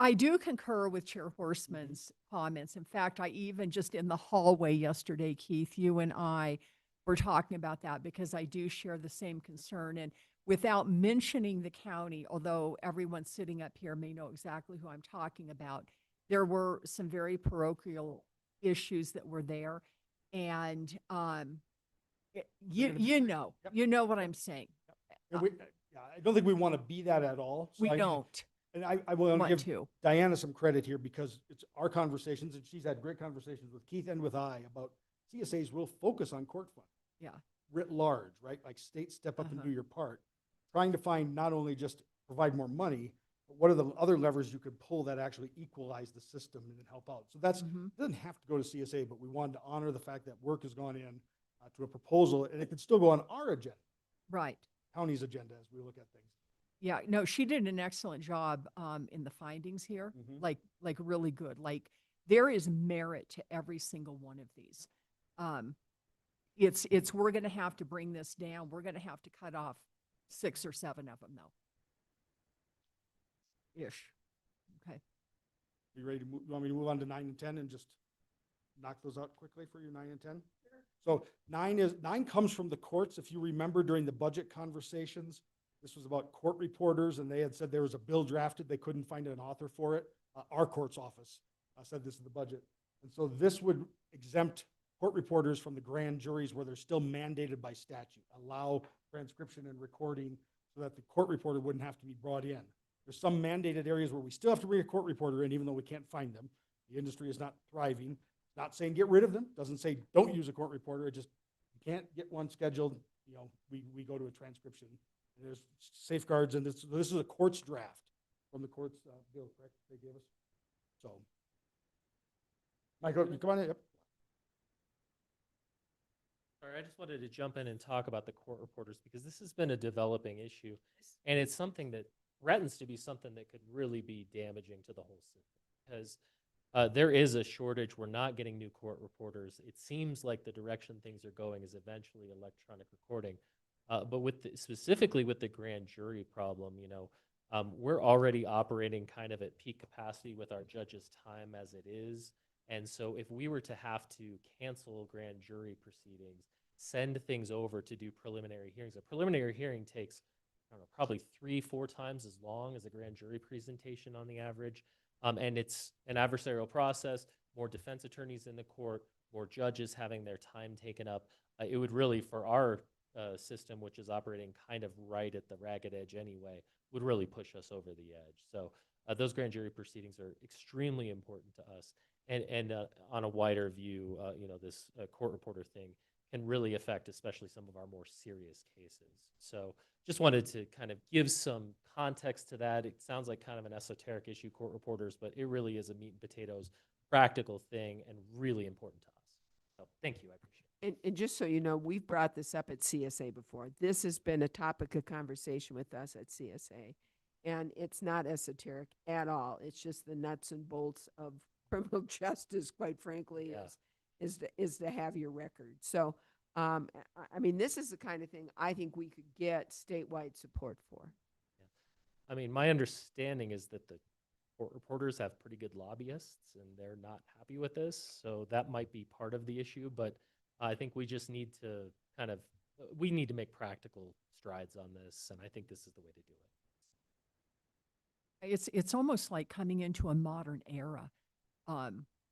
I do concur with Chair Horstman's comments. In fact, I even just in the hallway yesterday, Keith, you and I were talking about that because I do share the same concern. And without mentioning the county, although everyone sitting up here may know exactly who I'm talking about, there were some very parochial issues that were there. And you know what I'm saying. I don't think we want to be that at all. So We don't. And I will Want give to. Diana some credit here because it's our conversations, and she's had great conversations with Keith and with I about CSA's real focus on court funding. Yeah. Writ large, right? Like states step up and do your part. Trying to find not only just provide more money, but what are the other levers you could pull that actually equalize the system and help out? So that's, it doesn't have to go to CSA, but we wanted to honor the fact that work has gone in to a proposal, and it could still go on our agenda. Right. County's agenda as we look at things. Yeah, no, she did an excellent job in the findings here, like really good. Like there is merit to every single one of these. It's we're going to have to bring this down. We're going to have to cut off 6 or 7 of them though. Ish. Okay. You ready to move? You want me to move on to 9 and 10 and just knock those out quickly for you, 9 and 10? So 9 comes from the courts. If you remember during the budget conversations, this was about court reporters, and they had said there was a bill drafted. They couldn't find an author for it. Our court's office said this is the budget. And so this would exempt court reporters from the grand juries where they're still mandated by statute, allow transcription and recording so that the court reporter wouldn't have to be brought in. There's some mandated areas where we still have to bring a court reporter in, even though we can't find them. The industry is not thriving. Not saying get rid of them, doesn't say don't use a court reporter, it just, you can't get one scheduled, you know, we go to a transcription. And there's safeguards, and this is a court's draft from the court's bill, correct, they gave us? So, Michael, come on in. Yep. All right, I just wanted to jump in and talk about the court reporters because this has been a developing issue, and it's something that threatens to be something that could really be damaging to the whole system because there is a shortage. We're not getting new court reporters. It seems like the direction things are going is eventually electronic recording. But specifically with the grand jury problem, you know, we're already operating kind of at peak capacity with our judges' time as it is. And so if we were to have to cancel grand jury proceedings, send things over to do preliminary hearings, a preliminary hearing takes, I don't know, probably 3-4 times as long as a grand jury presentation on the average. And it's an adversarial process, more defense attorneys in the court, more judges having their time taken up. It would really, for our system, which is operating kind of right at the ragged edge anyway, would really push us over the edge. So those grand jury proceedings are extremely important to us. And on a wider view, you know, this court reporter thing can really affect especially some of our more serious cases. So just wanted to kind of give some context to that. It sounds like kind of an esoteric issue, court reporters, but it really is a meat and potatoes practical thing and really important to us. So thank you, I appreciate it. And just so you know, we've brought this up at CSA before. This has been a topic of conversation with us at CSA. And it's not esoteric at all. It's just the nuts and bolts of criminal justice, quite frankly, is to have your record. So, I mean, this is the kind of thing I think we could get statewide support for. I mean, my understanding is that the court reporters have pretty good lobbyists and they're not happy with this. So that might be part of the issue, but I think we just need to kind of, we need to make practical strides on this. And I think this is the way to do it. It's almost like coming into a modern era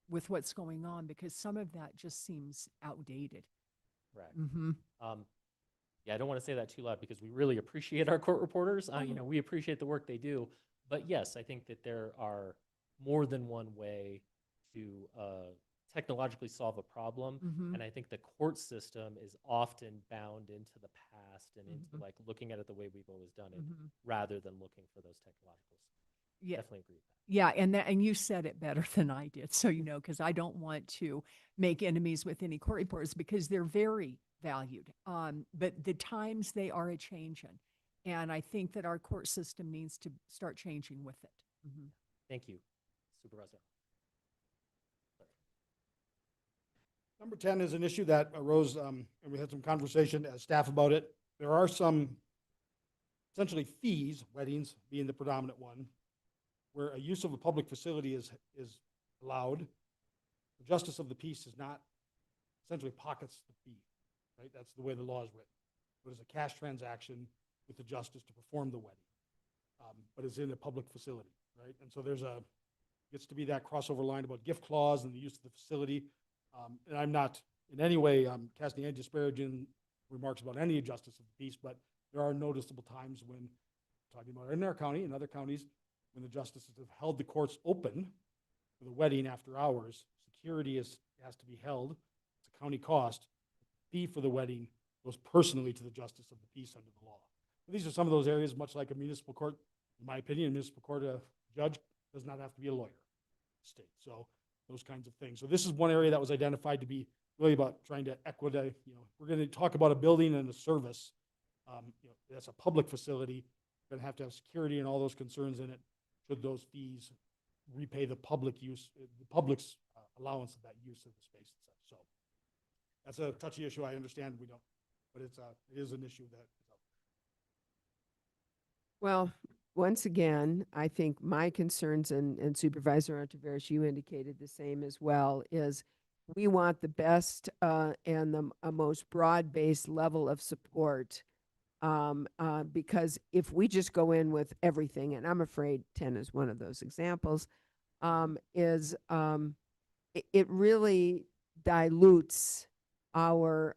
with what's going on, because some of that just seems outdated. Right. Mm-hmm. Yeah, I don't want to say that too loud because we really appreciate our court reporters. You know, we appreciate the work they do. But yes, I think that there are more than one way to technologically solve a problem. Mm-hmm. And I think the court system is often bound into the past and into Mhm. like looking at it the way we've always done it Mhm. rather than looking for those technological solutions. Yeah. Definitely agree with that. Yeah, and you said it better than I did. So, you know, because I don't want to make enemies with any court reporters because they're very valued. But the times they are a changing, and I think that our court system needs to start changing with it. Mhm. Thank you, Supervisor. Number 10 is an issue that arose, and we had some conversation as staff about it. There are some essentially fees, weddings being the predominant one, where a use of a public facility is allowed. The justice of the peace is not, essentially pockets the fee, right? That's the way the law is written. It is a cash transaction with the justice to perform the wedding, but it's in a public facility, right? And so gets to be that crossover line about gift clause and the use of the facility. And I'm not in any way casting any disparaging remarks about any justice of the peace, but there are noticeable times when, talking about in our county and other counties, when the justices have held the courts open for the wedding after hours, security has to be held. It's a county cost. Fee for the wedding goes personally to the justice of the peace under the law. So these are some of those areas, much like a municipal court, in my opinion, a municipal court, a judge does not have to be a lawyer, state. So those kinds of things. So this is one area that was identified to be really about trying to equitize, you know, we're going to talk about a building and a service. You know, that's a public facility. Going to have security and all those concerns in it. Should those fees repay the public use, the public's allowance of that use of the space and such. So that's a touchy issue. I understand we don't, but it is an issue that is out there. Well, once again, I think my concerns, and Supervisor Ontiveros, you indicated the same as well, is we want the best and the most broad-based level of support, because if we just go in with everything, and I'm afraid 10 is one of those examples, it really dilutes our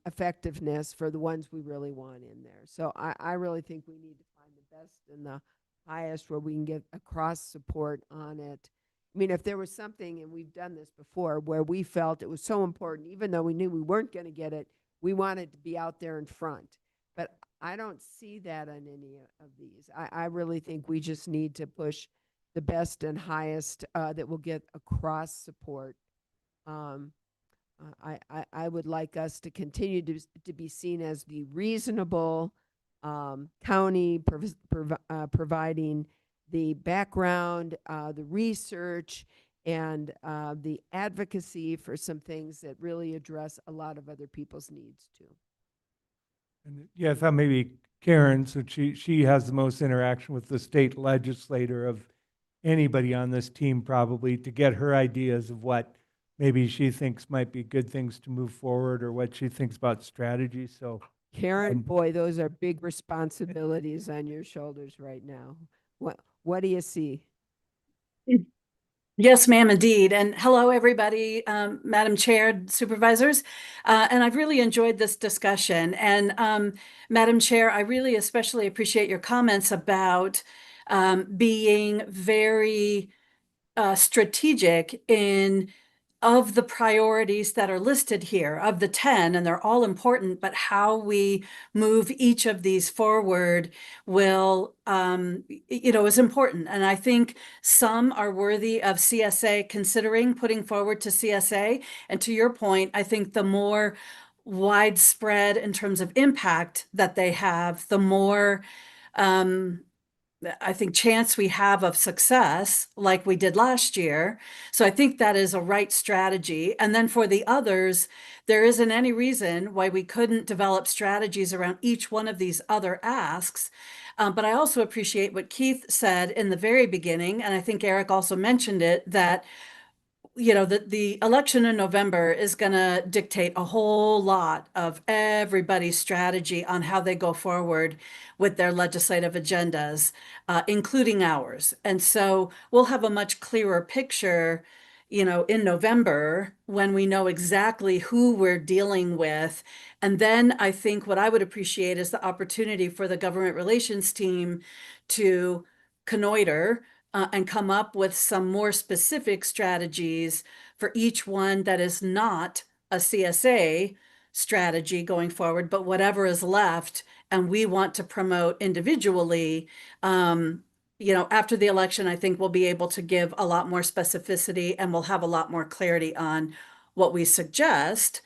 effectiveness for the ones we really want in there. So I really think we need to find the best and the highest where we can get across support on it. I mean, if there was something, and we've done this before, where we felt it was so important, even though we knew we weren't going to get it, we wanted to be out there in front. But I don't see that on any of these. I really think we just need to push the best and highest that will get across support. I would like us to continue to be seen as the reasonable county providing the background, the research, and the advocacy for some things that really address a lot of other people's needs too. And yeah, I thought maybe Karen, so she has the most interaction with the state legislator of anybody on this team probably, to get her ideas of what maybe she thinks might be good things to move forward, or what she thinks about strategy. So Karen, boy, those are big responsibilities on your shoulders right now. What do you see? Yes, ma'am, indeed. And hello, everybody, Madam Chair, Supervisors. And I've really enjoyed this discussion. And Madam Chair, I really especially appreciate your comments about being very strategic in of the priorities that are listed here, of the 10, and they're all important, but how we move each of these forward will, is important. And I think some are worthy of CSA considering putting forward to CSA. And to your point, I think the more widespread in terms of impact that they have, the more I think chance we have of success like we did last year. So I think that is a right strategy. And then for the others, there isn't any reason why we couldn't develop strategies around each one of these other asks. But I also appreciate what Keith said in the very beginning, and I think Eric also mentioned it, that the election in November is going to dictate a whole lot of everybody's strategy on how they go forward with their legislative agendas, including ours. And so we'll have a much clearer picture, in November when we know exactly who we're dealing with. And then I think what I would appreciate is the opportunity for the government relations team to connoiter and come up with some more specific strategies for each one that is not a CSA strategy going forward, but whatever is left and we want to promote individually. After the election, I think we'll be able to give a lot more specificity, and we'll have a lot more clarity on what we suggest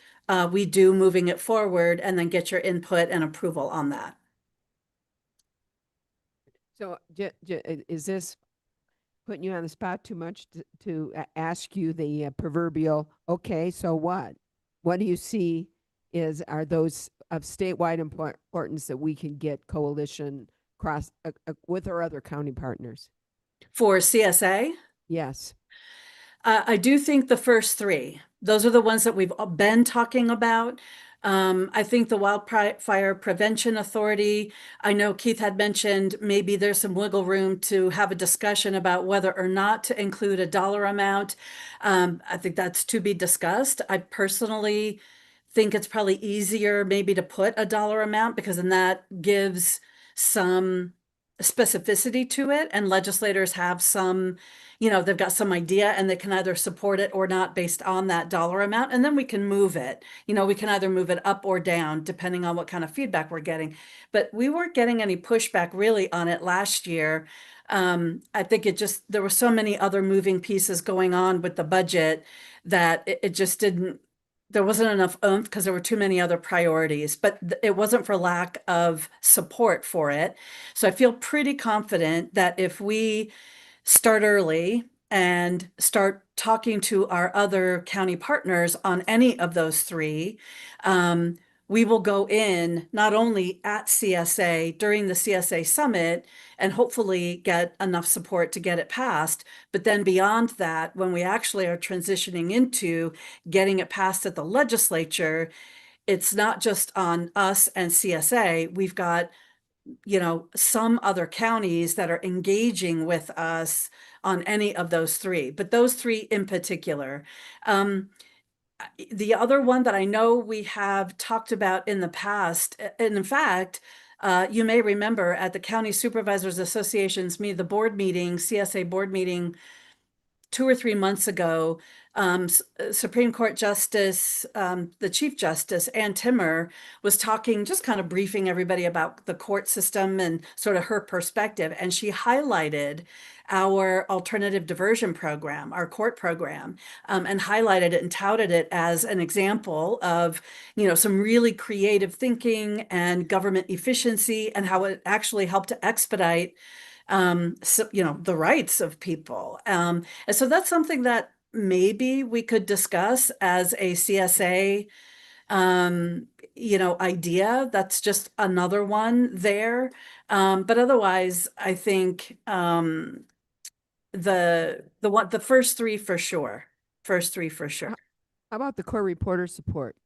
we do moving it forward, and then get your input and approval on that. So is this putting you on the spot too much to ask you the proverbial, okay, so what? What do you see are those of statewide importance that we can get coalition across with our other county partners? For CSA? Yes. I do think the first three, those are the ones that we've been talking about. I think the Wildfire Prevention Authority, I know Keith had mentioned maybe there's some wiggle room to have a discussion about whether or not to include a dollar amount. I think that's to be discussed. I personally think it's probably easier maybe to put a dollar amount, because then that gives some specificity to it, and legislators have some, they've got some idea, and they can either support it or not based on that dollar amount, and then we can move it. We can either move it up or down depending on what kind of feedback we're getting. But we weren't getting any pushback really on it last year. I think there were so many other moving pieces going on with the budget that it just didn't, there wasn't enough oomph because there were too many other priorities, but it wasn't for lack of support for it. So I feel pretty confident that if we start early and start talking to our other county partners on any of those three, we will go in not only at CSA during the CSA summit and hopefully get enough support to get it passed, but then beyond that, when we actually are transitioning into getting it passed at the legislature, it's not just on us and CSA. We've got, some other counties that are engaging with us on any of those three, but those three in particular. The other one that I know we have talked about in the past, and in fact, you may remember at the County Supervisors Association's the board meeting, CSA board meeting 2 or 3 months ago, Supreme Court Justice, the Chief Justice, Ann Timmer, was talking, just kind of briefing everybody about the court system and sort of her perspective. And she highlighted our alternative diversion program, our court program, and highlighted it and touted it as an example of, some really creative thinking and government efficiency and how it actually helped to expedite the rights of people. And so that's something that maybe we could discuss as a CSA, idea. That's just another one there. But otherwise, I think the first three for sure. First three for sure. How about the court reporter support?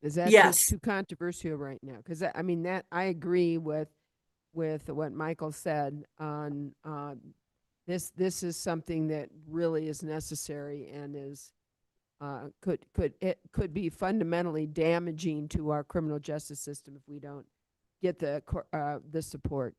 Is that Yes. too controversial right now? Because I mean that I agree with what Michael said on this is something that really is necessary and is could be fundamentally damaging to our criminal justice system if we don't get the support.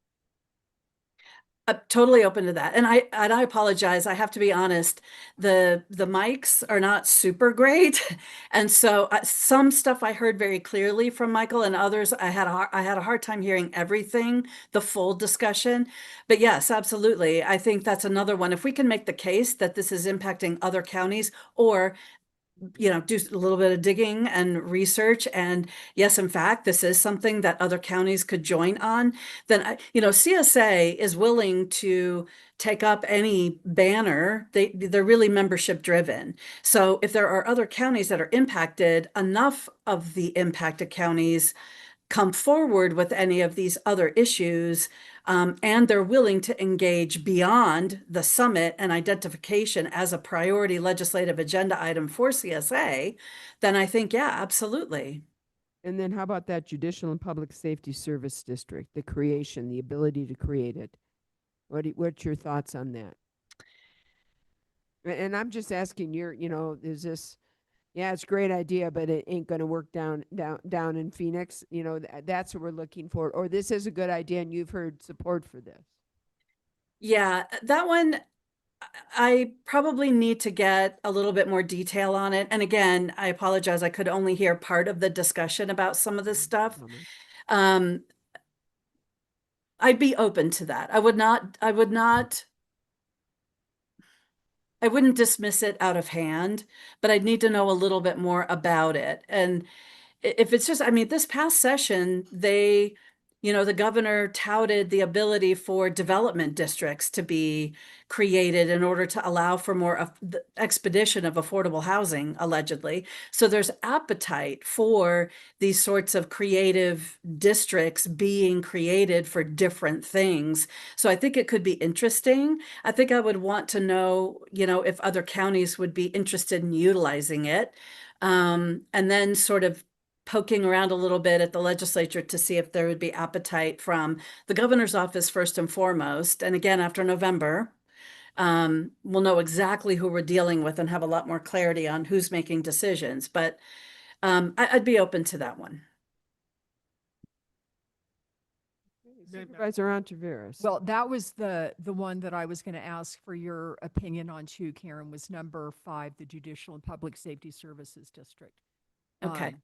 Totally open to that. And I apologize. I have to be honest. The mics are not super great. And so some stuff I heard very clearly from Michael, and others I had a hard time hearing everything, the full discussion. But yes, absolutely. I think that's another one. If we can make the case that this is impacting other counties, or do a little bit of digging and research. And yes, in fact, this is something that other counties could join on. Then, CSA is willing to take up any banner. They're really membership driven. So if there are other counties that are impacted, enough of the impacted counties come forward with any of these other issues, and they're willing to engage beyond the summit and identification as a priority legislative agenda item for CSA, then I think, yeah, absolutely. And then how about that Judicial and Public Safety Service District, the creation, the ability to create it? What's your thoughts on that? And I'm just asking is this, yeah, it's a great idea, but it ain't going to work down in Phoenix. That's what we're looking for. Or this is a good idea and you've heard support for this. Yeah, that one, I probably need to get a little bit more detail on it. And again, I apologize. I could only hear part of the discussion about some of this stuff. I'd be open to that. I wouldn't dismiss it out of hand, but I'd need to know a little bit more about it. And if it's just, this past session, the governor touted the ability for development districts to be created in order to allow for more of the expedition of affordable housing, allegedly. So there's appetite for these sorts of creative districts being created for different things. So I think it could be interesting. I think I would want to know, if other counties would be interested in utilizing it. And then sort of poking around a little bit at the legislature to see if there would be appetite from the governor's office first and foremost. And again, after November, we'll know exactly who we're dealing with and have a lot more clarity on who's making decisions. But I'd be open to that one. Supervisor Ontiveros. Well, that was the one that I was going to ask for your opinion on too, Karen, was number 5, the Judicial and Public Safety Services District. Okay.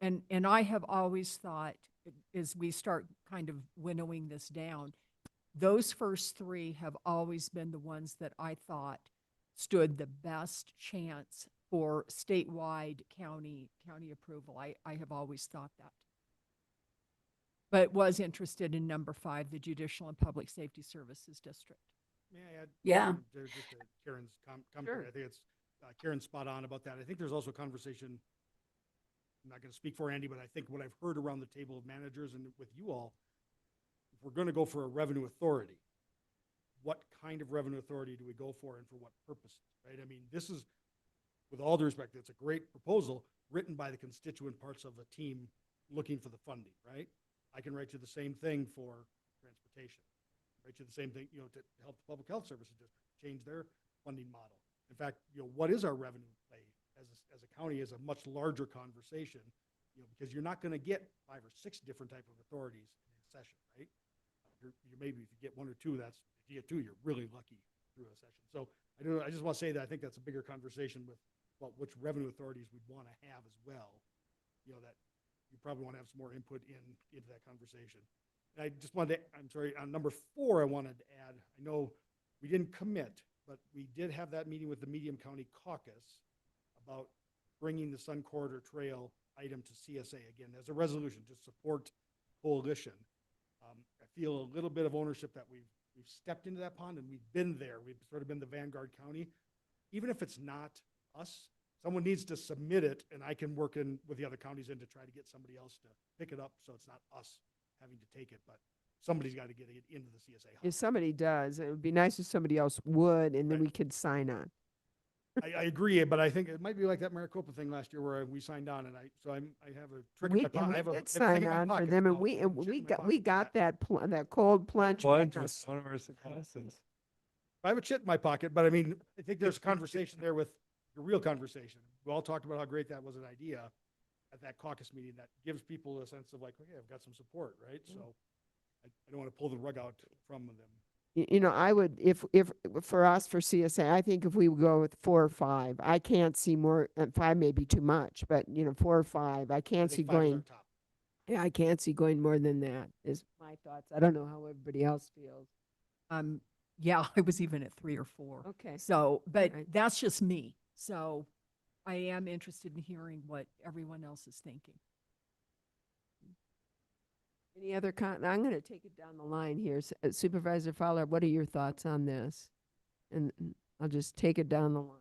And I have always thought, as we start kind of winnowing this down, those first 3 have always been the ones that I thought stood the best chance for statewide county approval. I have always thought that. But was interested in number 5, the Judicial and Public Safety Services District. May I add? Yeah. Just to Karen's commentary. I think it's Karen's spot on about that. I think there's also a conversation. I'm not going to speak for Andy, but I think what I've heard around the table of managers and with you all, if we're going to go for a revenue authority, what kind of revenue authority do we go for and for what purposes, right? This is, with all due respect, it's a great proposal written by the constituent parts of a team looking for the funding, right? I can write you the same thing for transportation, write you the same thing, to help the Public Health Services District change their funding model. In fact, what is our revenue base? as a county is a much larger conversation, you know, because you're not going to get 5 or 6 different type of authorities in a session, right? You're maybe if you get 1 or 2, that's, if you get 2, you're really lucky through a session. So I don't know, I just want to say that I think that's a bigger conversation with, well, which revenue authorities we'd want to have as well. You know, that you probably want to have some more input into that conversation. And I just wanted to, I'm sorry, on number 4, I wanted to add, I know we didn't commit, but we did have that meeting with the Medium County Caucus about bringing the Sun Corridor Trail item to CSA again as a resolution to support coalition. I feel a little bit of ownership that we've stepped into that pond and we've been there. We've sort of been the Vanguard County. Even if it's not us, someone needs to submit it, and I can work in with the other counties in to try to get somebody else to pick it up, so it's not us having to take it, but somebody's got to get it into the CSA hub. If somebody does, it would be nice if somebody else would, and then we could sign on. I agree, but I think it might be like that Maricopa thing last year where we signed on, and I have a trick in my pocket. I have a did thing sign in my on for pocket. them, and I'll we check in my we got that that cold plunge. Plunge with was us. one of our successes. I have a chit in my pocket, but I mean, I think there's a conversation there with a real conversation. We all talked about how great that was an idea at that caucus meeting that gives people a sense of like, okay, I've got some support, right? So I don't want to pull the rug out from them. You know, I would, if for us, for CSA, I think if we would go with 4 or 5, I can't see more, 5 may be too much, but, you know, 4 or 5, I can't see think 5 is our going, top. yeah, I can't see going more than that, is my thoughts. I don't know how everybody else feels. Yeah, I was even at 3 or 4. Okay. So, but Right. that's just me. So I am interested in hearing what everyone else is thinking. Any other I'm going to take it down the line here. Supervisor Fowler, what are your thoughts on this? And I'll just take it down the line.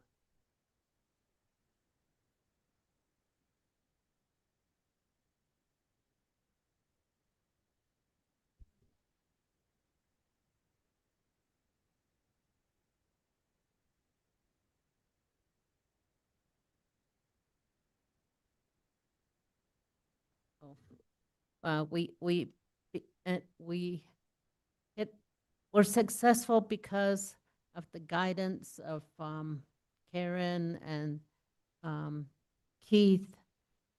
We were successful because of the guidance of Karen and Keith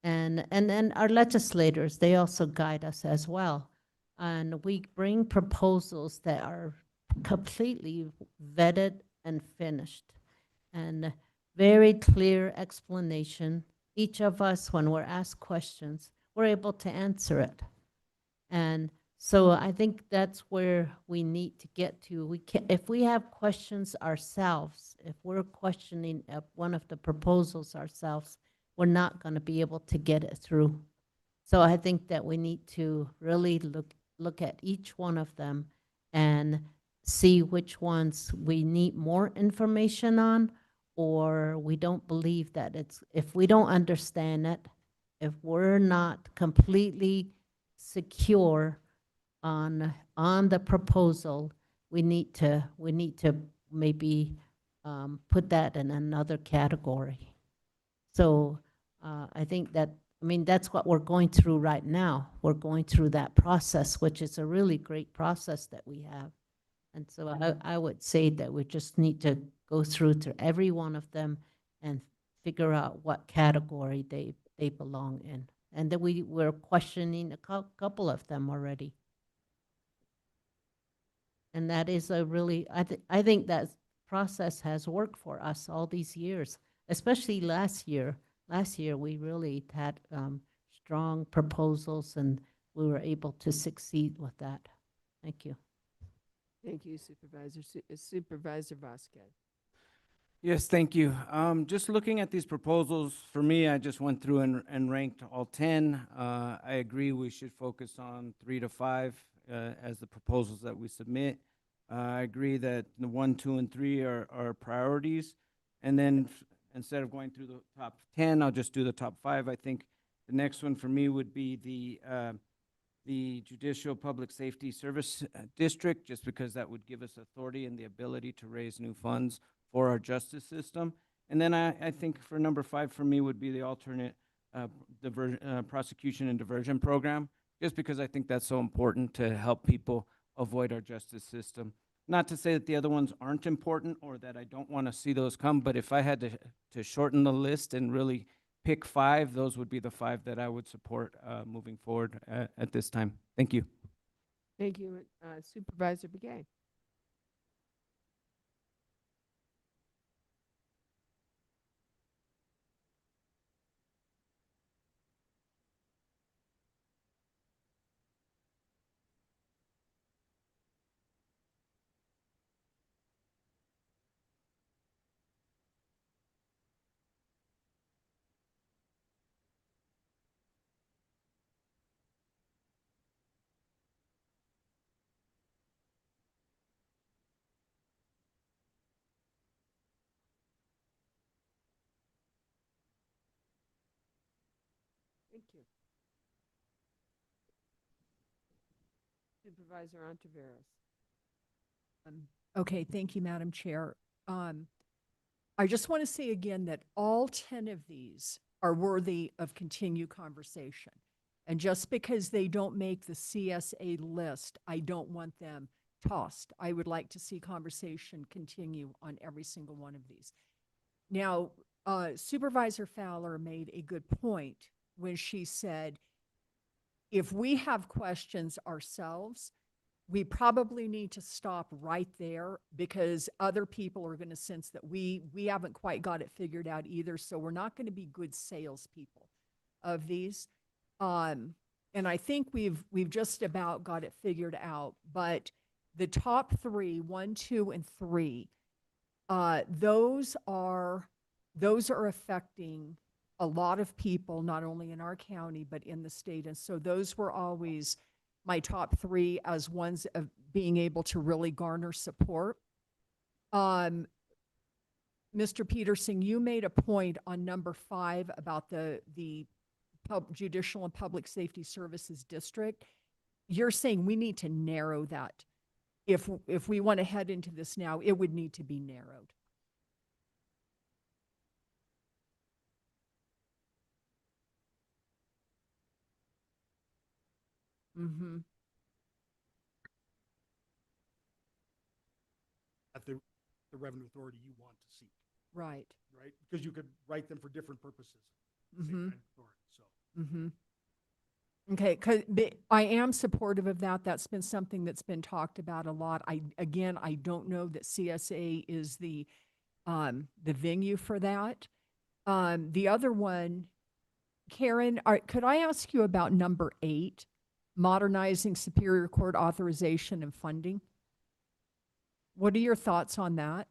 and then our legislators. They also guide us as well. And we bring proposals that are completely vetted and finished and very clear explanation. Each of us, when we're asked questions, we're able to answer it. And so I think that's where we need to get to. We can, if we have questions ourselves, if we're questioning one of the proposals ourselves, we're not going to be able to get it through. So I think that we need to really look at each one of them and see which ones we need more information on, or we don't believe that it's, if we don't understand it, if we're not completely secure on the proposal, we need to maybe put that in another category. So I think that, I mean, that's what we're going through right now. We're going through that process, which is a really great process that we have. And so I would say that we just need to go through to every one of them and figure out what category they belong in. And then we're questioning a couple of them already. And that is a really, I think that process has worked for us all these years, especially last year. Last year, we really had strong proposals and we were able to succeed with that. Thank you. Thank you, Supervisor. Supervisor Vasquez. Yes, thank you. Just looking at these proposals, for me, I just went through and ranked all 10. I agree we should focus on 3 to 5 as the proposals that we submit. I agree that the 1, 2, and 3 are priorities. And then instead of going through the top 10, I'll just do the top 5. I think the next one for me would be the Judicial Public Safety Service District, just because that would give us authority and the ability to raise new funds for our justice system. And then I think for number 5 for me would be the alternate prosecution and diversion program, just because I think that's so important to help people avoid our justice system. Not to say that the other ones aren't important or that I don't want to see those come, but if I had to shorten the list and really pick 5, those would be the 5 that I would support moving forward at this time. Thank you. Thank you, Supervisor Begay. Thank you. Supervisor Ontiveros. Okay, thank you, Madam Chair. I just want to say again that all 10 of these are worthy of continued conversation. And just because they don't make the CSA list, I don't want them tossed. I would like to see conversation continue on every single one of these. Now, Supervisor Fowler made a good point when she said, if we have questions ourselves, we probably need to stop right there because other people are going to sense that we haven't quite got it figured out either. So we're not going to be good salespeople of these. And I think we've just about got it figured out. But the top 3, 1, 2, and 3, those are affecting a lot of people, not only in our county but in the state. And so those were always my top 3 as ones of being able to really garner support. Mr. Peterson, you made a point on number 5 about the Judicial and Public Safety Services District. You're saying we need to narrow that. If we want to head into this now, it would need to be narrowed. Mm-hmm. At the revenue authority you want to seek, Right. right? Because you could write them for different purposes. Mm-hmm. Same kind of authority, so. Mm-hmm. Okay, I am supportive of that. That's been something that's been talked about a lot. I don't know that CSA is the venue for that. The other one, Karen, could I ask you about number 8, modernizing Superior Court authorization and funding? What are your thoughts on that?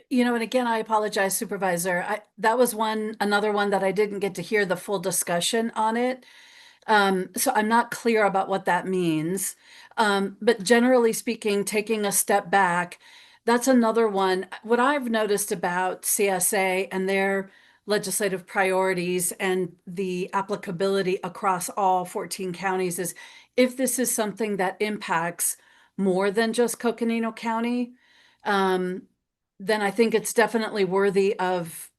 You know, and again, I apologize, Supervisor. That was another one that I didn't get to hear the full discussion on it. So I'm not clear about what that means. But generally speaking, taking a step back, that's another one. What I've noticed about CSA and their legislative priorities and the applicability across all 14 counties is if this is something that impacts more than just Coconino County, then I think it's definitely worthy of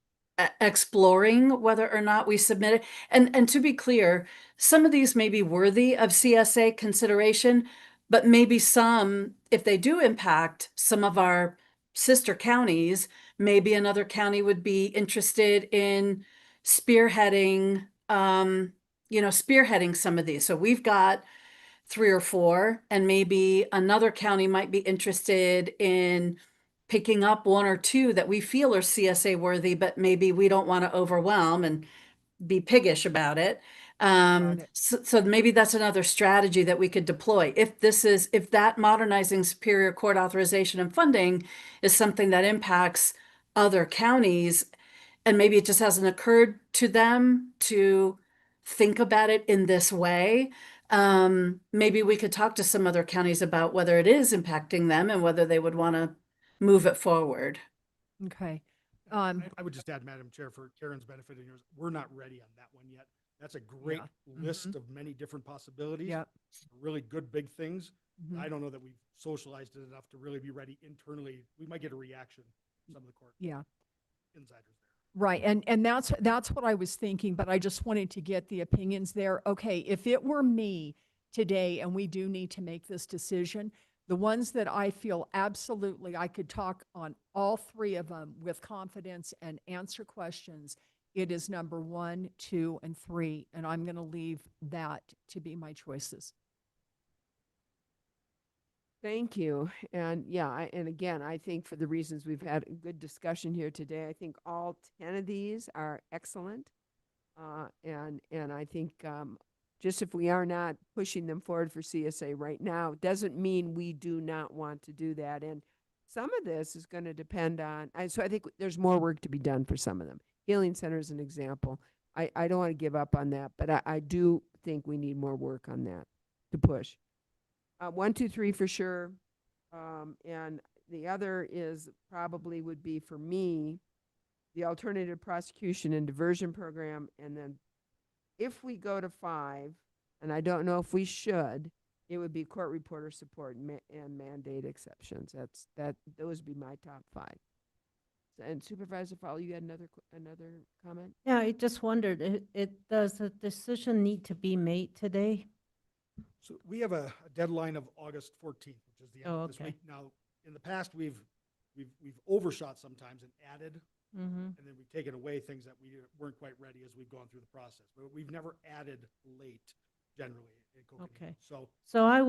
exploring whether or not we submit it. And to be clear, some of these may be worthy of CSA consideration, but maybe some, if they do impact some of our sister counties, maybe another county would be interested in spearheading, spearheading some of these. So we've got 3 or 4, and maybe another county might be interested in picking up 1 or 2 that we feel are CSA worthy, but maybe we don't want to overwhelm and be piggish about it. So maybe that's another strategy that we could deploy. If that modernizing Superior Court authorization and funding is something that impacts other counties, and maybe it just hasn't occurred to them to think about it in this way, maybe we could talk to some other counties about whether it is impacting them and whether they would want to move it forward. Okay. I would just add, Madam Chair, for Karen's benefit and yours, we're not ready on that one yet. That's a great list of many different possibilities. Yep. Really good, big things. Mhm. I don't know that we've socialized it enough to really be ready internally. We might get a reaction from some of the court insiders there. Right. And that's what I was thinking, but I just wanted to get the opinions there. Okay, if it were me today and we do need to make this decision, The ones that I feel absolutely I could talk on all three of them with confidence and answer questions, it is number 1, 2, and 3, and I'm going to leave that to be my choices. Thank you. And yeah, and again, I think for the reasons we've had a good discussion here today, I think all 10 of these are excellent. And I think just if we are not pushing them forward for CSA right now, doesn't mean we do not want to do that. And some of this is going to depend on, so I think there's more work to be done for some of them. Healing Center is an example. I don't want to give up on that, but I do think we need more work on that to push. 1, 2, 3 for sure. And the other is probably would be for me, the alternative prosecution and diversion program. And then if we go to 5, and I don't know if we should, it would be court reporter support and mandate exceptions. Those would be my top 5. And Supervisor Fowler, you had another comment? Yeah, I just wondered, does a decision need to be made today? So we have a deadline of August 14th, which is the end Oh, of this okay. week. Now, in the past, we've overshot sometimes and added, Mm-hmm. and then we've taken away things that we weren't quite ready as we've gone through the process. But we've never added late generally in Coconino. Okay. So I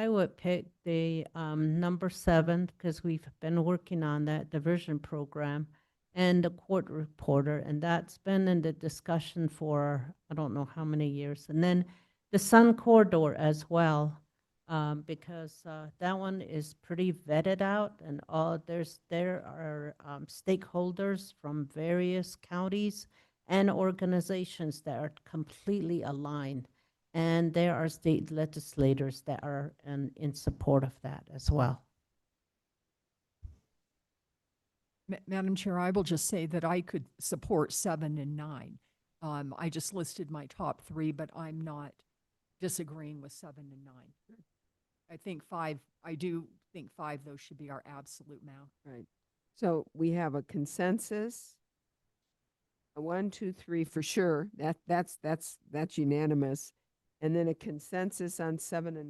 would pick the number 7 because we've been working on that diversion program and the court reporter, and that's been in the discussion for I don't know how many years. And then the Sun Corridor as well, because that one is pretty vetted out, and there are stakeholders from various counties and organizations that are completely aligned. And there are state legislators that are in support of that as well. Madam Chair, I will just say that I could support 7 and 9. I just listed my top 3, but I'm not disagreeing with 7 and 9. I think 5, I do think 5, those should be our absolute amount. Right. So we have a consensus. A 1, 2, 3 for sure. That's unanimous. And then a consensus on 7 and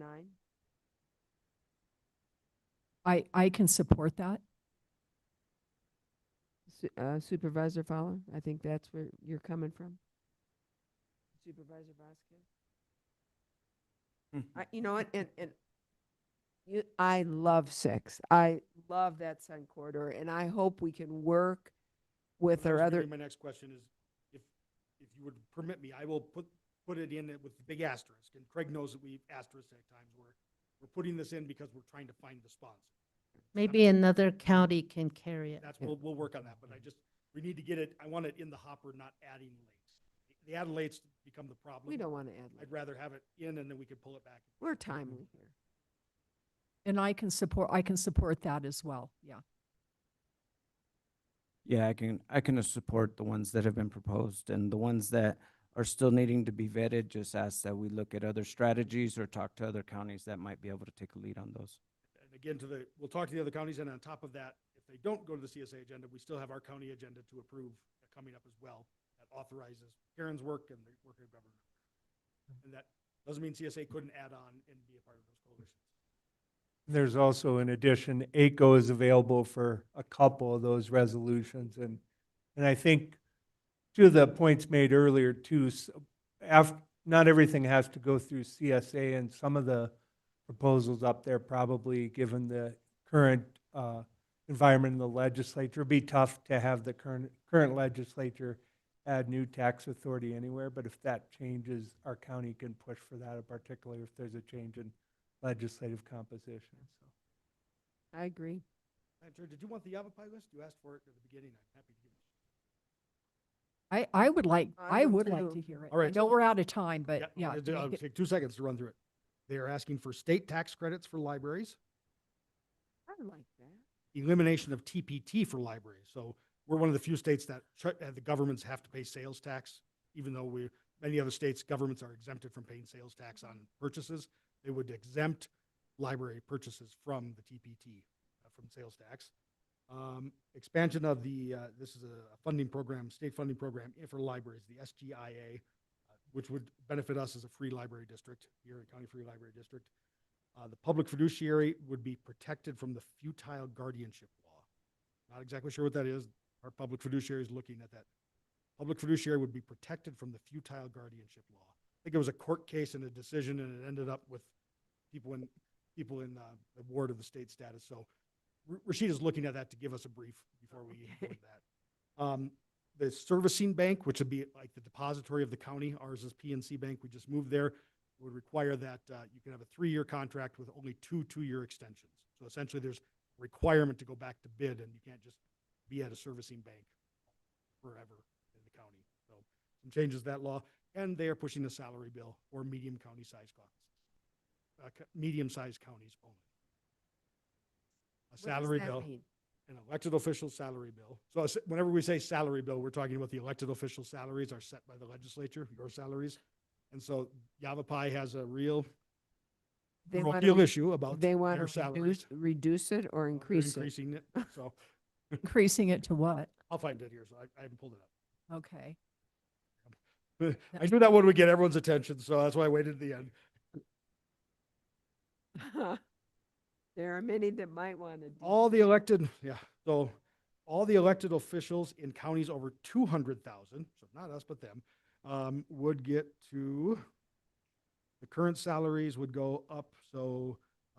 9. I can support that. Supervisor Fowler, I think that's where you're coming from. Supervisor Vasquez. You know what? And I love 6. I love that Sun Corridor, and I hope we can work with our other. my next question is, if you would permit me, I will put it in with the big asterisk. And Craig knows that we've asterisked at times where we're putting this in because we're trying to find the sponsor. Maybe another county can carry it. We'll work on that, but we need to get it, I want it in the hopper, not adding lates. The add lates become the problem. We don't want to add. I'd rather have it in and then we could pull it back. We're timely here. And I can support that as well. Yeah. Yeah, I can support the ones that have been proposed, and the ones that are still needing to be vetted, just ask that we look at other strategies or talk to other counties that might be able to take a lead on those. And again, we'll talk to the other counties, and on top of that, if they don't go to the CSA agenda, we still have our county agenda to approve coming up as well. That authorizes Karen's work and the work of government. And that doesn't mean CSA couldn't add on and be a part of those coalitions. There's also, in addition, ACO is available for a couple of those resolutions. And I think to the points made earlier too, not everything has to go through CSA, and some of the proposals up there probably, given the current environment in the legislature, it'd be tough to have the current legislature add new tax authority anywhere. But if that changes, our county can push for that, particularly if there's a change in legislative composition. So I agree. Madam Chair, did you want the Yavapai list? You asked for it at the beginning. I'm happy to give it. I would like too. to hear it. All right. I know we're out of time, but yeah. I'll take 2 seconds to run through it. They are asking for state tax credits for libraries, I like that. elimination of TPT for libraries. So we're one of the few states that the governments have to pay sales tax, even though many other states, governments are exempted from paying sales tax on purchases. They would exempt library purchases from the TPT, from sales tax. Expansion of this is a funding program, state funding program for libraries, the SGIA, which would benefit us as a free library district, Erie County Free Library District. The public fiduciary would be protected from the futile guardianship law. Not exactly sure what that is. Our public fiduciary is looking at that. Public fiduciary would be protected from the futile guardianship law. I think it was a court case and a decision, and it ended up with people in the ward of the state status. So Rashid is looking at that to give us a brief before we do that. The servicing bank, which would be like the depository of the county, ours is PNC Bank. We just moved there. Would require that you can have a 3-year contract with only 2 2-year extensions. So essentially, there's a requirement to go back to bid, and you can't just be at a servicing bank forever in the county. So some changes to that law, and they are pushing a salary bill for medium-sized counties only. A salary bill, an elected official salary bill. So whenever we say salary bill, we're talking about the elected official salaries are set by the legislature, your salaries. And so Yavapai has a real issue about their salaries. Reduce it or increase it? Increasing it, so. Increasing it to what? I'll find it here, so I haven't pulled it up. Okay. I knew that one would get everyone's attention, so that's why I waited at the end. There are many that might want to. All the elected, so all the elected officials in counties over 200,000, so not us, but them, would get to, the current salaries would go up. So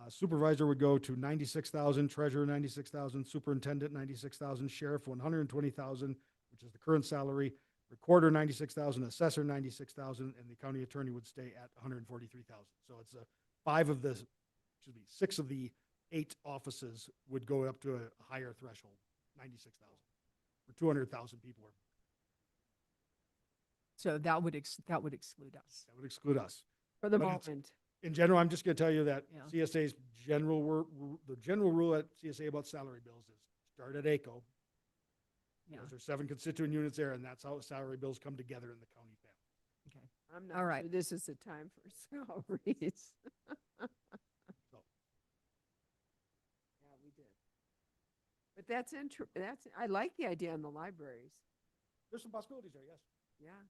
supervisor would go to 96,000, treasurer 96,000, superintendent 96,000, sheriff 120,000, which is the current salary, recorder 96,000, assessor 96,000, and the county attorney would stay at 143,000. So it's 6 of the 8 offices would go up to a higher threshold, 96,000, for 200,000 people. So that would exclude us. That would exclude us. For the But moment. In general, I'm just going to tell you that Yeah. CSA's the general rule at CSA about salary bills is start at ACO. Yeah. There's 7 constituent units there, and that's how salary bills come together in the county family. Okay. I'm not All right. sure this is the time for salaries. Yeah, we did. But that's I like the idea on the libraries. There's some possibilities there, yes. Yeah.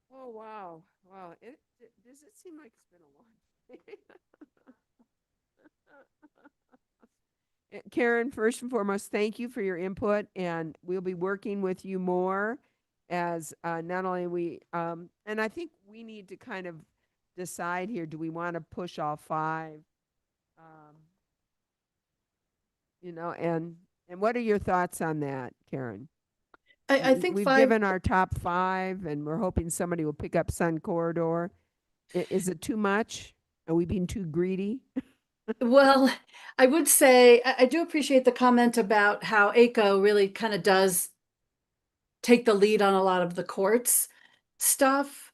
Oh, wow. Wow. Does it seem like it's been a long day? Karen, first and foremost, thank you for your input, and we'll be working with you more as not only and I think we need to kind of decide here, do we want to push all 5? And what are your thoughts on that, Karen? I think we've 5. given our top 5, and we're hoping somebody will pick up Sun Corridor. Is it too much? Are we being too greedy? Well, I would say I do appreciate the comment about how ACO really kind of does take the lead on a lot of the courts stuff.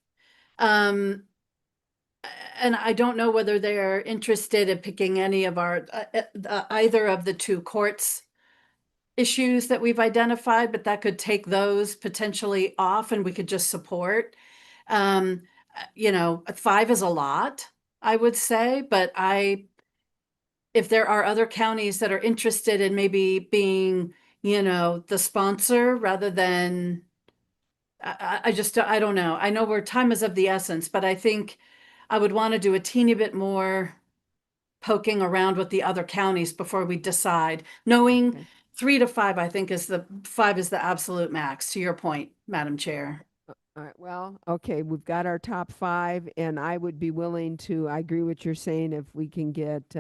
And I don't know whether they're interested in picking any of our either of the 2 courts issues that we've identified, but that could take those potentially off and we could just support. 5 is a lot, I would say, but if there are other counties that are interested in maybe being, the sponsor rather than, I don't know. I know time is of the essence, but I think I would want to do a teeny bit more poking around with the other counties before we decide, knowing 3 to 5, I think 5 is the absolute max, to your point, Madam Chair. All right. Well, okay, we've got our top 5, and I would be willing to, I agree with what you're saying, if we can get,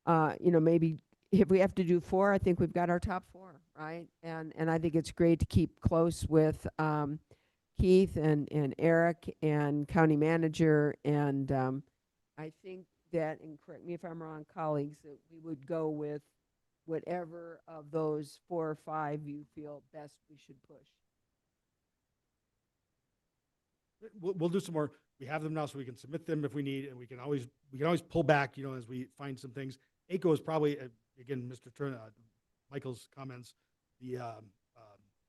maybe if we have to do 4, I think we've got our top 4, right? And I think it's great to keep close with Keith and Eric and county manager. And I think that, and correct me if I'm wrong, colleagues, that we would go with whatever of those 4 or 5 you feel best we should push. We'll do some more. We have them now, so we can submit them if we need, and we can always pull back, as we find some things. ACO is probably, again, Mr. Turner, Michael's comments, the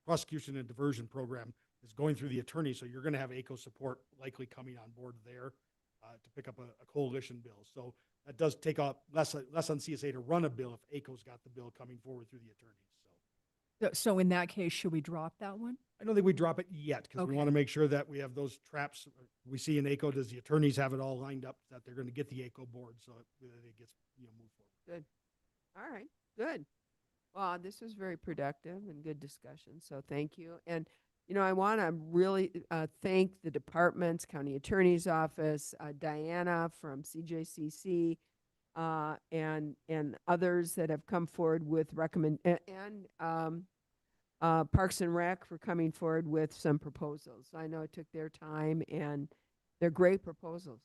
prosecution and diversion program is going through the attorney, so you're going to have ACO support likely coming on board there to pick up a coalition bill. So that does take up less on CSA to run a bill if ACO's got the bill coming forward through the attorneys. So in that case, should we drop that one? I don't think we drop it yet because we Okay. want to make sure that we have those traps we see in ACO, does the attorneys have it all lined up that they're going to get the ACO board so it gets, moved forward? Good. All right, good. Well, this was very productive and good discussion, so thank you. And, I want to really thank the departments, County Attorney's Office, Diana from CJCC, and others that have come forward with Parks and Rec for coming forward with some proposals. I know it took their time, and they're great proposals.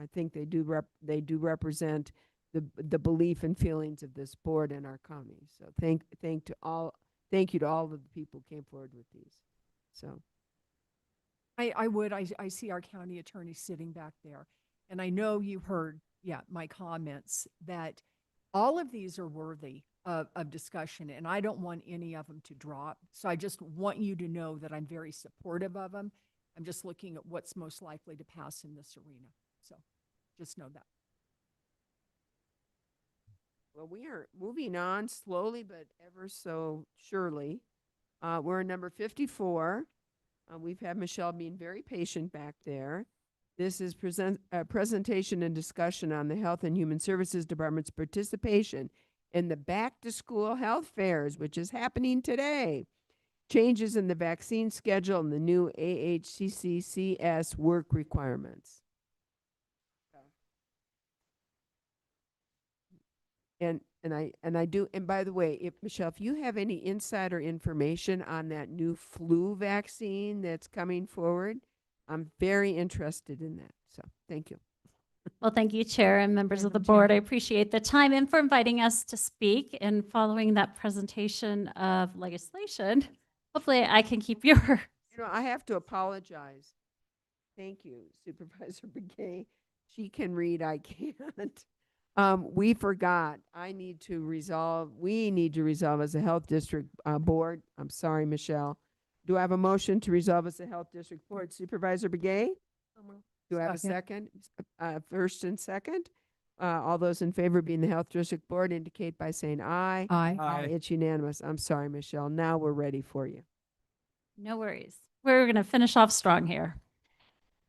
I think they do represent the belief and feelings of this board and our county. So thank you to all of the people who came forward with these. So I see our county attorney sitting back there. And I know you heard, my comments that all of these are worthy of discussion, and I don't want any of them to drop. So I just want you to know that I'm very supportive of them. I'm just looking at what's most likely to pass in this arena. So just know that. well, we are moving on slowly but ever so surely. We're in number 54. We've had Michelle being very patient back there. This is presentation and discussion on the Health and Human Services Department's participation in the back-to-school health fairs, which is happening today. Changes in the vaccine schedule and the new AHCCCS work requirements. And by the way, Michelle, if you have any insider information on that new flu vaccine that's coming forward, I'm very interested in that. So thank you. Well, thank you, Chair and members of the board. I appreciate the time and for inviting us to speak and following that presentation of legislation. Hopefully I can keep your. I have to apologize. Thank you, Supervisor Begay. She can read, I can't. We forgot. We need to resolve as a health district board. I'm sorry, Michelle. Do I have a motion to resolve as a health district board? Supervisor Begay? Do I have a second? First and second? All those in favor of being the health district board indicate by saying aye. Aye. It's unanimous. I'm sorry, Michelle. Now we're ready for you. No worries. We're going to finish off strong here.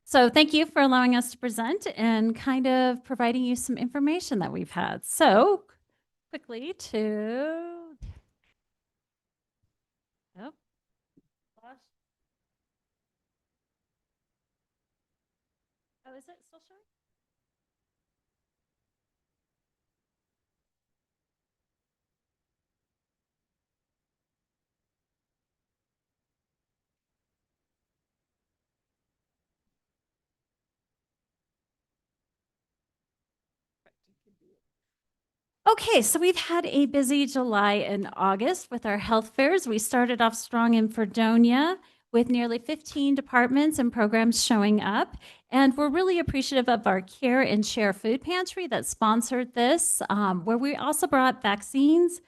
So thank you for allowing us to present and kind of providing you some information that we've had. So quickly to, oh, is it still showing? Okay, so we've had a busy July and August with our health fairs. We started off strong in Fredonia with nearly 15 departments and programs showing up. And we're really appreciative of our Care and Share Food Pantry that sponsored this, where we also brought vaccines,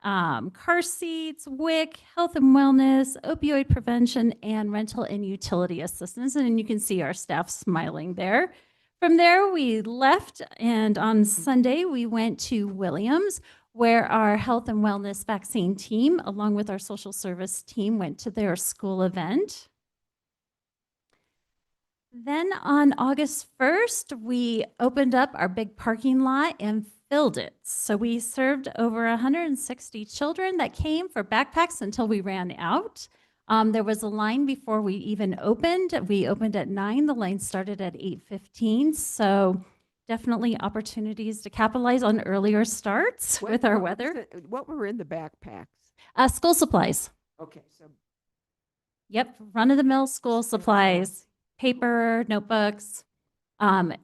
car seats, WIC, health and wellness, opioid prevention, and rental and utility assistance. And you can see our staff smiling there. From there, we left, and on Sunday, we went to Williams, where our health and wellness vaccine team, along with our social service team, went to their school event. Then on August 1st, we opened up our big parking lot and filled it. So we served over 160 children that came for backpacks until we ran out. There was a line before we even opened. We opened at 9. The line started at 8:15. So definitely opportunities to capitalize on earlier starts with our weather. What were in the backpacks? School supplies. Okay, so Yep, run-of-the-mill school supplies, paper, notebooks.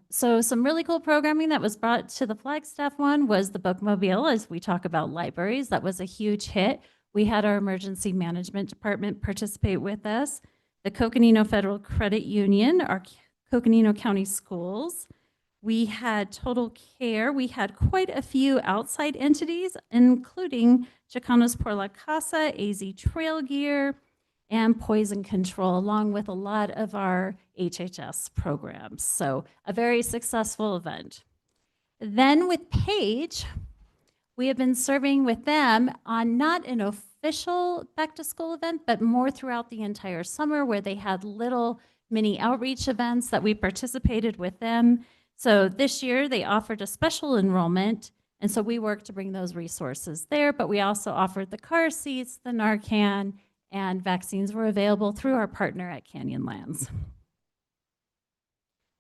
So some really cool programming that was brought to the Flagstaff one was the Bookmobile, as we talk about libraries. That was a huge hit. We had our emergency management department participate with us, the Coconino Federal Credit Union, our Coconino County Schools. We had Total Care. We had quite a few outside entities, including Chicanos por la Casa, AZ Trail Gear, and Poison Control, along with a lot of our HHS programs. So a very successful event. Then with Page, we have been serving with them on not an official back-to-school event, but more throughout the entire summer, where they had little many outreach events that we participated with them. So this year they offered a special enrollment, and so we worked to bring those resources there, but we also offered the car seats, the Narcan, and vaccines were available through our partner at Canyonlands.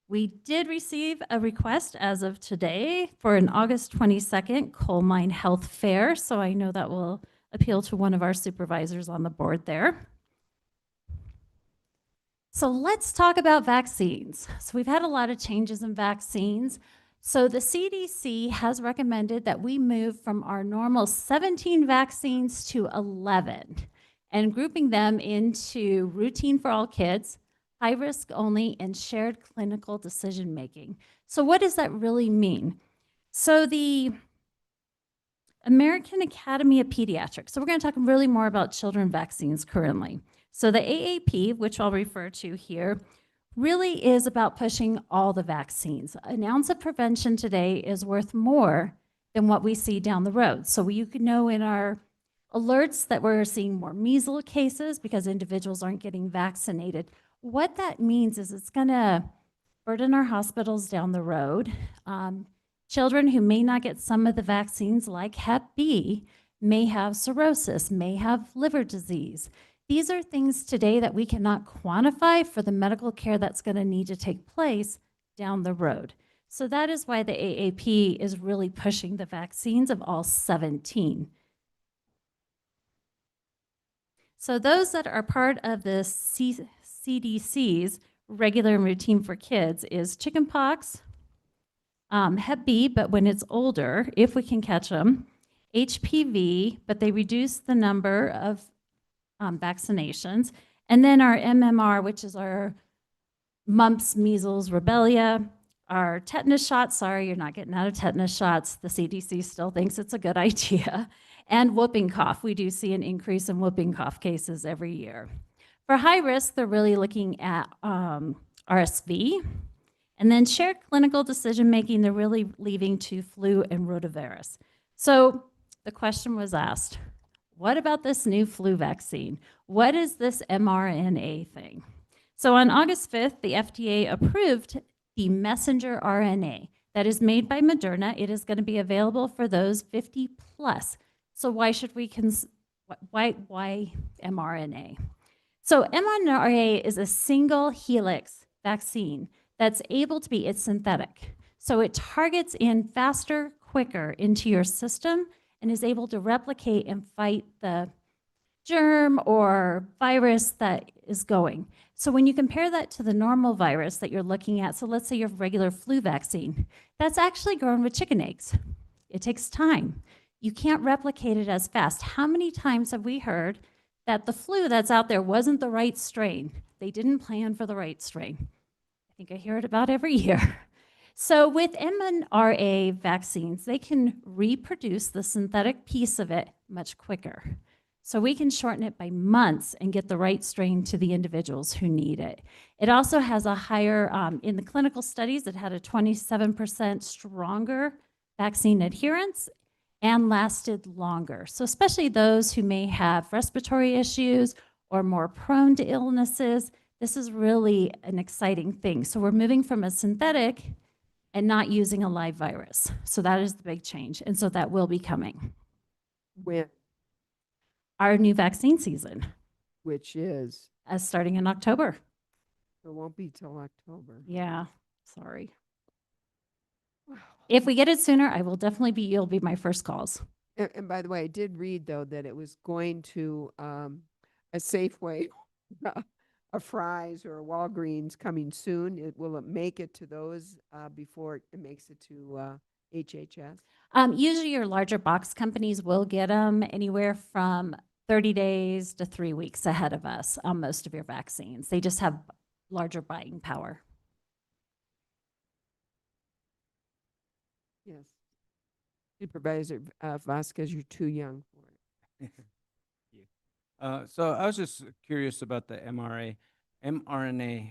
We did receive a request as of today for an August 22nd coal mine health fair, so I know that will appeal to one of our supervisors on the board there. So let's talk about vaccines. So we've had a lot of changes in vaccines. So the CDC has recommended that we move from our normal 17 vaccines to 11 and grouping them into routine for all kids, high risk only, and shared clinical decision making. So what does that really mean? So the American Academy of Pediatrics, so we're going to talk really more about children vaccines currently. So the AAP, which I'll refer to here, really is about pushing all the vaccines. An ounce of prevention today is worth more than what we see down the road. So you can know in our alerts that we're seeing more measles cases because individuals aren't getting vaccinated. What that means is it's going to burden our hospitals down the road. Children who may not get some of the vaccines like Hep B may have cirrhosis, may have liver disease. These are things today that we cannot quantify for the medical care that's going to need to take place down the road. So that is why the AAP is really pushing the vaccines of all 17. So those that are part of the CDC's regular and routine for kids is chickenpox, Hep B, but when it's older, if we can catch them, HPV, but they reduce the number of vaccinations, and then our MMR, which is our mumps, measles, rubella, our tetanus shots. Sorry, you're not getting out of tetanus shots. The CDC still thinks it's a good idea. And whooping cough. We do see an increase in whooping cough cases every year. For high risk, they're really looking at RSV. And then shared clinical decision making, they're really leaving to flu and rotavirus. So the question was asked, what about this new flu vaccine? What is this mRNA thing? So on August 5th, the FDA approved the messenger RNA that is made by Moderna. It is going to be available for those 50 plus. So why should we why mRNA? So mRNA is a single helix vaccine that's able to be, it's synthetic. So it targets in faster, quicker into your system and is able to replicate and fight the germ or virus that is going. So when you compare that to the normal virus that you're looking at, so let's say your regular flu vaccine, that's actually grown with chicken eggs. It takes time. You can't replicate it as fast. How many times have we heard that the flu that's out there wasn't the right strain? They didn't plan for the right strain. I think I hear it about every year. So with mRNA vaccines, they can reproduce the synthetic piece of it much quicker. So we can shorten it by months and get the right strain to the individuals who need it. It also has a higher, in the clinical studies, it had a 27% stronger vaccine adherence and lasted longer. So especially those who may have respiratory issues or more prone to illnesses, this is really an exciting thing. So we're moving from a synthetic and not using a live virus. So that is the big change. And so that will be coming. When? Our new vaccine season. Which is? Starting in October. It won't be till October. Yeah, sorry. If we get it sooner, I will definitely be, you'll be my first calls. And by the way, I did read, though, that it was going to a Safeway, a Fry's or a Walgreens coming soon. Will it make it to those before it makes it to HHS? Usually your larger box companies will get them anywhere from 30 days to 3 weeks ahead of us on most of your vaccines. They just have larger buying power. Yes. Supervisor Vasquez, you're too young for it. So I was just curious about the mRNA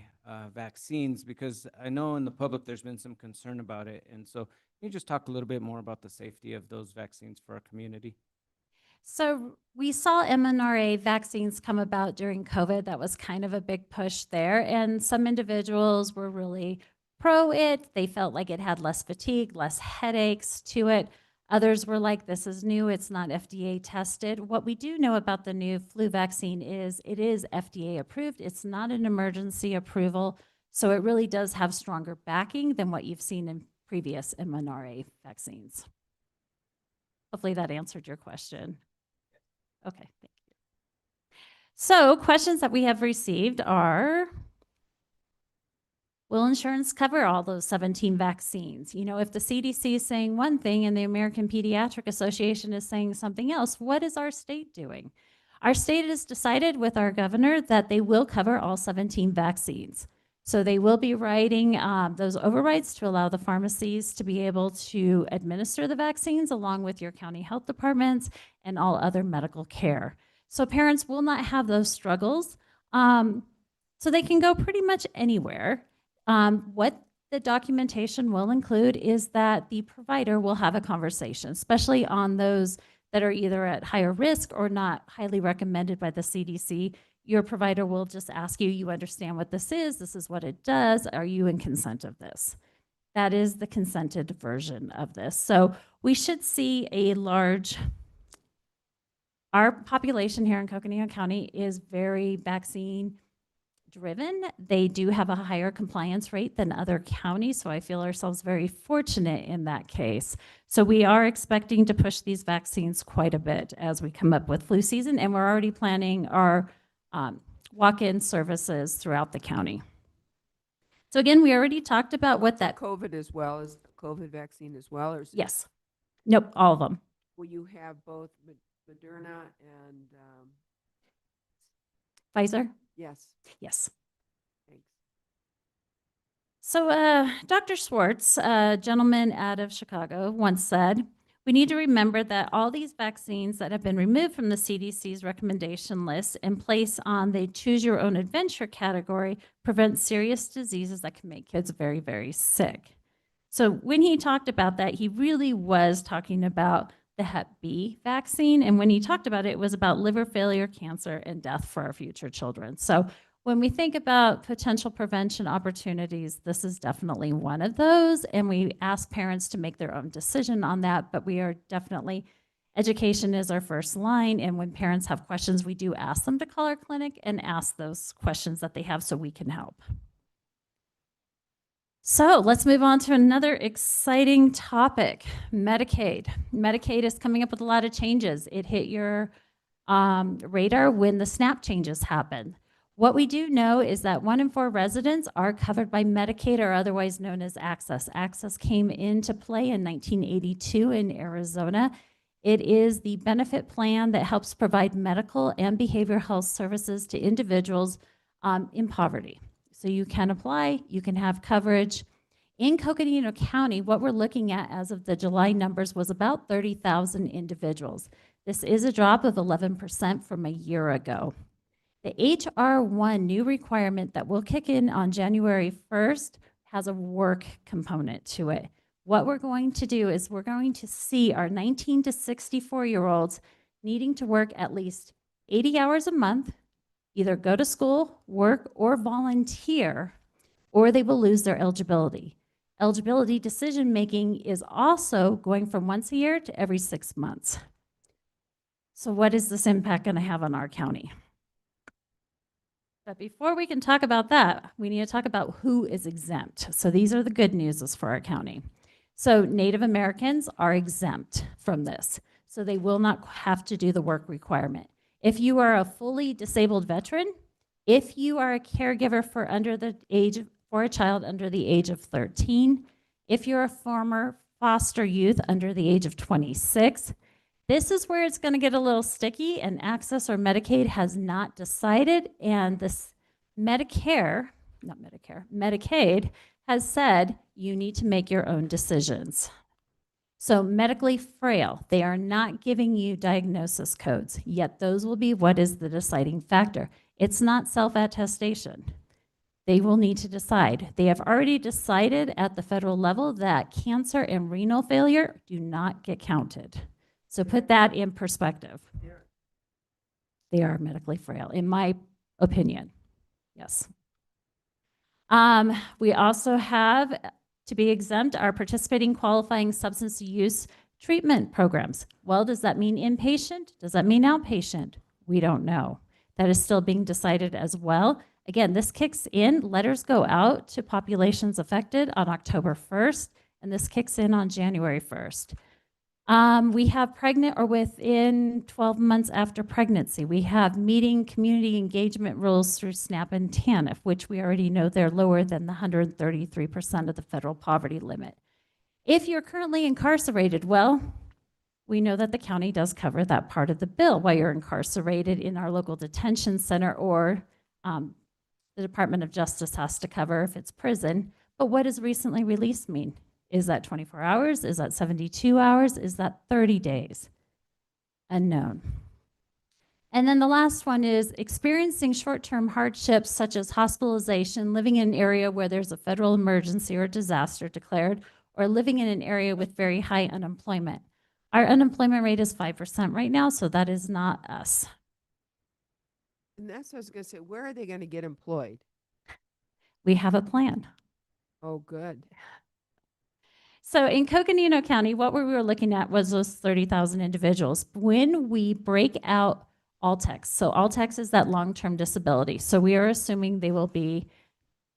vaccines, because I know in the public there's been some concern about it. And so can you just talk a little bit more about the safety of those vaccines for our community? So we saw mRNA vaccines come about during COVID. That was kind of a big push there. And some individuals were really pro it. They felt like it had less fatigue, less headaches to it. Others were like, this is new, it's not FDA tested. What we do know about the new flu vaccine is it is FDA approved. It's not an emergency approval. So it really does have stronger backing than what you've seen in previous mRNA vaccines. Hopefully that answered your question. Okay, thank you. So questions that we have received are, will insurance cover all those 17 vaccines? You know, if the CDC is saying one thing and the American Pediatric Association is saying something else, what is our state doing? Our state has decided with our governor that they will cover all 17 vaccines. So they will be writing those overrides to allow the pharmacies to be able to administer the vaccines along with your county health departments and all other medical care. So parents will not have those struggles. So they can go pretty much anywhere. What the documentation will include is that the provider will have a conversation, especially on those that are either at higher risk or not highly recommended by the CDC. Your provider will just ask you, you understand what this is what it does, are you in consent of this? That is the consented version of this. So we should see our population here in Coconino County is very vaccine driven. They do have a higher compliance rate than other counties, so I feel ourselves very fortunate in that case. So we are expecting to push these vaccines quite a bit as we come up with flu season, and we're already planning our walk-in services throughout the county. So again, we already talked about what that COVID as well, as COVID vaccine as well, or yes, nope, all of them. will you have both Moderna and Pfizer? yes? Yes. Thanks. So Dr. Schwartz, a gentleman out of Chicago, once said, we need to remember that all these vaccines that have been removed from the CDC's recommendation list and placed on the choose your own adventure category prevent serious diseases that can make kids very, very sick. So when he talked about that, he really was talking about the Hep B vaccine. And when he talked about it, it was about liver failure, cancer, and death for our future children. So when we think about potential prevention opportunities, this is definitely one of those. And we ask parents to make their own decision on that, but we are definitely, education is our first line. And when parents have questions, we do ask them to call our clinic and ask those questions that they have so we can help. So let's move on to another exciting topic, Medicaid. Medicaid is coming up with a lot of changes. It hit your radar when the SNAP changes happened. What we do know is that 1 in 4 residents are covered by Medicaid, or otherwise known as Access. Access came into play in 1982 in Arizona. It is the benefit plan that helps provide medical and behavioral health services to individuals in poverty. So you can apply, you can have coverage. In Coconino County, what we're looking at as of the July numbers was about 30,000 individuals. This is a drop of 11% from a year ago. The HR1 new requirement that will kick in on January 1st has a work component to it. What we're going to do is we're going to see our 19 to 64-year-olds needing to work at least 80 hours a month, either go to school, work, or volunteer, or they will lose their eligibility. Eligibility decision-making is also going from once a year to every 6 months. So what is this impact going to have on our county? But before we can talk about that, we need to talk about who is exempt. So these are the good news for our county. So Native Americans are exempt from this. So they will not have to do the work requirement. If you are a fully disabled veteran, if you are a caregiver for a child under the age of 13, if you're a former foster youth under the age of 26, this is where it's going to get a little sticky, and Access or Medicaid has not decided, and this Medicaid has said you need to make your own decisions. So medically frail, they are not giving you diagnosis codes, yet those will be what is the deciding factor. It's not self-attestation. They will need to decide. They have already decided at the federal level that cancer and renal failure do not get counted. So put that in perspective. They are medically frail, in my opinion. Yes. We also have to be exempt are participating qualifying substance use treatment programs. Well, does that mean inpatient? Does that mean outpatient? We don't know. That is still being decided as well. Again, this kicks in, letters go out to populations affected on October 1st, and this kicks in on January 1st. We have pregnant or within 12 months after pregnancy. We have meeting community engagement rules through SNAP and TANF, which we already know they're lower than the 133% of the federal poverty limit. If you're currently incarcerated, well, we know that the county does cover that part of the bill while you're incarcerated in our local detention center, or the Department of Justice has to cover if it's prison. But what does recently released mean? Is that 24 hours? Is that 72 hours? Is that 30 days? Unknown. And then the last one is experiencing short-term hardships such as hospitalization, living in an area where there's a federal emergency or disaster declared, or living in an area with very high unemployment. Our unemployment rate is 5% right now, so that is not us. And that's what I was going to say. Where are they going to get employed? We have a plan. Oh, good. So in Coconino County, what we were looking at was those 30,000 individuals. When we break out Altex, so Altex is that long-term disability. So we are assuming they will be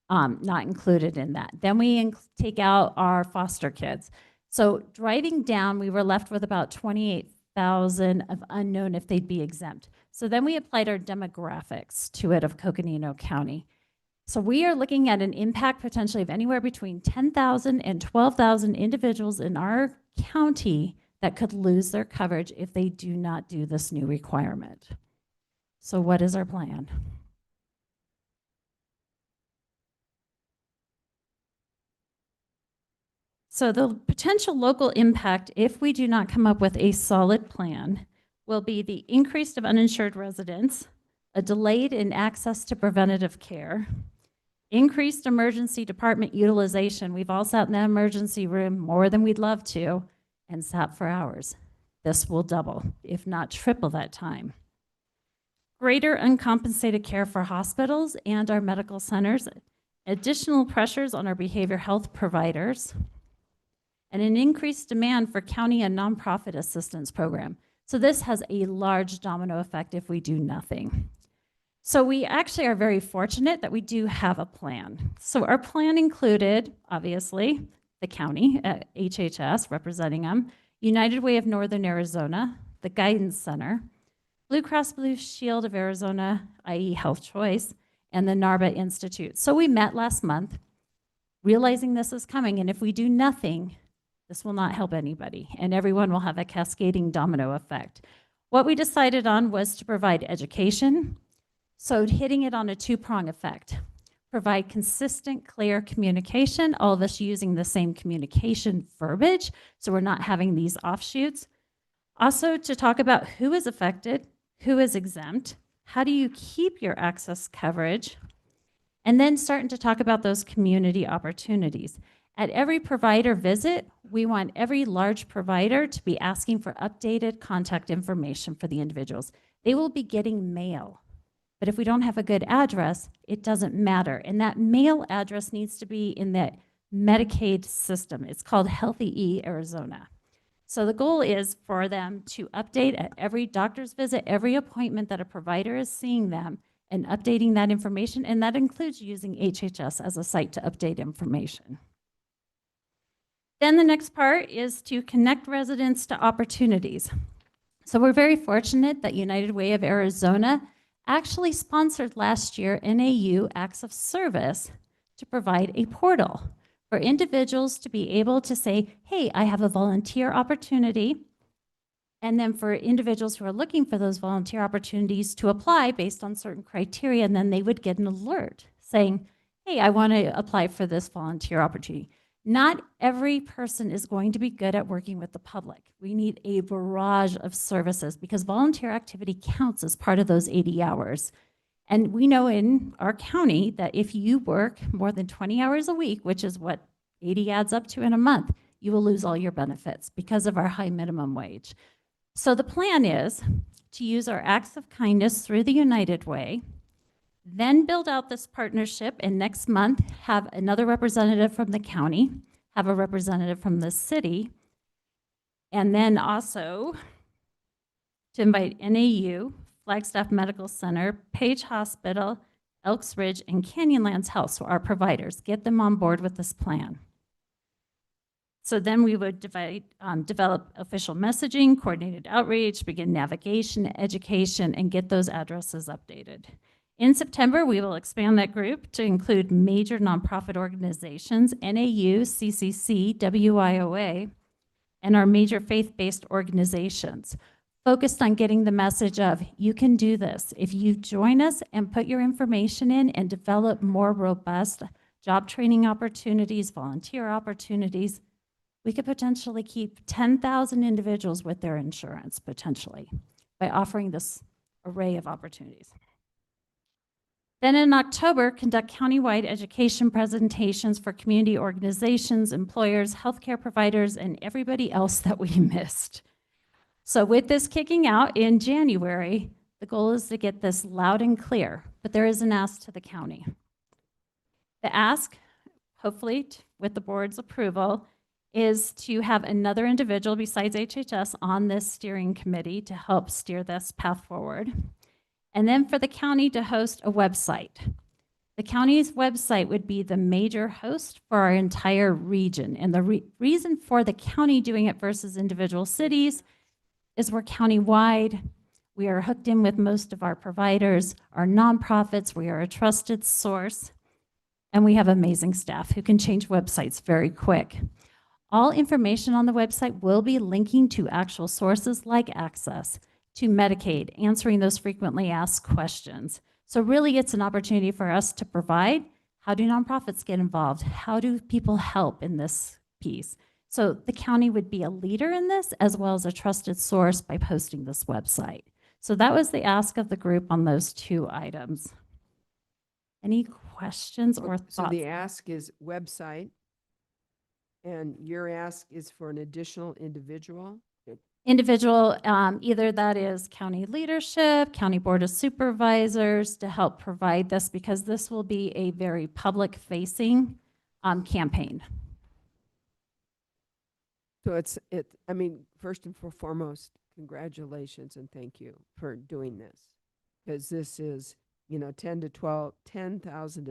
not included in that. Then we take out our foster kids. So driving down, we were left with about 28,000 of unknown if they'd be exempt. So then we applied our demographics to it of Coconino County. So we are looking at an impact potentially of anywhere between 10,000 and 12,000 individuals in our county that could lose their coverage if they do not do this new requirement. So what is our plan? So the potential local impact, if we do not come up with a solid plan, will be the increase of uninsured residents, a delayed in access to preventative care, increased emergency department utilization. We've all sat in that emergency room more than we'd love to and sat for hours. This will double, if not triple that time. Greater uncompensated care for hospitals and our medical centers, additional pressures on our behavioral health providers, and an increased demand for county and nonprofit assistance program. So this has a large domino effect if we do nothing. So we actually are very fortunate that we do have a plan. So our plan included, obviously, the county, HHS representing them, United Way of Northern Arizona, the Guidance Center, Blue Cross Blue Shield of Arizona, i.e. Health Choice, and the NARBA Institute. So we met last month, realizing this is coming, and if we do nothing, this will not help anybody, and everyone will have a cascading domino effect. What we decided on was to provide education, so hitting it on a two-prong effect. Provide consistent, clear communication, all of us using the same communication verbiage, so we're not having these offshoots. Also to talk about who is affected, who is exempt, how do you keep your access coverage, and then starting to talk about those community opportunities. At every provider visit, we want every large provider to be asking for updated contact information for the individuals. They will be getting mail, but if we don't have a good address, it doesn't matter. And that mail address needs to be in that Medicaid system. It's called Healthy E Arizona. So the goal is for them to update at every doctor's visit, every appointment that a provider is seeing them, and updating that information, and that includes using HHS as a site to update information. Then the next part is to connect residents to opportunities. So we're very fortunate that United Way of Arizona actually sponsored last year NAU Acts of Service to provide a portal for individuals to be able to say, hey, I have a volunteer opportunity. And then for individuals who are looking for those volunteer opportunities to apply based on certain criteria, and then they would get an alert saying, hey, I want to apply for this volunteer opportunity. Not every person is going to be good at working with the public. We need a barrage of services because volunteer activity counts as part of those 80 hours. And we know in our county that if you work more than 20 hours a week, which is what 80 adds up to in a month, you will lose all your benefits because of our high minimum wage. So the plan is to use our acts of kindness through the United Way, then build out this partnership, and next month have another representative from the county, have a representative from the city, and then also to invite NAU, Flagstaff Medical Center, Page Hospital, Elks Ridge, and Canyonlands Health, so our providers, get them on board with this plan. So then we would develop official messaging, coordinated outreach, begin navigation, education, and get those addresses updated. In September, we will expand that group to include major nonprofit organizations, NAU, CCC, WIOA, and our major faith-based organizations, focused on getting the message of, you can do this. If you join us and put your information in and develop more robust job training opportunities, volunteer opportunities, we could potentially keep 10,000 individuals with their insurance, potentially, by offering this array of opportunities. Then in October, conduct countywide education presentations for community organizations, employers, healthcare providers, and everybody else that we missed. So with this kicking out in January, the goal is to get this loud and clear, but there is an ask to the county. The ask, hopefully with the board's approval, is to have another individual besides HHS on this steering committee to help steer this path forward. And then for the county to host a website. The county's website would be the major host for our entire region. And the reason for the county doing it versus individual cities is we're countywide. We are hooked in with most of our providers, our nonprofits. We are a trusted source. And we have amazing staff who can change websites very quick. All information on the website will be linking to actual sources like Access, to Medicaid, answering those frequently asked questions. So really it's an opportunity for us to provide, how do nonprofits get involved? How do people help in this piece? So the county would be a leader in this as well as a trusted source by posting this website. So that was the ask of the group on those two items. Any questions or thoughts? So the ask is website, and your ask is for an additional individual? Individual, either that is county leadership, county board of supervisors to help provide this, because this will be a very public-facing campaign. So I mean, first and foremost, congratulations and thank you for doing this. Because this is, 10,000 to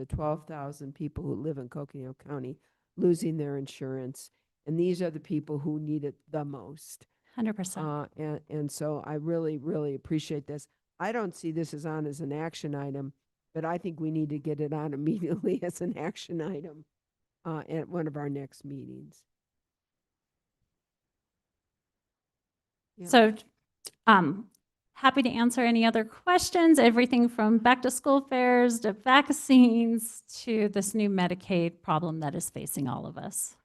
12,000 people who live in Coconino County losing their insurance. And these are the people who need it the most. 100%. And so I really, really appreciate this. I don't see this as an action item, but I think we need to get it on immediately as an action item at one of our next meetings. Yeah. So happy to answer any other questions, everything from back to school fairs to vaccines to this new Medicaid problem that is facing all of us.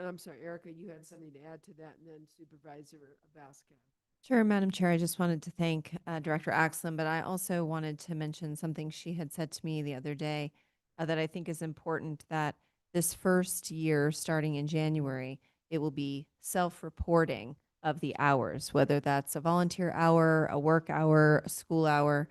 I'm sorry, Erica, you had something to add to that, and then Supervisor Vasquez. Sure, Madam Chair. I just wanted to thank Director Axland, but I also wanted to mention something she had said to me the other day that I think is important, that this first year, starting in January, it will be self-reporting of the hours, whether that's a volunteer hour, a work hour, a school hour.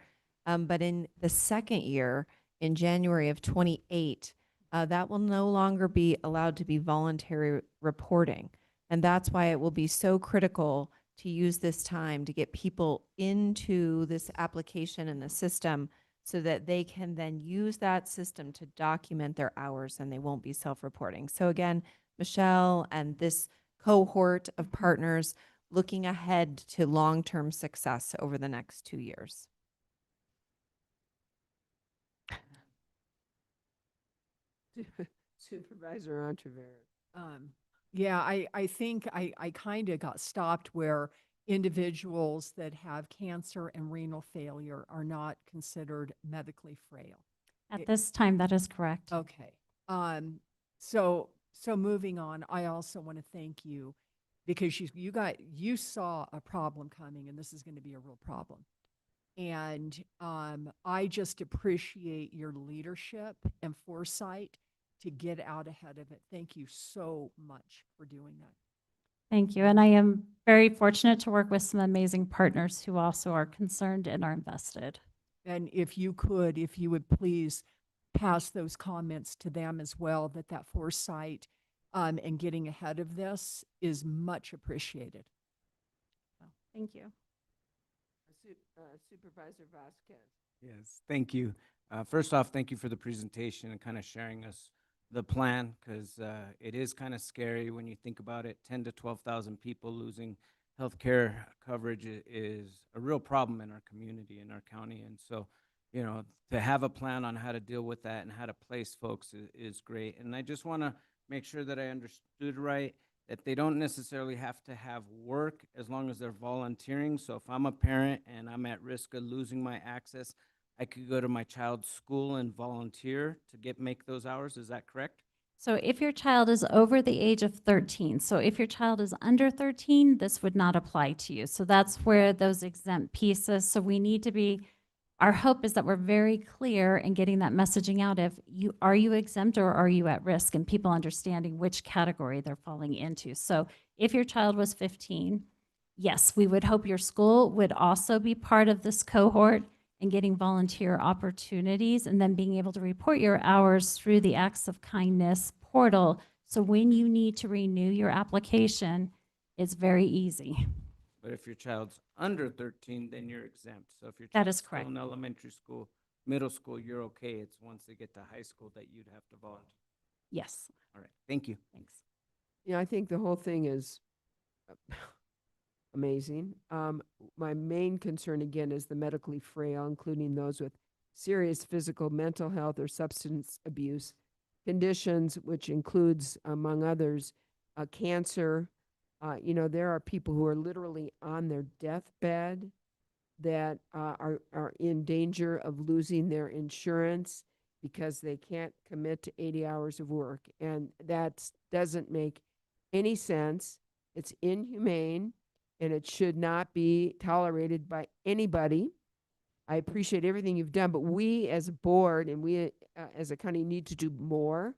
But in the second year, in January of 28, that will no longer be allowed to be voluntary reporting. And that's why it will be so critical to use this time to get people into this application and the system so that they can then use that system to document their hours and they won't be self-reporting. So again, Michelle and this cohort of partners looking ahead to long-term success over the next 2 years. Supervisor Entrever. Yeah, I think I kind of got stopped where individuals that have cancer and renal failure are not considered medically frail. At this time, that is correct. Okay. So moving on, I also want to thank you because you saw a problem coming, and this is going to be a real problem. And I just appreciate your leadership and foresight to get out ahead of it. Thank you so much for doing that. Thank you. And I am very fortunate to work with some amazing partners who also are concerned and are invested. And if you would please pass those comments to them as well, that foresight and getting ahead of this is much appreciated. Thank you. Supervisor Vasquez. Yes, thank you. First off, thank you for the presentation and kind of sharing us the plan, because it is kind of scary when you think about it. 10 to 12,000 people losing healthcare coverage is a real problem in our community, in our county. And so, you know, to have a plan on how to deal with that and how to place folks is great. And I just want to make sure that I understood right, that they don't necessarily have to have work as long as they're volunteering. So if I'm a parent and I'm at risk of losing my access, I could go to my child's school and volunteer to make those hours. Is that correct? So if your child is over the age of 13, so if your child is under 13, this would not apply to you. So that's where those exempt pieces, so we need to be, our hope is that we're very clear in getting that messaging out of are you exempt or are you at risk, and people understanding which category they're falling into. So if your child was 15, yes, we would hope your school would also be part of this cohort and getting volunteer opportunities, and then being able to report your hours through the Acts of Kindness portal. So when you need to renew your application, it's very easy. But if your child's under 13, then you're exempt. So if your That child's is still correct. in elementary school, middle school, you're okay. It's once they get to high school that you'd have to volunteer. Yes. All right, thank you. Thanks. Yeah, I think the whole thing is amazing. My main concern again is the medically frail, including those with serious physical, mental health, or substance abuse conditions, which includes, among others, cancer. There are people who are literally on their deathbed that are in danger of losing their insurance because they can't commit to 80 hours of work. And that doesn't make any sense. It's inhumane, and it should not be tolerated by anybody. I appreciate everything you've done, but we as a board and we as a county need to do more.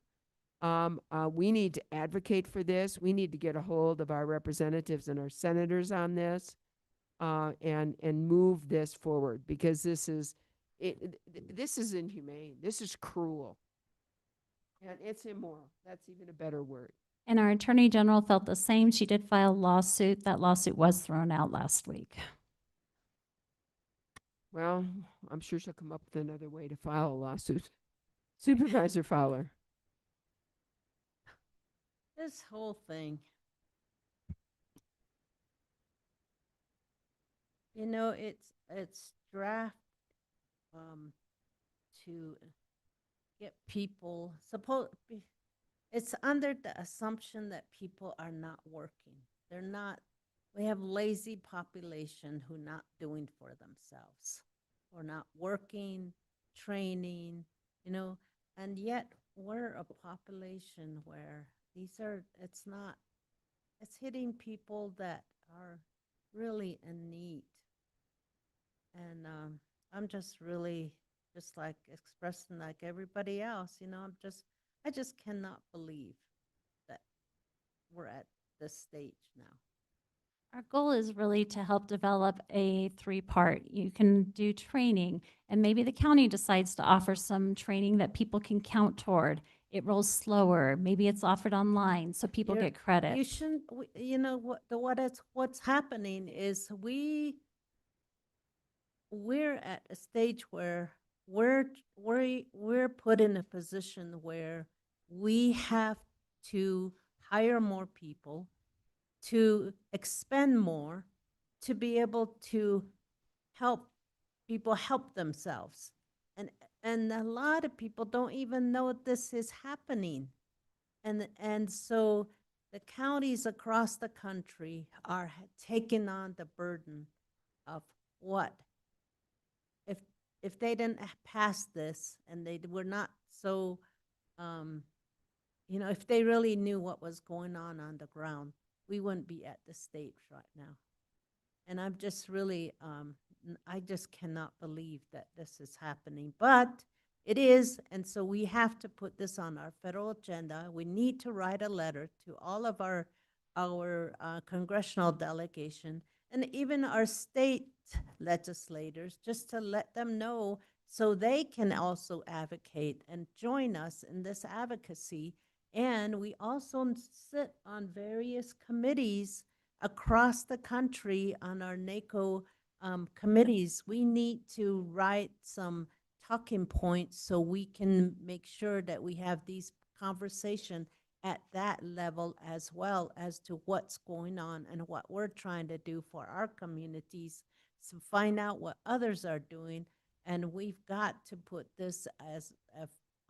We need to advocate for this. We need to get a hold of our representatives and our senators on this, and move this forward, because this is inhumane. This is cruel, and it's immoral. That's even a better word. And our Attorney General felt the same. She did file a lawsuit. That lawsuit was thrown out last week. Well, I'm sure she'll come up with another way to file a lawsuit. Supervisor Fowler. This whole thing, it's draft to get people it's under the assumption that people are not working. They're not. We have lazy population who not doing for themselves, or not working, training, and yet we're a population where it's hitting people that are really in need. And I'm just really just like expressing like everybody else, I just cannot believe that we're at this stage now. Our goal is really to help develop a 3-part. You can do training, and maybe the county decides to offer some training that people can count toward. It rolls slower. Maybe it's offered online so people get credit. You shouldn't, what's happening is we're at a stage where we're put in a position where we have to hire more people, to expend more, to be able to help people help themselves. And a lot of people don't even know this is happening. And so the counties across the country are taking on the burden of what? If they didn't pass this and they were not so, if they really knew what was going on the ground, we wouldn't be at this stage right now. And I'm just really, I just cannot believe that this is happening. But it is, and so we have to put this on our federal agenda. We need to write a letter to all of our our congressional delegation, and even our state legislators, just to let them know so they can also advocate and join us in this advocacy. And we also sit on various committees across the country on our NACO committees. We need to write some talking points so we can make sure that we have these conversations at that level, as well as to what's going on and what we're trying to do for our communities, to find out what others are doing. And we've got to put this as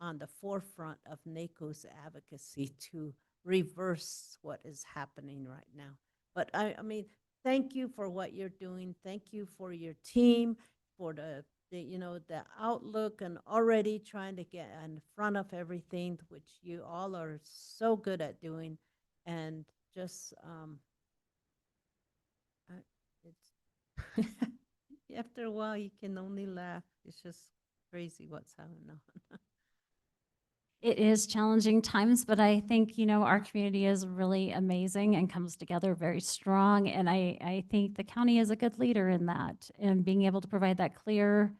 on the forefront of NACO's advocacy to reverse what is happening right now. But I mean, thank you for what you're doing. Thank you for your team, for the outlook, and already trying to get in front of everything, which you all are so good at doing. And just, it's after a while, you can only laugh. It's just crazy what's happening on. It is challenging times, but I think, our community is really amazing and comes together very strong. And I think the county is a good leader in that, and being able to provide that clear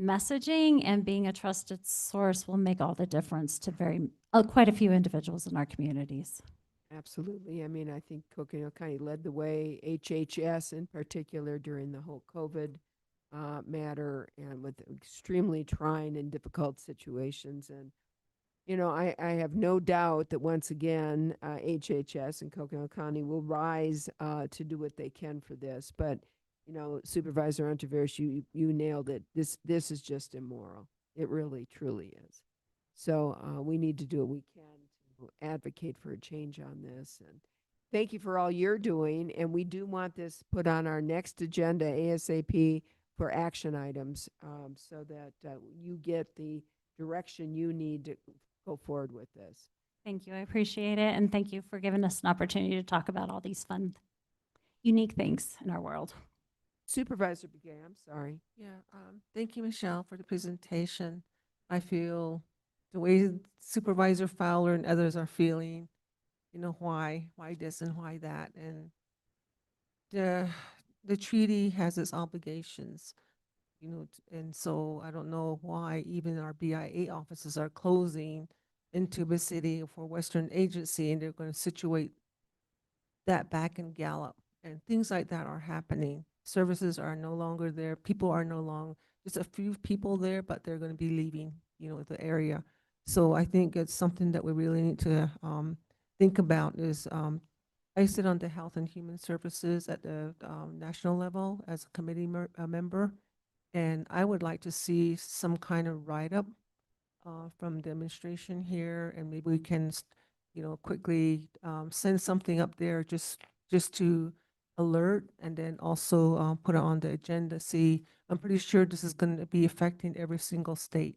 messaging and being a trusted source will make all the difference to quite a few individuals in our communities. Absolutely. I mean, I think Coconino County led the way, HHS in particular, during the whole COVID matter, and with extremely trying and difficult situations. And I have no doubt that once again, HHS and Coconino County will rise to do what they can for this. But, Supervisor Ontiveros, you nailed it. This is just immoral. It really, truly is. So we need to do what we can to advocate for a change on this. And thank you for all you're doing. And we do want this put on our next agenda ASAP for action items, so that you get the direction you need to go forward with this. Thank you. I appreciate it. And thank you for giving us an opportunity to talk about all these fun, unique things in our world. Supervisor Begay, I'm sorry. Yeah, thank you, Michelle, for the presentation. I feel the way Supervisor Fowler and others are feeling, why this and why that. And the treaty has its obligations, and so I don't know why even our BIA offices are closing in Tuba City for Western Agency, and they're going to situate that back in Gallup, and things like that are happening. Services are no longer there. People are no longer, just a few people there, but they're going to be leaving, the area. So I think it's something that we really need to think about is, I sit on the Health and Human Services at the national level as a committee member, and I would like to see some kind of write-up from the administration here, and maybe we can, quickly send something up there just to alert, and then also put it on the agenda. See, I'm pretty sure this is going to be affecting every single state,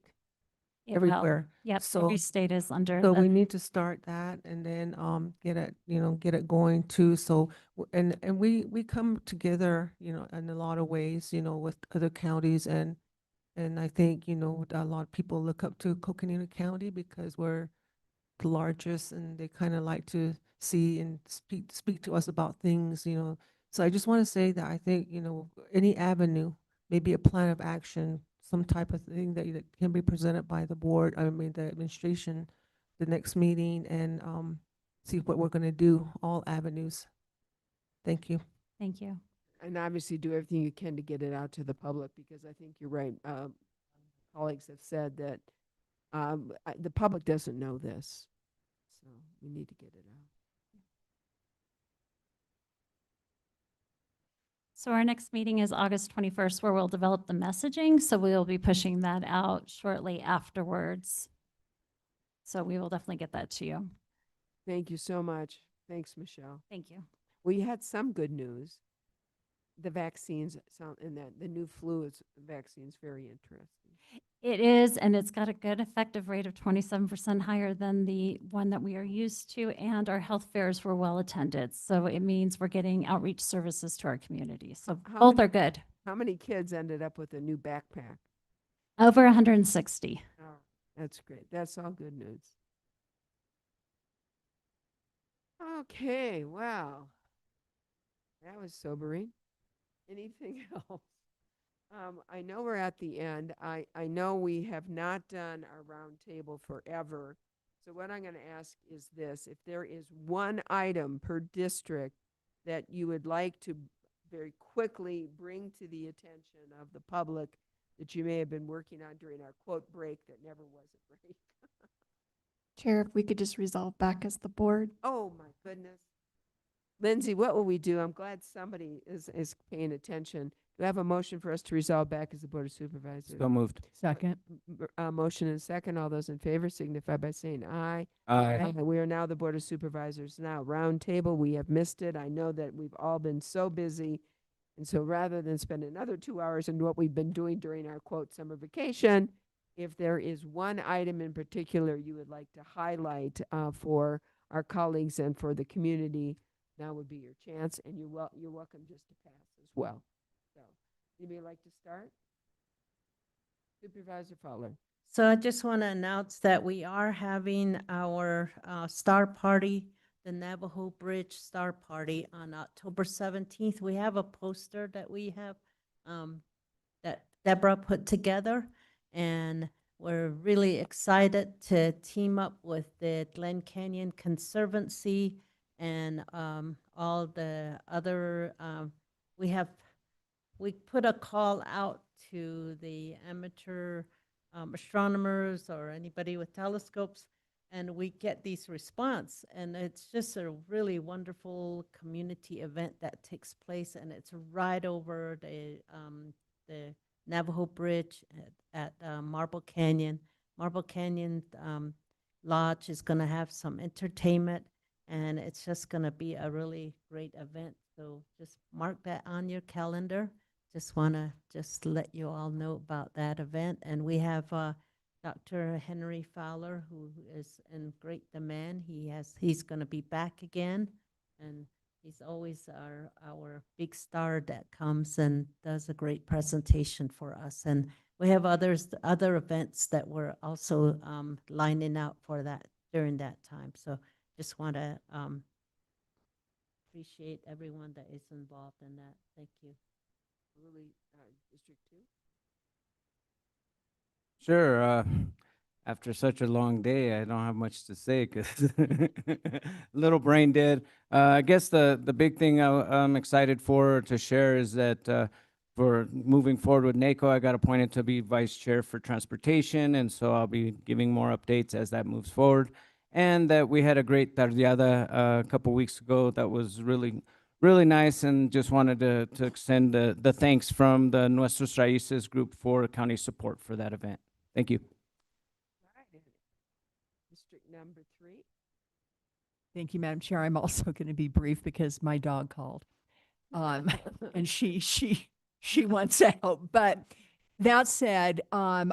It will. everywhere. Yep, So, every state is under so the. we need to start that, and then get it going too. So and we come together, in a lot of ways, with other counties, and I think, a lot of people look up to Coconino County because we're the largest, and they kind of like to see and speak to us about things, So I just want to say that I think, any avenue, maybe a plan of action, some type of thing that can be presented by the board, the administration, the next meeting, and see what we're going to do, all avenues. Thank you. Thank you. And obviously do everything you can to get it out to the public, because I think you're right. Colleagues have said that the public doesn't know this, so we need to get it out. So our next meeting is August 21st, where we'll develop the messaging. So we'll be pushing that out shortly afterwards. So we will definitely get that to you. Thank you so much. Thanks, Michelle. Thank you. We had some good news. The vaccines and the new flu vaccine is very interesting. It is, and it's got a good effective rate of 27% higher than the one that we are used to, and our health fairs were well attended. So it means we're getting outreach services to our community. So both are good. How many kids ended up with a new backpack? Over 160. Oh, that's great. That's all good news. Okay, wow. That was sobering. Anything else? I know we're at the end. I know we have not done our round table forever. So what I'm going to ask is this: if there is one item per district that you would like to very quickly bring to the attention of the public that you may have been working on during our quote break that never was a break. Chair, if we could just resolve back as the board. Oh my goodness. Lindsay, what will we do? I'm glad somebody is paying attention. Do I have a motion for us to resolve back as the Board of Supervisors? So moved. Second. Motion and second. All those in favor signify by saying aye. Aye. We are now the Board of Supervisors. Now, round table, we have missed it. I know that we've all been so busy. And so rather than spend another 2 hours in what we've been doing during our quote summer vacation, if there is one item in particular you would like to highlight for our colleagues and for the community, now would be your chance, and you're welcome just to pass as well. So, anybody like to start? Supervisor Fowler. So I just want to announce that we are having our Star Party, the Navajo Bridge Star Party on October 17th. We have a poster that we have that Deborah put together, and we're really excited to team up with the Glen Canyon Conservancy and all the other, we put a call out to the amateur astronomers or anybody with telescopes, and we get these response. And it's just a really wonderful community event that takes place, and it's right over the Navajo Bridge at Marble Canyon. Marble Canyon Lodge is going to have some entertainment, and it's just going to be a really great event. So just mark that on your calendar. Just want to just let you all know about that event. And we have Dr. Henry Fowler, who is in great demand. He's going to be back again, and he's always our big star that comes and does a great presentation for us. And we have other events that we're also lining out for that during that time. So just want to appreciate everyone that is involved in that. Thank you. Really, District 2? Sure. After such a long day, I don't have much to say because little brain dead. I guess the big thing I'm excited for to share is that for moving forward with NACO, I got appointed to be vice chair for transportation, and so I'll be giving more updates as that moves forward. And that we had a great tardeada a couple weeks ago that was really nice, and just wanted to extend the thanks from the Nuestros Raíces group for county support for that event. Thank you. All right. District number 3. Thank you, Madam Chair. I'm also going to be brief because my dog called. And she wants out. But that said, I'm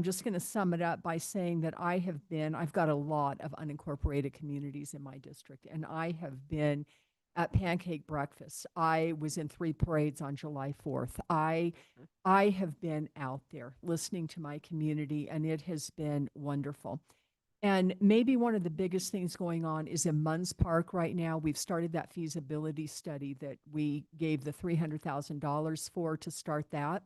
just going to sum it up by saying that I've got a lot of unincorporated communities in my district, and I have been at pancake breakfast. I was in 3 parades on July 4th. I have been out there listening to my community, and it has been wonderful. And maybe one of the biggest things going on is in Munns Park right now. We've started that feasibility study that we gave the $300,000 for to start that.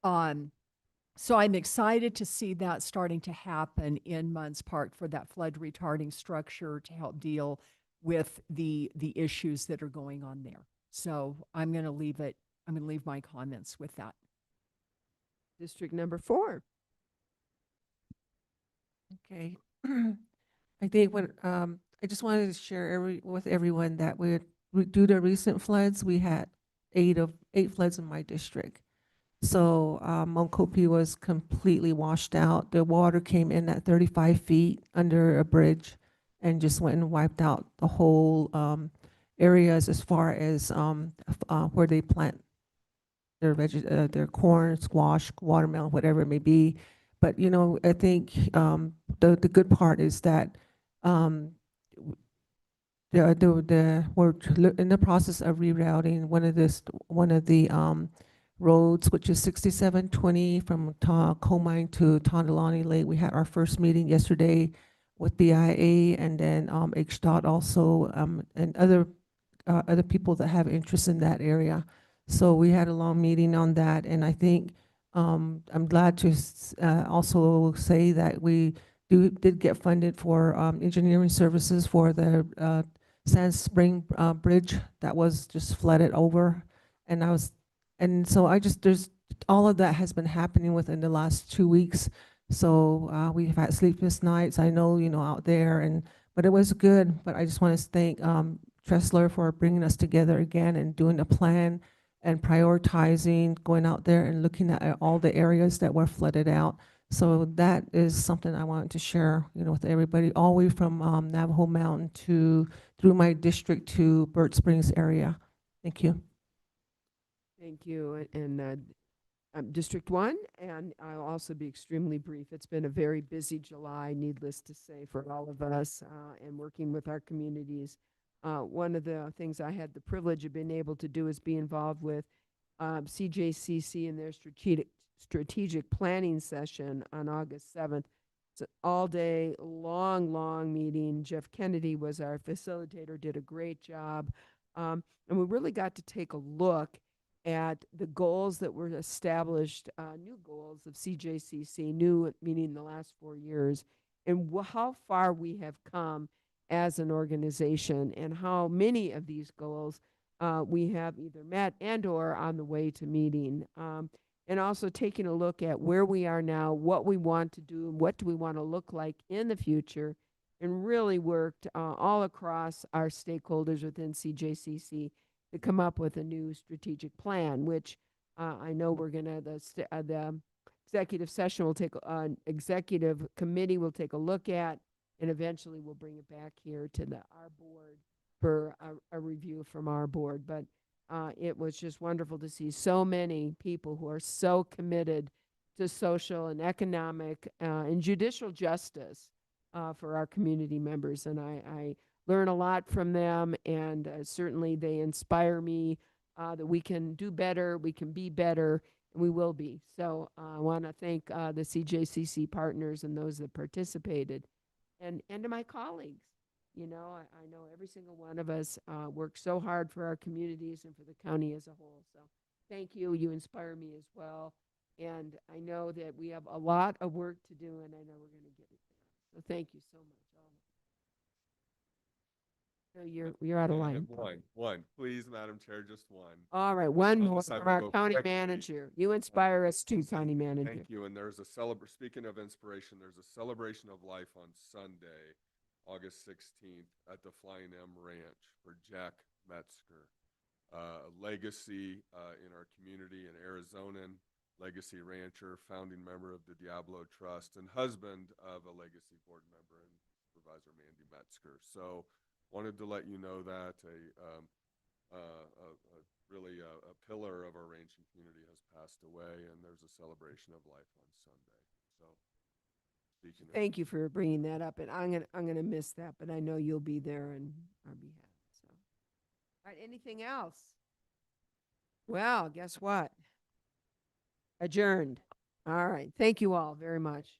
So I'm excited to see that starting to happen in Munns Park for that flood retarding structure to help deal with the issues that are going on there. So I'm going to leave my comments with that. District number 4. Okay. I think I just wanted to share with everyone that due to recent floods, we had 8 floods in my district. So Mount Kopi was completely washed out. The water came in at 35 feet under a bridge and just went and wiped out the whole areas as far as where they plant their corn, squash, watermelon, whatever it may be. But I think the good part is that we're in the process of rerouting one of the roads, which is 6720 from Coal Mine to Tondalani Lake. We had our first meeting yesterday with BIA and then HDOT also, and other people that have interest in that area. So we had a long meeting on that, and I think I'm glad to also say that we did get funded for engineering services for the Sand Spring Bridge that was just flooded over, and so there's all of that has been happening within the last 2 weeks. So we've had sleepless nights. I know, out there, but it was good. But I just want to thank Tressler for bringing us together again and doing a plan and prioritizing, going out there and looking at all the areas that were flooded out. So that is something I wanted to share, with everybody, all the way from Navajo Mountain through my district to Burt Springs area. Thank you. Thank you. And District 1, and I'll also be extremely brief. It's been a very busy July, needless to say, for all of us and working with our communities. One of the things I had the privilege of being able to do is be involved with CJCC in their strategic planning session on August 7th. It's an all-day, long meeting. Jeff Kennedy was our facilitator, did a great job. And we really got to take a look at the goals that were established, new goals of CJCC, new meaning the last 4 years, and how far we have come as an organization and how many of these goals we have either met and or on the way to meeting. And also taking a look at where we are now, what we want to do, and what do we want to look like in the future, and really worked all across our stakeholders within CJCC to come up with a new strategic plan, which I know we're going to, the executive session will take, executive committee will take a look at, and eventually we'll bring it back here to our board for a review from our board. But it was just wonderful to see so many people who are so committed to social and economic and judicial justice for our community members. And I learn a lot from them, and certainly they inspire me that we can do better, we can be better, and we will be. So I want to thank the CJCC partners and those that participated, and to my colleagues. I know every single one of us works so hard for our communities and for the county as a whole. So thank you. You inspire me as well. And I know that we have a lot of work to do, and I know we're going to get it done. So thank you so much. So you're out of line. One, please, Madam Chair, just one. All right, one more Unless I from our go county quickly. manager. You inspire us too, county manager. Thank you. And there's speaking of inspiration, there's a celebration of life on Sunday, August 16th at the Flying M Ranch for Jack Metzger, a legacy in our community, an Arizonan legacy rancher, founding member of the Diablo Trust, and husband of a legacy board member and Supervisor Mandy Metzger. So wanted to let you know that really a pillar of our ranching community has passed away, and there's a celebration of life on Sunday. So speaking of, Thank you for bringing that up, and I'm gonna miss that, but I know you'll be there on our behalf. So, all right, anything else? Well, guess what? Adjourned. All right. Thank you all very much.